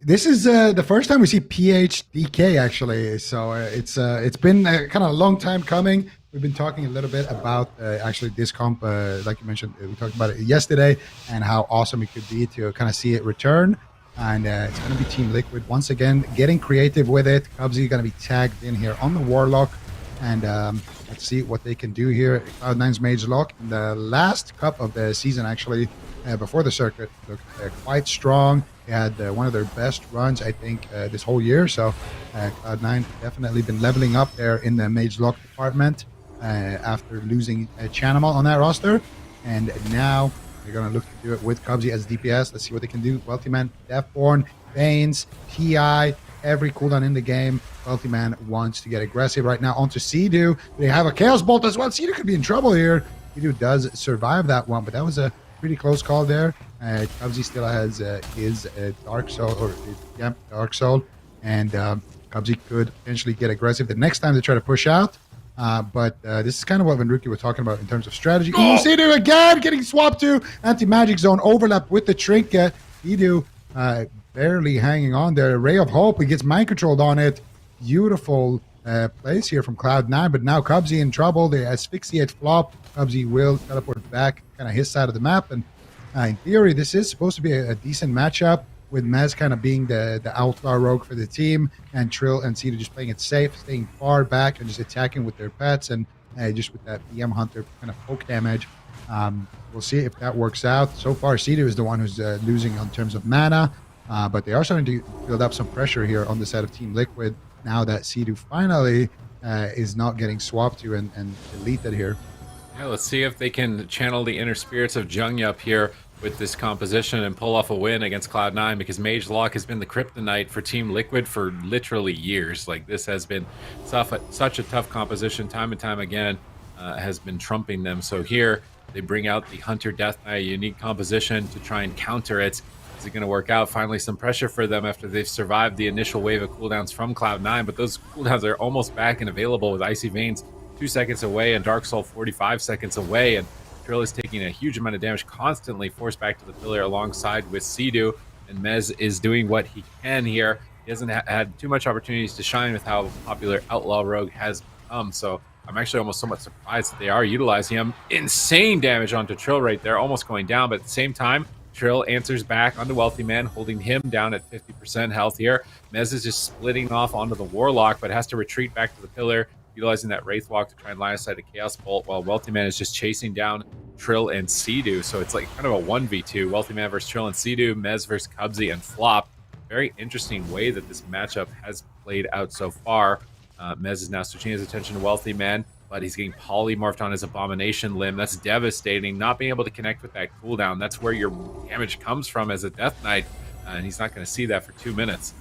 this is the first time we see PHDK, actually. So it's been kind of a long time coming. We've been talking a little bit about actually this comp, like you mentioned, we talked about it yesterday, and how awesome it could be to kind of see it return. And it's going to be Team Liquid once again getting creative with it. Cubsy going to be tagged in here on the Warlock, and let's see what they can do here. Cloud9's Mage Lock in the last cup of the season, actually, before the circuit, looked quite strong. They had one of their best runs, I think, this whole year. So Cloud9 definitely been leveling up there in the Mage Lock department after losing Chanimal on that roster, and now they're going to look to do it with Cubsy as DPS. Let's see what they can do. Wealthy Man, Deathborn, Banes, TI, every cooldown in the game. Wealthy Man wants to get aggressive right now onto Sea-Doo. They have a Chaos Bolt as well. Sea-Doo could be in trouble here. Sea-Doo does survive that one, but that was a pretty close call there. Cubsy still has his Dark Soul, Dark Soul, and Cubsy could potentially get aggressive the next time they try to push out. But this is kind of what Venruki was talking about in terms of strategy. Oh, Sea-Doo again getting swapped to anti-magic zone overlap with the trinket. Sea-Doo barely hanging on there. Ray of Hope, he gets mind controlled on it. Beautiful plays here from Cloud9, but now Cubsy in trouble. They asphyxiate flop. Cubsy will teleport back kind of his side of the map, and in theory this is supposed to be a decent matchup, with Mez kind of being the outlaw rogue for the team, and Trill and Sea-Doo just playing it safe, staying far back and just attacking with their pets, and just with that BM Hunter kind of poke damage. We'll see if that works out. So far, Sea-Doo is the one who's losing in terms of mana, but they are starting to build up some pressure here on the side of Team Liquid now that Sea-Doo finally is not getting swapped to and deleted here. Yeah, let's see if they can channel the inner spirits of Jungyeop here with this composition and pull off a win against Cloud9, because Mage Lock has been the kryptonite for Team Liquid for literally years. Like, this has been such a tough composition, time and time again, has been trumping them. So here they bring out the Hunter Death Knight, a unique composition to try and counter it. Is it going to work out? Finally, some pressure for them after they've survived the initial wave of cooldowns from Cloud9, but those cooldowns are almost back and available, with Icy Veins 2 seconds away and Dark Soul 45 seconds away, and Trill is taking a huge amount of damage, constantly forced back to the pillar alongside with Sea-Doo, and Mez is doing what he can here. He hasn't had too much opportunities to shine with how popular Outlaw Rogue has become, so I'm actually almost somewhat surprised that they are utilizing him. Insane damage onto Trill right there, almost going down, but at the same time, Trill answers back onto Wealthy Man, holding him down at 50% health here. Mez is just splitting off onto the Warlock, but has to retreat back to the pillar, utilizing that Wraith Walk to try and line aside a Chaos Bolt, while Wealthy Man is just chasing down Trill and Sea-Doo. So it's like kind of a 1v2. Wealthy Man versus Trill and Sea-Doo, Mez versus Cubsy and Flop. Very interesting way that this matchup has played out so far. Mez is now switching his attention to Wealthy Man, but he's getting polymorphed on his Abomination limb. That's devastating. Not being able to connect with that cooldown. That's where your damage comes from as a Death Knight, and he's not going to see that for 2 minutes.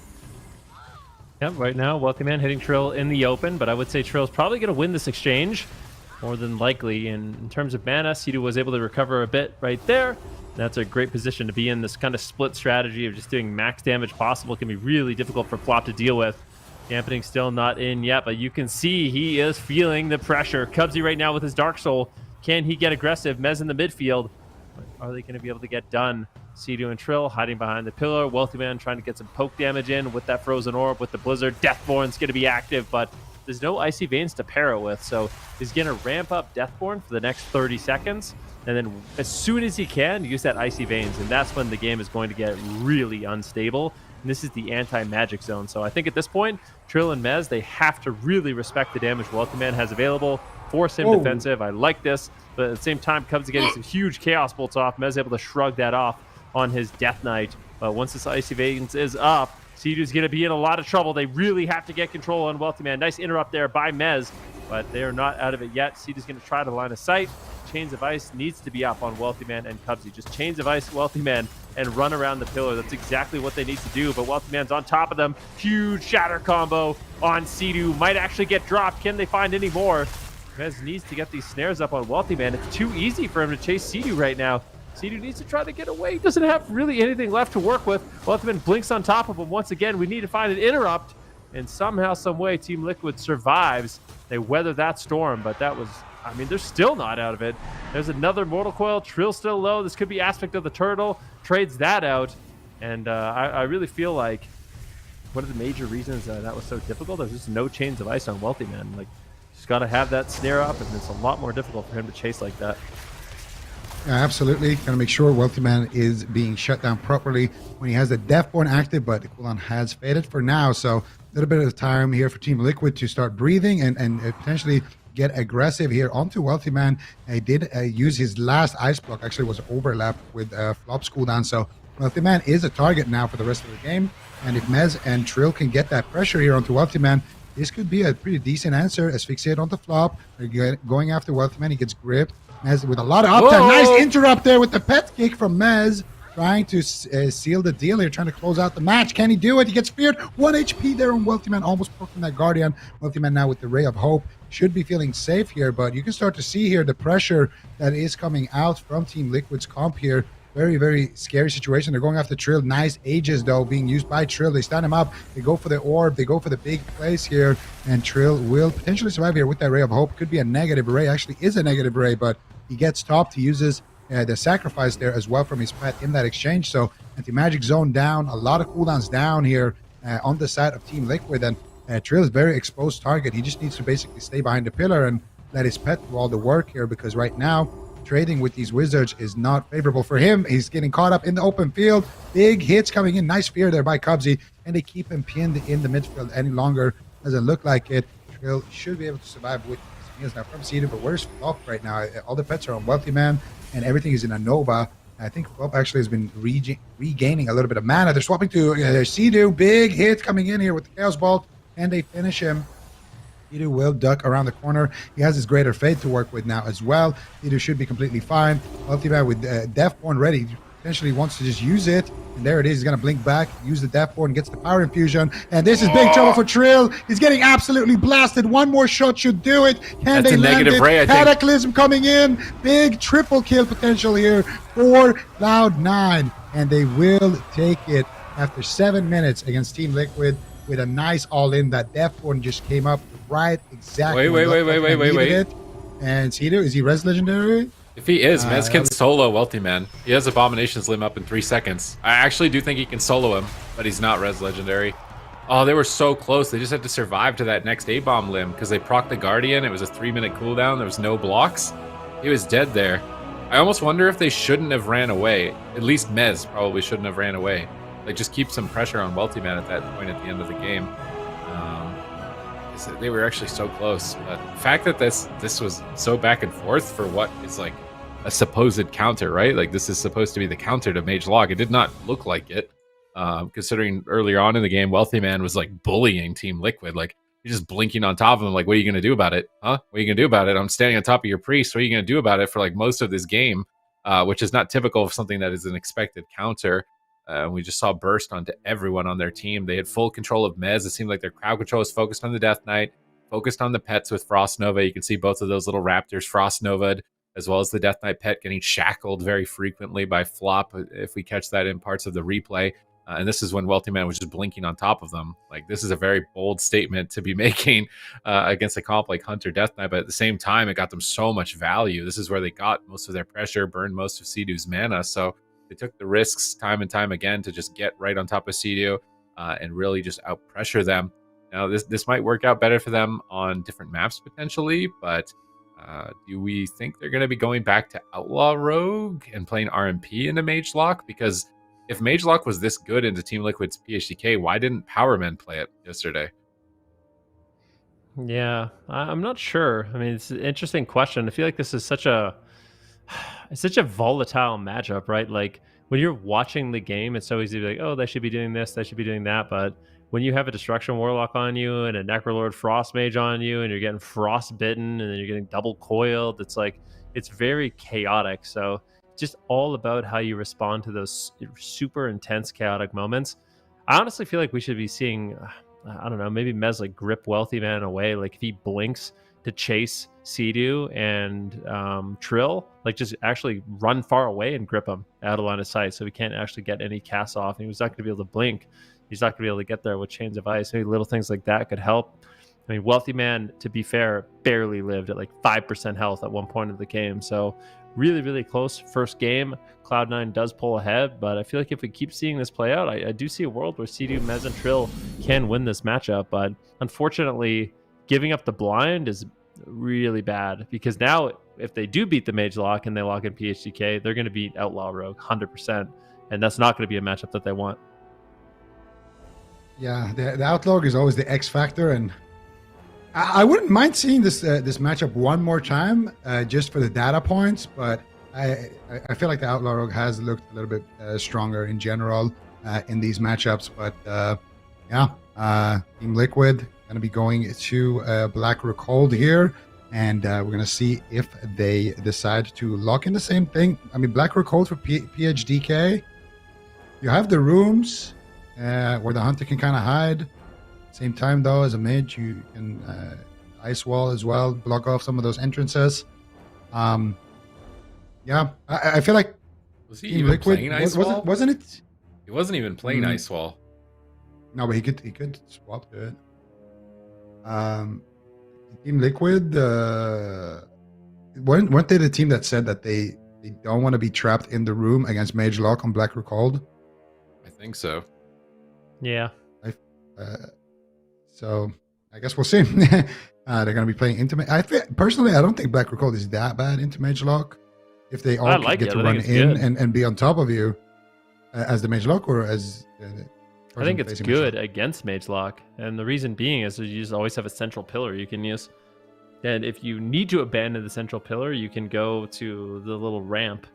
Yep, right now, Wealthy Man hitting Trill in the open, but I would say Trill's probably going to win this exchange. more than likely. And in terms of mana, Sidu was able to recover a bit right there. That's a great position to be in. This kind of split strategy of just doing max damage possible can be really difficult for Flop to deal with. Dampening still not in yet, but you can see he is feeling the pressure. Cubsy right now with his Dark Soul. Can he get aggressive? Mez in the midfield. Are they going to be able to get done? Sidu and Trill hiding behind the pillar. Wealthy Man trying to get some poke damage in with that Frozen Orb, with the Blizzard. Deathborn's going to be active, but there's no Icy Veins to pair it with, so he's going to ramp up Deathborn for the next 30 seconds, and then as soon as he can, use that Icy Veins, and that's when the game is going to get really unstable. And this is the anti-magic zone, so I think at this point, Trill and Mez, they have to really respect the damage Wealthy Man has available, force him defensive. I like this, but at the same time, Cubs are getting some huge Chaos Bolts off. Mez able to shrug that off on his Death Knight, but once this Icy Veins is up, Sidu's going to be in a lot of trouble. They really have to get control on Wealthy Man. Nice interrupt there by Mez, but they are not out of it yet. Sidu's going to try to line of sight. Chains of Ice needs to be up on Wealthy Man and Cubsy. Just Chains of Ice, Wealthy Man, and run around the pillar. That's exactly what they need to do, but Wealthy Man's on top of them. Huge Shatter combo on Sidu. Might actually get dropped. Can they find any more? Mez needs to get these snares up on Wealthy Man. It's too easy for him to chase Sidu right now. Sidu needs to try to get away. He doesn't have really anything left to work with. Wealthy Man blinks on top of him. Once again, we need to find an interrupt. And somehow, some way, Team Liquid survives. They weather that storm, but that was... I mean, they're still not out of it. There's another Mortal Coil. Trill still low. This could be Aspect of the Turtle. Trades that out. And I really feel like one of the major reasons that was so difficult, there's just no Chains of Ice on Wealthy Man. Like, just got to have that snare up, and it's a lot more difficult for him to chase like that. Yeah, absolutely. Got to make sure Wealthy Man is being shut down properly when he has the Deathborn active, but the cooldown has faded for now. So a little bit of time here for Team Liquid to start breathing and potentially get aggressive here onto Wealthy Man. He did use his last Ice Block, actually was overlapped with Flop's cooldown. So Wealthy Man is a target now for the rest of the game. And if Mez and Trill can get that pressure here onto Wealthy Man, this could be a pretty decent answer. Asphyxiate onto Flop. They're going after Wealthy Man. He gets gripped. Mez with a lot of uptime. Whoa. Nice interrupt there with the pet kick from Mez. Trying to seal the deal here, trying to close out the match. Can he do it? He gets feared. 1 HP there on Wealthy Man, almost broken that Guardian. Wealthy Man now with the Ray of Hope should be feeling safe here, but you can start to see here the pressure that is coming out from Team Liquid's comp here. Very, very scary situation. They're going after Trill. Nice Aegis, though, being used by Trill. They stand him up. They go for the orb. They go for the big place here, and Trill will potentially survive here with that Ray of Hope. Could be a negative Ray. Actually is a negative Ray, but he gets stopped. He uses the sacrifice there as well from his pet in that exchange. So anti-magic zone down, a lot of cooldowns down here on the side of Team Liquid, and Trill is very exposed target. He just needs to basically stay behind the pillar and let his pet do all the work here, because right now trading with these wizards is not favorable for him. He's getting caught up in the open field. Big hits coming in. Nice fear there by Cubsy, and they keep him pinned in the midfield any longer. Doesn't look like it. Trill should be able to survive with his meals now from Sidu, but where's Flop right now? All the pets are on Wealthy Man, and everything is in a Nova. I think Flop actually has been regaining a little bit of mana. They're swapping to Sidu. Big hit coming in here with the Chaos Bolt, and they finish him. Sidu will duck around the corner. He has his Greater Fate to work with now as well. Sidu should be completely fine. Wealthy Man with Deathborn ready. Potentially wants to just use it. And there it is. He's going to blink back, use the Deathborn, gets the Power Infusion. And this is big trouble for Trill. He's getting absolutely blasted. One more shot should do it. Can That's they a land negative it? Ray, I think. Cataclysm coming in. Big triple kill potential here for Cloud9. And they will take it after 7 minutes against Team Liquid with a nice all-in. That Deathborn just came up right exactly. Wait. It. And Sidu, is he Res Legendary? If he is, Mez can solo Wealthy Man. He has Abomination's Limb up in 3 seconds. I actually do think he can solo him, but he's not Res Legendary. Oh, they were so close. They just had to survive to that next A-Bomb limb because they procced the Guardian. It was a 3-minute cooldown. There was no blocks. He was dead there. I almost wonder if they shouldn't have ran away. At least Mez probably shouldn't have ran away. Like, just keep some pressure on Wealthy Man at that point at the end of the game. They were actually so close. But the fact that this was so back and forth for what is like a supposed counter, right? Like, this is supposed to be the counter to Mage Log. It did not look like it, considering earlier on in the game, Wealthy Man was like bullying Team Liquid. Like, you're just blinking on top of him. Like, what are you going to do about it? Huh? What are you going to do about it? I'm standing on top of your priest. What are you going to do about it for like most of this game, which is not typical of something that is an expected counter. We just saw burst onto everyone on their team. They had full control of Mez. It seemed like their crowd control was focused on the Death Knight, focused on the pets with Frost Nova. You can see both of those little raptors, Frost Nova, as well as the Death Knight pet getting shackled very frequently by Flop, if we catch that in parts of the replay. And this is when Wealthy Man was just blinking on top of them. Like, this is a very bold statement to be making against a comp like Hunter Death Knight, but at the same time, it got them so much value. This is where they got most of their pressure, burned most of Sea-Doo's mana, so they took the risks time and time again to just get right on top of Sea-Doo and really just out-pressure them. Now, this might work out better for them on different maps potentially, but do we think they're going to be going back to Outlaw Rogue and playing RMP into Mage Lock? Because if Mage Lock was this good into Team Liquid's PHDK, why didn't Powermen play it yesterday? Yeah, I'm not sure. I mean, it's an interesting question. I feel like this is such a volatile matchup, right? Like, when you're watching the game, it's so easy to be like, oh, they should be doing this, they should be doing that. But when you have a Destruction Warlock on you and a Necrolord Frost Mage on you, and you're getting frostbitten, and then you're getting double coiled, it's like, it's very chaotic. So just all about how you respond to those super intense chaotic moments. I honestly feel like we should be seeing, I don't know, maybe Mez like grip Wealthy Man away. Like, if he blinks to chase Sea-Doo and Trill, like, just actually run far away and grip him out of line of sight, so he can't actually get any casts off. And he's not going to be able to blink. He's not going to be able to get there with Chains of Ice. Maybe little things like that could help. I mean, Wealthy Man, to be fair, barely lived at like 5% health at one point of the game. So really, really close first game. Cloud9 does pull ahead, but I feel like if we keep seeing this play out, I do see a world where Sea-Doo, Mez, and Trill can win this matchup. But unfortunately, giving up the blind is really bad, because now if they do beat the Mage Lock and they lock in PHDK, they're going to beat Outlaw Rogue 100%, and that's not going to be a matchup that they want. Yeah, the Outlaw is always the X factor, and I wouldn't mind seeing this matchup one more time, just for the data points. But I feel like the Outlaw Rogue has looked a little bit stronger in general in these matchups. But Team Liquid going to be going to Black Rook Hold here, and we're going to see if they decide to lock in the same thing. I mean, Black Rook Hold for PHDK. You have the rooms where the hunter can kind of hide. Same time, though, as a mage, you can ice wall as well, block off some of those entrances. I feel like Was he Team even Liquid playing Ice Wall? wasn't it? He wasn't even playing Ice Wall. No, but he could swap to it. Team Liquid weren't they the team that said that they don't want to be trapped in the room against Mage Lock on Black Rook Hold? I think so. Yeah. So I guess we'll see. They're going to be playing into personally, I don't think Black Rook Hold is that bad into Mage Lock. If they all get to run in and be on top of you as the Mage Lock, or as I think it's good against Mage Lock, and the reason being is that you just always have a central pillar you can use. And if you need to abandon the central pillar, you can go to the little ramp.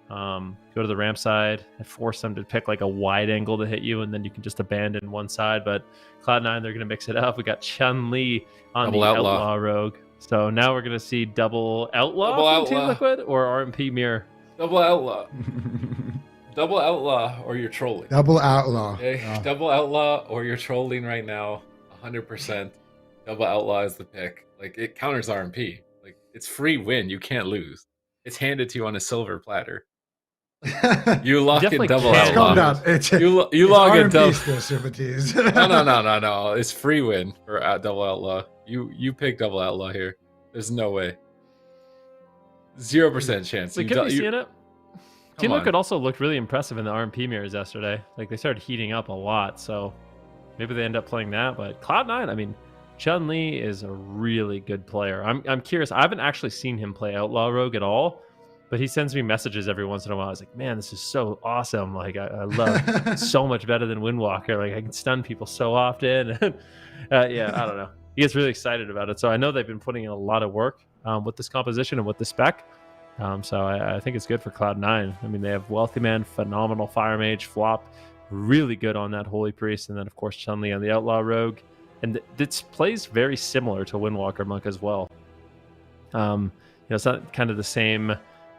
Go to the ramp side and force them to pick like a wide angle to hit you, and then you can just abandon one side. But Cloud9, they're going to mix it up. We got Chun-Li on double the Outlaw Rogue. So now we're going to see double Outlaw from Team Liquid or RMP Mirror. Double Outlaw. Double Outlaw or you're trolling. Double Outlaw. Okay? Oh. Double Outlaw or you're trolling right now. 100%. Double Outlaw is the pick. Like, it counters RMP. Like, it's free win. You can't lose. It's handed to you on a silver platter. You lock in double Outlaw. You log in double. No. It's free win for double Outlaw. You pick double Outlaw here. There's no way. 0% chance. So could be seeing it. Team Liquid also looked really impressive in the RMP mirrors yesterday. Like, they started heating up a lot, so maybe they end up playing that. But Cloud9, I mean, Chun-Li is a really good player. I'm curious. I haven't actually seen him play Outlaw Rogue at all, but he sends me messages every once in a while. I was like, man, this is so awesome. Like, I love so much better than Windwalker. Like, I can stun people so often. Yeah, I don't know. He gets really excited about it. So I know they've been putting in a lot of work with this composition and with the spec. So I think it's good for Cloud9. I mean, they have Wealthy Man, phenomenal Fire Mage, Flop, really good on that Holy Priest, and then, of course, Chun-Li on the Outlaw Rogue. And this plays very similar to Windwalker Monk as well. It's not kind of the same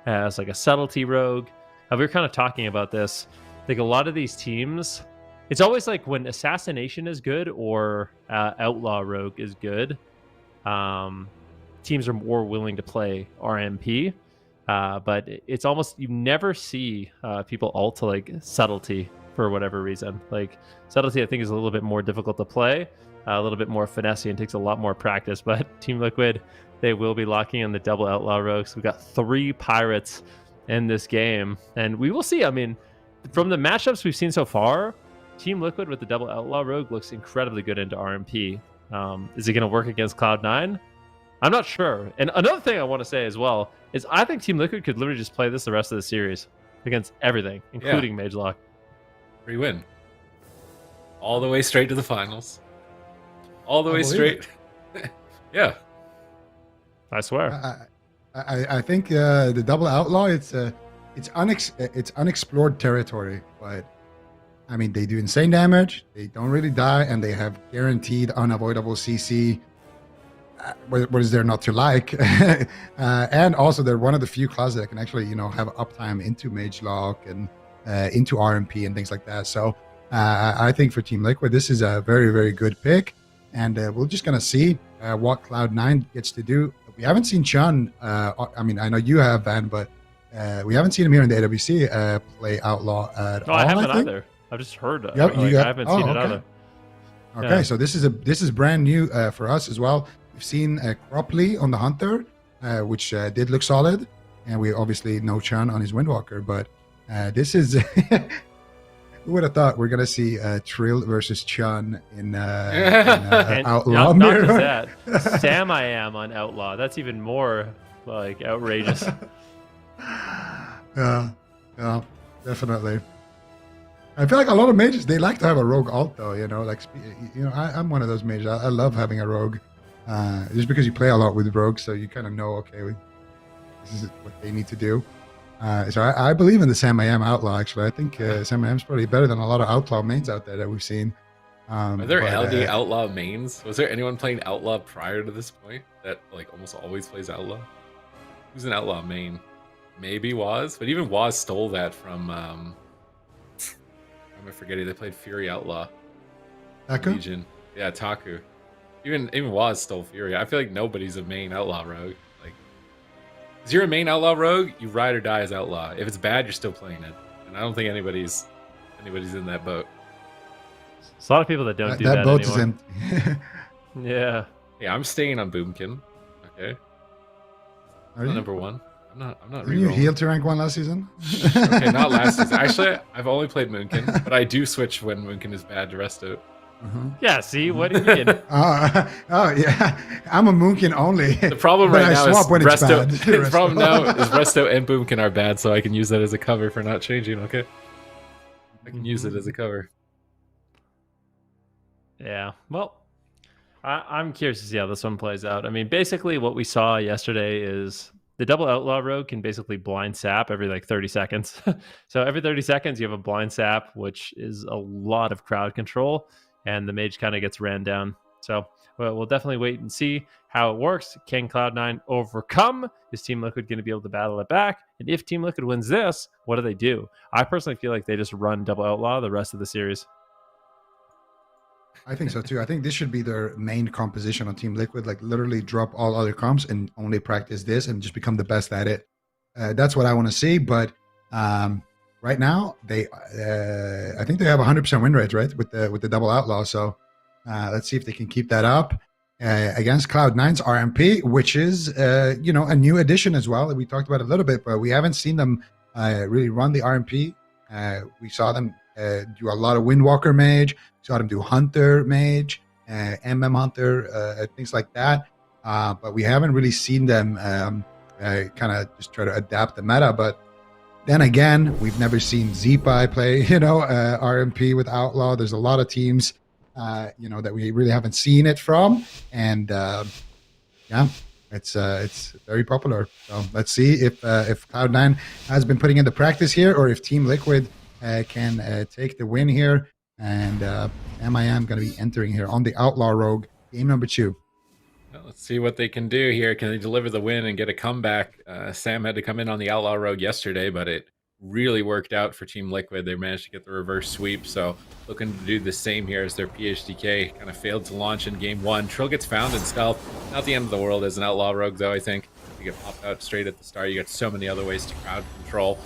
as like a Subtlety Rogue. We were kind of talking about this. Like, a lot of these teams, it's always like when Assassination is good or Outlaw Rogue is good, teams are more willing to play RMP. But it's almost, you never see people ult to like subtlety for whatever reason. Like subtlety, I think, is a little bit more difficult to play, a little bit more finesse and takes a lot more practice. But Team Liquid, they will be locking in the double outlaw rogues. We've got 3 pirates in this game, and we will see. I mean, from the matchups we've seen so far, Team Liquid with the double outlaw rogue looks incredibly good into RMP. Is it going to work against Cloud9? I'm not sure. And another thing I want to say as well is I think Team Liquid could literally just play this the rest of the series against everything, including Mage Lock. Free win. All the way straight to the finals. All the way straight. Yeah. I swear. I think the double outlaw, it's unexplored territory, but I mean, they do insane damage, they don't really die, and they have guaranteed unavoidable CC. What is there not to like? And also, they're one of the few classes that can actually, have uptime into Mage Lock and into RMP and things like that. So I think for Team Liquid, this is a very, very good pick. And we're just going to see what Cloud9 gets to do. We haven't seen Chun. I mean, I know you have, Van, but we haven't seen him here in the AWC play Outlaw at all. No, I haven't either. I've just heard. I haven't seen it either. Okay, so this is brand new for us as well. We've seen Cropley on the Hunter, which did look solid, and we obviously know Chun on his Windwalker. But this is who would have thought we're gonna see Trill versus Chun in Outlaw? Not just that, Sam I am on Outlaw. That's even more like outrageous. Yeah, definitely. I feel like a lot of mages, they like to have a rogue alt though. I'm one of those mages. I love having a rogue. Just because you play a lot with rogues, so you kind of know, okay, this is what they need to do. So I believe in the Sam I Am Outlaw, actually. I think Sam I Am is probably better than a lot of Outlaw mains out there that we've seen. Are there LD Outlaw mains? Was there anyone playing Outlaw prior to this point that like almost always plays Outlaw? Who's an Outlaw main? Maybe Waz, but even Waz stole that from, I'm forgetting, they played Fury Outlaw. Taku? Legion. Yeah, Taku. Even Waz stole Fury. I feel like nobody's a main Outlaw rogue. Like, if you're a main Outlaw rogue, you ride or die as Outlaw. If it's bad, you're still playing it. And I don't think anybody's in that boat. There's a lot of people that don't do that that boat anymore. is empty. Yeah. Yeah, I'm staying on Boomkin. Okay. Are you? Number 1. I'm not Didn't you rerolling. heal to rank 1 last season? Okay, not last season. Actually, I've only played Moonkin, but I do switch when Moonkin is bad to Resto. Yeah, see, what do you mean? Yeah, I'm a Moonkin only. The problem But right I now is swap when it's Resto. bad. The problem now is Resto and Boomkin are bad, so I can use that as a cover for not changing. Okay, I can use it as a cover. Yeah, well, I'm curious to see how this one plays out. I mean, basically what we saw yesterday is the double outlaw rogue can basically blind sap every like 30 seconds. So every 30 seconds you have a blind sap, which is a lot of crowd control, and the mage kind of gets ran down. So we'll definitely wait and see how it works. Can Cloud9 overcome? Is Team Liquid going to be able to battle it back? And if Team Liquid wins this, what do? I personally feel like they just run double outlaw the rest of the series. I think so too. I think this should be their main composition on Team Liquid. Like literally drop all other comps and only practice this and just become the best at it. That's what I want to see. But right now, I think they have 100% win rates, right, with the double outlaw. So let's see if they can keep that up against Cloud9's RMP, which is a new addition as well. We talked about it a little bit, but we haven't seen them really run the RMP. We saw them do a lot of Windwalker Mage. Saw them do Hunter Mage, MM Hunter, things like that. But we haven't really seen them kind of just try to adapt the meta. But then again, we've never seen Zeepai play, RMP with Outlaw. There's a lot of teams, that we really haven't seen it from. And it's very popular. So let's see if Cloud9 has been putting into practice here, or if Team Liquid can take the win here. And MIM going to be entering here on the Outlaw Rogue, game number 2. Well, let's see what they can do here. Can they deliver the win and get a comeback? Sam had to come in on the Outlaw Rogue yesterday, but it really worked out for Team Liquid. They managed to get the reverse sweep, so looking to do the same here as their PHDK kind of failed to launch in game 1. Trill gets found in stealth. Not the end of the world as an Outlaw Rogue, though, I think. You get popped out straight at the start. You got so many other ways to crowd control.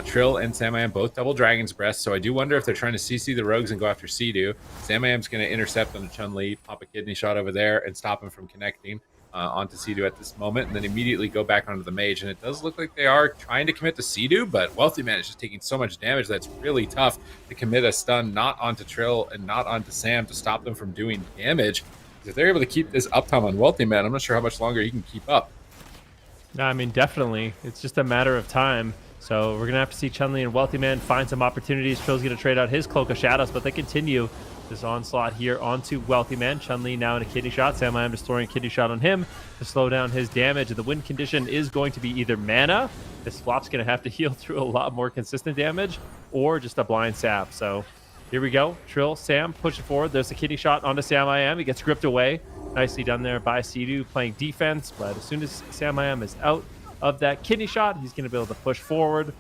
Trill and Samayam both double Dragon's Breath, so I do wonder if they're trying to CC the Rogues and go after Sea-Doo. Samayam's going to intercept on Chun-Li, pop a kidney shot over there, and stop him from connecting onto Sea-Doo at this moment, and then immediately go back onto the Mage. And it does look like they are trying to commit to Sea-Doo, but Wealthy Man is just taking so much damage that's really tough to commit a stun not onto Trill and not onto Sam to stop them from doing damage. If they're able to keep this uptime on Wealthy Man, I'm not sure how much longer he can keep up. No, I mean, definitely. It's just a matter of time. So we're going to have to see Chun-Li and Wealthy Man find some opportunities. Trill's going to trade out his Cloak of Shadows, but they continue this onslaught here onto Wealthy Man. Chun-Li now in a kidney shot. Samayam just throwing a kidney shot on him to slow down his damage. The win condition is going to be either mana, this flop's going to have to heal through a lot more consistent damage, or just a blind sap. So here we go. Trill, Sam pushing forward. There's a kidney shot onto Samayam. He gets gripped away. Nicely done there by Sea-Doo playing defense, but as soon as Samayam is out of that kidney shot, he's going to be able to push forward,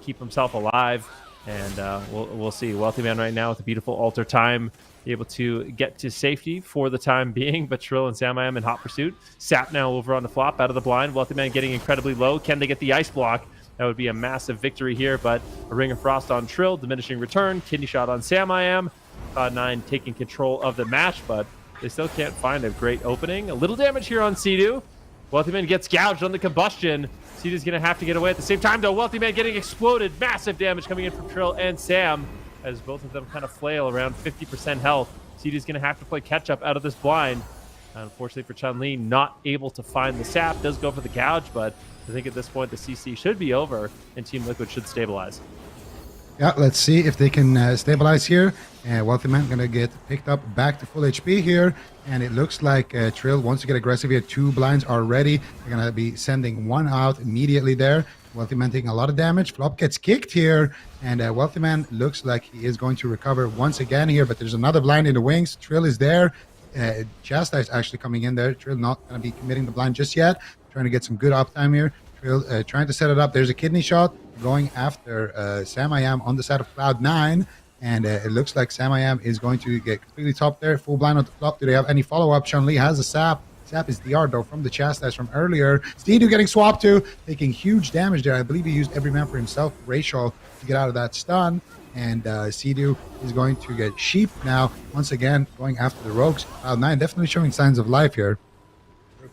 keep himself alive, and we'll see. Wealthy Man right now with a beautiful altar time, able to get to safety for the time being, but Trill and Samayam in hot pursuit. Sap now over on the flop out of the blind. Wealthy Man getting incredibly low. Can they get the ice block? That would be a massive victory here, but a Ring of Frost on Trill, diminishing return, kidney shot on Samayam. Cloud9 taking control of the match, but they still can't find a great opening. A little damage here on Sea-Doo. Wealthy Man gets gouged on the combustion. Sea-Doo's going to have to get away at the same time, though. Wealthy Man getting exploded. Massive damage coming in from Trill and Sam as both of them kind of flail around 50% health. Sea-Doo's going to have to play catch-up out of this blind. Unfortunately for Chun-Li, not able to find the sap. Does go for the gouge, but I think at this point the CC should be over and Team Liquid should stabilize. Yeah, let's see if they can stabilize here. Wealthy Man going to get picked up back to full HP here. And it looks like Trill wants to get aggressive here. 2 blinds are ready. They're going to be sending 1 out immediately there. Wealthy Man taking a lot of damage. Flop gets kicked here. And Wealthy Man looks like he is going to recover once again here. But there's another blind in the wings. Trill is there. Chasta is actually coming in there. Trill not going to be committing the blind just yet. Trying to get some good uptime here. Trill trying to set it up. There's a kidney shot going after Samayam on the side of Cloud9. And it looks like Samayam is going to get completely top there. Full blind on the flop. Do they have any follow-up? Chun-Li has a sap. Sap is DR, though, from the chastise from earlier. Sea-Doo getting swapped to, taking huge damage there. I believe he used every man for himself, Rachel, to get out of that stun. And Sea-Doo is going to get sheep now. Once again, going after the Rogues. Cloud9 definitely showing signs of life here.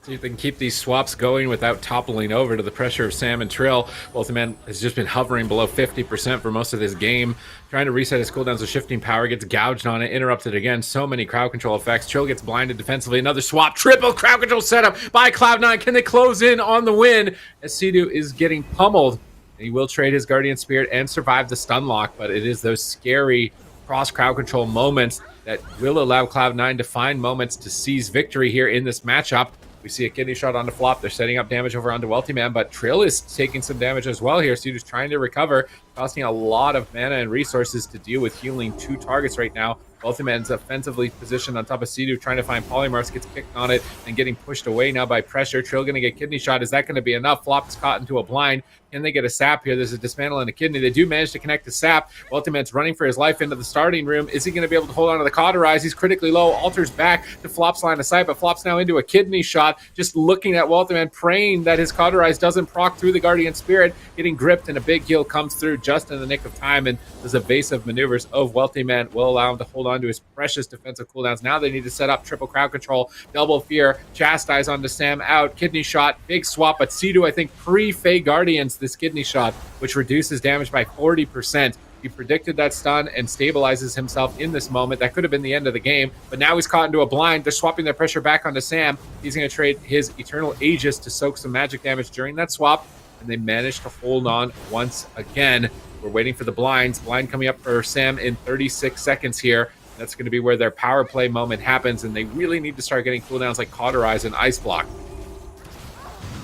See if they can keep these swaps going without toppling over to the pressure of Sam and Trill. Wealthy Man has just been hovering below 50% for most of this game. Trying to reset his cooldowns with shifting power, gets gouged on it, interrupted again. So many crowd control effects. Trill gets blinded defensively. Another swap. Triple crowd control setup by Cloud9. Can they close in on the win? As Sea-Doo is getting pummeled. And he will trade his Guardian Spirit and survive the stun lock, but it is those scary cross crowd control moments that will allow Cloud9 to find moments to seize victory here in this matchup. We see a kidney shot on the flop. They're setting up damage over onto Wealthy Man, but Trill is taking some damage as well here. Sea-Doo's trying to recover, costing a lot of mana and resources to deal with healing 2 targets right now. Wealthy Man's offensively positioned on top of Sea-Doo, trying to find Polymorphs, gets kicked on it and getting pushed away now by pressure. Trill going to get kidney shot. Is that going to be enough? Flop is caught into a blind. Can they get a sap here? There's a dismantle and a kidney. They do manage to connect the sap. Wealthy Man's running for his life into the starting room. Is he going to be able to hold on to the cauterize? He's critically low. Alters back to Flop's line of sight, but Flop's now into a kidney shot. Just looking at Wealthy Man, praying that his cauterize doesn't proc through the Guardian Spirit. Getting gripped, and a big heal comes through just in the nick of time. And those evasive maneuvers of Wealthy Man will allow him to hold on to his precious defensive cooldowns. Now they need to set up triple crowd control, double fear, chastise onto Sam out, kidney shot, big swap, but Sea-Doo, I think, pre-Fey Guardians this kidney shot, which reduces damage by 40%. He predicted that stun and stabilizes himself in this moment. That could have been the end of the game, but now he's caught into a blind. They're swapping their pressure back onto Sam. He's going to trade his Eternal Aegis to soak some magic damage during that swap, and they managed to hold on once again. We're waiting for the blinds. Blind coming up for Sam in 36 seconds here. That's going to be where their power play moment happens, and they really need to start getting cooldowns like Cauterize and Ice Block.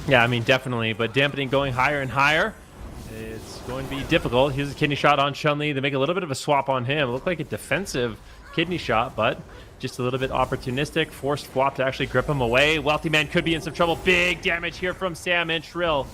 Yeah, I mean, definitely, but dampening going higher and higher. It's going to be difficult. Here's a kidney shot on Chun-Li. They make a little bit of a swap on him. It looked like a defensive kidney shot, but just a little bit opportunistic. Forced Flop to actually grip him away. Wealthy Man could be in some trouble. Big damage here from Sam and Trill.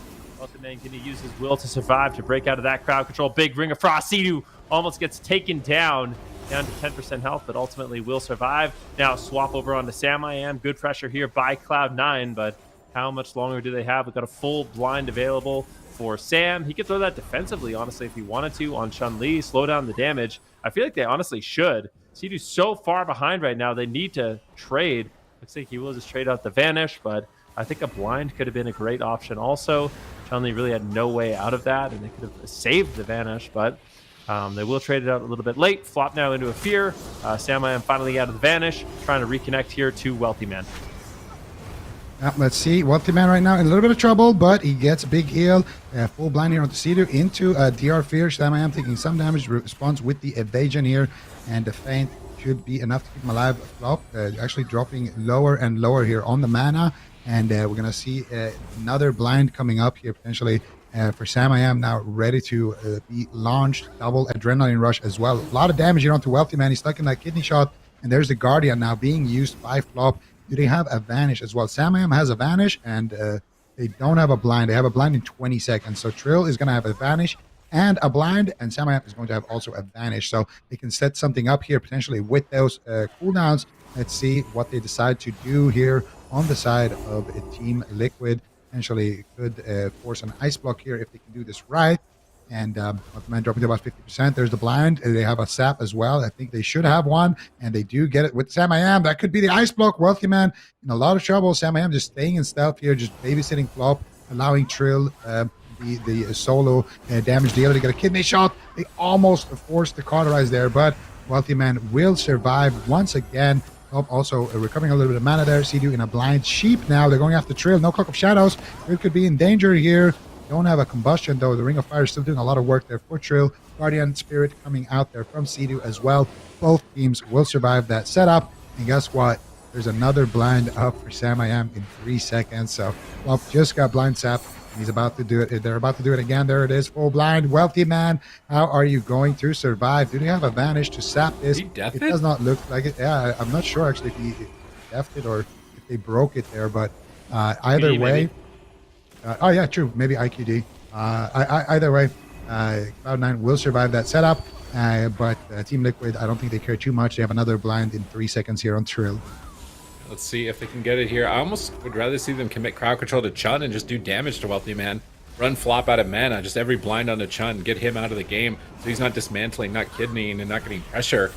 Wealthy Man going to use his will to survive to break out of that crowd control. Big Ring of Frost. Sea-Doo almost gets taken down to 10% health, but ultimately will survive. Now swap over onto Sam I Am. Good pressure here by Cloud9, but how much longer do they have? We've got a full blind available for Sam. He could throw that defensively, honestly, if he wanted to on Chun-Li, slow down the damage. I feel like they honestly should. Sea-Doo's so far behind right now, they need to trade. Looks like he will just trade out the Vanish, but I think a blind could have been a great option also. Chun-Li really had no way out of that, and they could have saved the Vanish, but they will trade it out a little bit late. Flop now into a Fear. Sam I Am finally out of the Vanish, trying to reconnect here to Wealthy Man. Let's see. Wealthy Man right now in a little bit of trouble, but he gets a big heal. Full blind here onto Sea-Doo into DR Fear. Sam I Am taking some damage, responds with the evasion here, and the feint should be enough to keep him alive. Flop actually dropping lower and lower here on the mana, and we're going to see another blind coming up here potentially for Sam I Am, now ready to be launched. Double Adrenaline Rush as well. A lot of damage here onto Wealthy Man. He's stuck in that kidney shot, and there's the Guardian now being used by Flop. Do they have a Vanish as well? Sam I Am has a Vanish, and they don't have a blind. They have a blind in 20 seconds. So Trill is going to have a Vanish and a blind, and Sam I Am is going to have also a Vanish. So they can set something up here potentially with those cooldowns. Let's see what they decide to do here on the side of Team Liquid. Potentially could force an Ice Block here if they can do this right. And Man dropping to about 50%. There's the blind. They have a sap as well. I think they should have one, and they do get it with Sam I Am. That could be the Ice Block. Wealthy Man in a lot of trouble. Sam I Am just staying in stealth here, just babysitting Flop, allowing Trill the solo damage dealer to get a kidney shot. They almost forced the cauterize there, but Wealthy Man will survive once again. Flop also recovering a little bit of mana there. Sea-Doo in a blind sheep now. They're going after Trill. No Cloak of Shadows. Trill could be in danger here. Don't have a combustion though. The Ring of Fire is still doing a lot of work there for Trill. Guardian Spirit coming out there from Sea-Doo as well. Both teams will survive that setup. And guess what? There's another blind up for Sam I Am in 3 seconds. So Flop just got blind sap. He's about to do it. They're about to do it again. There it is. Full blind. Wealthy Man, how are you going to survive? Do they have a Vanish to sap this? He deafed it does not look like it. Yeah, I'm not sure actually if he deafed it or if they broke it there. But either way. Oh yeah, true. Maybe IQD. Either way, Cloud9 will survive that setup. But Team Liquid, I don't think they care too much. They have another blind in 3 seconds here on Trill. Let's see if they can get it here. I almost would rather see them commit crowd control to Chun and just do damage to Wealthy Man. Run Flop out of mana, just every blind on the Chun, get him out of the game so he's not dismantling, not kidneying, and not getting pressure.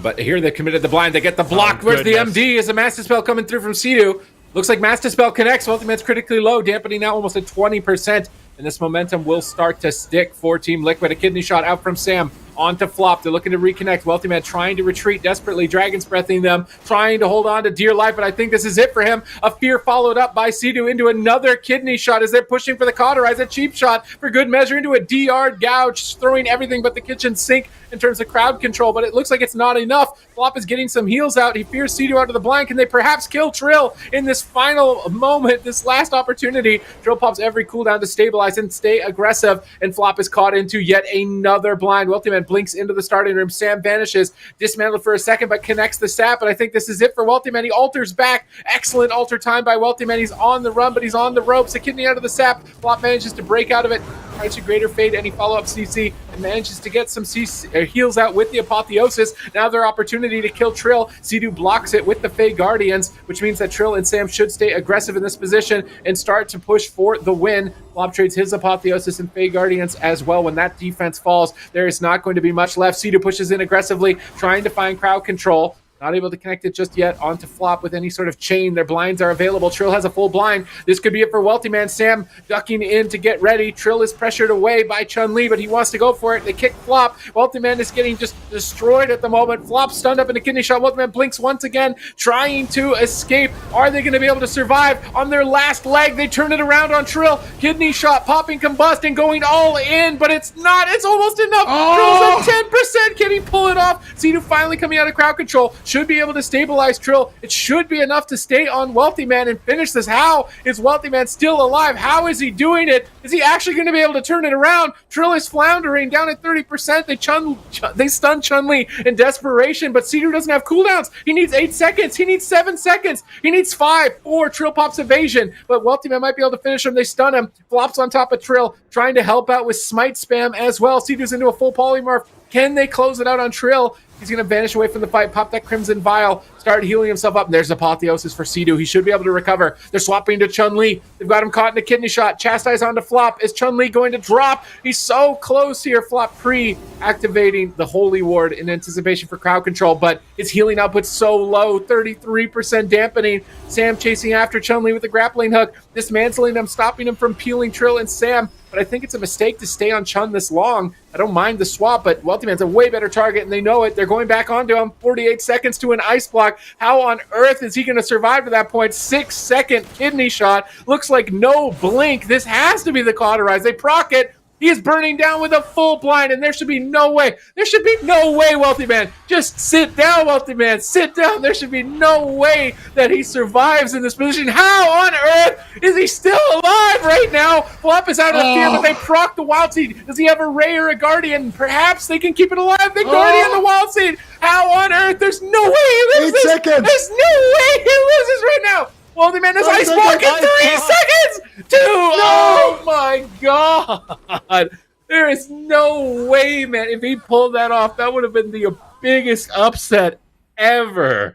But here they committed the blind. They get the block. Where's the MD? Is a Master Spell coming through from Sea-Doo? Looks like Master Spell connects. Wealthy Man's critically low, dampening now almost at 20%. And this momentum will start to stick for Team Liquid. A kidney shot out from Sam. Onto Flop. They're looking to reconnect. Wealthy Man trying to retreat desperately. Dragon's Breathing them. Trying to hold on to dear life, but I think this is it for him. A Fear followed up by Sea-Doo into another kidney shot as they're pushing for the cauterize. A cheap shot for good measure into a DR gouge, throwing everything but the kitchen sink in terms of crowd control, but it looks like it's not enough. Flop is getting some heals out. He fears Sea-Doo out of the blind. Can they perhaps kill Trill in this final moment, this last opportunity? Trill pops every cooldown to stabilize and stay aggressive, and Flop is caught into yet another blind. Wealthy Man blinks into the starting room. Sam vanishes, dismantled for a second, but connects the sap, and I think this is it for Wealthy Man. He alters back. Excellent alter time by Wealthy Man. He's on the run, but he's on the ropes. A kidney out of the sap. Flop manages to break out of it. Tries to greater fade any follow-up CC and manages to get some heals out with the Apotheosis. Now their opportunity to kill Trill. Sea-Doo blocks it with the Fey Guardians, which means that Trill and Sam should stay aggressive in this position and start to push for the win. Flop trades his Apotheosis and Fey Guardians as well. When that defense falls, there is not going to be much left. Sea-Doo pushes in aggressively, trying to find crowd control. Not able to connect it just yet onto Flop with any sort of chain. Their blinds are available. Trill has a full blind. This could be it for Wealthy Man. Sam ducking in to get ready. Trill is pressured away by Chun-Li, but he wants to go for it. They kick Flop. Wealthy Man is getting just destroyed at the moment. Flop stunned up in a kidney shot. Wealthy Man blinks once again, trying to escape. Are they going to be able to survive on their last leg? They turn it around on Trill. Kidney shot, popping combust, and going all in, but it's not. It's almost enough. Trill's at 10%. Can he pull it off? Sea-Doo finally coming out of crowd control. should be able to stabilize Trill. It should be enough to stay on Wealthy Man and finish this. How is Wealthy Man still alive? How is he doing it? Is he actually going to be able to turn it around? Trill is floundering down at 30%. They stun Chun-Li in desperation, but Cedar doesn't have cooldowns. He needs 8 seconds. He needs 7 seconds. He needs 5, 4. Trill pops evasion, but Wealthy Man might be able to finish him. They stun him. Flops on top of Trill, trying to help out with smite spam as well. Cedar's into a full polymorph. Can they close it out on Trill? He's going to vanish away from the fight, pop that Crimson Vial, start healing himself up. There's Apotheosis for Sidu. He should be able to recover. They're swapping to Chun-Li. They've got him caught in a kidney shot. Chastise onto Flop. Is Chun-Li going to drop? He's so close here. Flop pre-activating the Holy Ward in anticipation for crowd control, but his healing output's so low, 33% dampening. Sam chasing after Chun-Li with the grappling hook, dismantling him, stopping him from peeling Trill and Sam. But I think it's a mistake to stay on Chun this long. I don't mind the swap, but Wealthy Man's a way better target, and they know it. They're going back onto him. 48 seconds to an ice block. How on earth is he going to survive to that point? 6-second kidney shot. Looks like no blink. This has to be the Cauterize. They proc it. He is burning down with a full blind, and there should be no way. There should be no way, Wealthy Man. Just sit down, Wealthy Man. Sit down. There should be no way that he survives in this position. How on earth is he still alive right now? Flop is out of the field, but they proc the Wild Seed. Does he have a Ray or a Guardian? Perhaps they can keep it alive. The Guardian, the Wild Seed. How on earth? There's no way he loses. 8 seconds. There's no way he loses right now. Wealthy Man is ice block in 3 seconds. 2. Oh my God. There is no way, man. If he pulled that off, that would have been the biggest upset ever.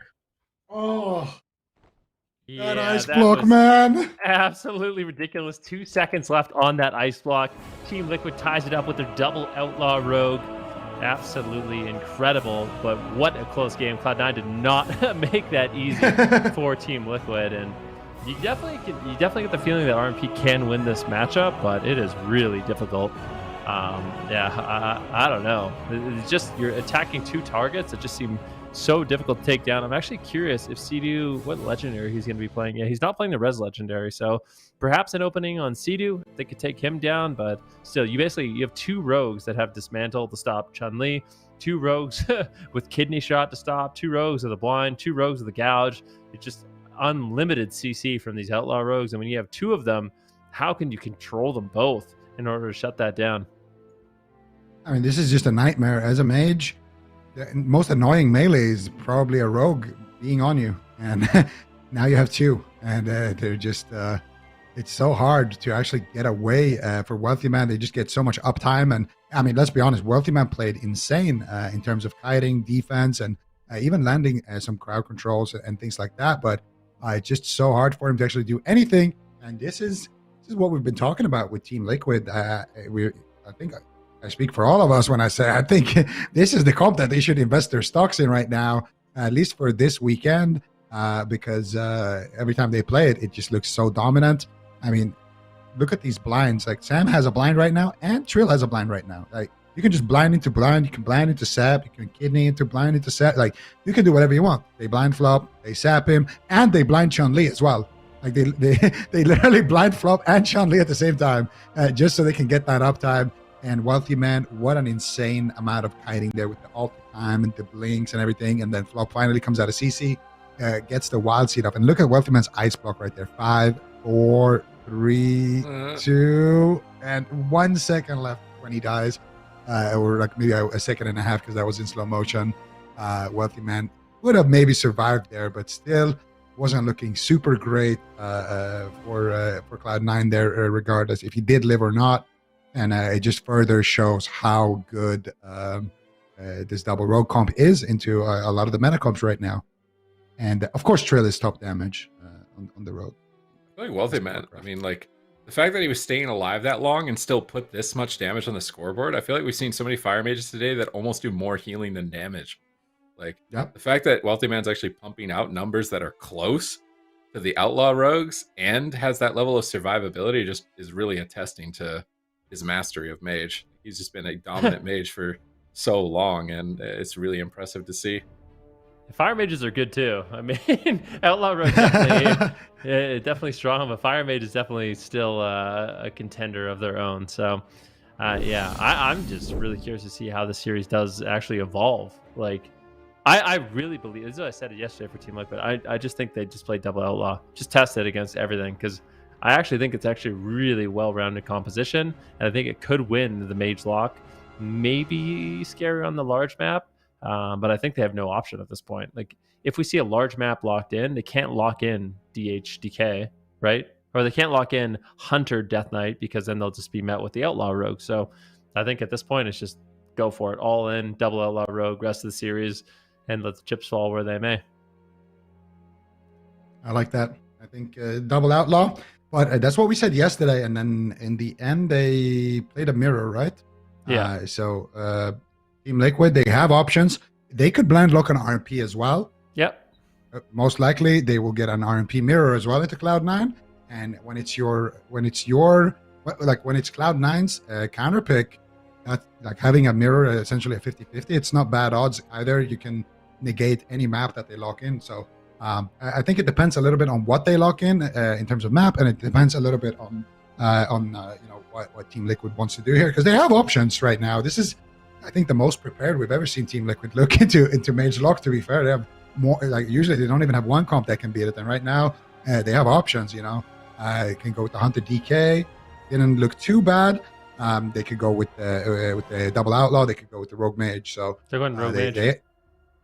Oh, that Yeah, ice that block, was man. absolutely ridiculous. 2 seconds left on that ice block. Team Liquid ties it up with their double Outlaw Rogue. Absolutely incredible, but what a close game. Cloud9 did not make that easy for Team Liquid, and you definitely get the feeling that RMP can win this matchup, but it is really difficult. I don't know. It's just you're attacking 2 targets that just seem so difficult to take down. I'm actually curious if Sea-Doo, what legendary he's going to be playing. Yeah, he's not playing the Res legendary, so perhaps an opening on Sea-Doo, they could take him down, but still, you have 2 rogues that have Dismantle to stop Chun-Li, 2 rogues with Kidney Shot to stop, 2 rogues with the Blind, 2 rogues with the Gouge. It's just unlimited CC from these Outlaw rogues, and when you have 2 of them, how can you control them both in order to shut that down? I mean, this is just a nightmare. As a mage, the most annoying melee is probably a rogue being on you, and now you have 2, and they're just it's so hard to actually get away for Wealthy Man. They just get so much uptime, and I mean, let's be honest, Wealthy Man played insane in terms of kiting, defense, and even landing some crowd controls and things like that, but it's just so hard for him to actually do anything, and this is what we've been talking about with Team Liquid. I think I speak for all of us when I say I think this is the comp that they should invest their stocks in right now, at least for this weekend, because every time they play it, it just looks so dominant. I mean, look at these blinds. Like, Sam has a blind right now, and Trill has a blind right now. Like, you can just blind into blind, you can blind into sap, you can kidney into blind into sap. Like, you can do whatever you want. They blind Flop, they sap him, and they blind Chun-Li as well. Like, they literally blind Flop and Chun-Li at the same time, just so they can get that uptime. And Wealthy Man, what an insane amount of kiting there with the ult time and the blinks and everything. And then Flop finally comes out of CC, gets the Wild Seed up. And look at Wealthy Man's ice block right there. 5, 4, 3, 2, and 1 second left when he dies. Or like maybe a second and a half, because that was in slow motion. Wealthy Man would have maybe survived there, but still wasn't looking super great for Cloud9 there, regardless if he did live or not. And it just further shows how good this double rogue comp is into a lot of the meta comps right now. And of course, Trill is top damage on the rogue. I feel like Wealthy Man, I mean, like, the fact that he was staying alive that long and still put this much damage on the scoreboard, I feel like we've seen so many Fire Mages today that almost do more healing than damage. Like, Yep. the fact that Wealthy Man's actually pumping out numbers that are close to the Outlaw Rogues and has that level of survivability just is really attesting to his mastery of Mage. He's just been a dominant Mage for so long, and it's really impressive to see. Fire Mages are good too. I mean, Outlaw Rogue definitely strong, but Fire Mage is definitely still a contender of their own. So, I'm just really curious to see how the series does actually evolve. Like, I really believe, this is what I said yesterday for Team Liquid. I just think they just play double outlaw, just test it against everything, because I actually think it's actually really well-rounded composition, and I think it could win the Mage Lock. Maybe scary on the large map, but I think they have no option at this point. Like, if we see a large map locked in, they can't lock in DK, right? Or they can't lock in Hunter Death Knight, because then they'll just be met with the Outlaw Rogue. So I think at this point, it's just go for it. All in, double Outlaw Rogue, rest of the series, and let the chips fall where they may. I like that. I think double outlaw, but that's what we said yesterday. And then in the end, they played a mirror, right? Yeah. So Team Liquid, they have options. They could blind lock an RMP as well. Yep. Most likely, they will get an RMP mirror as well into Cloud9. And when it's Cloud9's counter pick, that's like having a mirror, essentially a 50-50. It's not bad odds either. You can negate any map that they lock in. So I think it depends a little bit on what they lock in terms of map, and it depends a little bit on what Team Liquid wants to do here, because they have options right now. This is, I think, the most prepared we've ever seen Team Liquid look into Mage Lock. To be fair, they have more. Like, usually they don't even have one comp that can beat it, and right now they have options. Can go with the Hunter DK. Didn't look too bad. They could go with the double outlaw. They could go with the rogue mage. So They're going rogue mage.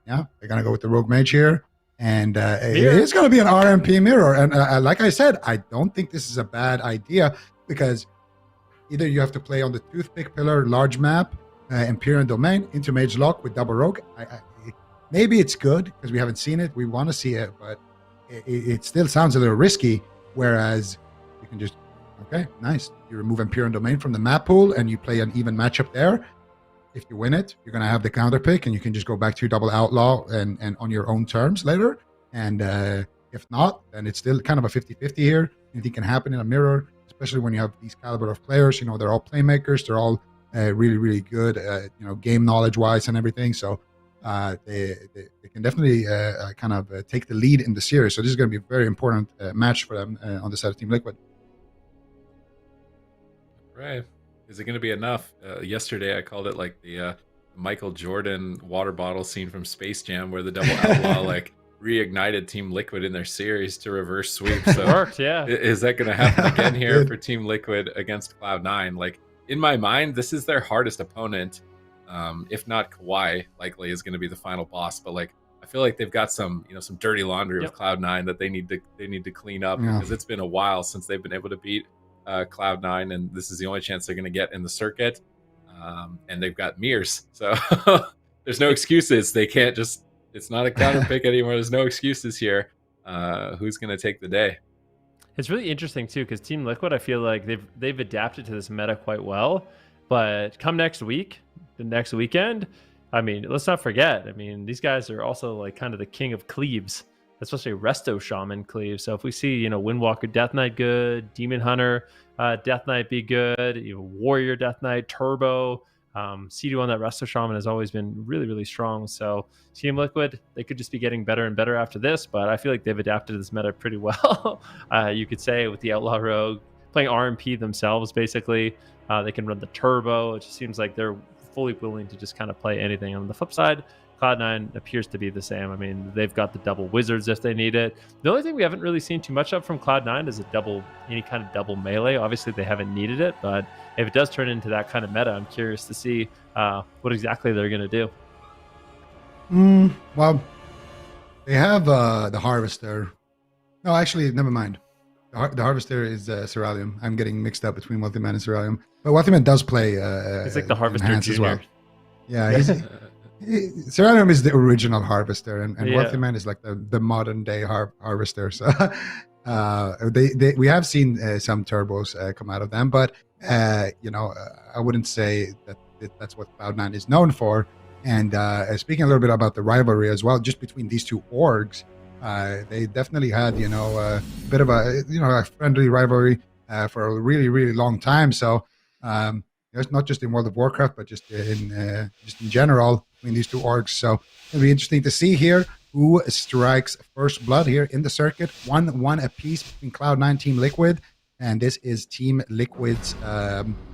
they're gonna go with the rogue mage here, and it's gonna be an RMP mirror. And like I said, I don't think this is a bad idea, because either you have to play on the toothpick pillar, large map, Empyrean Domain into Mage Lock with double rogue. Maybe it's good because we haven't seen it. We want to see it, but it still sounds a little risky. Whereas you can just, okay, nice. You remove Empyrean Domain from the map pool and you play an even matchup there. If you win it, you're going to have the counter pick and you can just go back to double outlaw and on your own terms later. And if not, then it's still kind of a 50-50 here. Anything can happen in a mirror, especially when you have these caliber of players. They're all playmakers. They're all really, really good, game knowledge-wise and everything. So they can definitely take the lead in the series. So this is going to be a very important match for them on the side of Team Liquid. Right. Is it going to be enough? Yesterday I called it like the Michael Jordan water bottle scene from Space Jam, where the double outlaw reignited Team Liquid in their series to reverse sweep. So It worked, yeah. Is that going to happen again here for Team Liquid against Cloud9? In my mind, this is their hardest opponent. If not Kawhi, likely is going to be the final boss. But I feel like they've got some dirty laundry with Cloud9 that they need to clean up, because it's been a while since they've been able to beat Cloud9, and this is the only chance they're going to get in the circuit. And they've got mirrors, so there's no excuses. They can't just. It's not a counter pick anymore. There's no excuses here. Who's going to take the day? It's really interesting too, because Team Liquid, I feel like they've adapted to this meta quite well. But come next week, the next weekend, let's not forget. These guys are also kind of the king of cleaves, especially Resto Shaman cleave. So if we see, Windwalker Death Knight good, Demon Hunter Death Knight be good, Warrior Death Knight, Turbo, C2 on that Resto Shaman has always been really, really strong. So Team Liquid, they could just be getting better and better after this, but I feel like they've adapted to this meta pretty well. You could say with the Outlaw Rogue, playing RMP themselves, basically. They can run the Turbo. It just seems like they're fully willing to just kind of play anything. On the flip side, Cloud9 appears to be the same. They've got the double wizards if they need it. The only thing we haven't really seen too much of from Cloud9 is any kind of double melee. Obviously, they haven't needed it, but if it does turn into that kind of meta, I'm curious to see what exactly they're going to do. Well, they have the Harvester. No, actually, never mind. The Harvester is Ceralium. I'm getting mixed up between Wealthy Man and Ceralium. But Wealthy Man does play he's like the Harvester Junior. As well. Yeah, Ceralium is the original Harvester, and Wealthy Man is like the modern day Harvester. So we have seen some turbos come out of them, but I wouldn't say that's what Cloud9 is known for. And speaking a little bit about the rivalry as well, just between these two orgs, they definitely had a bit of a friendly rivalry for a really, really long time. So it's not just in World of Warcraft, but just in general between these two orgs. So it'll be interesting to see here who strikes first blood here in the circuit. 1-1 apiece between Cloud9, Team Liquid, and this is Team Liquid's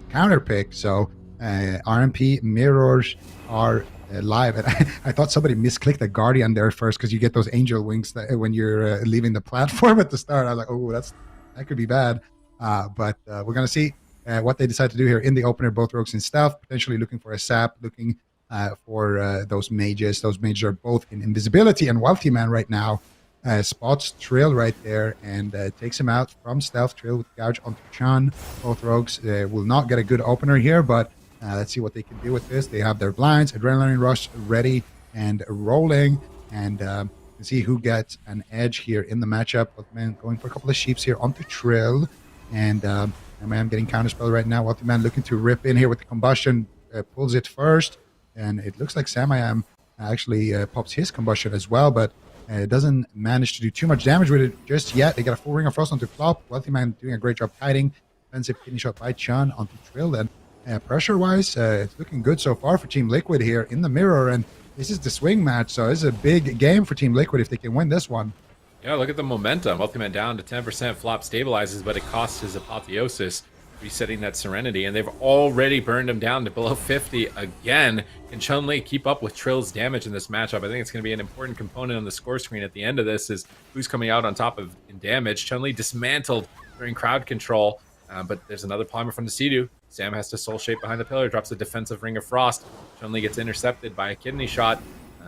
counter pick. So RMP mirrors are live, and I thought somebody misclicked the Guardian there first because you get those angel wings when you're leaving the platform at the start. I was like, oh, that could be bad. But we're gonna see what they decide to do here in the opener. Both rogues in stealth, potentially looking for a sap, looking for those mages. Those mages are both in invisibility, and Wealthy Man right now spots Trill right there and takes him out from stealth. Trill with gouge onto Chun. Both rogues will not get a good opener here, but let's see what they can do with this. They have their blinds, Adrenaline Rush ready and rolling, and see who gets an edge here in the matchup. Wealthy Man going for a couple of sheeps here onto Trill, and I'm getting counterspell right now. Wealthy Man looking to rip in here with the combustion, pulls it first, and it looks like Samayam actually pops his combustion as well, but doesn't manage to do too much damage with it just yet. They got a full Ring of Frost onto Flop. Wealthy Man doing a great job kiting. Defensive kidney shot by Chun onto Trill. Then pressure-wise, it's looking good so far for Team Liquid here in the mirror, and this is the swing match, so this is a big game for Team Liquid if they can win this one. Yeah, look at the momentum. Wealthy Man down to 10%. Flop stabilizes, but it costs his Apotheosis, resetting that Serenity, and they've already burned him down to below 50 again. Can Chun-Li keep up with Trill's damage in this matchup? I think it's going to be an important component on the score screen at the end of this is who's coming out on top of in damage. Chun-Li dismantled during crowd control, but there's another Polymer from the Sea-Doo. Sam has to soul shape behind the pillar, drops a defensive Ring of Frost. Chun-Li gets intercepted by a kidney shot.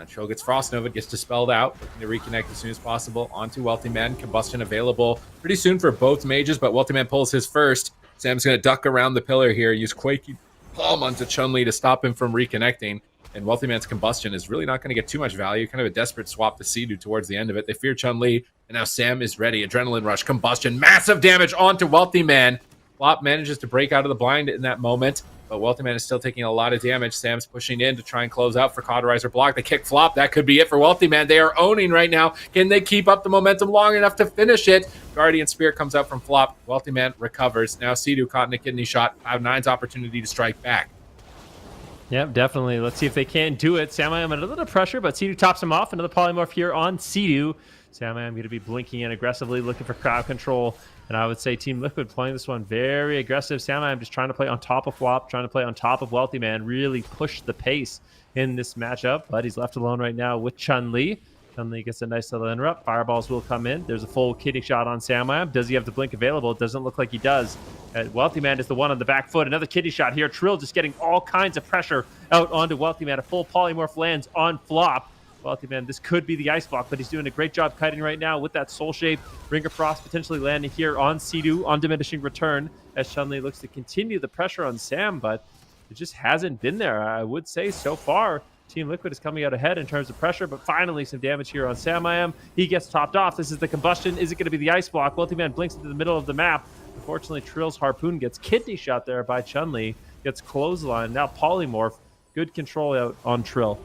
Trill gets Frost Nova, gets dispelled out, looking to reconnect as soon as possible onto Wealthy Man. Combustion available pretty soon for both mages, but Wealthy Man pulls his first. Sam's going to duck around the pillar here, use Quaky Palm onto Chun-Li to stop him from reconnecting. And Wealthy Man's Combustion is really not going to get too much value. Kind of a desperate swap to Sea-Doo towards the end of it. They fear Chun-Li, and now Sam is ready. Adrenaline Rush, Combustion, massive damage onto Wealthy Man. Flop manages to break out of the blind in that moment, but Wealthy Man is still taking a lot of damage. Sam's pushing in to try and close out for Cauterizer block. They kick Flop. That could be it for Wealthy Man. They are owning right now. Can they keep up the momentum long enough to finish it? Guardian Spirit comes out from Flop. Wealthy Man recovers. Now Sea-Doo caught in a kidney shot. Cloud9's opportunity to strike back. Yep, definitely. Let's see if they can do it. Samayam under a little pressure, but Sea-Doo tops him off. Another polymorph here on Sea-Doo. Samayam going to be blinking in aggressively, looking for crowd control. And I would say Team Liquid playing this one very aggressive. Samayam just trying to play on top of Flop, trying to play on top of Wealthy Man, really push the pace in this matchup. But he's left alone right now with Chun-Li. Chun-Li gets a nice little interrupt. Fireballs will come in. There's a full kidney shot on Samayam. Does he have the blink available? It doesn't look like he does. Wealthy Man is the one on the back foot. Another kidney shot here. Trill just getting all kinds of pressure out onto Wealthy Man. A full polymorph lands on Flop. Wealthy Man, this could be the ice block, but he's doing a great job kiting right now with that soul shape. Ring of Frost potentially landing here on Sea-Doo on diminishing return as Chun-Li looks to continue the pressure on Sam, but it just hasn't been there. I would say so far Team Liquid is coming out ahead in terms of pressure, but finally some damage here on Samayam. He gets topped off. This is the combustion. Is it going to be the ice block? Wealthy Man blinks into the middle of the map. Unfortunately, Trill's harpoon gets kidney shot there by Chun-Li. Gets clothesline. Now polymorph. Good control out on Trill.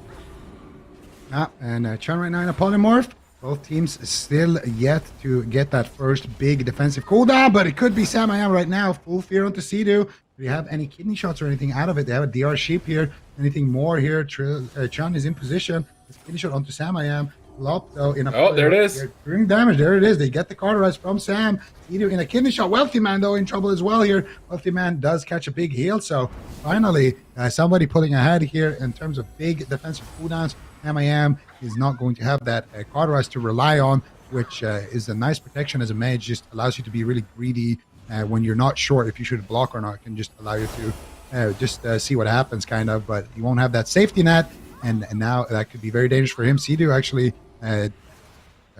And Chun right now in a polymorph. Both teams still yet to get that first big defensive cooldown, but it could be Samayam right now. Full fear onto Sea-Doo. Do you have any kidney shots or anything out of it? They have a DR sheep here. Anything more here? Chun is in position. It's kidney shot onto Samayam. Flop though in a there it is. Doing damage. There it is. They get the cauterize from Sam. Sea-Doo in a kidney shot. Wealthy Man though in trouble as well here. Wealthy Man does catch a big heal. So finally, somebody pulling ahead here in terms of big defensive cooldowns. Samayam is not going to have that cauterize to rely on, which is a nice protection as a mage. Just allows you to be really greedy when you're not sure if you should block or not. It can just allow you to just see what happens, kind of. But you won't have that safety net, and now that could be very dangerous for him. Sea-Doo actually, I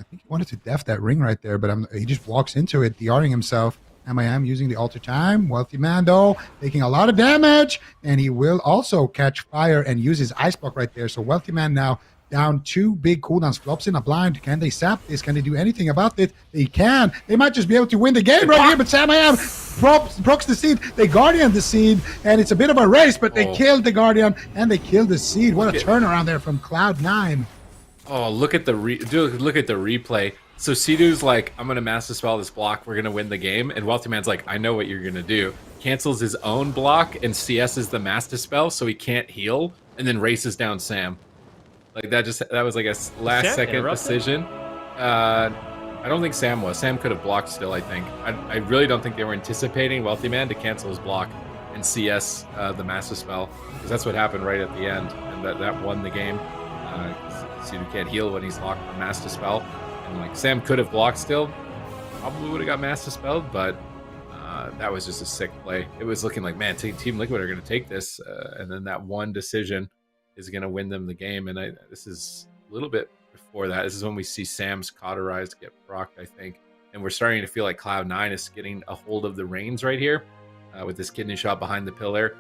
think he wanted to def that ring right there, but he just walks into it, DRing himself. Samayam using the alter time. Wealthy Man though taking a lot of damage, and he will also catch fire and use his ice block right there. So Wealthy Man now down 2 big cooldowns. Flops in a blind. Can they sap this? Can they do anything about it? They can. They might just be able to win the game right here, but Samayam procs the seed. They Guardian the seed, and it's a bit of a race, but they killed the Guardian and they killed the seed. What a turnaround there from Cloud9. Oh, look at the replay. So Sea-Doo's like, I'm gonna master spell this block, we're gonna win the game, and Wealthy Man's like, I know what you're gonna do. Cancels his own block and CS's the master spell so he can't heal, and then races down Sam. Like that was like a last second decision. I don't think Sam was. Sam could have blocked still, I think. I really don't think they were anticipating Wealthy Man to cancel his block. and CS the Master Spell, because that's what happened right at the end, and that won the game. Sidu can't heal when he's locked on Master Spell, and like Sam could have blocked still, probably would have got Master Spelled, but that was just a sick play. It was looking like, man, Team Liquid are going to take this, and then that one decision is going to win them the game. And this is a little bit before that. This is when we see Sam's Cauterized get procced, I think. And we're starting to feel like Cloud9 is getting a hold of the reins right here with this kidney shot behind the pillar.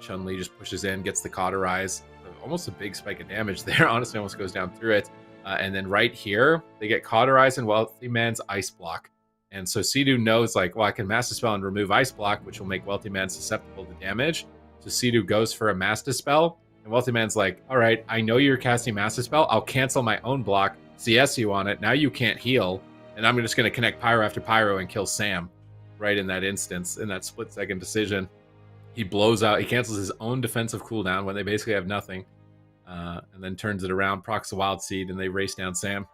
Chun-Li just pushes in, gets the Cauterize. Almost a big spike of damage there. Honestly, almost goes down through it. And then right here, they get Cauterized and Wealthy Man's Ice Block. And so Sidu knows, like, well, I can Master Spell and remove Ice Block, which will make Wealthy Man susceptible to damage. So Sidu goes for a Master Spell. And Wealthy Man's like, all right, I know you're casting Master Spell. I'll cancel my own block, CS you on it. Now you can't heal. And I'm just going to connect Pyro after Pyro and kill Sam right in that instance, in that split-second decision. He blows out. He cancels his own defensive cooldown when they basically have nothing. And then turns it around, procs the Wild Seed, and they race down Sam.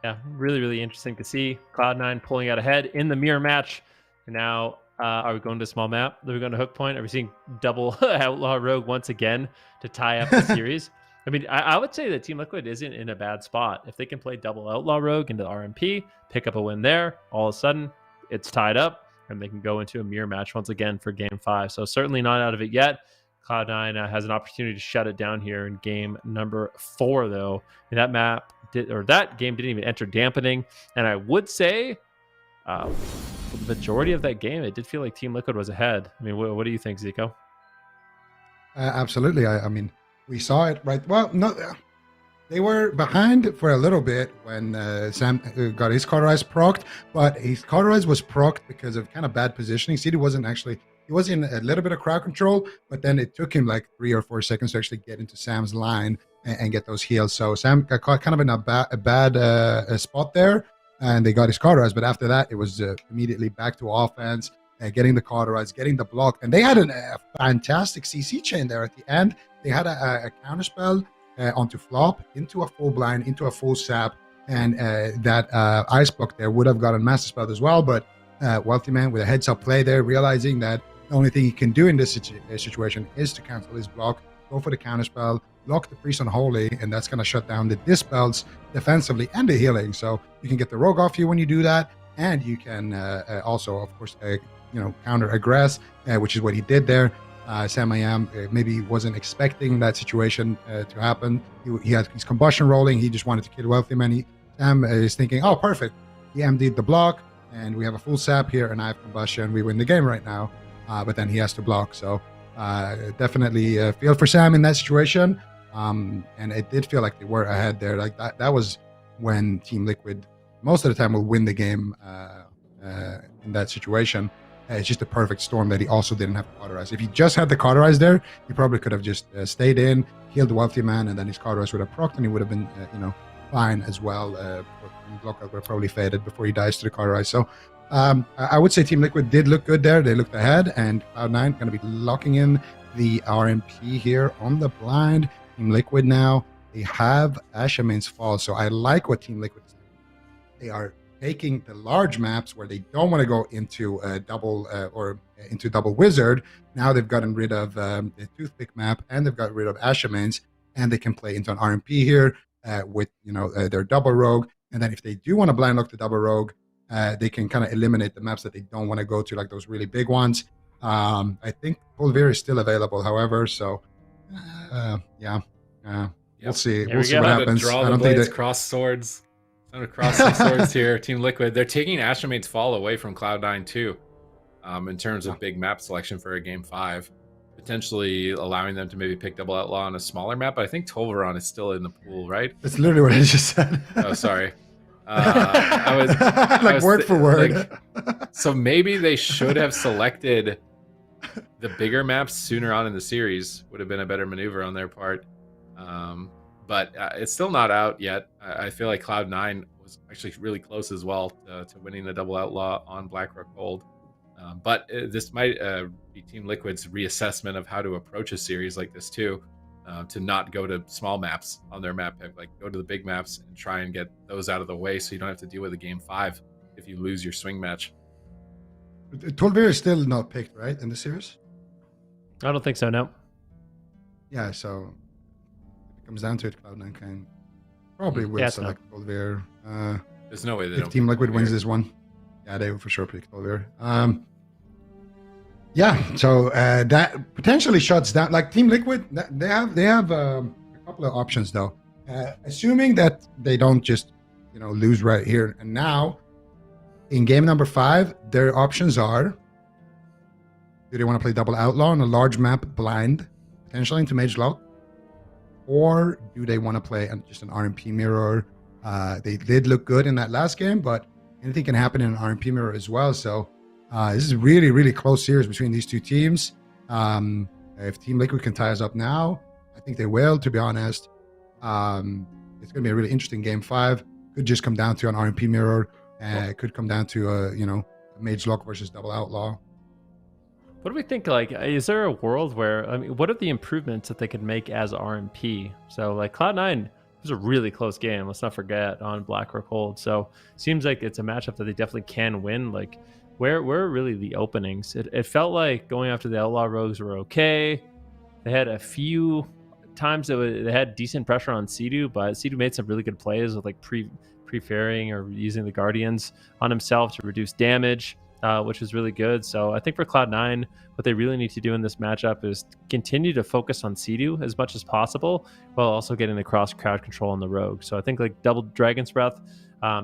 Yeah, really, really interesting to see Cloud9 pulling out ahead in the mirror match. And now, are we going to small map? Are we going to hook point? Are we seeing double Outlaw Rogue once again to tie up the series? I mean, I would say that Team Liquid isn't in a bad spot. If they can play double Outlaw Rogue into the RMP, pick up a win there, all of a sudden it's tied up, and they can go into a mirror match once again for Game 5. So certainly not out of it yet. Cloud9 has an opportunity to shut it down here in game number 4, though. And that game didn't even enter dampening. And I would say for the majority of that game, it did feel like Team Liquid was ahead. I mean, what do you think, Zico? Absolutely. I mean, we saw it, right? Well, no, they were behind for a little bit when Sam got his Cauterize procced, but his Cauterize was procced because of kind of bad positioning. Sidu he was in a little bit of crowd control, but then it took him like 3 or 4 seconds to actually get into Sam's line and get those heals. So Sam got caught kind of in a bad spot there, and they got his Cauterize. But after that, it was immediately back to offense, getting the Cauterize, getting the block. And they had a fantastic CC chain there at the end. They had a counterspell onto flop, into a full blind, into a full sap, and that ice block there would have gotten Master Spell as well. But Wealthy Man with a heads up play there, realizing that the only thing he can do in this situation is to cancel his block, go for the counterspell, lock the Priest on Holy, and that's going to shut down the dispels defensively and the healing. So you can get the rogue off you when you do that, and you can also, of course, counter aggress, which is what he did there. Sam IAM maybe wasn't expecting that situation to happen. He had his combustion rolling. He just wanted to kill Wealthy Man. Sam is thinking, oh, perfect. He MD'd the block, and we have a full sap here, and I have combustion. We win the game right now. But then he has to block. So definitely feel for Sam in that situation. And it did feel like they were ahead there. Like that was when Team Liquid most of the time will win the game in that situation. It's just a perfect storm that he also didn't have to Cauterize. If he just had the Cauterize there, he probably could have just stayed in, healed the Wealthy Man, and then his Cauterize would have procced, and he would have been fine as well. Blockout would have probably faded before he dies to the Cauterize. So I would say Team Liquid did look good there. They looked ahead, and Cloud9 going to be locking in the RMP here on the blind. Team Liquid now, they have Ashamane's Fall. So I like what Team Liquid is doing. They are taking the large maps where they don't want to go into double Wizard. Now they've gotten rid of the Toothpick map, and they've got rid of Ashamane's, and they can play into an RMP here with their double Rogue. And then if they do want to blind lock the double Rogue, they can kind of eliminate the maps that they don't want to go to, like those really big ones. I think Pulveer is still available, however. So, we'll see. We'll see what happens. Draw the blades, cross swords. Time to cross some swords here. Team Liquid. They're taking Ashamane's Fall away from Cloud9 too, in terms of big map selection for a game 5. Potentially allowing them to maybe pick double Outlaw on a smaller map. But I think Tolvaron is still in the pool, right? That's literally what I just said. Oh, sorry. I was word for word. So maybe they should have selected the bigger maps sooner on in the series. Would have been a better maneuver on their part. But it's still not out yet. I feel like Cloud9 was actually really close as well to winning the double Outlaw on Blackrock Gold. But this might be Team Liquid's reassessment of how to approach a series like this too. To not go to small maps on their map pick, like go to the big maps and try and get those out of the way so you don't have to deal with a game 5 if you lose your swing match. Tolvir is still not picked, right, in the series? I don't think so. No. Yeah, so if it comes down to it, Cloud9 can probably will Yeah, it's select Tolvir. There's no way they If don't. Team pick Liquid wins Tolvir. this one, yeah, they will for sure pick Tolvir. Yeah, so that potentially shuts down. Like Team Liquid, they have a couple of options though. Assuming that they don't just lose right here and now, in game number 5, their options are: do they want to play double outlaw on a large map blind, potentially into Mage Lock, or do they want to play just an RMP mirror? They did look good in that last game, but anything can happen in an RMP mirror as well. So this is really, really close series between these two teams. If Team Liquid can tie us up now, I think they will, to be honest. It's going to be a really interesting game 5. Could just come down to an RMP mirror. It could come down to a Mage Lock versus double outlaw. What do we think? Like, is there a world where, I mean, what are the improvements that they could make as RMP? So, like, Cloud9 was a really close game. Let's not forget on Blackrock Hold. So, seems like it's a matchup that they definitely can win. Like, where are really the openings? It felt like going after the Outlaw Rogues were okay. They had a few times that they had decent pressure on Sea-Doo, but Sea-Doo made some really good plays with like pre-fairing or using the Guardians on himself to reduce damage. Which was really good. So I think for Cloud9, what they really need to do in this matchup is continue to focus on Sea-Doo as much as possible, while also getting the cross crowd control on the Rogue. So I think like double Dragon's Breath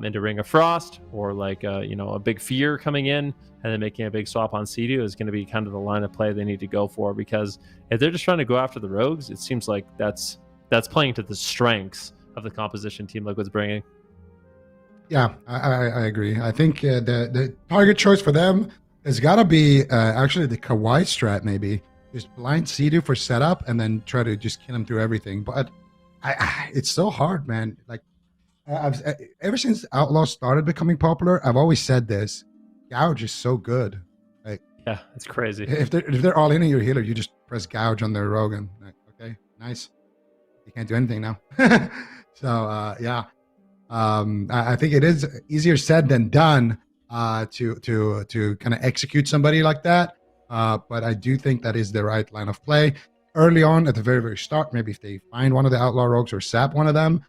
into Ring of Frost, or like a big Fear coming in and then making a big swap on Sea-Doo is going to be kind of the line of play they need to go for, because if they're just trying to go after the Rogues, it seems like that's playing to the strengths of the composition Team Liquid's bringing. Yeah, I agree. I think the target choice for them has got to be actually the Kawaii strat, maybe. Just blind Sea-Doo for setup and then try to just kill him through everything. But it's so hard, man. Like, ever since Outlaw started becoming popular, I've always said this: Gouge is so good. Like, Yeah, it's crazy. if they're all in your healer, you just press Gouge on their Rogue and like, okay, nice. You can't do anything now. So yeah. I think it is easier said than done to kind of execute somebody like that. But I do think that is the right line of play. Early on, at the very, very start, maybe if they find one of the Outlaw Rogues or sap one of them,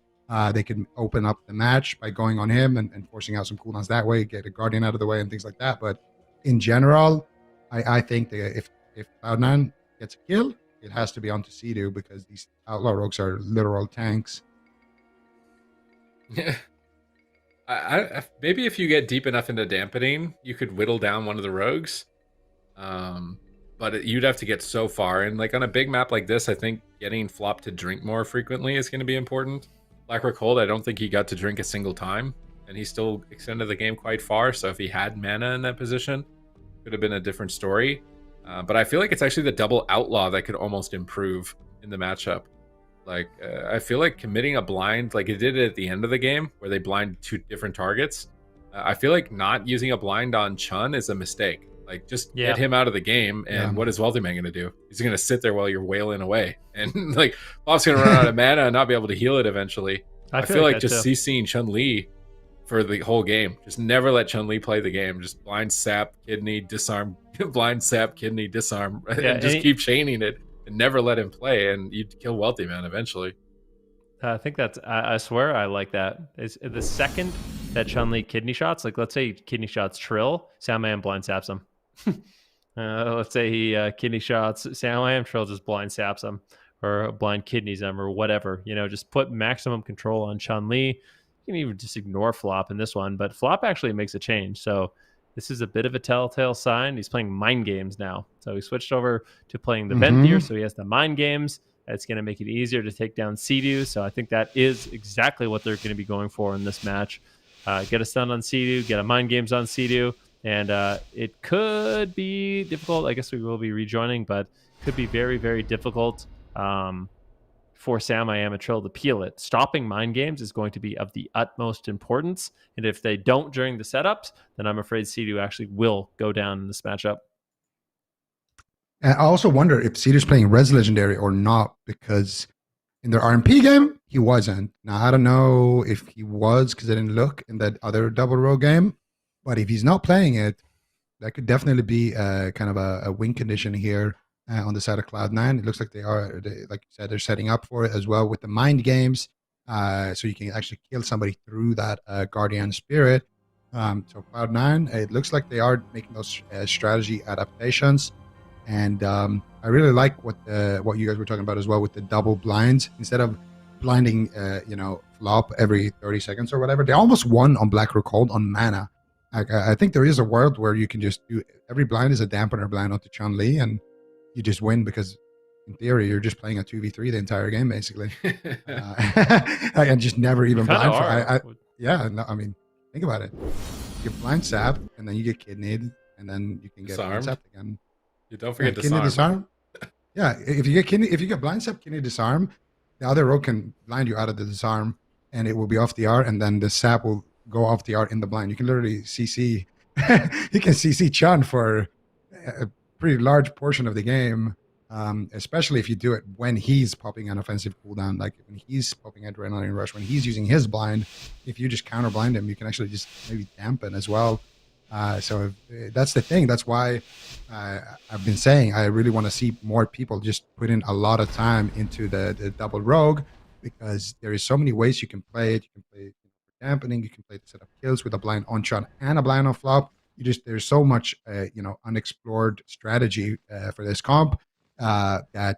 they can open up the match by going on him and forcing out some cooldowns that way, get a Guardian out of the way and things like that. But in general, I think that if Cloud9 gets a kill, it has to be onto Sea-Doo, because these Outlaw Rogues are literal tanks. Yeah. Maybe if you get deep enough into dampening, you could whittle down one of the rogues. But you'd have to get so far. And like on a big map like this, I think getting Flop to drink more frequently is going to be important. Blackrock Hold, I don't think he got to drink a single time, and he still extended the game quite far. So if he had mana in that position, could have been a different story. But I feel like it's actually the double outlaw that could almost improve in the matchup. Like, I feel like committing a blind, like it did it at the end of the game, where they blind 2 different targets. I feel like not using a blind on Chun is a mistake. Like, just get him out of the game, and what is Wealthy Man going to do? He's going to sit there while you're wailing away. And, like, Bob's going to run out of mana and not be able to heal it eventually. I feel like just CCing Chun-Li for the whole game. Just never let Chun-Li play the game. Just blind sap, kidney, disarm, blind sap, kidney, disarm, and just keep chaining it. And never let him play, and you'd kill Wealthy Man eventually. I think that's, I swear I like that. Is the second that Chun-Li kidney shots, like let's say kidney shots Trill, Soundman blind saps him. Let's say he kidney shots Soundman, Trill just blind saps him, or blind kidneys him, or whatever. Just put maximum control on Chun-Li. You can even just ignore Flop in this one, but Flop actually makes a change. So this is a bit of a telltale sign. He's playing mind games now. So he switched over to playing the Venthyr, so he has the mind games. It's going to make it easier to take down Sea-Doo. So I think that is exactly what they're going to be going for in this match. Get a stun on Sea-Doo, get a mind games on Sea-Doo, and it could be difficult. I guess we will be rejoining, but could be very, very difficult for Sam I Am and Trill to peel it. Stopping mind games is going to be of the utmost importance, and if they don't during the setups, then I'm afraid Sea-Doo actually will go down in this matchup. And I also wonder if Sea-Doo's playing Res Legendary or not, because in their RMP game, he wasn't. Now, I don't know if he was, because I didn't look in that other double row game, but if he's not playing it, that could definitely be kind of a win condition here on the side of Cloud9. It looks like like you said, they're setting up for it as well with the mind games, so you can actually kill somebody through that Guardian Spirit. So Cloud9, it looks like they are making those strategy adaptations, and I really like what you guys were talking about as well with the double blinds. Instead of blinding, flop every 30 seconds or whatever, they almost won on Black Rookhold on mana. I think there is a world where you can just do every blind is a dampener blind onto Chun-Li, and you just win because in theory you're just playing a 2v3 the entire game basically. And just never even blind. I mean, think about it. You get blind sapped, and then you get kidneyed, and then you can get blind sapped again. You don't forget disarm. Yeah, if you get blind sapped, kidney, disarm, the other rogue can blind you out of the disarm, and it will be off the R, and then the sap will go off the R in the blind. You can literally CC. You can CC Chun for a pretty large portion of the game, especially if you do it when he's popping an offensive cooldown, like when he's popping Adrenaline Rush, when he's using his blind. If you just counter blind him, you can actually just maybe dampen as well. So that's the thing. That's why I've been saying I really want to see more people just put in a lot of time into the double rogue, because there is so many ways you can play it. You can play it for dampening. You can play it to set up kills with a blind on Chun and a blind on flop. There's so much unexplored strategy for this comp that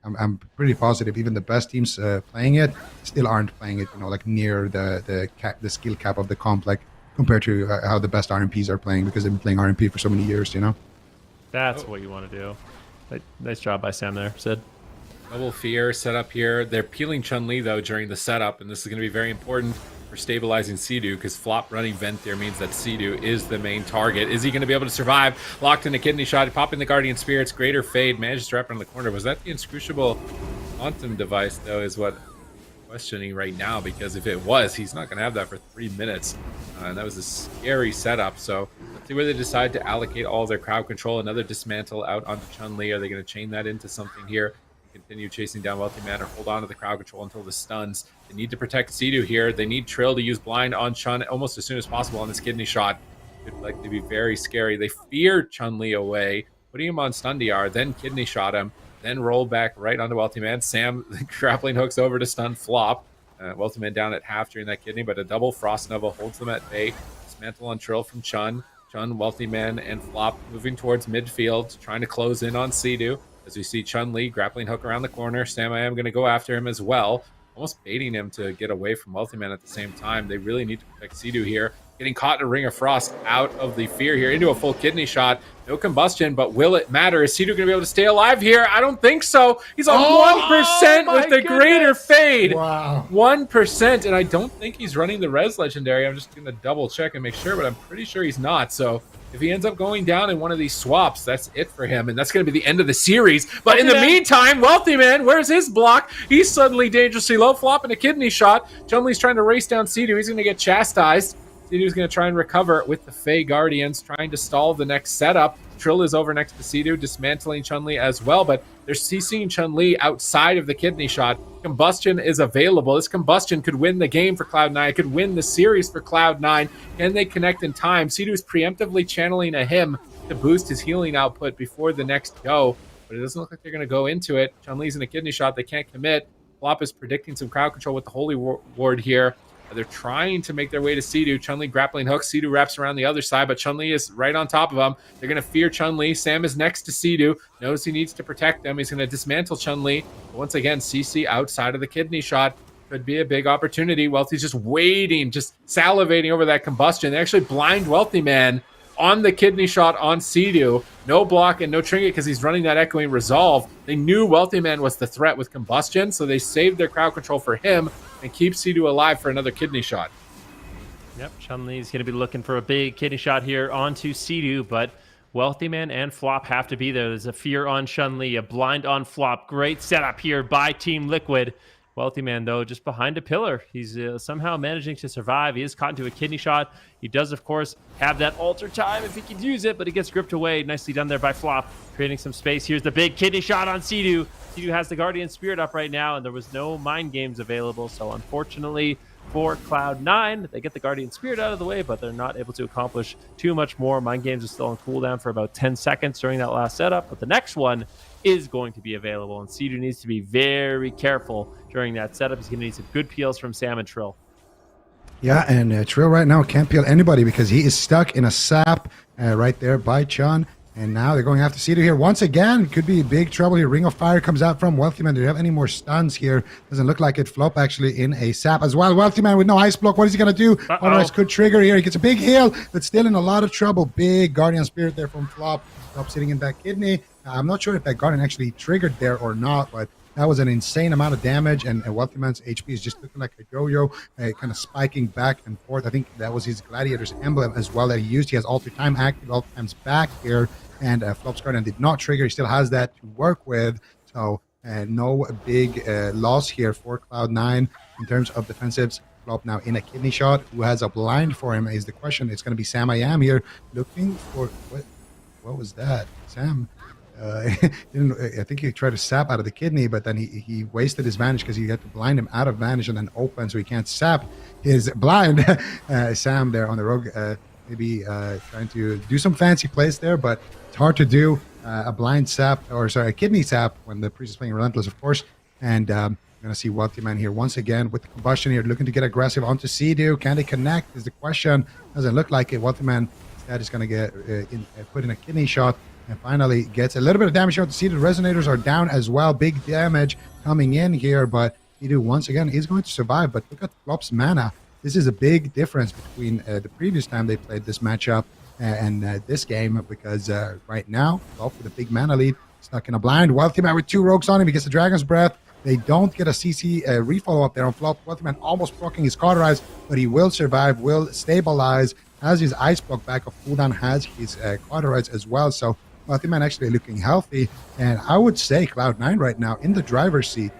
I'm pretty positive even the best teams playing it still aren't playing it like near the skill cap of the comp, like compared to how the best RMPs are playing, because they've been playing RMP for so many years. That's what you want to do. Nice job by Sam there, Sid. Double fear set up here. They're peeling Chun-Li though during the setup, and this is going to be very important for stabilizing Sea-Doo, because flop running Vent there means that Sea-Doo is the main target. Is he going to be able to survive? Locked in a kidney shot, popping the Guardian Spirits, Greater Fade, manages to wrap around the corner. Was that the inscrutable quantum device though, is what I'm questioning right now, because if it was, he's not going to have that for 3 minutes. And that was a scary setup. So let's see where they decide to allocate all their crowd control. Another dismantle out onto Chun-Li. Are they going to chain that into something here? Continue chasing down Wealthy Man, or hold on to the crowd control until the stuns. They need to protect Sea-Doo here. They need Trill to use blind on Chun almost as soon as possible on this kidney shot. Could like to be very scary. They fear Chun-Li away, putting him on stun DR, then kidney shot him, then roll back right onto Wealthy Man. Sam grappling hooks over to stun flop. Wealthy Man down at half during that kidney, but a double Frost Nova holds them at bay. Dismantle on Trill from Chun. Wealthy Man, and flop moving towards midfield, trying to close in on Sea-Doo. As we see Chun-Li grappling hook around the corner. Sam I am going to go after him as well, almost baiting him to get away from Wealthy Man at the same time. They really need to protect Sea-Doo here. Getting caught in a Ring of Frost out of the fear here into a full kidney shot. No combustion, but will it matter? Is Sea-Doo going to be able to stay alive here? I don't think so. He's on 1% with the Greater Fade. Wow. 1%, and I don't think he's running the Res Legendary. I'm just going to double check and make sure, but I'm pretty sure he's not. So if he ends up going down in one of these swaps, that's it for him, and that's going to be the end of the series. But in the meantime, Wealthy Man, where's his block? He's suddenly dangerously low, flopping a kidney shot. Chun-Li's trying to race down Sea-Doo. He's going to get chastised. Sea-Doo's going to try and recover with the Fey Guardians, trying to stall the next setup. Trill is over next to Sea-Doo, dismantling Chun-Li as well, but they're CCing Chun-Li outside of the kidney shot. Combustion is available. This combustion could win the game for Cloud9. It could win the series for Cloud9. Can they connect in time? Sea-Doo's preemptively channeling a him to boost his healing output before the next go, but it doesn't look like they're going to go into it. Chun-Li's in a kidney shot. They can't commit. Flop is predicting some crowd control with the Holy Ward here. They're trying to make their way to Sea-Doo. Chun-Li grappling hook. Sea-Doo wraps around the other side, but Chun-Li is right on top of him. They're going to fear Chun-Li. Sam is next to Sea-Doo. Knows he needs to protect them. He's going to dismantle Chun-Li. But once again, CC outside of the kidney shot. Could be a big opportunity. Wealthy's just waiting, just salivating over that combustion. They actually blind Wealthy Man on the kidney shot on Sea-Doo. No block and no trinket because he's running that Echoing Resolve. They knew Wealthy Man was the threat with combustion, so they saved their crowd control for him and keep Sea-Doo alive for another kidney shot. Yep, Chun-Li's going to be looking for a big kidney shot here onto Sea-Doo, but Wealthy Man and Flop have to be there. There's a fear on Chun-Li, a blind on Flop. Great setup here by Team Liquid. Wealthy Man, though, just behind a pillar. He's somehow managing to survive. He is caught into a kidney shot. He does, of course, have that alter time if he could use it, but he gets gripped away. Nicely done there by Flop, creating some space. Here's the big kidney shot on Sea-Doo. Sea-Doo has the Guardian Spirit up right now, and there was no mind games available, so unfortunately, for Cloud9. They get the Guardian Spirit out of the way, but they're not able to accomplish too much more. Mind Games is still on cooldown for about 10 seconds during that last setup, but the next one is going to be available, and Sea-Doo needs to be very careful during that setup. He's going to need some good peels from Sam and Trill. Yeah, and Trill right now can't peel anybody because he is stuck in a sap right there by Chun. And now they're going after Sea-Doo here once again. Could be big trouble here. Ring of Fire comes out from Wealthy Man. Do you have any more stuns here? Doesn't look like it. Flop actually in a sap as well. Wealthy Man with no ice block. What is he going to do? Otherwise could trigger here. He gets a big heal, but still in a lot of trouble. Big Guardian Spirit there from Flop. Flop sitting in that kidney. I'm not sure if that Guardian actually triggered there or not, but that was an insane amount of damage, and Wealthy Man's HP is just looking like a yo-yo, kind of spiking back and forth. I think that was his Gladiator's emblem as well that he used. He has Alter Time active, Alter Time's back here, and Flop's Guardian did not trigger. He still has that to work with, so no big loss here for Cloud9 in terms of defensives. Flop now in a kidney shot. Who has a blind for him is the question. It's going to be Sam I Am here looking for... What was that? Sam... I think he tried to sap out of the kidney, but then he wasted his vanish because he had to blind him out of vanish and then open so he can't sap his blind. Sam there on the rogue, maybe trying to do some fancy plays there, but it's hard to do a blind sap, or sorry, a kidney sap when the priest is playing Relentless, of course. And I'm going to see Wealthy Man here once again with the combustion here, looking to get aggressive onto Sea-Doo. Can they connect is the question. Doesn't look like it. Wealthy Man instead is going to get put in a kidney shot. And finally gets a little bit of damage here to Sea-Doo. The resonators are down as well. Big damage coming in here, but Sea-Doo once again is going to survive. But look at Flop's mana. This is a big difference between the previous time they played this matchup and this game, because right now, Flop with a big mana lead, stuck in a blind. Wealthy Man with 2 rogues on him. He gets the Dragon's Breath. They don't get a CC refollow up there on Flop. Wealthy Man almost blocking his Cauterize, but he will survive, will stabilize, has his Ice Block back of cooldown, has his Cauterize as well. So Wealthy Man actually looking healthy, and I would say Cloud9 right now in the driver's seat.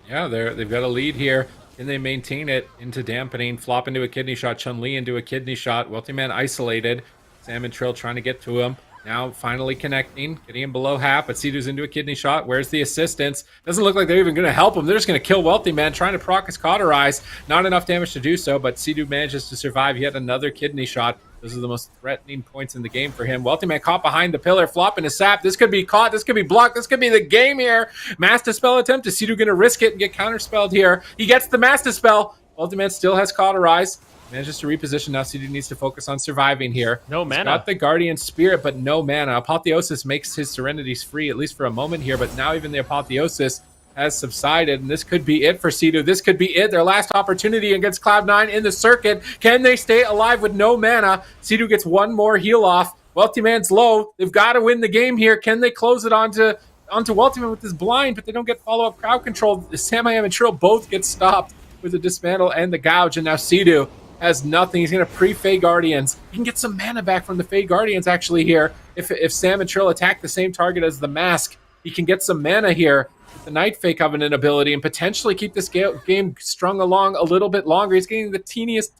Yeah, they've got a lead here. Can they maintain it into dampening? Flop into a kidney shot. Chun-Li into a kidney shot. Wealthy Man isolated. Sam and Trill trying to get to him. Now finally connecting, getting him below half, but Sea-Doo's into a kidney shot. Where's the assistance? Doesn't look like they're even going to help him. They're just going to kill Wealthy Man, trying to proc his Cauterize. Not enough damage to do so, but Sea-Doo manages to survive yet another kidney shot. Those are the most threatening points in the game for him. Wealthy Man caught behind the pillar, flopping his sap. This could be caught. This could be blocked. This could be the game here. Mass Dispel attempt. Is Sea-Doo going to risk it and get counterspelled here? He gets the Mass Dispel. Wealthy Man still has Cauterize. Manages to reposition. Now Sea-Doo needs to focus on surviving here. No mana. He's got the Guardian Spirit, but no mana. Apotheosis makes his Serenities free, at least for a moment here, but now even the Apotheosis has subsided, and this could be it for Sea-Doo. This could be it. Their last opportunity against Cloud9 in the circuit. Can they stay alive with no mana? Sea-Doo gets one more heal off. Wealthy Man's low. They've got to win the game here. Can they close it onto Wealthy Man with this blind, but they don't get follow-up crowd control. Sam I Am and Trill both get stopped with the Dismantle and the Gouge, and now Sea-Doo has nothing. He's going to pre-Fey Guardians. He can get some mana back from the Fey Guardians actually here. If Sam and Trill attack the same target as the Mask, he can get some mana here with the Night Fey Covenant ability and potentially keep this game strung along a little bit longer. He's getting the tiniest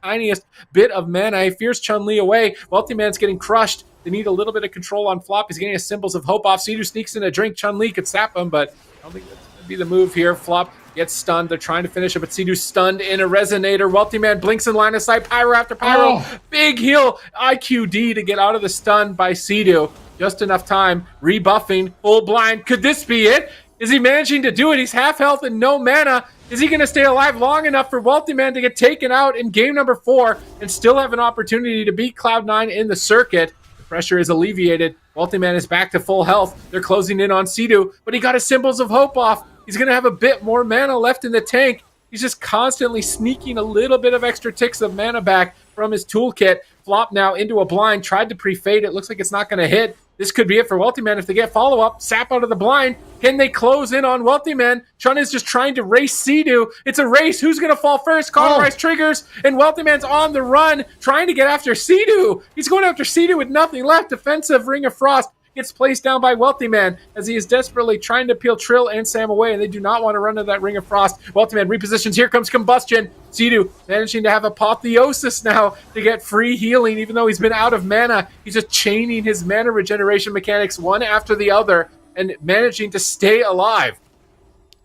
bit of mana. He fears Chun-Li away. Wealthy Man's getting crushed. They need a little bit of control on Flop. He's getting his Symbols of Hope off. Sea-Doo sneaks in a drink. Chun-Li could sap him, but I don't think that's going to be the move here. Flop gets stunned. They're trying to finish it, but Sea-Doo stunned in a Resonator. Wealthy Man blinks in line of sight. Pyro after Pyro. Big heal. IQD to get out of the stun by Sea-Doo. Just enough time. Rebuffing. Full blind. Could this be it? Is he managing to do it? He's half health and no mana. Is he going to stay alive long enough for Wealthy Man to get taken out in game number 4 and still have an opportunity to beat Cloud9 in the circuit? The pressure is alleviated. Wealthy Man is back to full health. They're closing in on Sea-Doo, but he got his Symbols of Hope off. He's going to have a bit more mana left in the tank. He's just constantly sneaking a little bit of extra ticks of mana back from his toolkit. Flop now into a blind. Tried to pre-fade. It looks like it's not going to hit. This could be it for Wealthy Man if they get follow-up. Sap out of the blind. Can they close in on Wealthy Man? Chun is just trying to race Sea-Doo. It's a race. Who's going to fall first? Cauterize triggers, and Wealthy Man's on the run, trying to get after Sea-Doo. He's going after Sea-Doo with nothing left. Defensive Ring of Frost gets placed down by Wealthy Man as he is desperately trying to peel Trill and Sam away, and they do not want to run into that Ring of Frost. Wealthy Man repositions. Here comes Combustion. Sea-Doo managing to have Apotheosis now to get free healing, even though he's been out of mana. He's just chaining his mana regeneration mechanics one after the other and managing to stay alive.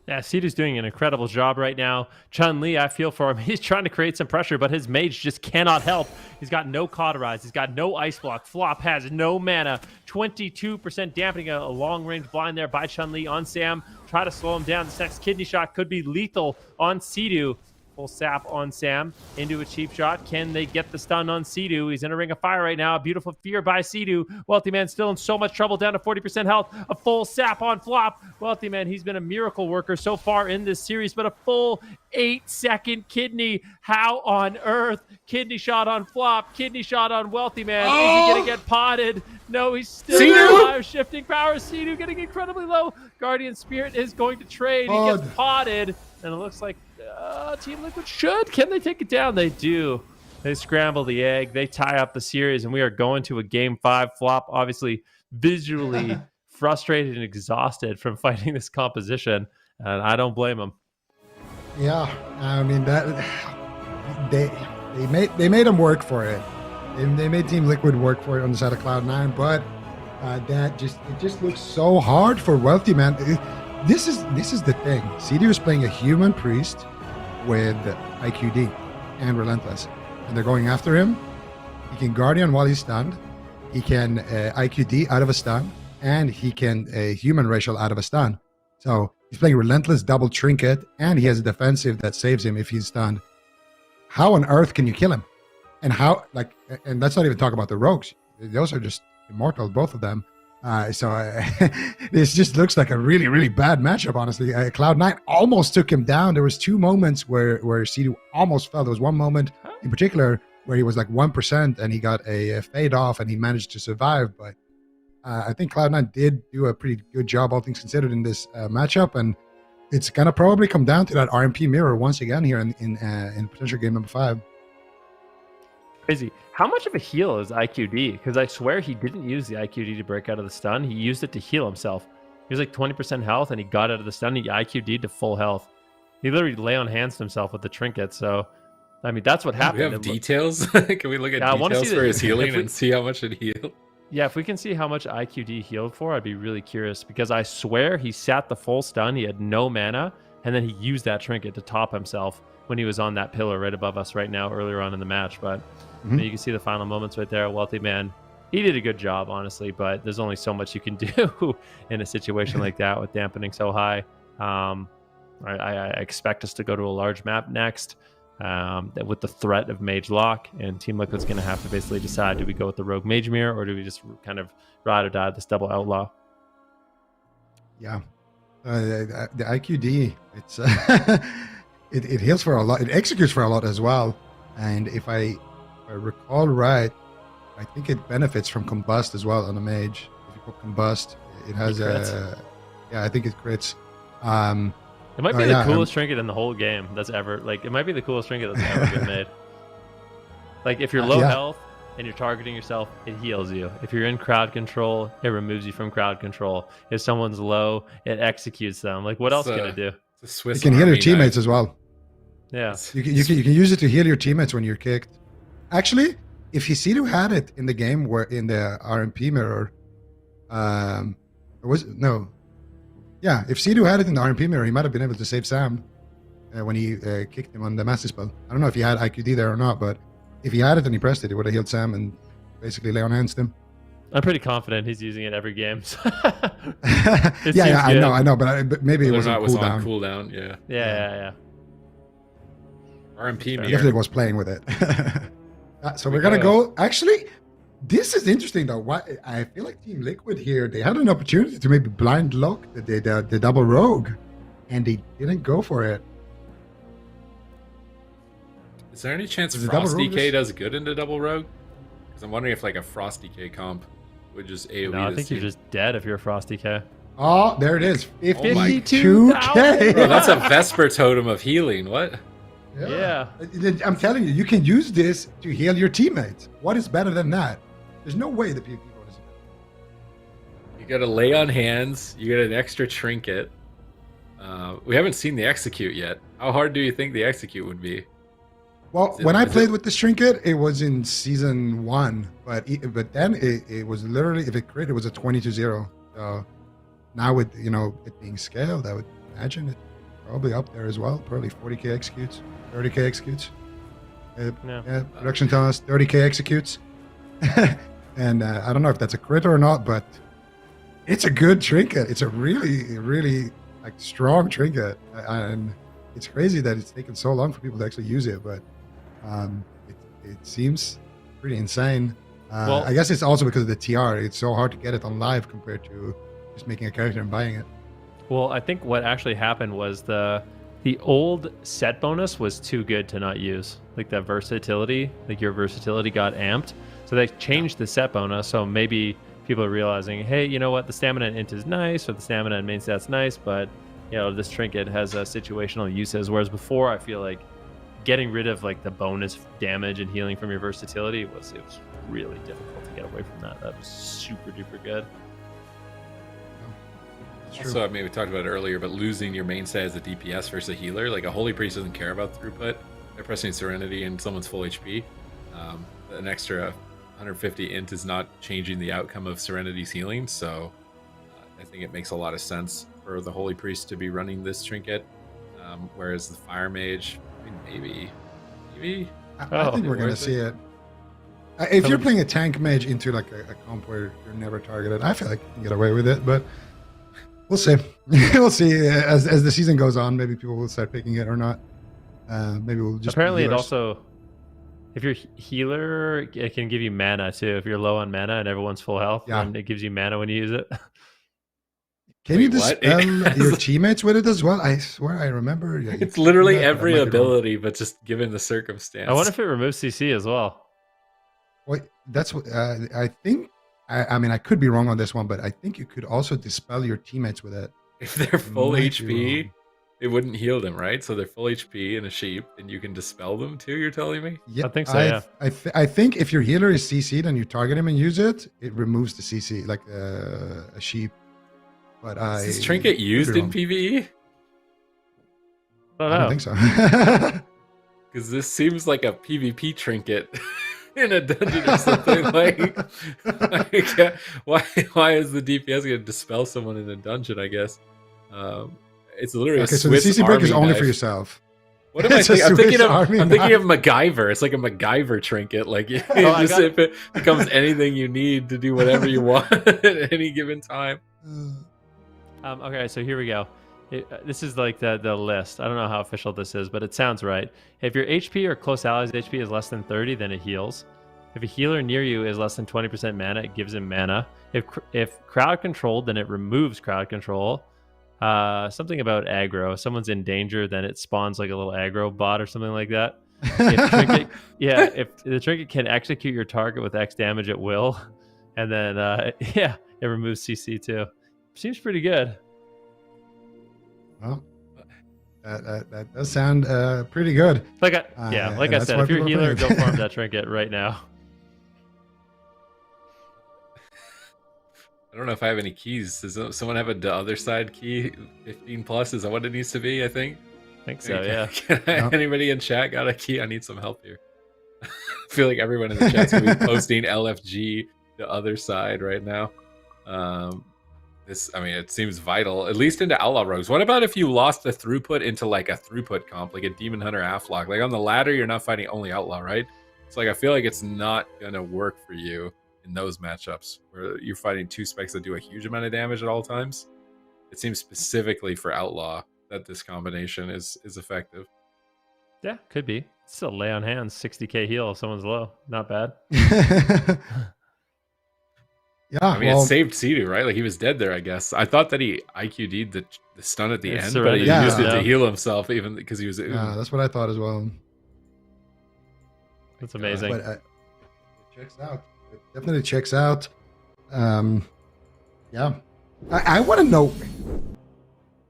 Yeah, Sidhu's doing an incredible job right now. Chun-Li, I feel for him. He's trying to create some pressure, but his mage just cannot help. He's got no cauterize. He's got no ice block. Flop has no mana. 22% dampening a long-range blind there by Chun-Li on Sam. Try to slow him down. This next kidney shot could be lethal on Sidhu. Full sap on Sam into a cheap shot. Can they get the stun on Sidhu? He's in a ring of fire right now. Beautiful fear by Sidhu. Wealthy Man still in so much trouble, down to 40% health. A full sap on Flop. Wealthy Man, he's been a miracle worker so far in this series, but a full 8-second kidney. How on earth? Kidney shot on Flop. Kidney shot on Wealthy Man. Is he going to get potted? No, he's still alive. Shifting power. Sidhu getting incredibly low. Guardian Spirit is going to trade. He gets potted. And it looks like Team Liquid should. Can they take it down? They do. They scramble the egg. They tie up the series, and we are going to a Game 5. Flop, obviously, visually frustrated and exhausted from fighting this composition, and I don't blame him. Yeah, I mean that they made them work for it. They made Team Liquid work for it on the side of Cloud9, but it just looks so hard for Wealthy Man. This is the thing. Sidhu is playing a human priest with IQD and Relentless, and they're going after him. He can Guardian while he's stunned. He can IQD out of a stun, and he can human racial out of a stun. So he's playing Relentless double trinket, and he has a defensive that saves him if he's stunned. How on earth can you kill him? And and let's not even talk about the rogues. Those are just immortal, both of them. This just looks like a really, really bad matchup, honestly. Cloud9 almost took him down. There was 2 moments where Sidhu almost fell. There was one moment in particular where he was like 1% and he got a fade off and he managed to survive. But I think Cloud9 did do a pretty good job, all things considered, in this matchup. And it's going to probably come down to that RMP mirror once again here in potential game number 5. Crazy. How much of a heal is IQD? Because I swear he didn't use the IQD to break out of the stun. He used it to heal himself. He was like 20% health, and he got out of the stun. He IQD'd to full health. He literally lay on hands himself with the trinket. So, I mean, that's what happened. We have details. Can we look at details for his healing and see how much it healed? Yeah, if we can see how much IQD healed for, I'd be really curious. Because I swear he sat the full stun. He had no mana, and then he used that trinket to top himself when he was on that pillar right above us right now earlier on in the match. But you can see the final moments right there. Wealthy Man, he did a good job, honestly, but there's only so much you can do in a situation like that with dampening so high. I expect us to go to a large map next with the threat of Mage Lock, and Team Liquid's going to have to basically decide, do we go with the Rogue Mage Mirror, or do we just kind of ride or die this double Outlaw? Yeah. The IQD, it's it heals for a lot. It executes for a lot as well. And if I recall right, I think it benefits from Combust as well on the mage. If you put Combust, it has I think it crits. It might be the coolest trinket in the whole game that's ever, it might be the coolest trinket that's ever been made. Like, if you're low health and you're targeting yourself, it heals you. If you're in crowd control, it removes you from crowd control. If someone's low, it executes them. Like, what else can it do? You can heal your teammates as well. Yeah. You can use it to heal your teammates when you're kicked. Actually, if Sidhu had it in the game where in the RMP mirror, if Sidhu had it in the RMP mirror, he might have been able to save Sam when he kicked him on the Master Spell. I don't know if he had IQD there or not, but if he had it and he pressed it, he would have healed Sam and basically lay on hands to him. I'm pretty confident he's using it every game. So I know, but maybe it was on cooldown. Yeah. RMP mirror. Definitely was playing with it. So we're gonna go. Actually, this is interesting though. Why I feel like Team Liquid here, they had an opportunity to maybe blind lock the double rogue, and they didn't go for it. Is there any chance Frost DK does good into double rogue? Because I'm wondering if a Frost DK comp would just AoE. No, I think you're just dead if you're a Frost DK. Oh, there it is. 52K. Bro, that's a Vesper totem of healing. What? Yeah. I'm telling you, you can use this to heal your teammates. What is better than that? There's no way the PvP mode is better. You gotta lay on hands. You get an extra trinket. We haven't seen the execute yet. How hard do you think the execute would be? Well, when I played with this trinket, it was in season 1, but then it was literally, if it crit, it was a 20-0. So now with it being scaled, I would imagine probably up there as well. Probably 40k executes, 30k executes. No. Yeah, production toss, 30k executes. And I don't know if that's a crit or not, but it's a good trinket. It's a really, really like strong trinket, and it's crazy that it's taken so long for people to actually use it. But it seems pretty insane. Well- I guess it's also because of the TR. It's so hard to get it on live compared to just making a character and buying it. Well, I think what actually happened was the old set bonus was too good to not use. Like that versatility, like your versatility got amped. So they changed the set bonus. So maybe people are realizing, hey, you know what? The stamina and int is nice, or the stamina and main stat's nice, but you know, this trinket has a situational uses. Whereas before, I feel like getting rid of like the bonus damage and healing from your versatility it was really difficult to get away from that. That was super duper good. Also, I mean, we talked about it earlier, but losing your main stat as a DPS versus a healer, like a Holy Priest doesn't care about throughput. They're pressing Serenity and someone's full HP. An extra 150 int is not changing the outcome of Serenity's healing, so I think it makes a lot of sense for the Holy Priest to be running this trinket, whereas the Fire Mage, I mean, maybe. I think we're going to worth see it. If you're playing a tank mage into like a comp where you're never targeted, I feel like you can get away with it, but we'll see. We'll see as the season goes on. Maybe people will start picking it or not. Maybe we'll just Apparently, it healers. also, if you're healer, it can give you mana too. If you're low on mana and everyone's full health, Yeah. then it gives you mana when you use it. Can you Wait, what? dispel your teammates with it as well? I swear I remember. Yeah, you It's can literally do that, but I every might be wrong. ability, but just given the circumstance. I wonder if it removes CC as well. Wait, that's what I think. I mean, I could be wrong on this one, but I think you could also dispel your teammates with it. if they're full Might be HP, wrong. it wouldn't heal them, right? So they're full HP in a sheep, and you can dispel them too. You're telling me? Yeah, I think so, yeah. I think if your healer is CC'd and you target him and use it, it removes the CC like a sheep. But Is this trinket used in PvE? I I don't know. don't think so. Because this seems like a PvP trinket in a dungeon or something. like why is the DPS going to dispel someone in a dungeon? I guess it's literally Okay, a so the Swiss CC break is Army only knife. for yourself. What am I It's a thinking? Swiss Army I'm thinking of knife. MacGyver. It's like a MacGyver trinket. Like I just got- if it becomes anything you need to do whatever you want at any given time. Okay, so here we go. This is like the list. I don't know how official this is, but it sounds right. If your HP or close allies' HP is less than 30, then it heals. If a healer near you is less than 20% mana, it gives him mana. If crowd controlled, then it removes crowd control. Something about aggro. If someone's in danger, then it spawns like a little aggro bot or something like that. If the trinket can execute your target with X damage at will, and then it removes CC too. Seems pretty good. Well, that does sound pretty good. Like I and that's said, why if you're a people are healer, go playing it. farm that trinket right now. I don't know if I have any keys. Does someone have the other side key? 15 plus is that what it needs to be? I think. I think so, yeah. Yeah. Anybody in chat got a key? I need some help here. I feel like everyone in the chat's gonna be posting LFG the other side right now. It seems vital, at least into Outlaw Rogues. What about if you lost the throughput into like a throughput comp, like a Demon Hunter Afflock? Like on the ladder, you're not fighting only Outlaw, right? It's like I feel like it's not gonna work for you in those matchups where you're fighting two specs that do a huge amount of damage at all times. It seems specifically for Outlaw that this combination is effective. Yeah, could be. Still lay on hands, 60k heal if someone's low. Not bad. Yeah, I mean, well, it saved Sidu, right? Like he was dead there, I guess. I thought that he IQ'd the stun at the It's end, Serenity, but he used it yeah. to heal himself, even because he was. yeah, that's what I thought as well. That's amazing. But it checks out. It definitely checks out. Yeah, I want to know.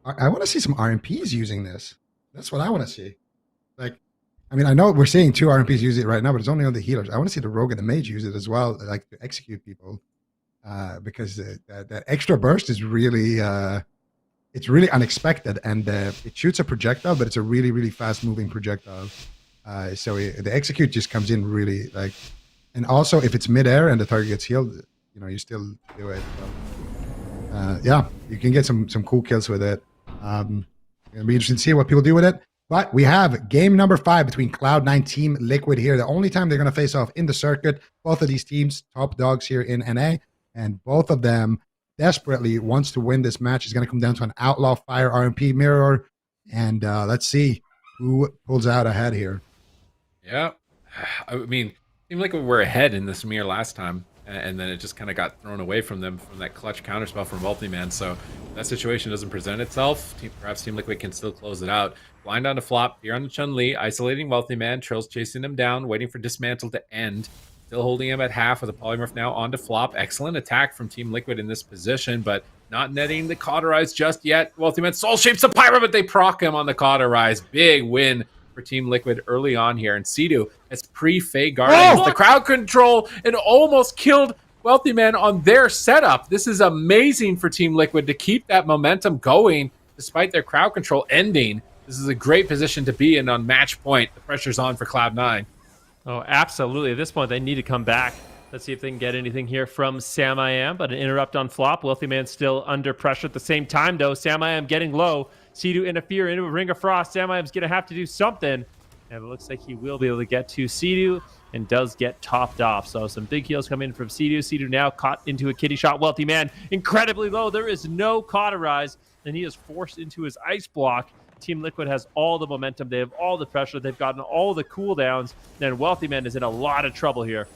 I want to see some RMPs using this. That's what I want to see. Like, I mean, I know we're seeing two RMPs use it right now, but it's only on the healers. I want to see the rogue and the mage use it as well, like to execute people, because that extra burst is really, it's really unexpected, and it shoots a projectile, but it's a really, really fast moving projectile. So the execute just comes in really like, and also if it's midair and the target gets healed, you still do it. So, yeah, you can get some cool kills with it. It'll be interesting to see what people do with it. But we have game number 5 between Cloud9 Team Liquid here. The only time they're going to face off in the circuit. Both of these teams, top dogs here in NA, and both of them desperately wants to win this match. It's going to come down to an Outlaw Fire RMP mirror. And let's see who pulls out ahead here. Yeah. I mean, it seemed like we were ahead in this mirror last time, and then it just kind of got thrown away from them from that clutch counterspell from Multiman. So that situation doesn't present itself. Perhaps Team Liquid can still close it out. Blind on the flop, here on the Chun-Li, isolating Wealthy Man. Trill's chasing him down, waiting for Dismantle to end. Still holding him at half with a Polymorph now on to flop. Excellent attack from Team Liquid in this position, but not netting the Cauterize just yet. Wealthy Man Soul Shapes the Pyro, but they proc him on the Cauterize. Big win for Team Liquid early on here. And Sidu has pre-Fey Guardians. The crowd control and almost killed Wealthy Man on their setup. This is amazing for Team Liquid to keep that momentum going despite their crowd control ending. This is a great position to be in on match point. The pressure's on for Cloud9. Oh, absolutely. At this point, they need to come back. Let's see if they can get anything here from Sam-I-Am, but an interrupt on flop. Wealthy Man still under pressure at the same time, though. Sam-I-Am getting low. Sidu interfere into a Ring of Frost. Sam-I-Am's going to have to do something. And it looks like he will be able to get to Sidu and does get topped off. So some big heals come in from Sidu. Sidu now caught into a kitty shot. Wealthy Man incredibly low. There is no Cauterize, and he is forced into his ice block. Team Liquid has all the momentum. They have all the pressure. They've gotten all the cooldowns. And Wealthy Man is in a lot of trouble here.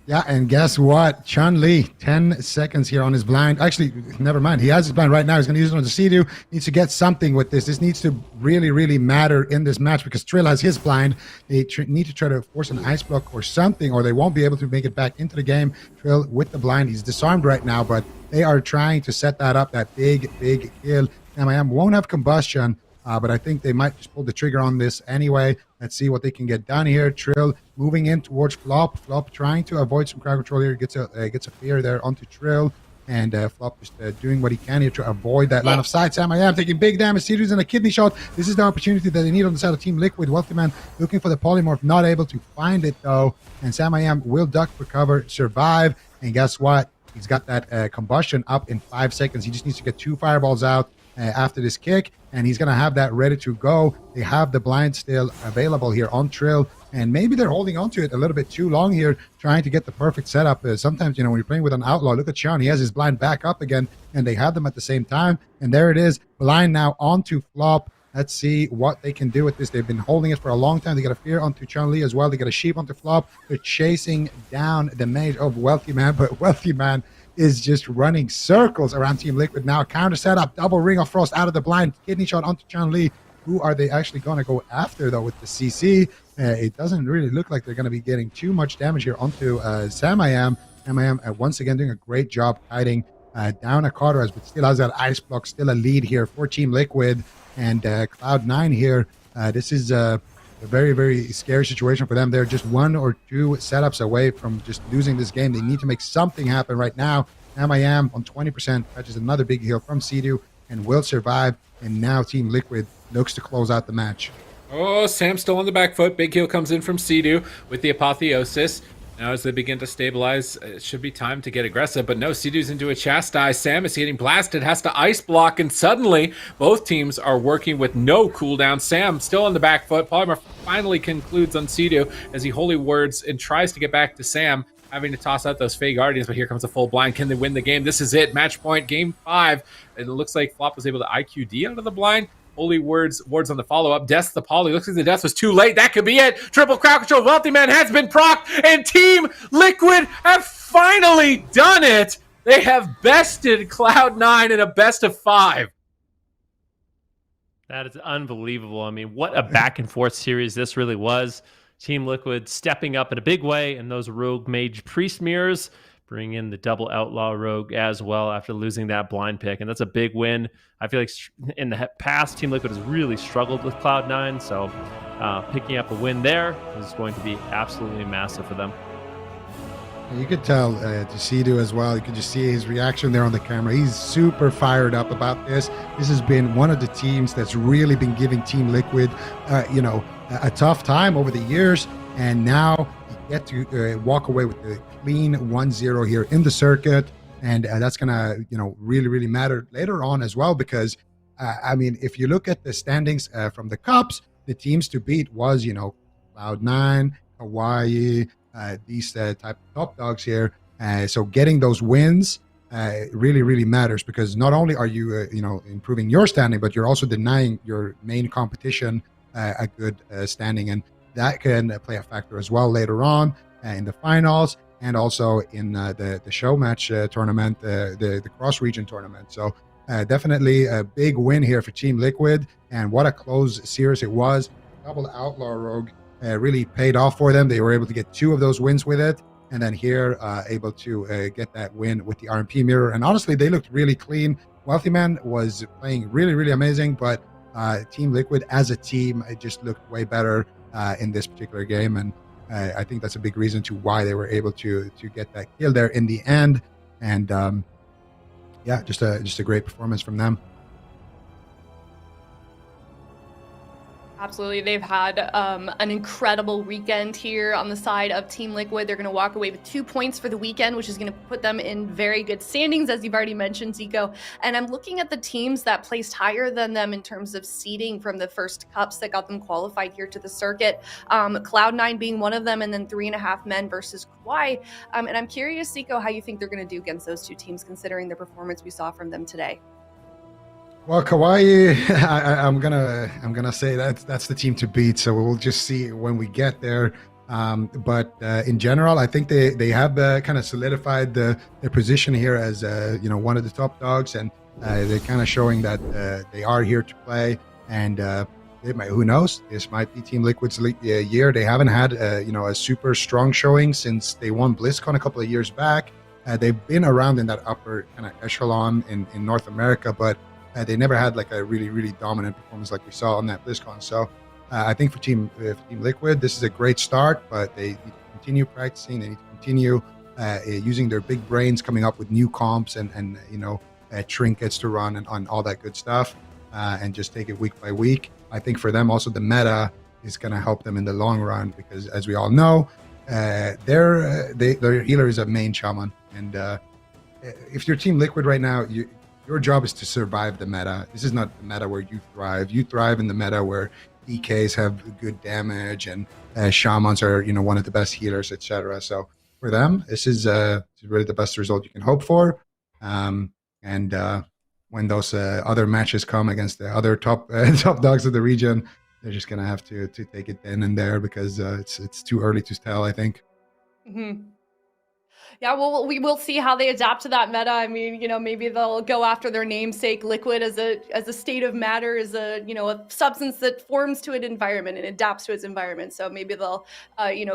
Yeah, and guess what? Chun-Li, 10 seconds here on his blind. Actually, never mind. He has his blind right now. He's going to use it on the Sidu. Needs to get something with this. This needs to really, really matter in this match because Trill has his blind. They need to try to force an ice block or something, or they won't be able to make it back into the game. Trill with the blind. He's disarmed right now, but they are trying to set that up, that big, big kill. MIM won't have combustion. But I think they might just pull the trigger on this anyway. Let's see what they can get done here. Trill moving in towards Flop. Flop trying to avoid some crowd control here. Gets a fear there onto Trill. And Flop just doing what he can here to avoid that line of sight. Sam-I-Am taking big damage. Sidu's in a kidney shot. This is the opportunity that they need on the side of Team Liquid. Wealthy Man looking for the Polymorph. Not able to find it, though. And Sam-I-Am will duck, recover, survive. And guess what? He's got that combustion up in 5 seconds. He just needs to get 2 fireballs out after this kick, and he's going to have that ready to go. They have the blind still available here on Trill, and maybe they're holding on to it a little bit too long here, trying to get the perfect setup. Sometimes, when you're playing with an Outlaw, look at Sean. He has his blind back up again, and they have them at the same time. And there it is, blind now onto Flop. Let's see what they can do with this. They've been holding it for a long time. They got a fear onto Chun-Li as well. They got a sheep onto Flop. They're chasing down the mage of Wealthy Man, but Wealthy Man is just running circles around Team Liquid now. Counter setup, double Ring of Frost out of the blind, kidney shot onto Chun-Li. Who are they actually going to go after, though, with the CC? It doesn't really look like they're going to be getting too much damage here onto Sam-I-Am. Sam-I-Am, once again, doing a great job hiding down a Cauterize, but still has that ice block, still a lead here for Team Liquid. And Cloud9 here, this is a very, very scary situation for them. They're just 1 or 2 setups away from just losing this game. They need to make something happen right now. Sam-I-Am on 20%, catches another big heal from Sidu and will survive. And now Team Liquid looks to close out the match. Oh, Sam's still on the back foot. Big heal comes in from Sidu with the Apotheosis. Now as they begin to stabilize, it should be time to get aggressive, but no, Sidu's into a Chastise. Sam is getting blasted, has to ice block, and suddenly both teams are working with no cooldown. Sam still on the back foot. Polymorph finally concludes on Sidu as he holy words and tries to get back to Sam, having to toss out those Fey Guardians, but here comes a full blind. Can they win the game? This is it. Match point, game 5. And it looks like Flop was able to IQD out of the blind. Holy wards on the follow-up. Death the Poly. Looks like the death was too late. That could be it. Triple crowd control. Wealthy Man has been procced, and Team Liquid have finally done it. They have bested Cloud9 in a best of 5. That is unbelievable. I mean, what a back-and-forth series this really was. Team Liquid stepping up in a big way, and those Rogue Mage Priest mirrors bring in the double Outlaw Rogue as well after losing that blind pick, and that's a big win. I feel like in the past, Team Liquid has really struggled with Cloud9, so picking up a win there is going to be absolutely massive for them. You could tell to Sidu as well. You could just see his reaction there on the camera. He's super fired up about this. This has been one of the teams that's really been giving Team Liquid, a tough time over the years, and now you get to walk away with the clean 1-0 here in the circuit, and that's gonna really, really matter later on as well, because I mean, if you look at the standings from the cups, the teams to beat was, Cloud9, Hawaii, these type of top dogs here. So getting those wins really, really matters, because not only are you, improving your standing, but you're also denying your main competition a good standing, and that can play a factor as well later on in the finals, and also in the show match tournament, the cross region tournament. So definitely a big win here for Team Liquid, and what a close series it was. Double Outlaw Rogue really paid off for them. They were able to get 2 of those wins with it, and then here able to get that win with the RMP mirror. And honestly, they looked really clean. Wealthy Man was playing really, really amazing, but Team Liquid as a team, it just looked way better in this particular game, and I think that's a big reason to why they were able to get that kill there in the end. And just a great performance from them. Absolutely. They've had an incredible weekend here on the side of Team Liquid. They're going to walk away with 2 points for the weekend, which is going to put them in very good standings, as you've already mentioned, Zico. And I'm looking at the teams that placed higher than them in terms of seeding from the first cups that got them qualified here to the circuit. Cloud9 being one of them, and then 3.5 Men versus Kwai. And I'm curious, Zico, how you think they're going to do against those 2 teams, considering the performance we saw from them today. Well, Kauai, I'm gonna say that's the team to beat. So we'll just see when we get there. But in general, I think they have kind of solidified their position here as one of the top dogs, and they're kind of showing that they are here to play. And who knows? This might be Team Liquid's year. They haven't had a super strong showing since they won BlizzCon a couple of years back. They've been around in that upper kind of echelon in North America, but they never had like a really, really dominant performance like we saw on that BlizzCon. So I think for Team Liquid, this is a great start, but they need to continue practicing. They need to continue using their big brains, coming up with new comps and trinkets to run and on all that good stuff, and just take it week by week. I think for them also the meta is going to help them in the long run, because as we all know, their healer is a main shaman, and if you're Team Liquid right now, your job is to survive the meta. This is not the meta where you thrive. You thrive in the meta where DKs have good damage and shamans are, one of the best healers, etc. So for them, this is really the best result you can hope for. And when those other matches come against the other top dogs of the region, they're just gonna have to take it then and there, because it's too early to tell, I think. Mm-hmm. Yeah, well, we will see how they adapt to that meta. I mean, maybe they'll go after their namesake. Liquid as a state of matter, is a substance that forms to an environment and adapts to its environment. So maybe they'll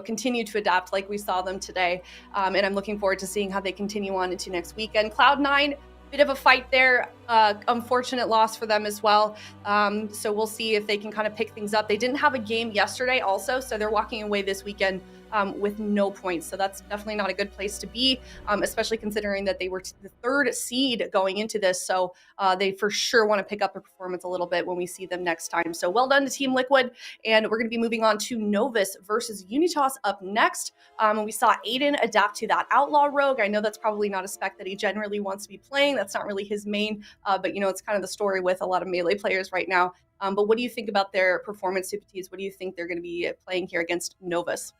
continue to adapt like we saw them today. And I'm looking forward to seeing how they continue on into next weekend. Cloud9, bit of a fight there. Unfortunate loss for them as well. So we'll see if they can kind of pick things up. They didn't have a game yesterday also, so they're walking away this weekend with no points. So that's definitely not a good place to be, especially considering that they were the 3rd seed going into this. So they for sure want to pick up a performance a little bit when we see them next time. So well done to Team Liquid. And we're going to be moving on to Novus versus Unitas up next. And we saw Aiden adapt to that Outlaw Rogue. I know that's probably not a spec that he generally wants to be playing. That's not really his main, but it's kind of the story with a lot of melee players right now. But what do you think about their performance, Supatis? What do you think they're going to be playing here against Novus?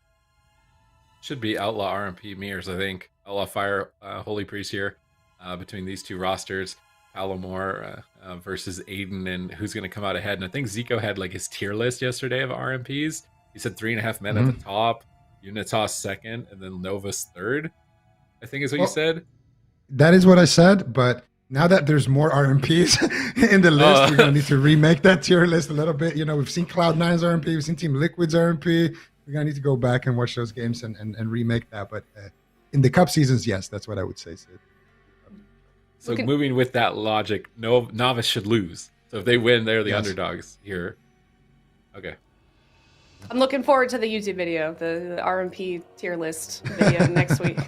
Should be Outlaw RMP Mirrors, I think. Outlaw Fire, Holy Priest here between these two rosters. Palomore versus Aiden, and who's going to come out ahead. And I think Zico had like his tier list yesterday of RMPs. He said 3.5 Men at the top, Unitas second, and then Novus third, I think is what you said. That is what I said, but now that there's more RMPs in the list, we're going to need to remake that tier list a little bit. We've seen Cloud9's RMP, we've seen Team Liquid's RMP. We're going to need to go back and watch those games and remake that. But in the cup seasons, yes, that's what I would say, Sid. So moving with that logic, Novice should lose. So if they win, they're the underdogs here. Okay. I'm looking forward to the YouTube video, the RMP tier list video next week.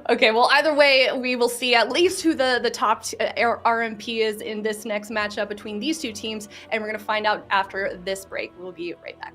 Okay, well, either way, we will see at least who the top RMP is in this next matchup between these two teams, and we're going to find out after this break. We'll be right back.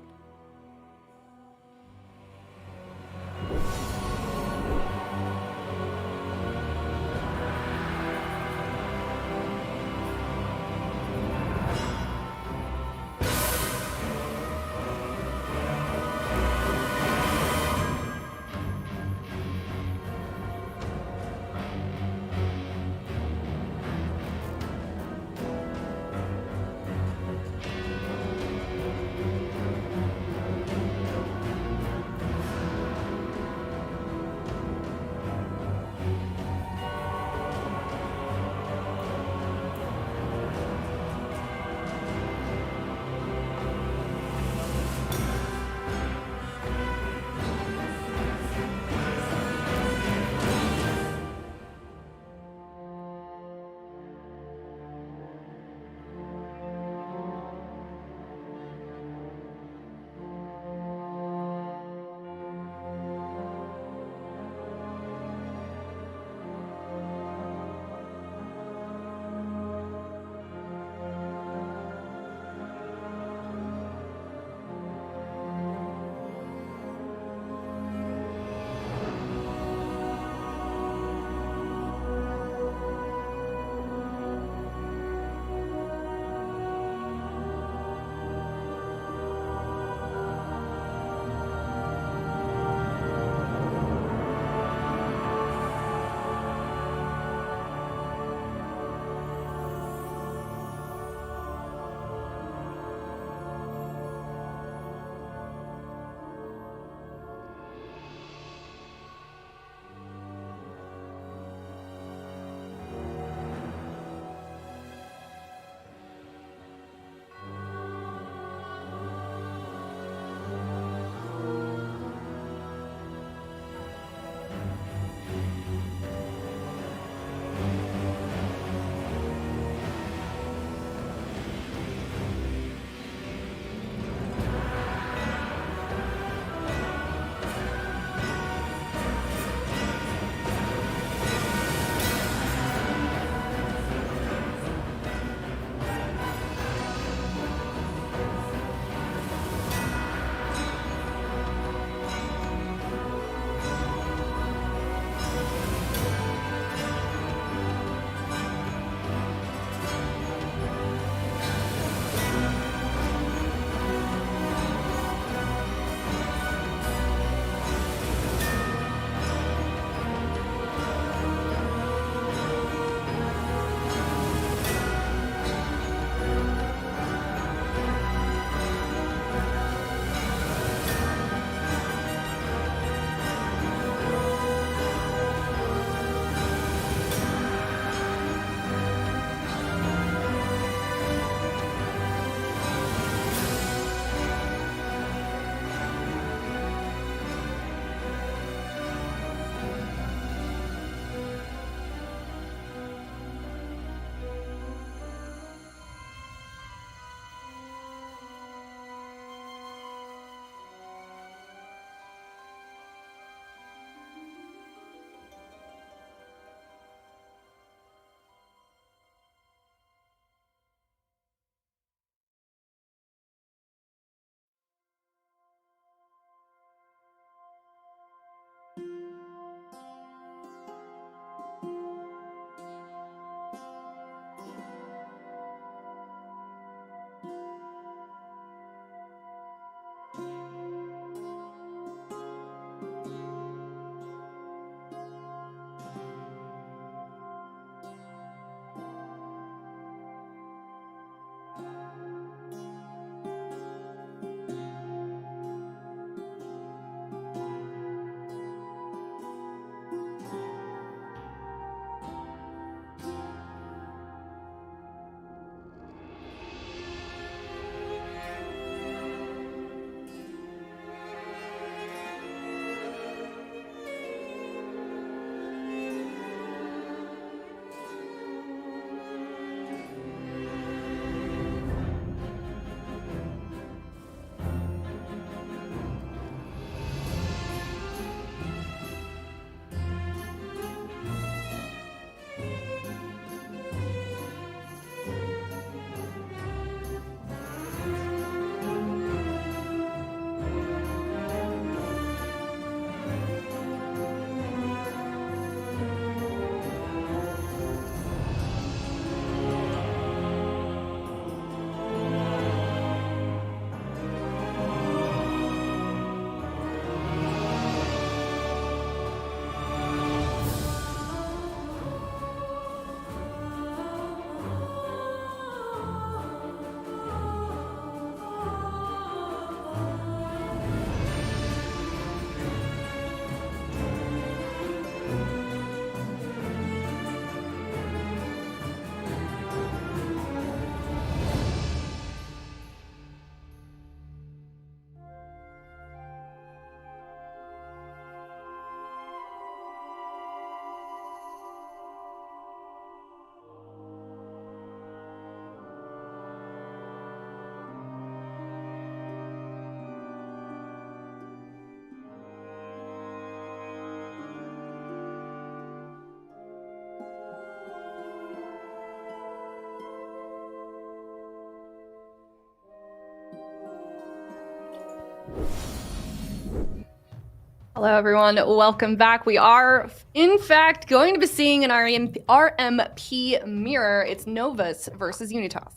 Hello, everyone. Welcome back. We are, in fact, going to be seeing an RMP mirror. It's Novus versus Unitas.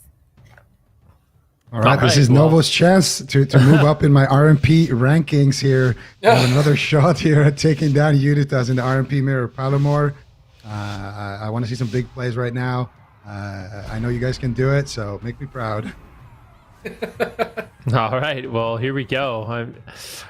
All right, this right, is well. Novo's chance to move up in my RMP rankings here. Have another shot here at taking down Unitas in the RMP mirror. Palomar, I want to see some big plays right now. I know you guys can do it, so make me proud. All right, well, here we go.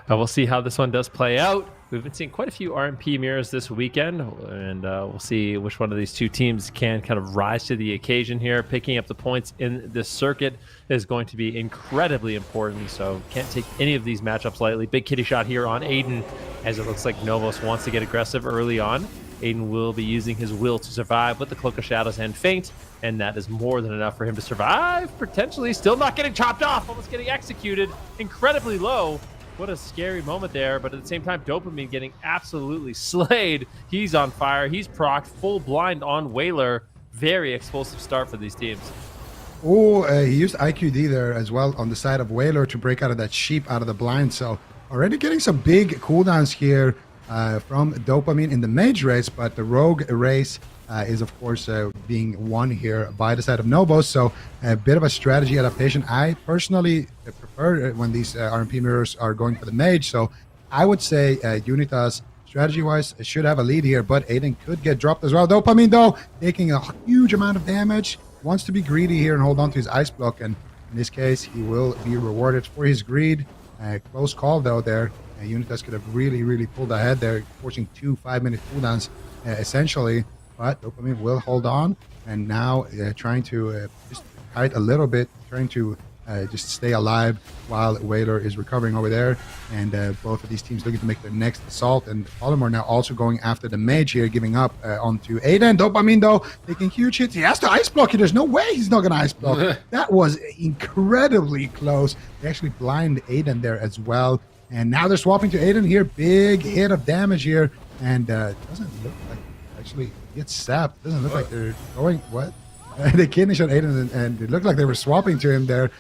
We'll see how this one does play out. We've been seeing quite a few RMP mirrors this weekend, and we'll see which one of these two teams can kind of rise to the occasion here. Picking up the points in this circuit is going to be incredibly important, so can't take any of these matchups lightly. Big kitty shot here on Aiden, as it looks like Novos wants to get aggressive early on. Aiden will be using his will to survive with the Cloak of Shadows and Feint, and that is more than enough for him to survive, potentially. Still not getting chopped off, almost getting executed, incredibly low. What a scary moment there, but at the same time, Dopamine getting absolutely slayed. He's on fire, he's procced, full blind on Whaler. Very explosive start for these teams. Oh, he used IQD there as well on the side of Whaler to break out of that sheep out of the blind. So already getting some big cooldowns here from Dopamine in the mage race, but the rogue race is of course being won here by the side of Novos. So a bit of a strategy adaptation. I personally prefer when these RMP mirrors are going for the mage. So I would say Unitas strategy-wise should have a lead here, but Aiden could get dropped as well. Dopamine though taking a huge amount of damage, wants to be greedy here and hold on to his ice block, and in this case he will be rewarded for his greed. Close call though there. Unitas could have really pulled ahead there, forcing 2 5-minute cooldowns essentially, but Dopamine will hold on, and now trying to just hide a little bit, trying to just stay alive while Whaler is recovering over there, and both of these teams looking to make their next assault, and Palomar now also going after the mage here, giving up onto Aiden. Dopamine though taking huge hits. He has to ice block. There's no way he's not gonna ice block. That was incredibly close. They actually blind Aiden there as well, and now they're swapping to Aiden here. Big hit of damage here, and doesn't look like actually gets sapped. Doesn't look like they're going what. They kidney shot Aiden, and it looked like they were swapping to him there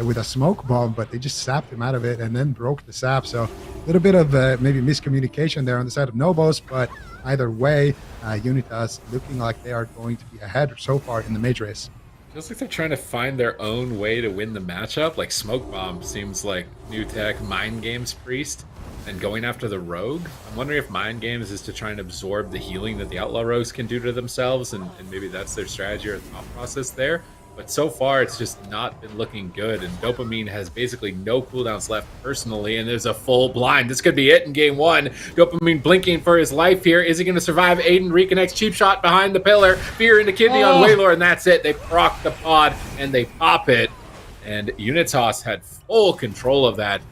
with a smoke bomb, but they just sapped him out of it and then broke the sap. So a little bit of maybe miscommunication there on the side of Novos, but either way, Unitas looking like they are going to be ahead so far in the mage race. Feels like they're trying to find their own way to win the matchup. Like Smoke Bomb seems like new tech, Mind Games Priest, and going after the Rogue. I'm wondering if Mind Games is to try and absorb the healing that the Outlaw Rogues can do to themselves, and maybe that's their strategy or thought process there. But so far, it's just not been looking good, and Dopamine has basically no cooldowns left personally, and there's a full blind. This could be it in game one. Dopamine blinking for his life here. Is he going to survive? Aiden reconnects, cheap shot behind the pillar, fear into kidney on Whaler, and that's it. They proc the pod, and they pop it, and Unitas had full control of that.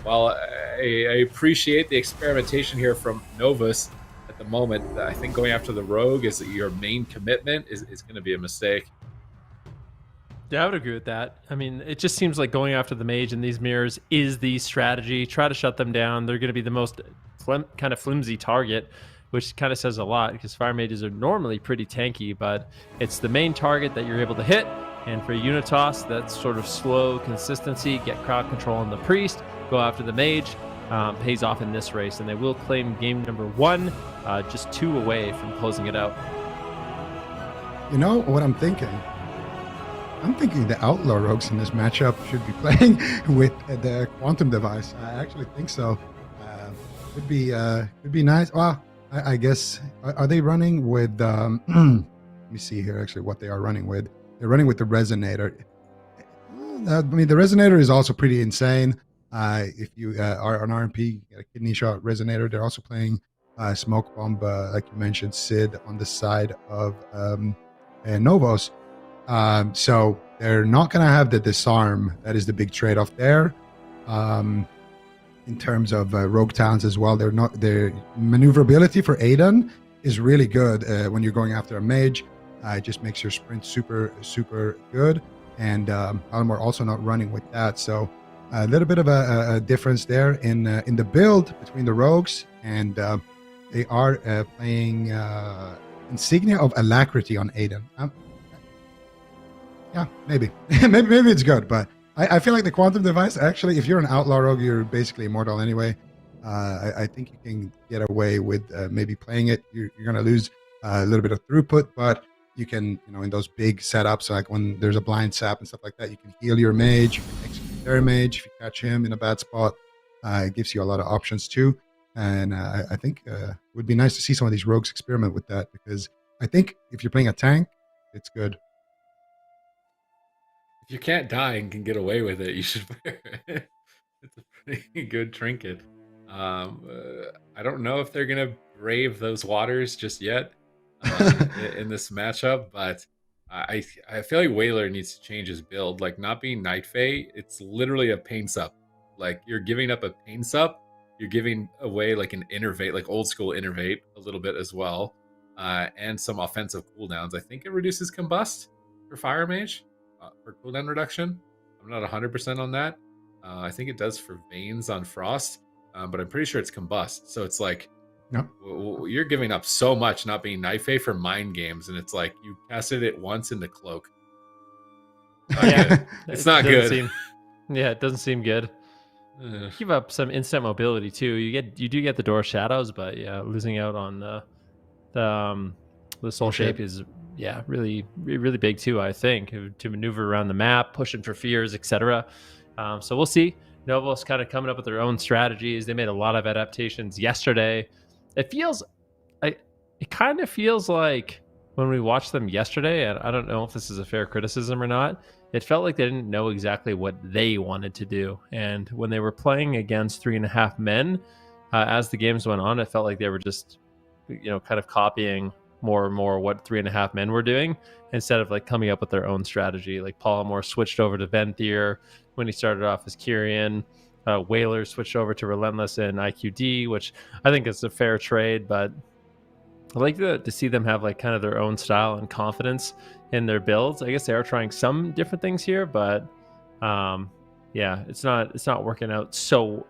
While I appreciate the experimentation here from Novus at the moment, I think going after the Rogue is your main commitment is going to be a mistake. Yeah, I would agree with that. I mean, it just seems like going after the mage in these mirrors is the strategy. Try to shut them down. They're going to be the most kind of flimsy target, which kind of says a lot because fire mages are normally pretty tanky, but it's the main target that you're able to hit. And for Unitas, that sort of slow consistency, get crowd control on the priest, go after the mage, pays off in this race. And they will claim game number 1, just 2 away from closing it out. You know what I'm thinking? I'm thinking the Outlaw Rogues in this matchup should be playing with the Quantum device. I actually think so. Could be nice. Well, I guess are they running with? Let me see here. Actually, what they are running with. They're running with the Resonator. I mean, the Resonator is also pretty insane. If you are an RMP, a kidney shot Resonator. They're also playing Smoke Bomb, like you mentioned, Sid on the side of Novos. So they're not going to have the disarm. That is the big trade-off there. In terms of Rogue Towns as well, their maneuverability for Aiden is really good when you're going after a mage. It just makes your sprint super good. And Palomar also not running with that. So a little bit of a difference there in the build between the Rogues, and they are playing Insignia of Alacrity on Aiden. Yeah, maybe. maybe it's good, but I feel like the quantum device, actually, if you're an outlaw rogue, you're basically immortal anyway. I think you can get away with maybe playing it. You're going to lose a little bit of throughput, but you can, in those big setups, like when there's a blind sap and stuff like that, you can heal your mage, you can execute their mage if you catch him in a bad spot. It gives you a lot of options too. And I think it would be nice to see some of these rogues experiment with that, because I think if you're playing a tank, it's good. If you can't die and can get away with it, you should wear it. It's a pretty good trinket. I don't know if they're gonna brave those waters just yet in this matchup, but I feel like Whaler needs to change his build. Like, not being Night Fae, it's literally a pain sup. Like, you're giving up a pain sup, you're giving away like an innervate, like old school innervate a little bit as well, and some offensive cooldowns. I think it reduces combust for Fire Mage for cooldown reduction. I'm not 100% on that. I think it does for Veins on Frost, but I'm pretty sure it's combust. So it's like, Yep. You're giving up so much not being Night Fae for mind games, and it's like you casted it once in the cloak. Yeah, It's not doesn't good. It doesn't seem good. Give up some instant mobility too. You do get the door shadows, but yeah, losing out on the soul shape is really big too. I think to maneuver around the map, pushing for fears, etc. So we'll see. Novos kind of coming up with their own strategies. They made a lot of adaptations yesterday. It kind of feels like when we watched them yesterday, and I don't know if this is a fair criticism or not, it felt like they didn't know exactly what they wanted to do. And when they were playing against 3.5 men, as the games went on, it felt like they were just, kind of copying more and more what 3.5 men were doing, instead of like coming up with their own strategy. Like Polymorph switched over to Venthyr when he started off as Kyrian. Whaler switched over to Relentless and IQD, which I think is a fair trade, but I like to see them have like kind of their own style and confidence in their builds. I guess they are trying some different things here, but it's not working out so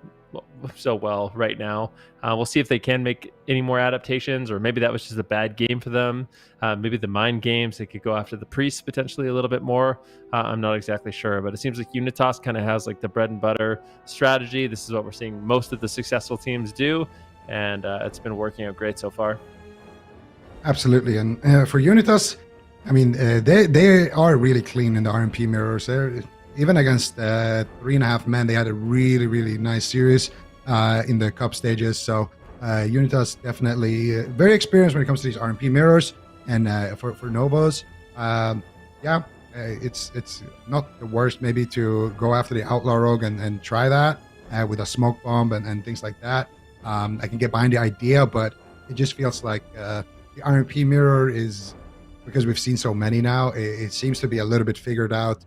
well right now. We'll see if they can make any more adaptations, or maybe that was just a bad game for them. Maybe the mind games, they could go after the priests potentially a little bit more. I'm not exactly sure, but it seems like Unitas kind of has like the bread and butter strategy. This is what we're seeing most of the successful teams do, and it's been working out great so far. Absolutely. And for Unitas, I mean, they are really clean in the RMP mirrors. They're, even against 3.5 men, they had a really, really nice series in the cup stages. So Unitas definitely very experienced when it comes to these RMP mirrors. And for Novos, it's not the worst maybe to go after the Outlaw Rogue and try that with a smoke bomb and things like that. I can get behind the idea, but it just feels like the RMP mirror is, because we've seen so many now, it seems to be a little bit figured out.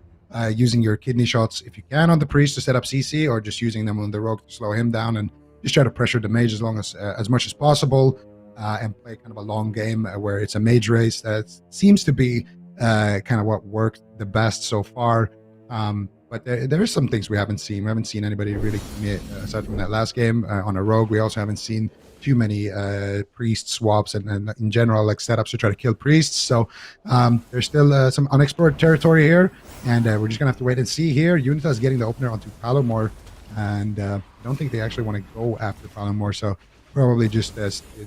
Using your kidney shots if you can on the priest to set up CC, or just using them on the rogue to slow him down, and just try to pressure the mage as much as possible, and play kind of a long game where it's a mage race. That seems to be kind of what worked the best so far. But there are some things we haven't seen. We haven't seen anybody really commit, aside from that last game on a rogue. We also haven't seen too many priest swaps and in general like setups to try to kill priests. So there's still some unexplored territory here, and we're just gonna have to wait and see here. Unitas getting the opener onto Palomor, and I don't think they actually want to go after Palomor, so probably just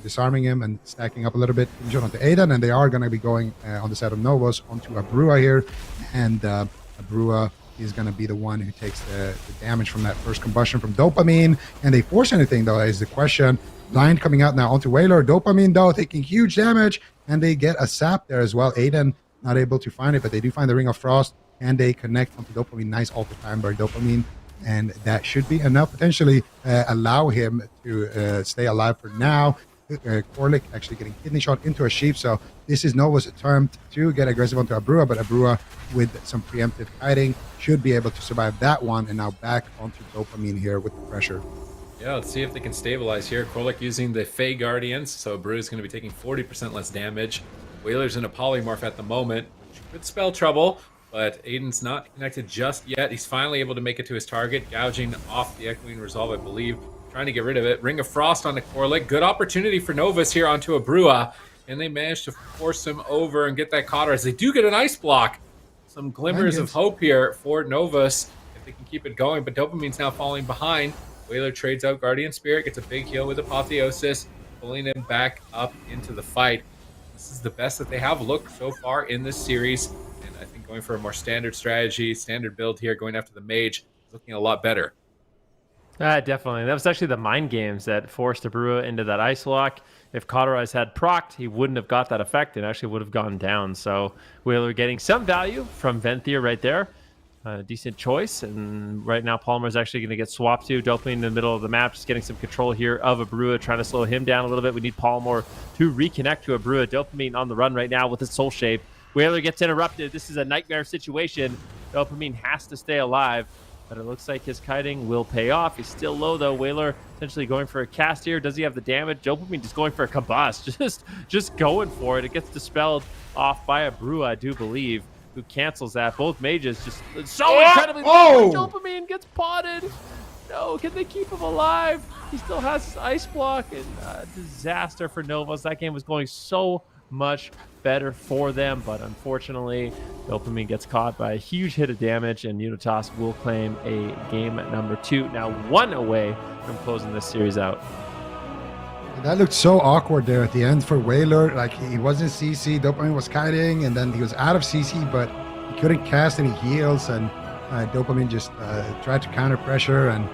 disarming him and stacking up a little bit onto Aidan, and they are going to be going on the side of Novos onto Abrua here, and Abrua is going to be the one who takes the damage from that first combustion from Dopamine. And they force anything, though, is the question. Blind coming out now onto Whaler. Dopamine, though, taking huge damage, and they get a sap there as well. Aidan not able to find it, but they do find the Ring of Frost, and they connect onto Dopamine. Nice alter time by Dopamine, and that should be enough, potentially allow him to stay alive for now. Korlik actually getting kidney shot into a sheep, so this is Nova's attempt to get aggressive onto Abrua, but Abrua with some preemptive kiting should be able to survive that one, and now back onto Dopamine here with the pressure. Yeah, let's see if they can stabilize here. Korlik using the Fey Guardians, so Abrua is going to be taking 40% less damage. Whaler's in a polymorph at the moment, which could spell trouble, but Aiden's not connected just yet. He's finally able to make it to his target, gouging off the Echoing Resolve, I believe, trying to get rid of it. Ring of Frost on the Korlik. Good opportunity for Novus here onto Abrua, and they managed to force him over and get that Cotter as they do get an ice block. Some glimmers of hope here for Novus. If if they can keep it going. But Dopamine's now falling behind. Whaler trades out Guardian Spirit, gets a big heal with Apotheosis, pulling him back up into the fight. This is the best that they have looked so far in this series. And I think going for a more standard strategy, standard build here, going after the mage, is looking a lot better. Definitely. That was actually the mind games that forced Abrua into that ice lock. If Cauterize had procced, he wouldn't have got that effect and actually would have gone down. So Whaler getting some value from Venthyr right there. Decent choice. And right now, Palmer's actually going to get swapped to Dopamine in the middle of the map, just getting some control here of Abrua, trying to slow him down a little bit. We need Palmer to reconnect to Abrua. Dopamine on the run right now with his soul shape. Whaler gets interrupted. This is a nightmare situation. Dopamine has to stay alive. But it looks like his kiting will pay off. He's still low, though. Whaler essentially going for a cast here. Does he have the damage? Dopamine just going for a combust. Just going for it. It gets dispelled off by Abrua, I do believe, who cancels that. Both mages just so incredibly low. Dopamine gets potted. No, can they keep him alive? He still has his ice block. And disaster for Novos. That game was going so much better for them, but unfortunately Dopamine gets caught by a huge hit of damage, and Unitas will claim a game at number 2, now 1 away from closing this series out. That looked so awkward there at the end for Whaler. Like, he wasn't CC, Dopamine was kiting, and then he was out of CC, but he couldn't cast any heals, and Dopamine just tried to counter pressure, and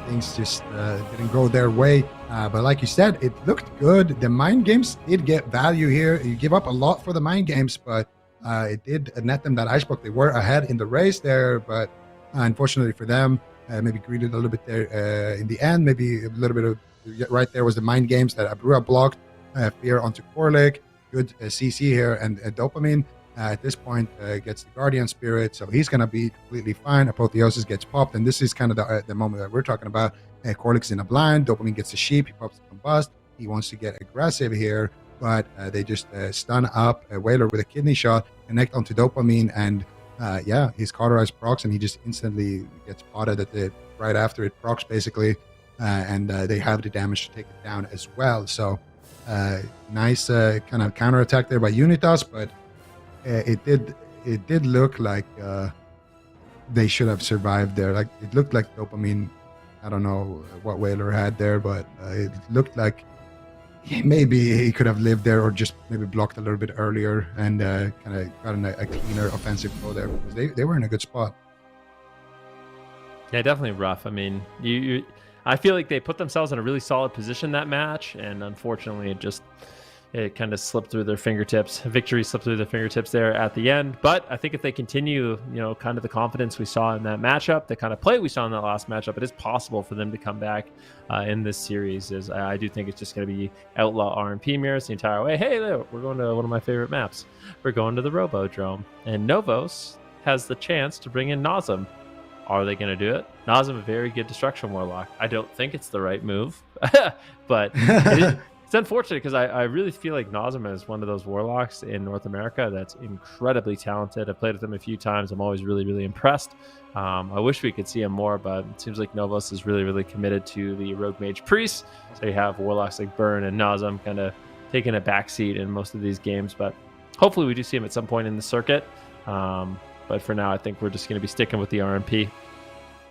things just didn't go their way. But like you said, it looked good. The mind games did get value here. You give up a lot for the mind games, but it did net them that ice block. They were ahead in the race there, but unfortunately for them, maybe greeded a little bit there in the end. Maybe a little bit of right there was the mind games that Abrua blocked. Fear onto Korlik. Good CC here, and Dopamine at this point gets the Guardian Spirit, so he's going to be completely fine. Apotheosis gets popped, and this is kind of the moment that we're talking about. Korlik's in a blind. Dopamine gets the sheep. He pops the combust. He wants to get aggressive here, but they just stun up Whaler with a kidney shot, connect onto Dopamine, and his Cauterize procs, and he just instantly gets potted right after it procs, basically, and they have the damage to take it down as well. So nice kind of counterattack there by Unitas, but it did look like they should have survived there. Like, it looked like Dopamine, I don't know what Whaler had there, but it looked like maybe he could have lived there, or just maybe blocked a little bit earlier and kind of gotten a cleaner offensive go there, because they were in a good spot. Yeah, definitely rough. I mean, I feel like they put themselves in a really solid position that match, and unfortunately it kind of slipped through their fingertips. Victory slipped through their fingertips there at the end. But I think if they continue, kind of the confidence we saw in that matchup, the kind of play we saw in that last matchup, it is possible for them to come back in this series. I do think it's just going to be Outlaw RMP mirrors the entire way. Hey, there, we're going to one of my favorite maps. We're going to the Robodrome. And Novos has the chance to bring in Nazem. Are they going to do it? Nazem, a very good Destruction Warlock. I don't think it's the right move, but it's unfortunate, because I really feel like Nazem is one of those Warlocks in North America that's incredibly talented. I've played with him a few times. I'm always really, really impressed. I wish we could see him more, but it seems like Novos is really, really committed to the Rogue Mage Priest. So you have Warlocks like Burn and Nazem kind of taking a backseat in most of these games, but hopefully we do see him at some point in the circuit. But for now, I think we're just going to be sticking with the RMP.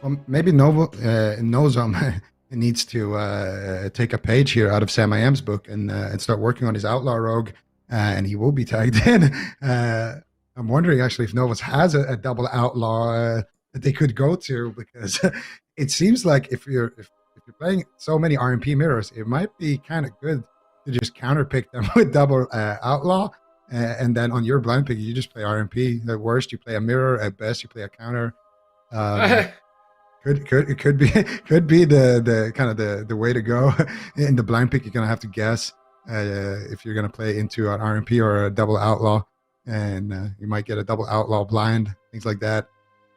Well, maybe Nazem needs to take a page here out of Sam I Am's book and start working on his Outlaw Rogue, and he will be tagged in. I'm wondering actually if Novos has a double Outlaw that they could go to, because it seems like if you're playing so many RMP mirrors, it might be kind of good to just counterpick them with double Outlaw. And then on your blind pick, you just play RMP. At worst, you play a mirror. At best, you play a counter. Could be the kind of the way to go. In the blind pick, you're gonna have to guess if you're gonna play into an RMP or a double Outlaw, and you might get a double Outlaw blind, things like that.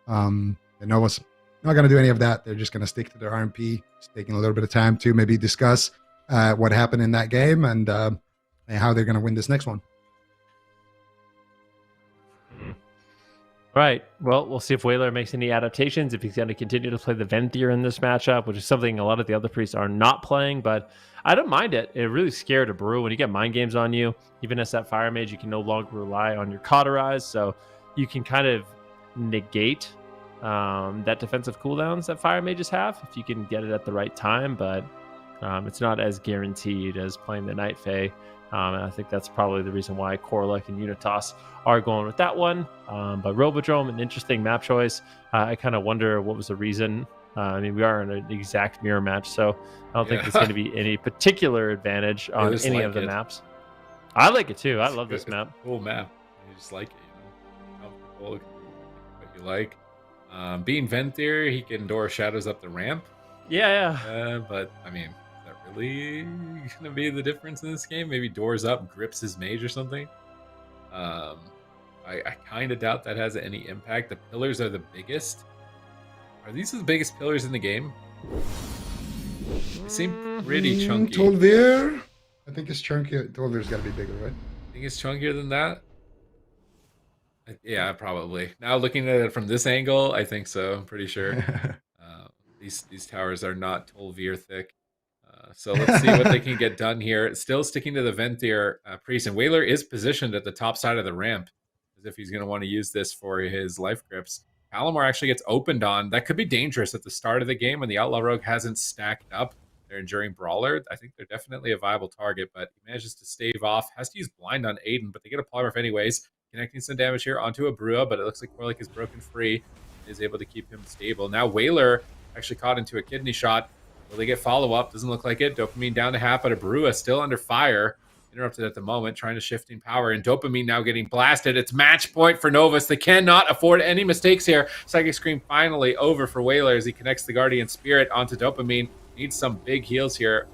And Nova's not gonna do any of that. They're just gonna stick to their RMP. It's taking a little bit of time to maybe discuss what happened in that game and how they're gonna win this next one. Right. Well, we'll see if Whaler makes any adaptations, if he's going to continue to play the Venthyr in this matchup, which is something a lot of the other priests are not playing, but I don't mind it. It really scared a Brew. When you get mind games on you, even as that Fire Mage, you can no longer rely on your Cauterize, so you can kind of negate that defensive cooldowns that Fire Mages have, if you can get it at the right time, but it's not as guaranteed as playing the Night Fae. And I think that's probably the reason why Korlik and Unitas are going with that one. But Robodrome, an interesting map choice. I kind of wonder what was the reason. I mean, we are in an exact mirror match, so I don't think there's going to be any particular advantage on any of the maps. I like it too. I love this map. Cool map. You just like it, comfortable, what you like. Being Venthyr, he can door shadows up the ramp. Yeah. But I mean, is that really gonna be the difference in this game? Maybe doors up, grips his mage or something. I kind of doubt that has any impact. The pillars are the biggest. Are these the biggest pillars in the game? They seem pretty chunky. Tolvir? I think it's chunky. Tolvir's got to be bigger, right? I think it's chunkier than that. Yeah, probably. Now looking at it from this angle, I think so. I'm pretty sure. These towers are not Tolvir thick. So let's see what they can get done here. Still sticking to the Venthyr priest, and Whaler is positioned at the top side of the ramp, as if he's going to want to use this for his life grips. Palomar actually gets opened on. That could be dangerous at the start of the game when the Outlaw Rogue hasn't stacked up their Enduring Brawler. I think they're definitely a viable target, but he manages to stave off. Has to use Blind on Aiden, but they get a Polymorph anyways. Connecting some damage here onto a Brua, but it looks like Korlik is broken free. Is able to keep him stable. Now Whaler actually caught into a kidney shot. Will they get follow-up? Doesn't look like it. Dopamine down to half, but a Brua still under fire. Interrupted at the moment, trying to shift in power, and Dopamine now getting blasted. It's match point for Novus. They cannot afford any mistakes here. Psychic Scream finally over for Whaler as he connects the Guardian Spirit onto Dopamine. Needs some big heals here.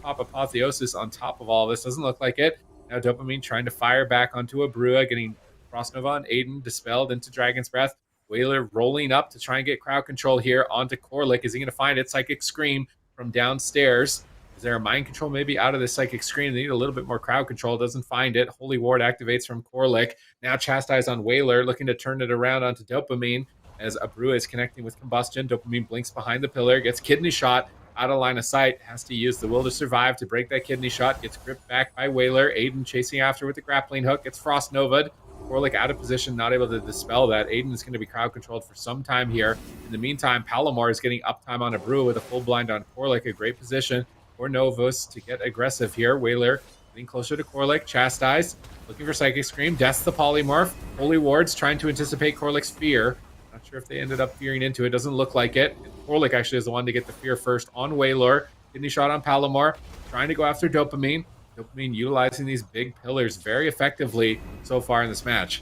Pop Apotheosis on top of all this. Doesn't look like it. Now Dopamine trying to fire back onto a Brua, getting Frost Nova on Aiden, dispelled into Dragon's Breath. Whaler rolling up to try and get crowd control here onto Korlik. Is he going to find it? Psychic Scream from downstairs. Is there a mind control maybe out of the Psychic Scream? They need a little bit more crowd control. Doesn't find it. Holy Ward activates from Korlik. Now Chastise on Whaler, looking to turn it around onto Dopamine as Abrua is connecting with Combustion. Dopamine blinks behind the pillar, gets kidney shot out of line of sight. Has to use the Will to Survive to break that kidney shot. Gets gripped back by Whaler. Aiden chasing after with the grappling hook. Gets Frost Nova'd. Korlik out of position, not able to dispel that. Aiden is going to be crowd controlled for some time here. In the meantime, Palomar is getting uptime on Abrua with a full blind on Korlik. A great position for Novus to get aggressive here. Whaler getting closer to Korlik. Chastise looking for Psychic Scream. Death's the Polymorph. Holy Wards trying to anticipate Korlik's fear. Not sure if they ended up fearing into it. Doesn't look like it. Korlik actually is the one to get the fear first on Whaler. Kidney shot on Palomar. Trying to go after Dopamine. Dopamine utilizing these big pillars very effectively so far in this match.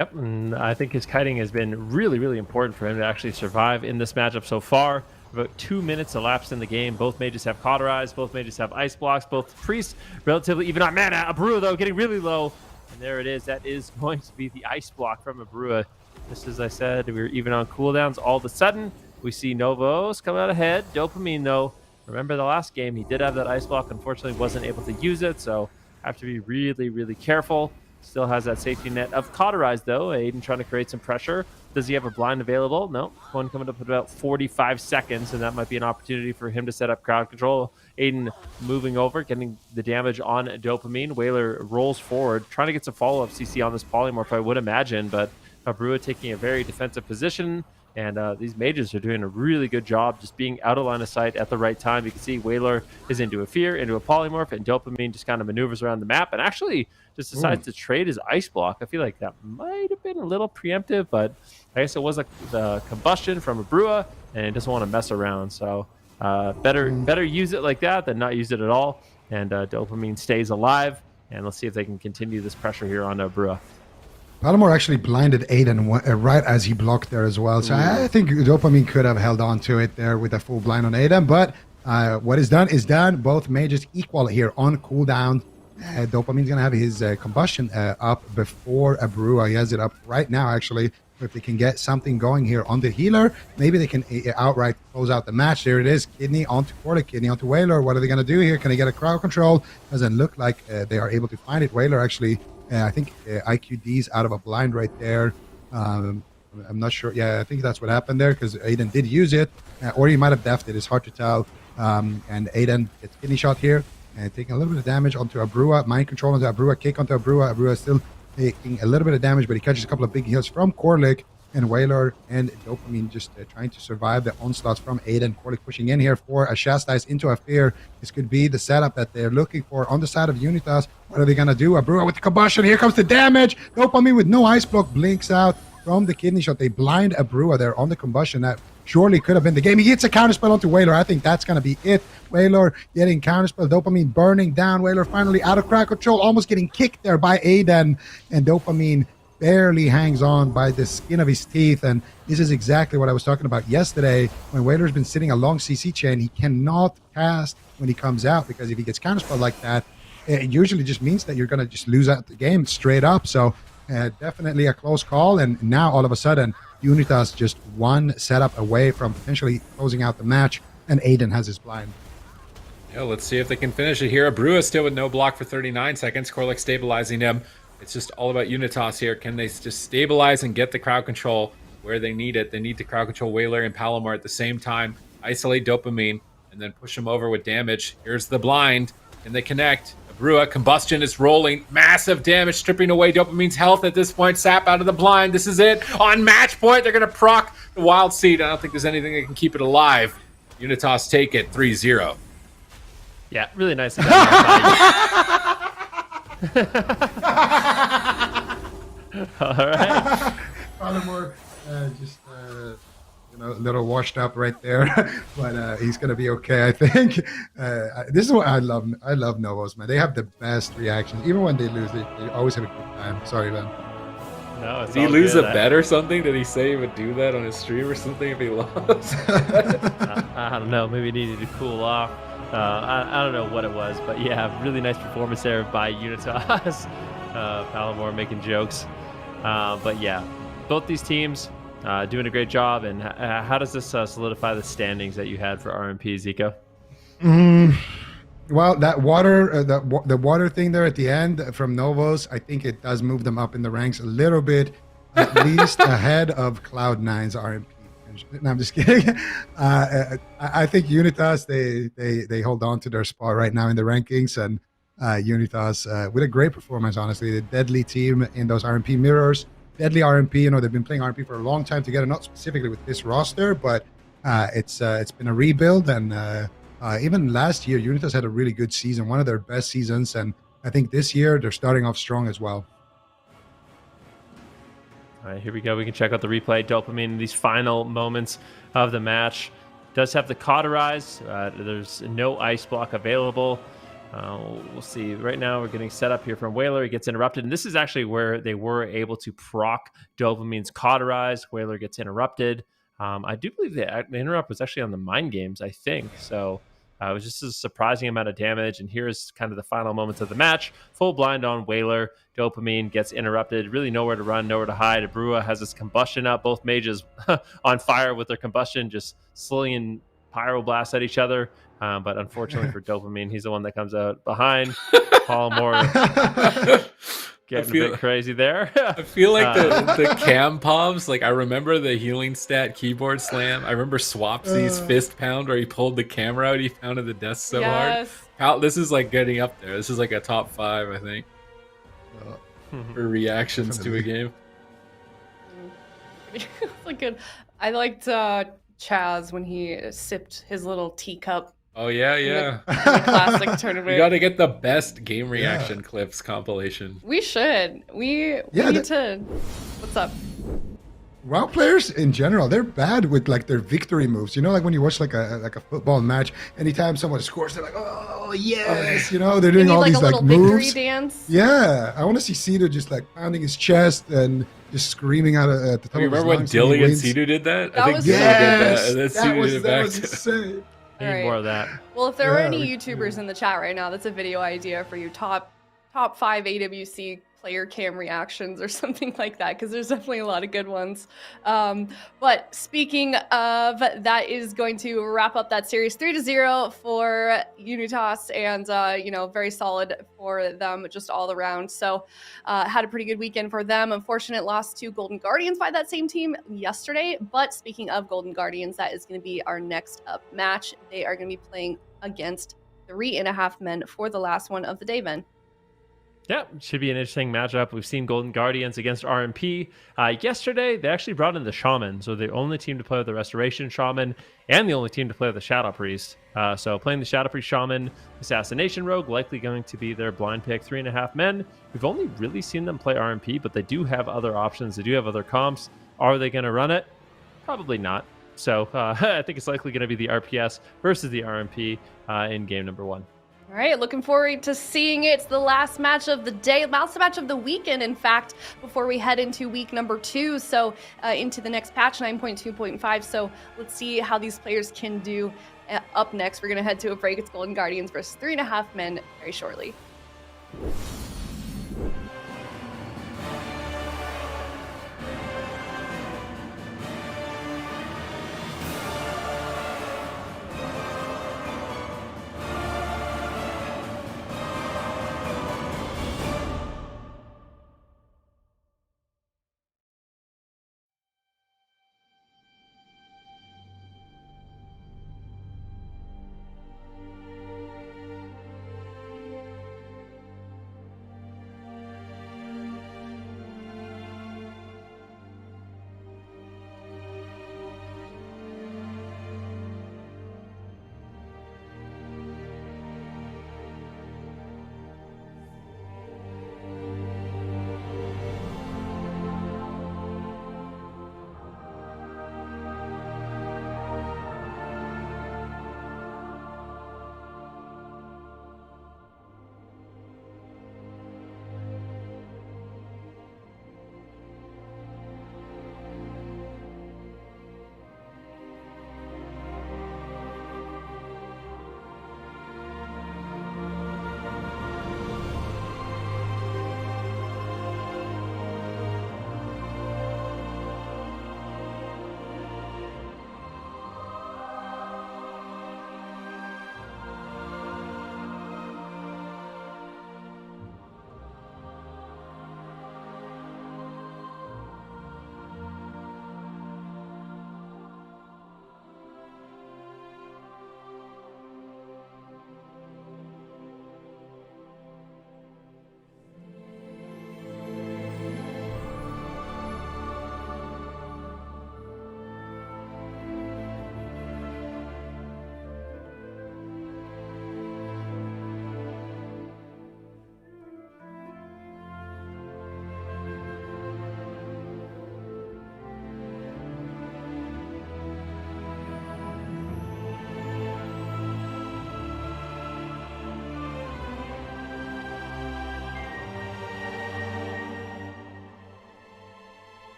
Yep, and I think his kiting has been really, really important for him to actually survive in this matchup so far. About 2 minutes elapsed in the game. Both mages have Cauterize. Both mages have Ice Blocks. Both priests relatively even on mana. Abrua, though, getting really low. And there it is. That is going to be the Ice Block from Abrua. Just as I said, we were even on cooldowns. All of a sudden, we see Novos come out ahead. Dopamine, though, remember the last game, he did have that Ice Block. Unfortunately, wasn't able to use it, so have to be really, really careful. Still has that safety net of Cauterize, though. Aiden trying to create some pressure. Does he have a blind available? No. One coming up at about 45 seconds, and that might be an opportunity for him to set up crowd control. Aiden moving over, getting the damage on Dopamine. Whaler rolls forward, trying to get some follow-up CC on this Polymorph, I would imagine, but Abrua taking a very defensive position. And these mages are doing a really good job just being out of line of sight at the right time. You can see Whaler is into a Fear, into a Polymorph, and Dopamine just kind of maneuvers around the map and actually just decides to trade his Ice Block. I feel like that might have been a little preemptive, but I guess it was the Combustion from Abrua, and it doesn't want to mess around. So better use it like that than not use it at all. And Dopamine stays alive, and let's see if they can continue this pressure here on Abrua. Palomar actually blinded Aiden right as he blocked there as well. So I think Dopamine could have held on to it there with a full blind on Aiden. But what is done is done. Both mages equal here on cooldown. Dopamine's going to have his Combustion up before Abrua. He has it up right now, actually. If they can get something going here on the healer, maybe they can outright close out the match. There it is. Kidney onto Korlik, Kidney onto Whaler. What are they going to do here? Can they get a crowd control? Doesn't look like they are able to find it. Whaler actually... I think IQD's out of a blind right there. I'm not sure. Yeah, I think that's what happened there because Aiden did use it, or he might have deffed it. It's hard to tell. And Aiden gets kidney shot here and taking a little bit of damage onto Abrua. Mind control onto Abrua. Kick onto Abrua. Abrua is still taking a little bit of damage, but he catches a couple of big heals from Korlik. and Whaler and Dopamine just trying to survive the onslaughts from Aiden. Corlick pushing in here for a Chastise into a Fear. This could be the setup that they're looking for on the side of Unitas. What are they going to do? Abrua with the combustion. Here comes the damage. Dopamine with no ice block blinks out from the kidney shot. They blind Abrua there on the combustion. That surely could have been the game. He gets a counterspell onto Whaler. I think that's going to be it. Whaler getting counterspell. Dopamine burning down. Whaler finally out of crowd control. Almost getting kicked there by Aiden. And Dopamine barely hangs on by the skin of his teeth. And this is exactly what I was talking about yesterday. When Whaler's been sitting along CC chain, he cannot cast when he comes out, because if he gets counterspell like that, it usually just means that you're going to just lose out the game straight up. So definitely a close call. And now all of a sudden, Unitas just one setup away from potentially closing out the match, and Aiden has his blind. Yeah, let's see if they can finish it here. Abrua still with no block for 39 seconds. Corlick stabilizing him. It's just all about Unitas here. Can they just stabilize and get the crowd control where they need it? They need to crowd control Whaler and Palomar at the same time, isolate Dopamine, and then push him over with damage. Here's the blind. Can they connect? Abrua, combustion is rolling. Massive damage, stripping away Dopamine's health at this point. Sap out of the blind. This is it. On match point, they're going to proc the Wild Seed. I don't think there's anything that can keep it alive. Unitas take it 3-0. Yeah, really nice. All right. Palomar just a little washed up right there, but he's gonna be okay, I think. This is what I love. I love Novos, man. They have the best reactions, even when they lose. They always have a good time. Sorry, man. No, it's Did he all lose good. a bet or something? Did he say he would do that on his stream or something if he lost? I don't know. Maybe he needed to cool off. I don't know what it was, but yeah, really nice performance there by Unitas. Palomar making jokes. But yeah, both these teams doing a great job. And how does this solidify the standings that you had for RMP, Zico? Well, that water, the water thing there at the end from Novos, I think it does move them up in the ranks a little bit, at least ahead of Cloud9's RMP. No, I'm just kidding. I think Unitas, they hold on to their spot right now in the rankings, and Unitas with a great performance, honestly. The deadly team in those RMP mirrors. Deadly RMP, they've been playing RMP for a long time together, not specifically with this roster, but it's been a rebuild. And even last year, Unitas had a really good season, one of their best seasons. And I think this year they're starting off strong as well. All right, here we go. We can check out the replay. Dopamine in these final moments of the match does have the cauterize. There's no ice block available. We'll see. Right now, we're getting set up here from Whaler. He gets interrupted. And this is actually where they were able to proc Dopamine's cauterize. Whaler gets interrupted. I do believe the interrupt was actually on the Mind Games, I think. So it was just a surprising amount of damage. And here's kind of the final moments of the match. Full blind on Whaler. Dopamine gets interrupted. Really nowhere to run, nowhere to hide. Abrua has his combustion up. Both mages on fire with their combustion, just slinging pyroblasts at each other. But unfortunately for Dopamine, he's the one that comes out behind. Palomar getting a bit crazy there. I feel like the cam poms, like I remember the healing stat keyboard slam. I remember Swapsy's fist pound where he pulled the camera out. He pounded the desk so hard. This is like getting up there. This is like a top 5, I think, for reactions to a game. Like good. I liked Chaz when he sipped his little teacup. Oh yeah. In the classic tournament. We got to get the best game reaction clips compilation. We should. We need to. What's up? WoW players in general, they're bad with like their victory moves. Like when you watch like a football match, anytime someone scores, they're like, "Oh yes!" They're doing all these like moves. Victory dance. Yeah, I want to see Cedo just like pounding his chest and just screaming out at the top of his lungs. You remember when Dilly and Cedo did that? I think Dilly did that, and then Cedo did it back. That was insane. Need more of that. Well, if there are any YouTubers in the chat right now, that's a video idea for you. Top 5 AWC player cam reactions or something like that, because there's definitely a lot of good ones. But speaking of, that is going to wrap up that series 3-0 for Unitas, and very solid for them just all around. So had a pretty good weekend for them. Unfortunate loss to Golden Guardians by that same team yesterday. But speaking of Golden Guardians, that is going to be our next up match. They are going to be playing against 3.5 men for the last one of the day, Ben. Yeah, should be an interesting matchup. We've seen Golden Guardians against RMP. Yesterday, they actually brought in the Shaman, so the only team to play with the Restoration Shaman and the only team to play with the Shadow Priest. So playing the Shadow Priest Shaman, Assassination Rogue, likely going to be their blind pick, 3.5 men. We've only really seen them play RMP, but they do have other options. They do have other comps. Are they going to run it? Probably not. So I think it's likely going to be the RPS versus the RMP in game number 1. All right, looking forward to seeing it. It's the last match of the day, last match of the weekend, in fact, before we head into week number 2. So into the next patch, 9.2.5. So let's see how these players can do. Up next, we're going to head to a break. It's Golden Guardians versus 3.5 men very shortly.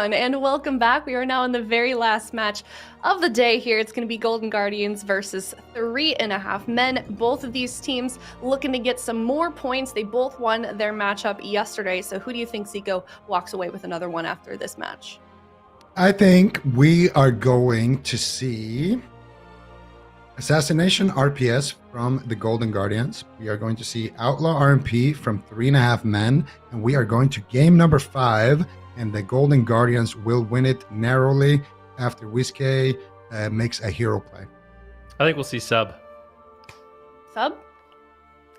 everyone, and welcome back. We are now in the very last match of the day here. It's going to be Golden Guardians versus 3.5 Men. Both of these teams looking to get some more points. They both won their matchup yesterday. So who do you think, Zico, walks away with another one after this match? I think we are going to see Assassination RPS from the Golden Guardians. We are going to see Outlaw RMP from 3.5 Men. And we are going to game number 5. And the Golden Guardians will win it narrowly after Whiskey makes a hero play. I think we'll see sub. Sub?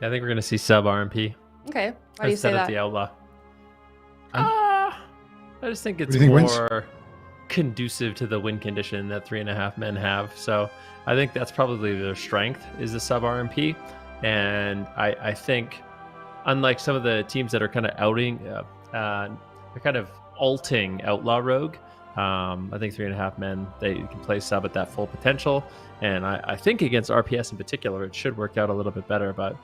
I think we're going to see sub RMP. Okay. Why do you say instead of that? the Outlaw. I just think it's do you think wins? more conducive to the win condition that 3.5 Men have. So I think that's probably their strength, is the sub RMP. And I think, unlike some of the teams that are kind of outing, they're kind of alting Outlaw Rogue. I think 3.5 Men, they can play sub at that full potential. And I think against RPS in particular, it should work out a little bit better, but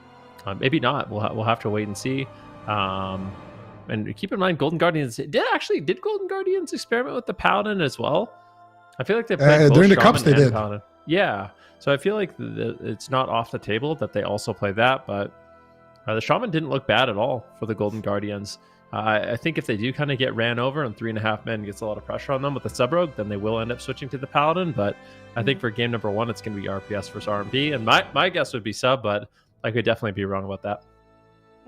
maybe not. We'll have to wait and see. And keep in mind, Golden Guardians did Golden Guardians experiment with the Paladin as well? I feel like they played both during the Shaman cups. They and did. Paladin. Yeah, so I feel like it's not off the table that they also play that, but the Shaman didn't look bad at all for the Golden Guardians. I think if they do kind of get ran over and 3.5 Men gets a lot of pressure on them with the sub rogue, then they will end up switching to the Paladin. But I think for game number 1, it's going to be RPS versus RMP, and my guess would be sub, but I could definitely be wrong about that.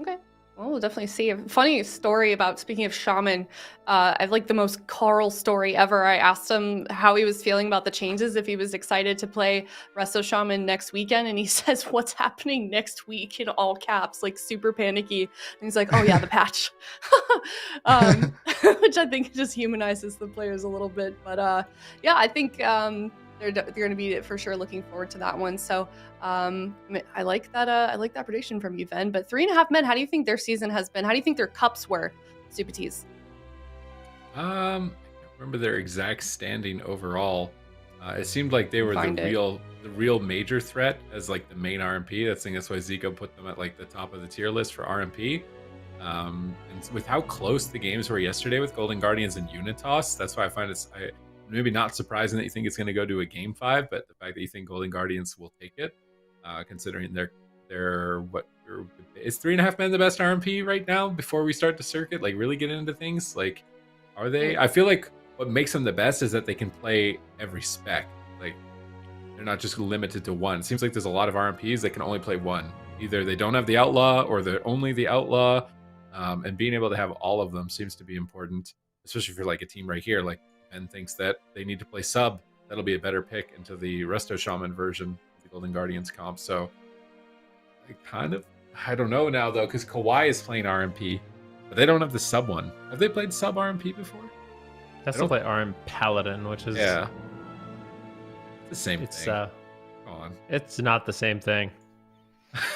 Okay. Well, we'll definitely see. A funny story about, speaking of Shaman, I have like the most Carl story ever. I asked him how he was feeling about the changes, if he was excited to play Resto Shaman next weekend, and he says, "What's happening next week?" in all caps, like super panicky. And he's like, "Oh yeah, the patch," which I think just humanizes the players a little bit. But yeah, I think they're going to be for sure looking forward to that one. So I like that. I like that prediction from you, Ven. But 3.5 Men, how do you think their season has been? How do you think their cups were, Supatees? I can't remember their exact standing overall. It seemed like they were the real major threat as like the main RMP. That's why Zico put them at like the top of the tier list for RMP. And with how close the games were yesterday with Golden Guardians and Unitas, that's why I find it's maybe not surprising that you think it's going to go to a game 5, but the fact that you think Golden Guardians will take it, considering is 3.5 Men the best RMP right now before we start the circuit? Like, really get into things? Like, are they? I feel like what makes them the best is that they can play every spec. Like, they're not just limited to one. It seems like there's a lot of RMPs that can only play one. Either they don't have the Outlaw or they're only the Outlaw, and being able to have all of them seems to be important, especially for like a team right here. Like, Ben thinks that they need to play sub. That'll be a better pick into the Resto Shaman version of the Golden Guardians comp. So I don't know now though, because Kawhi is playing RMP, but they don't have the sub one. Have they played sub RMP before? That's to play RM Paladin, which is the same thing. Come on. It's not the same thing.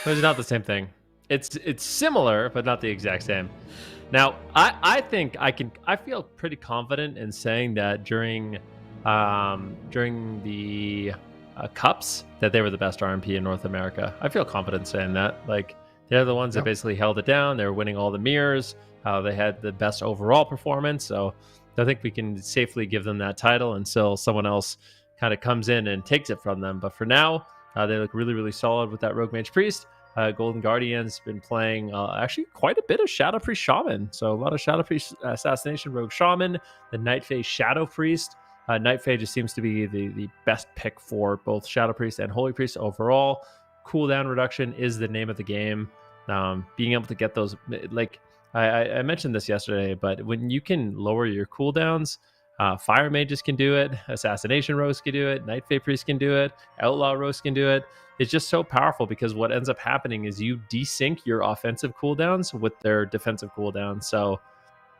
It's not the same thing. It's similar, but not the exact same. Now, I think I feel pretty confident in saying that during the cups that they were the best RMP in North America. I feel confident saying that. Like, they're the ones that basically held it down. They were winning all the mirrors. They had the best overall performance. So I think we can safely give them that title until someone else kind of comes in and takes it from them. But for now, they look really, really solid with that Rogue Mage Priest. Golden Guardians been playing actually quite a bit of Shadow Priest Shaman. So a lot of Shadow Priest Assassination Rogue Shaman, the Night Phase Shadow Priest. Night Phase just seems to be the best pick for both Shadow Priest and Holy Priest overall. Cooldown reduction is the name of the game. Being able to get those, like I mentioned this yesterday, but when you can lower your cooldowns, Fire Mages can do it, Assassination Rogues can do it, Night Phase Priest can do it, Outlaw Rogues can do it. It's just so powerful because what ends up happening is you desync your offensive cooldowns with their defensive cooldowns. So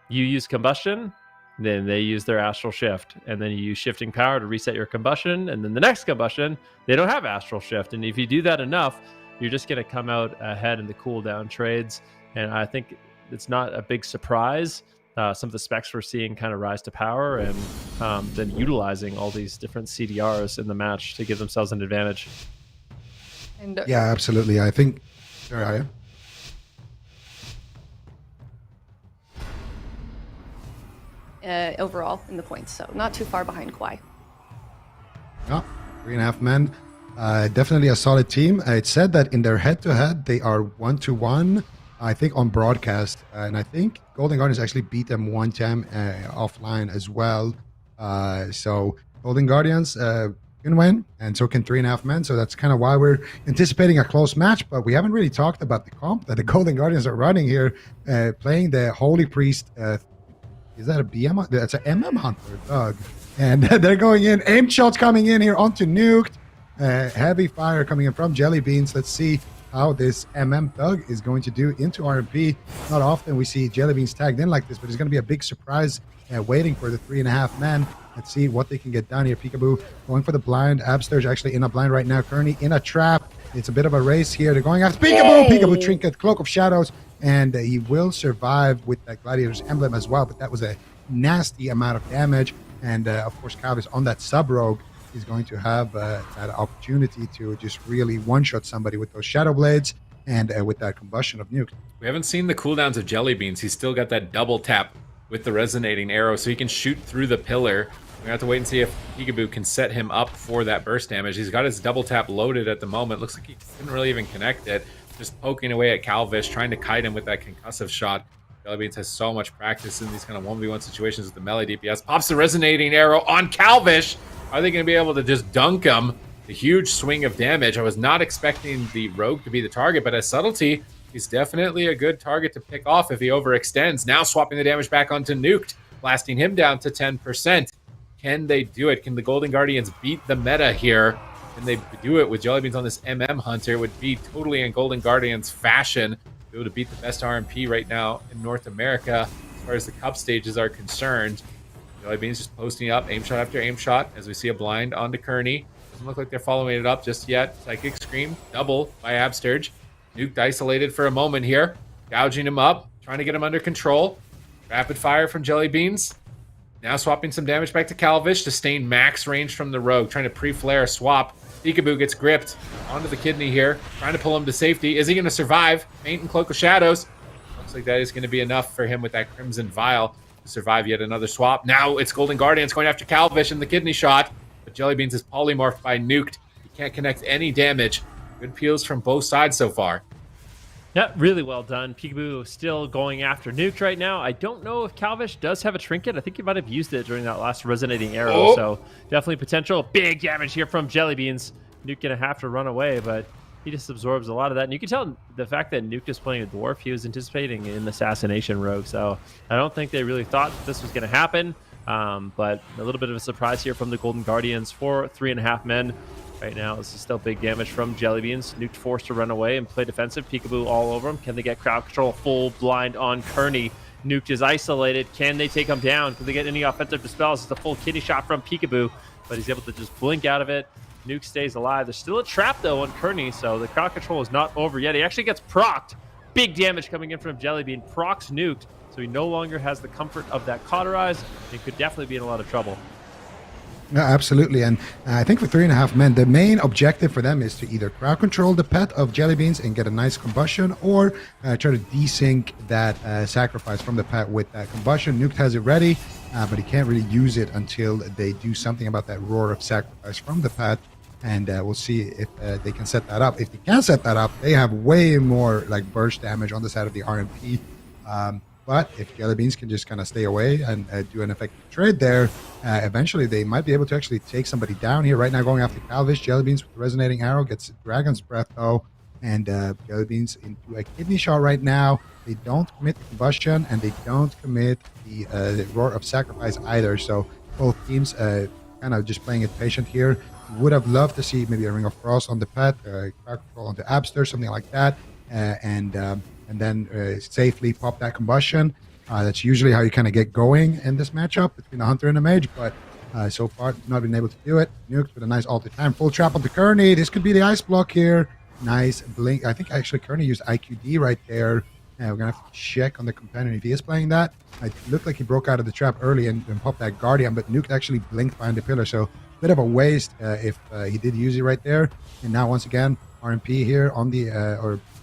you use Combustion, then they use their Astral Shift, and then you use Shifting Power to reset your Combustion, and then the next Combustion, they don't have Astral Shift. And if you do that enough, you're just going to come out ahead in the cooldown trades. And I think it's not a big surprise. Some of the specs we're seeing kind of rise to power, and then utilizing all these different CDRs in the match to give themselves an advantage. And Yeah, absolutely. I think. Sorry, Aya. overall in the points. So not too far behind Kwai. No, 3.5 men. Definitely a solid team. It said that in their head-to-head, they are 1-1, I think, on broadcast. And I think Golden Guardians actually beat them one time offline as well. So Golden Guardians can win, and so can 3.5 men. So that's kind of why we're anticipating a close match. But we haven't really talked about the comp that the Golden Guardians are running here, playing the Holy Priest. Is that a BM? That's an MM Hunter, Doug. And they're going in. Aim shots coming in here onto Nuked. Heavy fire coming in from Jelly Beans. Let's see how this MM Thug is going to do into RMP. Not often we see Jelly Beans tagged in like this, but it's going to be a big surprise waiting for the 3.5 men. Let's see what they can get done here. Peekaboo going for the blind. Abster's actually in a blind right now. Kearney in a trap. It's a bit of a race here. They're going after Peekaboo. Peekaboo Trinket, Cloak of Shadows. And he will survive with that Gladiator's emblem as well. But that was a nasty amount of damage. And of course, Calvis on that sub-rogue is going to have that opportunity to just really one-shot somebody with those Shadow Blades and with that combustion of Nuke. We haven't seen the cooldowns of Jelly Beans. He's still got that double tap with the resonating arrow, so he can shoot through the pillar. We have to wait and see if Peekaboo can set him up for that burst damage. He's got his double tap loaded at the moment. Looks like he couldn't really even connect it. Just poking away at Calvish, trying to kite him with that concussive shot. Jelly Beans has so much practice in these kind of 1v1 situations with the melee DPS. Pops the resonating arrow on Calvish. Are they going to be able to just dunk him? The huge swing of damage. I was not expecting the rogue to be the target, but as subtlety, he's definitely a good target to pick off if he overextends. Now swapping the damage back onto Nuked, blasting him down to 10%. Can they do it? Can the Golden Guardians beat the meta here? Can they do it with Jelly Beans on this MM Hunter? It would be totally in Golden Guardians fashion. Be able to beat the best RMP right now in North America as far as the cup stages are concerned. Jelly Beans just posting up aim shot after aim shot as we see a blind onto Kearney. Doesn't look like they're following it up just yet. Psychic Scream, double by Absterge. Nuked isolated for a moment here. Gouging him up, trying to get him under control. Rapid fire from Jelly Beans. Now swapping some damage back to Calvish to sustain max range from the rogue. Trying to pre-flare a swap. Peekaboo gets gripped onto the kidney here. Trying to pull him to safety. Is he going to survive? Faint and Cloak of Shadows. Looks like that is going to be enough for him with that Crimson Vial to survive yet another swap. Now it's Golden Guardians going after Calvish and the kidney shot. But Jelly Beans is polymorphed by Nuked. He can't connect any damage. Good peels from both sides so far. Yeah, really well done. Peekaboo still going after Nuked right now. I don't know if Calvish does have a trinket. I think he might have used it during that last resonating arrow. So definitely potential big damage here from Jelly Beans. Nuke gonna have to run away, but he just absorbs a lot of that. And you can tell the fact that Nuke is playing a dwarf, he was anticipating an assassination rogue. So I don't think they really thought this was gonna happen. But a little bit of a surprise here from the Golden Guardians for 3.5 men. Right now, this is still big damage from Jelly Beans. Nuked forced to run away and play defensive. Peekaboo all over him. Can they get crowd control? Full blind on Kearney. Nuked is isolated. Can they take him down? Can they get any offensive dispels? It's a full kidney shot from Peekaboo, but he's able to just blink out of it. Nuke stays alive. There's still a trap, though, on Kearney, so the crowd control is not over yet. He actually gets procced. Big damage coming in from Jelly Bean. Procs Nuked, so he no longer has the comfort of that cauterize. He could definitely be in a lot of trouble. No, absolutely. And I think for 3.5 men, the main objective for them is to either crowd control the pet of Jelly Beans and get a nice combustion, or try to desync that sacrifice from the pet with that combustion. Nuked has it ready, but he can't really use it until they do something about that roar of sacrifice from the pet. And we'll see if they can set that up. If they can set that up, they have way more like burst damage on the side of the RMP. But if Jelly Beans can just kind of stay away and do an effective trade there, eventually they might be able to actually take somebody down here. Right now going after Calvish. Jelly Beans with the resonating arrow gets Dragon's Breath though. And Jelly Beans into a kidney shot right now. They don't commit the combustion and they don't commit the roar of sacrifice either. So both teams kind of just playing it patient here. Would have loved to see maybe a Ring of Frost on the pet, crowd control onto Abster, something like that. And then safely pop that combustion. That's usually how you kind of get going in this matchup between the Hunter and the Mage, but so far not been able to do it. Nuked with a nice alter time. Full trap onto Kearney. This could be the ice block here. Nice blink. I think actually Kearney used IQD right there. We're going to have to check on the companion if he is playing that. It looked like he broke out of the trap early and popped that Guardian, but Nuked actually blinked behind the pillar, so bit of a waste if he did use it right there. And now once again, RMP here on the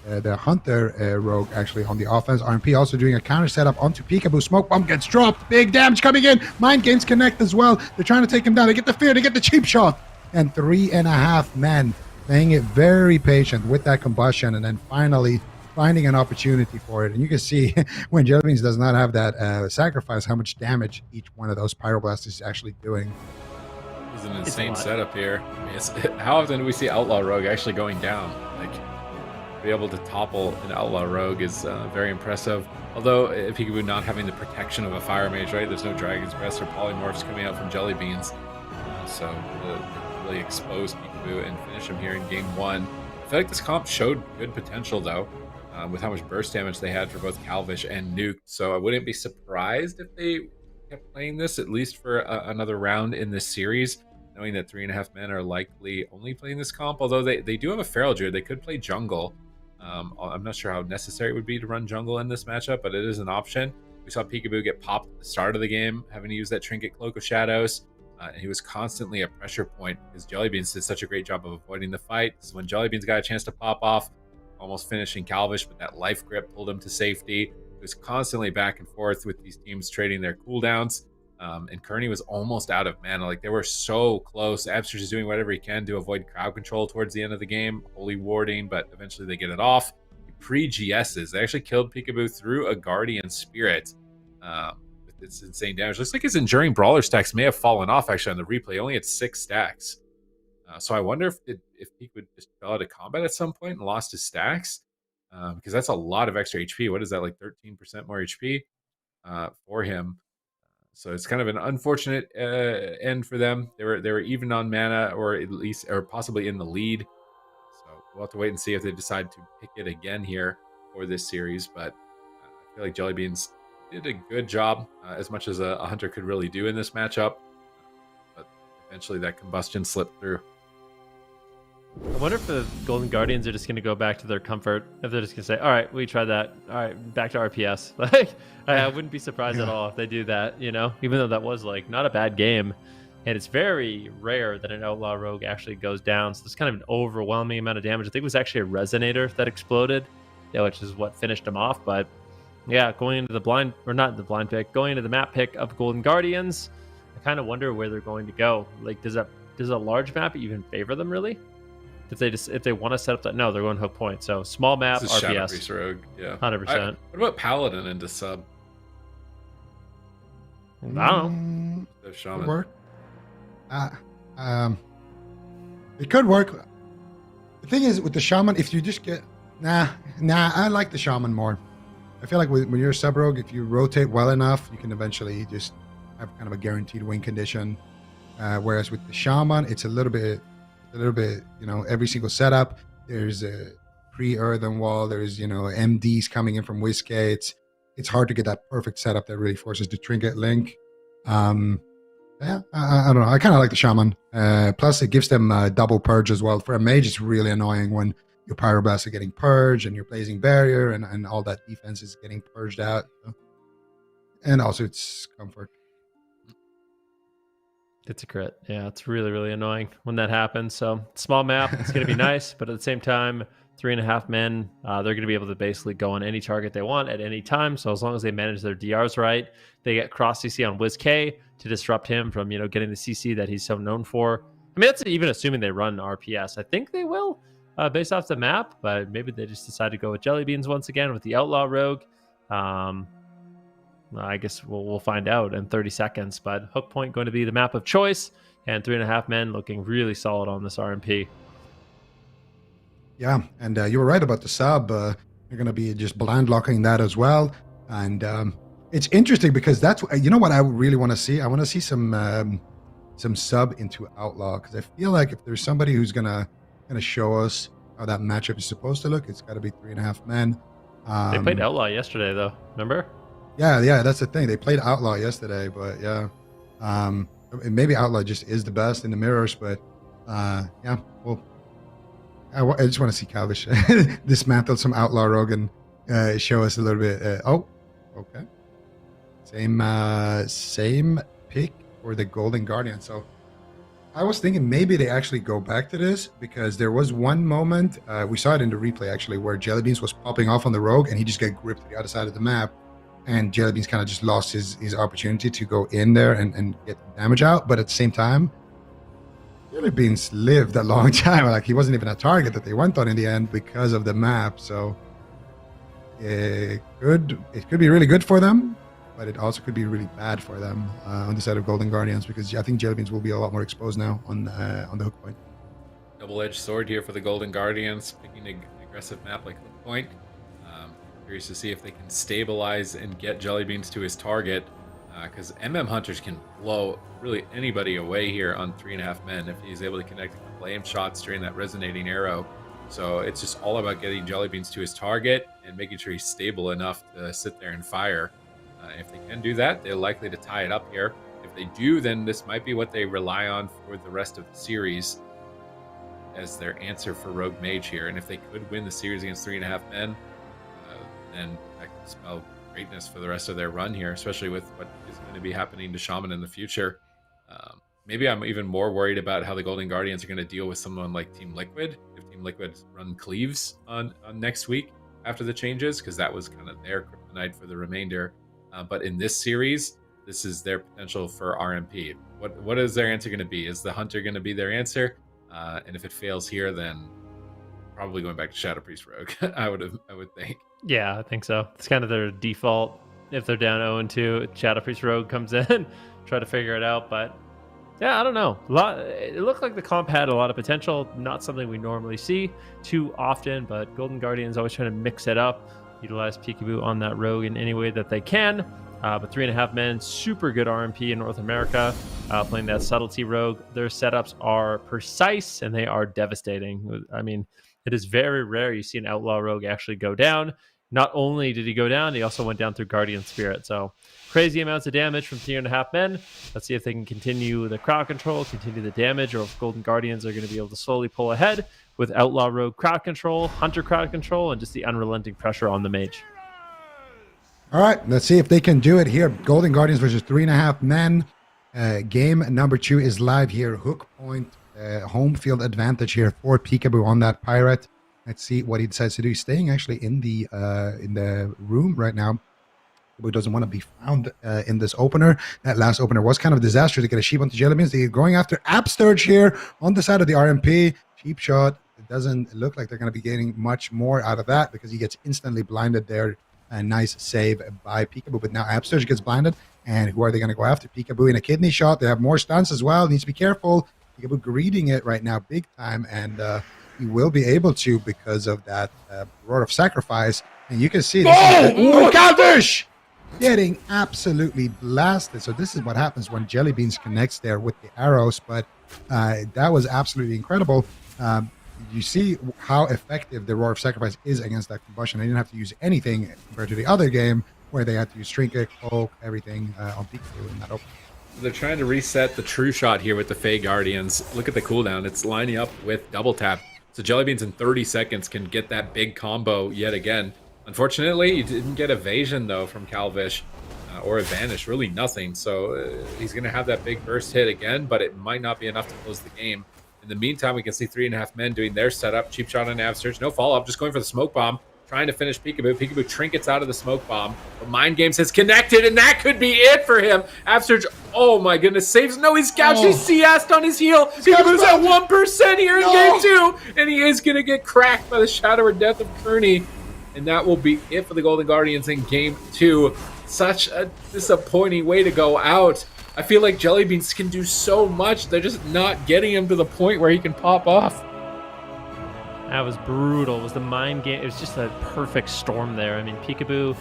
the Hunter rogue actually on the offense. RMP also doing a counter setup onto Peekaboo. Smoke bomb gets dropped. Big damage coming in. Mind Games connect as well. They're trying to take him down. They get the fear. They get the cheap shot. And 3.5 men playing it very patient with that combustion, and then finally finding an opportunity for it. And you can see when Jellybeans does not have that sacrifice, how much damage each one of those Pyroblasts is actually doing. This is an insane setup here. I mean, how often do we see Outlaw Rogue actually going down? Like, be able to topple an Outlaw Rogue is very impressive. Although, Peekaboo not having the protection of a Fire Mage, right? There's no Dragon's Breath or Polymorphs coming out from Jellybeans. So, really expose Peekaboo and finish him here in game 1. I feel like this comp showed good potential, though, with how much burst damage they had for both Calvish and Nuke. So I wouldn't be surprised if they kept playing this, at least for another round in this series, knowing that 3.5 men are likely only playing this comp, although they do have a Feral Druid. They could play jungle. I'm not sure how necessary it would be to run jungle in this matchup, but it is an option. We saw Peekaboo get popped at the start of the game, having to use that Trinket Cloak of Shadows, and he was constantly a pressure point because Jellybeans did such a great job of avoiding the fight. This is when Jellybeans got a chance to pop off, almost finishing Calvish, but that life grip pulled him to safety. It was constantly back and forth with these teams trading their cooldowns. And Kearney was almost out of mana. Like, they were so close. Abster is doing whatever he can to avoid crowd control towards the end of the game, holy warding, but eventually they get it off. Pre-GSs, they actually killed Peekaboo through a Guardian Spirit with its insane damage. Looks like his Enduring Brawler stacks may have fallen off actually on the replay. Only had 6 stacks. So I wonder if Peekaboo just fell out of combat at some point and lost his stacks, because that's a lot of extra HP. What is that, like 13% more HP for him? So it's kind of an unfortunate end for them. They were even on mana, or at least, or possibly in the lead. So we'll have to wait and see if they decide to pick it again here for this series. But I feel like Jellybeans did a good job, as much as a Hunter could really do in this matchup. But eventually that combustion slipped through. I wonder if the Golden Guardians are just going to go back to their comfort. If they're just going to say, all right, we tried that. All right, back to RPS. Like, I wouldn't be surprised at all if they do that, you know, even though that was like not a bad game. And it's very rare that an Outlaw Rogue actually goes down. So there's kind of an overwhelming amount of damage. I think it was actually a Resonator that exploded, which is what finished him off. But yeah, going into the blind, or not the blind pick, going into the map pick of Golden Guardians, I kind of wonder where they're going to go. Like, does a large map even favor them really? If they want to set up that, no, they're going Hook Point. So small map, This is RPS, Shadowpriest Rogue, yeah, 100%. What about Paladin into sub? I don't know. The Could Shaman. work. It could work. The thing is with the Shaman, if you just get I like the Shaman more. I feel like when you're a sub rogue, if you rotate well enough, you can eventually just have kind of a guaranteed win condition. Whereas with the Shaman, it's a little bit, you know, every single setup, there's a pre-earthen wall, there's, you know, MDs coming in from Whiskey. It's hard to get that perfect setup that really forces the Trinket link. Yeah, I don't know. I kind of like the Shaman. Plus, it gives them double purge as well. For a mage, it's really annoying when your Pyroblasts are getting purged and your Blazing Barrier and all that defense is getting purged out. You know? And also, it's comfort. It's a crit. Yeah, it's really, really annoying when that happens. So small map, it's going to be nice, but at the same time, 3.5 men, they're going to be able to basically go on any target they want at any time. So as long as they manage their DRs right, they get cross CC on WizK to disrupt him from, you know, getting the CC that he's so known for. I mean, that's even assuming they run RPS. I think they will, based off the map, but maybe they just decide to go with Jellybeans once again with the Outlaw Rogue. I guess we'll find out in 30 seconds, but Hook Point going to be the map of choice, and 3.5 men looking really solid on this RMP. Yeah, and you were right about the sub. You're going to be just blind locking that as well. And it's interesting because that's, you know what I really want to see? I want to see some sub into Outlaw, because I feel like if there's somebody who's going to show us how that matchup is supposed to look, it's got to be 3.5 men. They played Outlaw yesterday, though. Remember? Yeah, that's the thing. They played Outlaw yesterday, but yeah. Maybe Outlaw just is the best in the mirrors, but yeah, well, I just want to see Calvish dismantle some Outlaw Rogue and show us a little bit. Oh, okay. Same pick for the Golden Guardian. So I was thinking maybe they actually go back to this because there was one moment, we saw it in the replay actually, where Jellybeans was popping off on the rogue and he just got gripped to the other side of the map. And Jellybeans kind of just lost his opportunity to go in there and get damage out. But at the same time, Jellybeans lived a long time. Like, he wasn't even a target that they went on in the end because of the map. So it could be really good for them, but it also could be really bad for them on the side of Golden Guardians, because I think Jellybeans will be a lot more exposed now on the hook point. Double-edged sword here for the Golden Guardians, picking an aggressive map like Hook Point. Curious to see if they can stabilize and get Jellybeans to his target, because MM Hunters can blow really anybody away here on 3.5 men if he's able to connect the flame shots during that resonating arrow. So it's just all about getting Jellybeans to his target and making sure he's stable enough to sit there and fire. If they can do that, they're likely to tie it up here. If they do, then this might be what they rely on for the rest of the series as their answer for Rogue Mage here. And if they could win the series against 3.5 men, then that could spell greatness for the rest of their run here, especially with what is going to be happening to Shaman in the future. Maybe I'm even more worried about how the Golden Guardians are going to deal with someone like Team Liquid. If Team Liquid run Cleaves on next week after the changes, because that was kind of their kryptonite for the remainder. But in this series, this is their potential for RMP. What is their answer going to be? Is the Hunter going to be their answer? And if it fails here, then probably going back to Shadow Priest Rogue. I would think. Yeah, I think so. It's kind of their default. If they're down 0-2, Shadow Priest Rogue comes in, try to figure it out. But yeah, I don't know. It looked like the comp had a lot of potential. Not something we normally see too often, but Golden Guardians always trying to mix it up, utilize Peekaboo on that Rogue in any way that they can. But 3.5 men, super good RMP in North America, playing that Subtlety Rogue. Their setups are precise and they are devastating. I mean, it is very rare you see an Outlaw Rogue actually go down. Not only did he go down, he also went down through Guardian Spirit. So crazy amounts of damage from 3.5 men. Let's see if they can continue the crowd control, continue the damage, or if Golden Guardians are going to be able to slowly pull ahead with Outlaw Rogue crowd control, Hunter crowd control, and just the unrelenting pressure on the mage. All right, let's see if they can do it here. Golden Guardians versus 3.5 men. Game number 2 is live here. Hook Point, home field advantage here for Peekaboo on that Pirate. Let's see what he decides to do. He's staying actually in the room right now. Peekaboo doesn't want to be found in this opener. That last opener was kind of disastrous to get a sheep onto Jellybeans. They're going after Upsturge here on the side of the RMP. Cheap shot. It doesn't look like they're going to be getting much more out of that because he gets instantly blinded there. A nice save by Peekaboo, but now Upsturge gets blinded. And who are they going to go after? Peekaboo in a kidney shot. They have more stunts as well. Needs to be careful. Peekaboo greeting it right now big time, and he will be able to because of that Roar of Sacrifice. And you can see this Calvish getting absolutely blasted. So this is what happens when Jellybeans connects there with the arrows, but that was absolutely incredible. You see how effective the Roar of Sacrifice is against that combustion. They didn't have to use anything compared to the other game where they had to use Trinket, Cloak, everything on Peekaboo in that open. They're trying to reset the true shot here with the Fey Guardians. Look at the cooldown. It's lining up with double tap. So Jellybeans in 30 seconds can get that big combo yet again. Unfortunately, you didn't get evasion, though, from Calvish or a vanish. Really nothing. So he's going to have that big burst hit again, but it might not be enough to close the game. In the meantime, we can see 3.5 men doing their setup. Cheap shot on Upsturge. No follow-up. Just going for the smoke bomb. Trying to finish Peekaboo. Peekaboo trinkets out of the smoke bomb. But Mind Games has connected, and that could be it for him. Upsturge, oh my goodness, saves. No, he's gouged. He's CS'd on his heel. Peekaboo's at 1% here in game 2. And he is going to get cracked by the Shadow or Death of Kearney. And that will be it for the Golden Guardians in game 2. Such a disappointing way to go out. I feel like Jellybeans can do so much. They're just not getting him to the point where he can pop off. That was brutal. It was the mind game. It was just a perfect storm there. I mean, Peekaboo,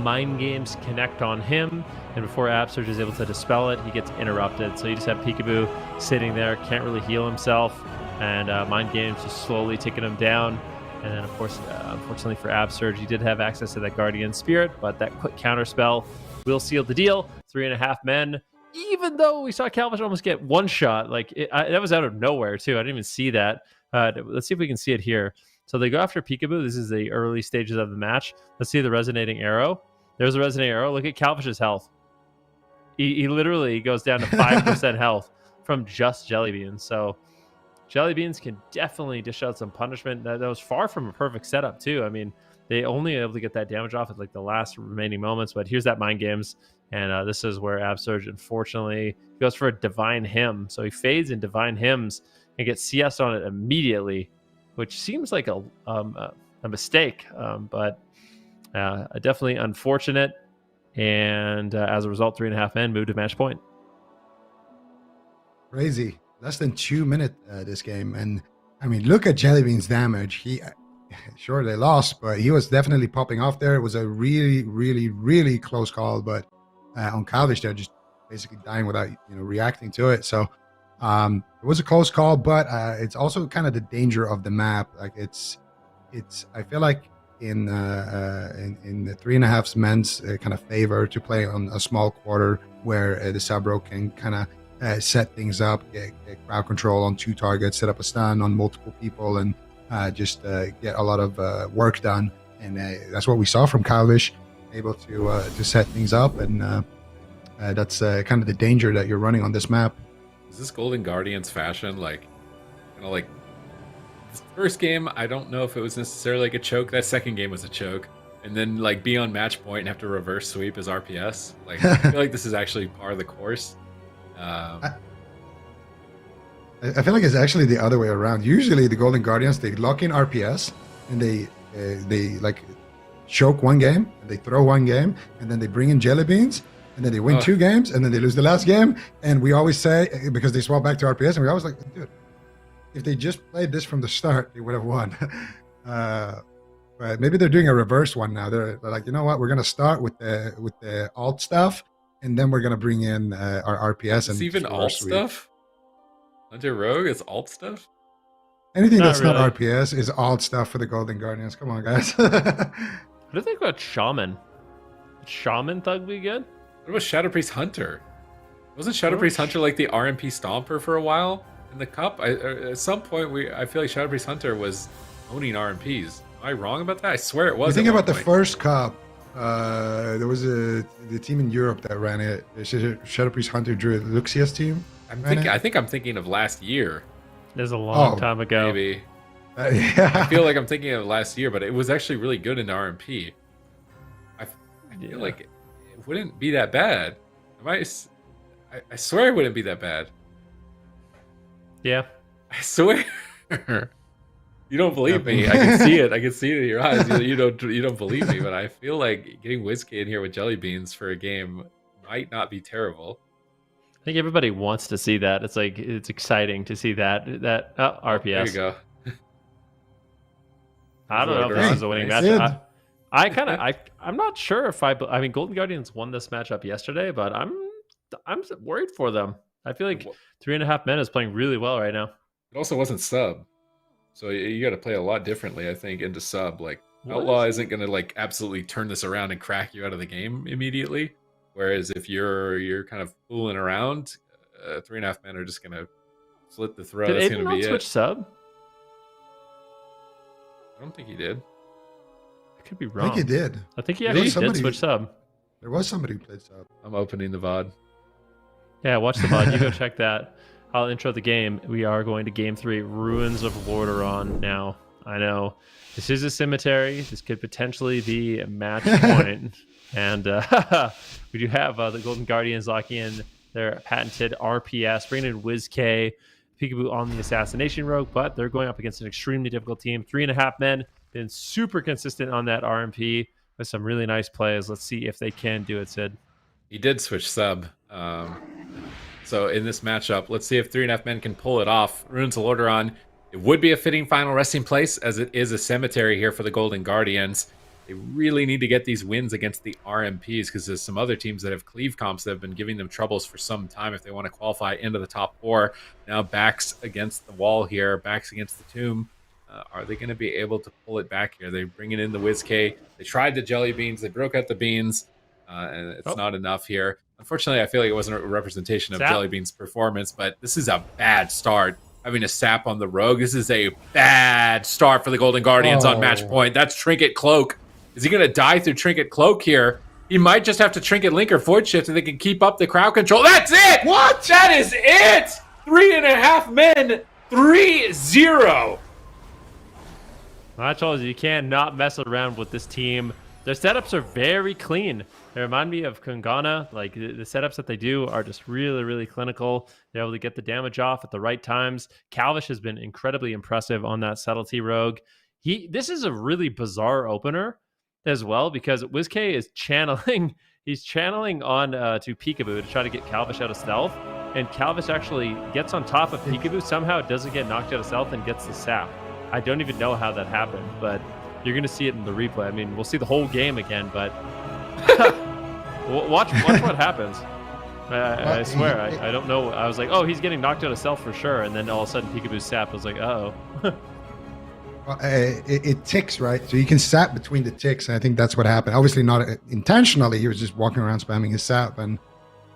mind games connect on him, and before Upsturge is able to dispel it, he gets interrupted. So you just have Peekaboo sitting there, can't really heal himself, and mind games just slowly taking him down. And then, of course, unfortunately for Upsturge, he did have access to that Guardian Spirit, but that quick counter spell will seal the deal. 3.5 men. Even though we saw Calvish almost get one shot, that was out of nowhere too. I didn't even see that. Let's see if we can see it here. So they go after Peekaboo. This is the early stages of the match. Let's see the resonating arrow. There's a resonating arrow. Look at Calvish's health. He literally goes down to 5% health from just Jellybeans. So Jellybeans can definitely dish out some punishment. That was far from a perfect setup too. I mean, they only able to get that damage off at like the last remaining moments, but here's that Mind Games. And this is where Absurge, unfortunately, goes for a Divine Hymn. So he fades in Divine Hymns and gets CS on it immediately, which seems like a mistake, but definitely unfortunate. And as a result, 3.5 men move to match point. Crazy. Less than 2 minutes this game. And I mean, look at Jellybean's damage. He sure they lost, but he was definitely popping off there. It was a really, really, really close call, but on Calvish, they're just basically dying without reacting to it. So it was a close call, but it's also kind of the danger of the map. Like it's I feel like in the 3.5 men's kind of favor to play on a small quarter where the Sabro can kind of set things up, get crowd control on 2 targets, set up a stun on multiple people, and just get a lot of work done. And that's what we saw from Calvish, able to set things up, and that's kind of the danger that you're running on this map. Is this Golden Guardians fashion like this first game? I don't know if it was necessarily like a choke. That second game was a choke, and then like be on match point and have to reverse sweep as RPS. Like I feel like this is actually part of the course. I feel like it's actually the other way around. Usually the Golden Guardians, they lock in RPS and they like choke one game, and they throw one game, and then they bring in Jellybeans, and then they win 2 games, and then they lose the last game. And we always say, because they swap back to RPS, and we always like, dude, if they just played this from the start, they would have won. But maybe they're doing a reverse one now. They're like, you know what, we're gonna start with the alt stuff, and then we're gonna bring in our RPS. It's even alt stuff. Hunter Rogue is alt stuff. Anything Not that's really. not RPS is alt stuff for the Golden Guardians. Come on, guys. What do you think about Shaman? Would Shaman Thug be good? What about Shadow Priest Hunter? Wasn't Shadow Priest Hunter like the RMP Stomper for a while in the cup? At some point, I feel like Shadow Priest Hunter was owning RMPs. Am I wrong about that? I swear it was. You think at one about the point. first cup. There was the team in Europe that ran it. Shadow Priest Hunter drew Luxia's team. I think I'm thinking of last year. It was a long Oh, time ago. Maybe. Yeah. I feel like I'm thinking of last year, but it was actually really good in RMP. I feel Yeah. like it wouldn't be that bad. I swear it wouldn't be that bad. Yeah. I swear. You don't believe me. I can see it. I can see it in your eyes. You don't believe me, but I feel like getting Whiskey in here with Jellybeans for a game might not be terrible. I think everybody wants to see that. It's like it's exciting to see that RPS. There you go. I don't know if this is a winning Nice. match. I'm not sure if I mean Golden Guardians won this matchup yesterday, but I'm worried for them. I feel like 3.5 men is playing really well right now. It also wasn't sub, so you got to play a lot differently. I think into sub. Like What? Outlaw isn't going to like absolutely turn this around and crack you out of the game immediately. Whereas if you're kind of fooling around, 3.5 men are just going to slit the throat. Did That's Aiden going to not be switch it. sub? I don't think he did. I could be I wrong. think he did. I think he There actually was did somebody- switch sub. There was somebody who played sub. I'm opening the VOD. Yeah, watch the VOD. You go check that. I'll intro the game. We are going to game 3, Ruins of Lordaeron now. I know this is a cemetery. This could potentially be a match point. And we do have the Golden Guardians locking in their patented RPS, bringing in WizK, Peekaboo on the Assassination Rogue, but they're going up against an extremely difficult team. 3.5 men, been super consistent on that RMP with some really nice plays. Let's see if they can do it, Sid. He did switch sub. So in this matchup, let's see if 3.5 men can pull it off. Runes of Lordaeron, it would be a fitting final resting place as it is a cemetery here for the Golden Guardians. They really need to get these wins against the RMPs because there's some other teams that have cleave comps that have been giving them troubles for some time if they want to qualify into the top 4. Now backs against the wall here, backs against the tomb. Are they going to be able to pull it back here? They're bringing in the WizK. They tried the Jellybeans. They broke out the beans. And it's not enough here. Unfortunately, I feel like it wasn't a representation of Sap. Jellybean's performance, but this is a bad start. Having a sap on the rogue. This is a bad start for the Golden Guardians on match point. That's Trinket Cloak. Is he going to die through Trinket Cloak here? He might just have to Trinket Link or Void Shift so they can keep up the crowd control. That's it! What? That is it! 3.5 men, 3-0. I told you can't not mess around with this team. Their setups are very clean. They remind me of Kungana. Like the setups that they do are just really, really clinical. They're able to get the damage off at the right times. Calvish has been incredibly impressive on that subtlety rogue. This is a really bizarre opener as well because WizK is channeling. He's channeling on to Peekaboo to try to get Calvish out of stealth, and Calvish actually gets on top of Peekaboo. Somehow it doesn't get knocked out of stealth and gets the sap. I don't even know how that happened, but you're going to see it in the replay. I mean, we'll see the whole game again, but watch what happens. I swear, I don't know. I was like, oh, he's getting knocked out of stealth for sure, and then all of a sudden Peekaboo sap. I was like, uh-oh. It ticks, right? So you can sap between the ticks. And I think that's what happened. Obviously not intentionally. He was just walking around spamming his sap. And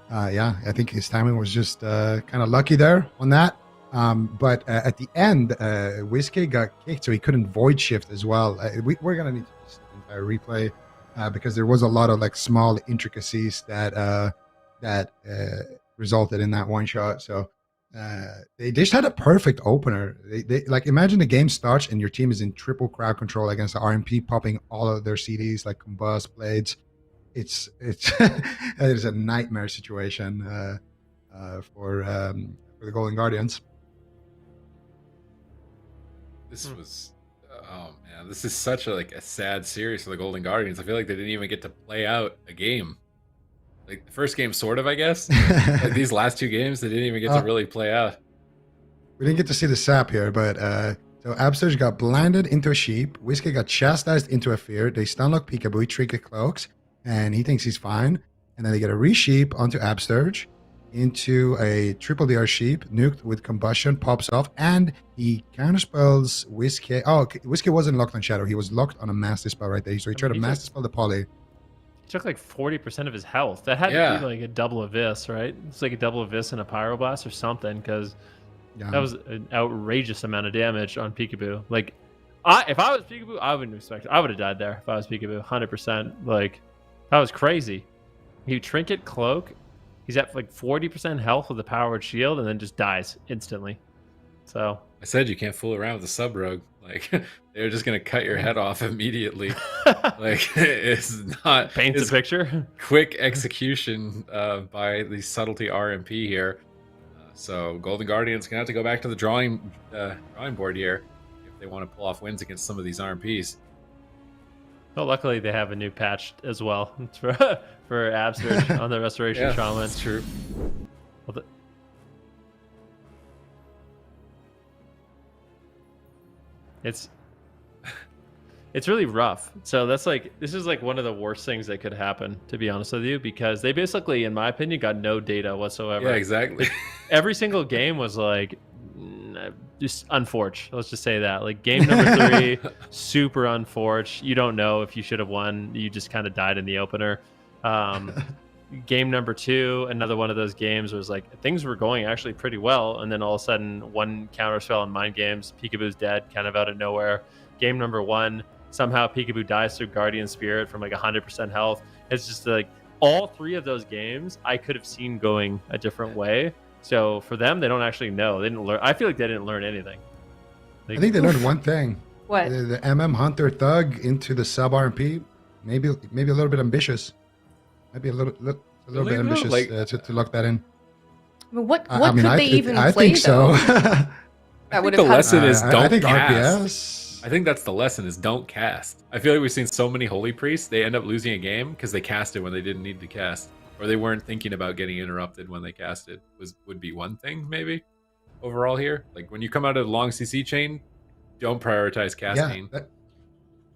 yeah, I think his timing was just kind of lucky there on that. But at the end, WizK got kicked, so he couldn't void shift as well. We're going to need to see the entire replay because there was a lot of like small intricacies that resulted in that one shot. So they just had a perfect opener. They like imagine the game starts and your team is in triple crowd control against the RMP popping all of their CDs like Combust Blades. It's it is a nightmare situation for the Golden Guardians. This was, oh man, this is such a sad series for the Golden Guardians. I feel like they didn't even get to play out a game. Like the first game, sort of, I guess. Like these last two games, they didn't even get to really play out. We didn't get to see the sap here, but so Absterge got blinded into a sheep. WizK got chastised into a fear. They stunlock Peekaboo, he trinket cloaks, and he thinks he's fine. And then they get a re-sheep onto Absterge into a triple DR sheep, nuked with combustion, pops off, and he counterspells WizK. Oh, WizK wasn't locked on Shadow. He was locked on a Master Spell right there. So he tried to Master Spell the Poly. He took like 40% of his health. That had to be like a double Abyss, right? It's like a double Abyss and a Pyroblast or something, because that was an outrageous amount of damage on Peekaboo. Like, if I was Peekaboo, I wouldn't expect it. I would have died there if I was Peekaboo, 100%. Like, that was crazy. He Trinket Cloak. He's at like 40% health with a powered shield and then just dies instantly. So I said you can't fool around with the sub rogue. Like they're just gonna cut your head off immediately. Like it's not paints a picture. Quick execution by the subtlety RMP here. So Golden Guardians gonna have to go back to the drawing board here if they want to pull off wins against some of these RMPs. Well, luckily they have a new patch as well for Absterge on the Restoration Shaman. That's true. Well, it's really rough. So this is like one of the worst things that could happen, to be honest with you, because they basically, in my opinion, got no data whatsoever. Yeah, exactly. Every single game was like just unfortunate. Let's just say that. Like game number 3, super unfortunate. You don't know if you should have won. You just kind of died in the opener. Game number 2, another one of those games was like things were going actually pretty well, and then all of a sudden one counterspell on Mind Games, Peekaboo's dead, kind of out of nowhere. Game number 1, somehow Peekaboo dies through Guardian Spirit from like 100% health. It's just like all 3 of those games I could have seen going a different way. So for them, they don't actually know. They didn't learn. I feel like they didn't learn anything. I think they learned one thing. What? The MM Hunter Thug into the sub RMP. Maybe a little bit ambitious. Maybe a little bit ambitious to lock that in. I mean, what could they even play, I think so. That I would think the have lesson is don't I think cast. RPS. I think that's the lesson is don't cast. I feel like we've seen so many Holy Priests, they end up losing a game because they casted when they didn't need to cast. Or they weren't thinking about getting interrupted when they casted. Would be one thing, maybe, overall here. Like, when you come out of the long CC chain, don't prioritize casting. Yeah,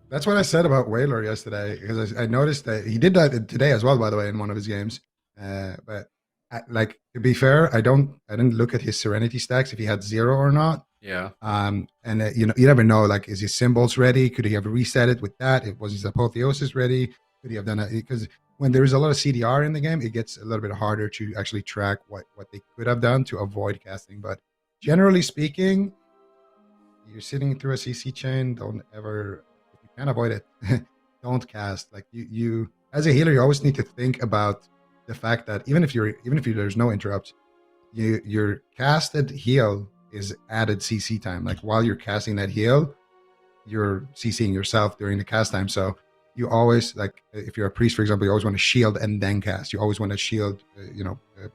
that's what I said about Whaler yesterday, because I noticed that he did that today as well, by the way, in one of his games. But to be fair, I didn't look at his Serenity stacks if he had 0 or not. Yeah. And you never know. Like, is his symbols ready? Could he have reset it with that? Was his apotheosis ready? Could he have done it? Because when there is a lot of CDR in the game, it gets a little bit harder to actually track what they could have done to avoid casting. But generally speaking, you're sitting through a CC chain. Don't ever, if you can avoid it, don't cast. Like you as a healer, you always need to think about the fact that even if there's no interrupts, your casted heal is added CC time. Like while you're casting that heal, you're CCing yourself during the cast time. So you always, like if you're a priest, for example, you always want to shield and then cast. You always want to shield,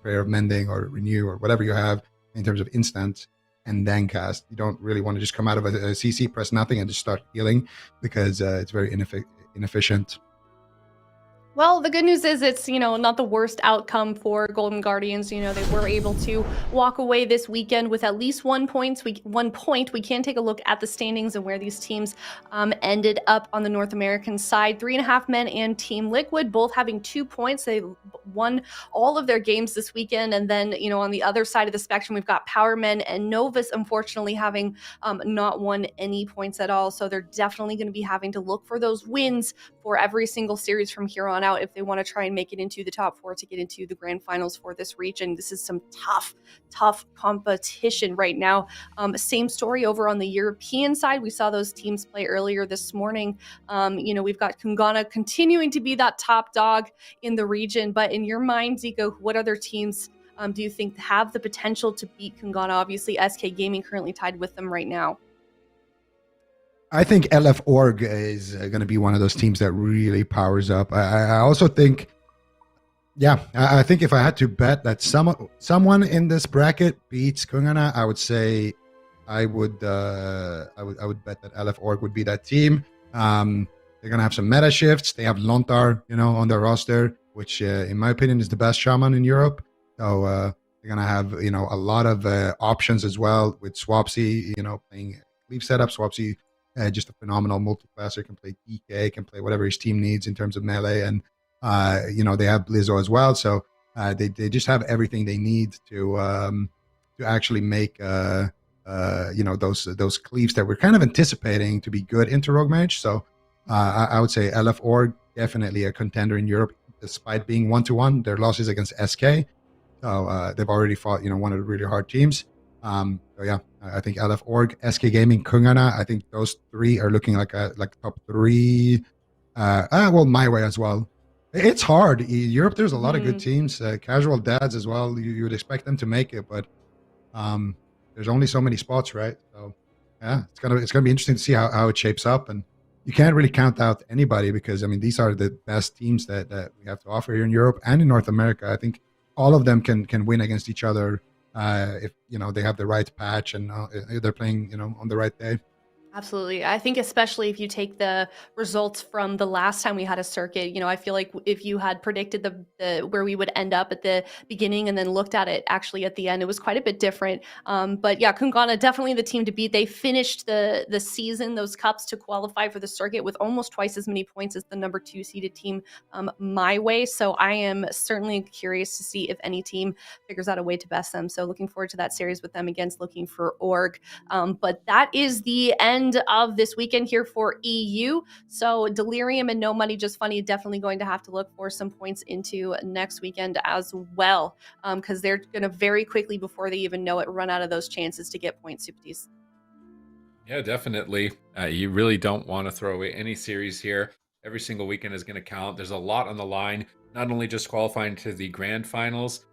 Prayer of Mending or Renew or whatever you have in terms of instant, and then cast. You don't really want to just come out of a CC, press nothing, and just start healing, because it's very inefficient. Well, the good news is it's, not the worst outcome for Golden Guardians. They were able to walk away this weekend with at least 1 point. We can take a look at the standings and where these teams ended up on the North American side. 3.5 Men and Team Liquid both having 2 points. They won all of their games this weekend. And then, on the other side of the spectrum, we've got Power Men and Novus, unfortunately, having not won any points at all. So they're definitely going to be having to look for those wins for every single series from here on out if they want to try and make it into the top 4 to get into the grand finals for this region. This is some tough competition right now. Same story over on the European side. We saw those teams play earlier this morning. We've got Kungana continuing to be that top dog in the region. But in your mind, Zico, what other teams do you think have the potential to beat Kungana? Obviously, SK Gaming currently tied with them right now. I think LF Org is going to be one of those teams that really powers up. I also think, I think if I had to bet that someone in this bracket beats Kungana, I would say I would bet that LF Org would be that team. They're going to have some meta shifts. They have Lontar, on their roster, which in my opinion is the best shaman in Europe. So they're going to have, a lot of options as well with Swapsy, playing leave setup. Swapsy, just a phenomenal multi-classer, can play DK, can play whatever his team needs in terms of melee, and they have Blizzo as well, so they just have everything they need to actually make those cleaves that we're kind of anticipating to be good into Rogue Mage. So I would say LF Org definitely a contender in Europe, despite being 1-1. Their losses against SK, so they've already fought one of the really hard teams. I think LF Org, SK Gaming, Kungana, I think those 3 are looking like top 3. My way as well. It's hard. In Europe, there's a lot of good teams. Casual Dads as well. You would expect them to make it, but there's only so many spots, right? So it's gonna be interesting to see how it shapes up. And you can't really count out anybody, because these are the best teams that we have to offer here in Europe and in North America. I think all of them can win against each other. If they have the right patch and they're playing on the right day. Absolutely. I think especially if you take the results from the last time we had a circuit, I feel like if you had predicted the where we would end up at the beginning and then looked at it actually at the end, it was quite a bit different. But yeah, Kungana definitely the team to beat. They finished the season, those cups, to qualify for the circuit with almost twice as many points as the number 2 seeded team, My Way. So I am certainly curious to see if any team figures out a way to best them. So looking forward to that series with them against looking for Org. But that is the end of this weekend here for EU. So Delirium and No Money Just Funny definitely going to have to look for some points into next weekend as well, because they're going to very quickly, before they even know it, run out of those chances to get points. Supatis. Yeah, definitely. You really don't want to throw away any series here. Every single weekend is going to count. There's a lot on the line, not only just qualifying to the grand finals,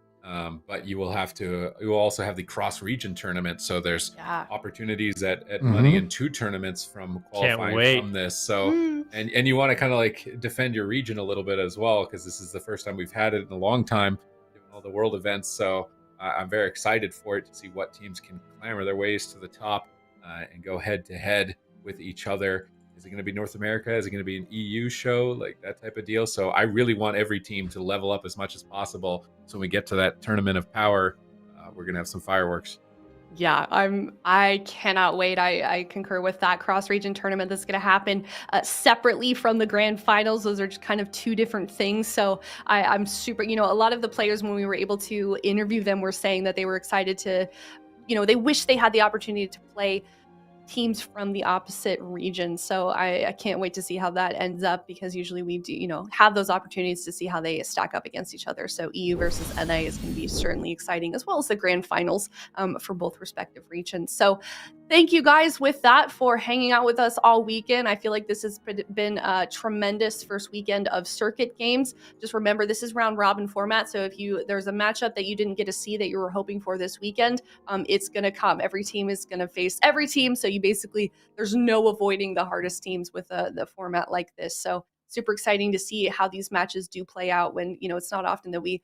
but you will also have the cross-region tournament. So there's opportunities at money in 2 tournaments from qualifying from this. So and you want to kind of defend your region a little bit as well, because this is the first time we've had it in a long time, given all the world events. So I'm very excited for it to see what teams can clamber their ways to the top and go head to head with each other. Is it going to be North America? Is it going to be an EU show? Like that type of deal. So I really want every team to level up as much as possible. So when we get to that tournament of power, we're going to have some fireworks. Yeah, I cannot wait. I concur with that cross-region tournament that's going to happen separately from the grand finals. Those are just kind of 2 different things. So I'm super, a lot of the players, when we were able to interview them, were saying that they were excited to, they wish they had the opportunity to play teams from the opposite region. So I can't wait to see how that ends up, because usually we do, have those opportunities to see how they stack up against each other. So EU versus NA is going to be certainly exciting, as well as the grand finals for both respective regions. So Thank you guys with that for hanging out with us all weekend. I feel like this has been a tremendous first weekend of circuit games. Just remember, this is round robin format. So if there's a matchup that you didn't get to see that you were hoping for this weekend, it's going to come. Every team is going to face every team. So there's no avoiding the hardest teams with the format like this. So super exciting to see how these matches do play out when, it's not often that we've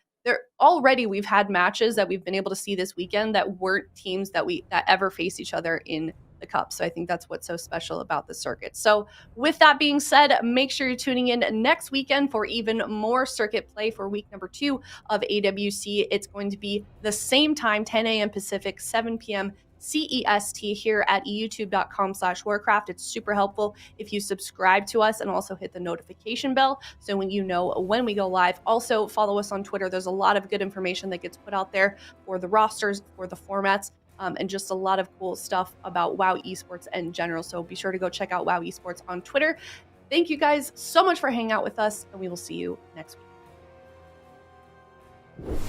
had matches that we've been able to see this weekend that weren't teams that ever face each other in the cup. So I think that's what's so special about the circuit. So with that being said, make sure you're tuning in next weekend for even more circuit play for week number 2 of AWC. It's going to be the same time, 10 a.m. Pacific, 7 p.m. CEST here at youtube.com/Warcraft. It's super helpful if you subscribe to us and also hit the notification bell so when you know when we go live. Also follow us on Twitter. There's a lot of good information that gets put out there for the rosters, for the formats, and just a lot of cool stuff about WoW Esports in general. So be sure to go check out WoW Esports on Twitter. Thank you guys so much for hanging out with us, and we will see you next week.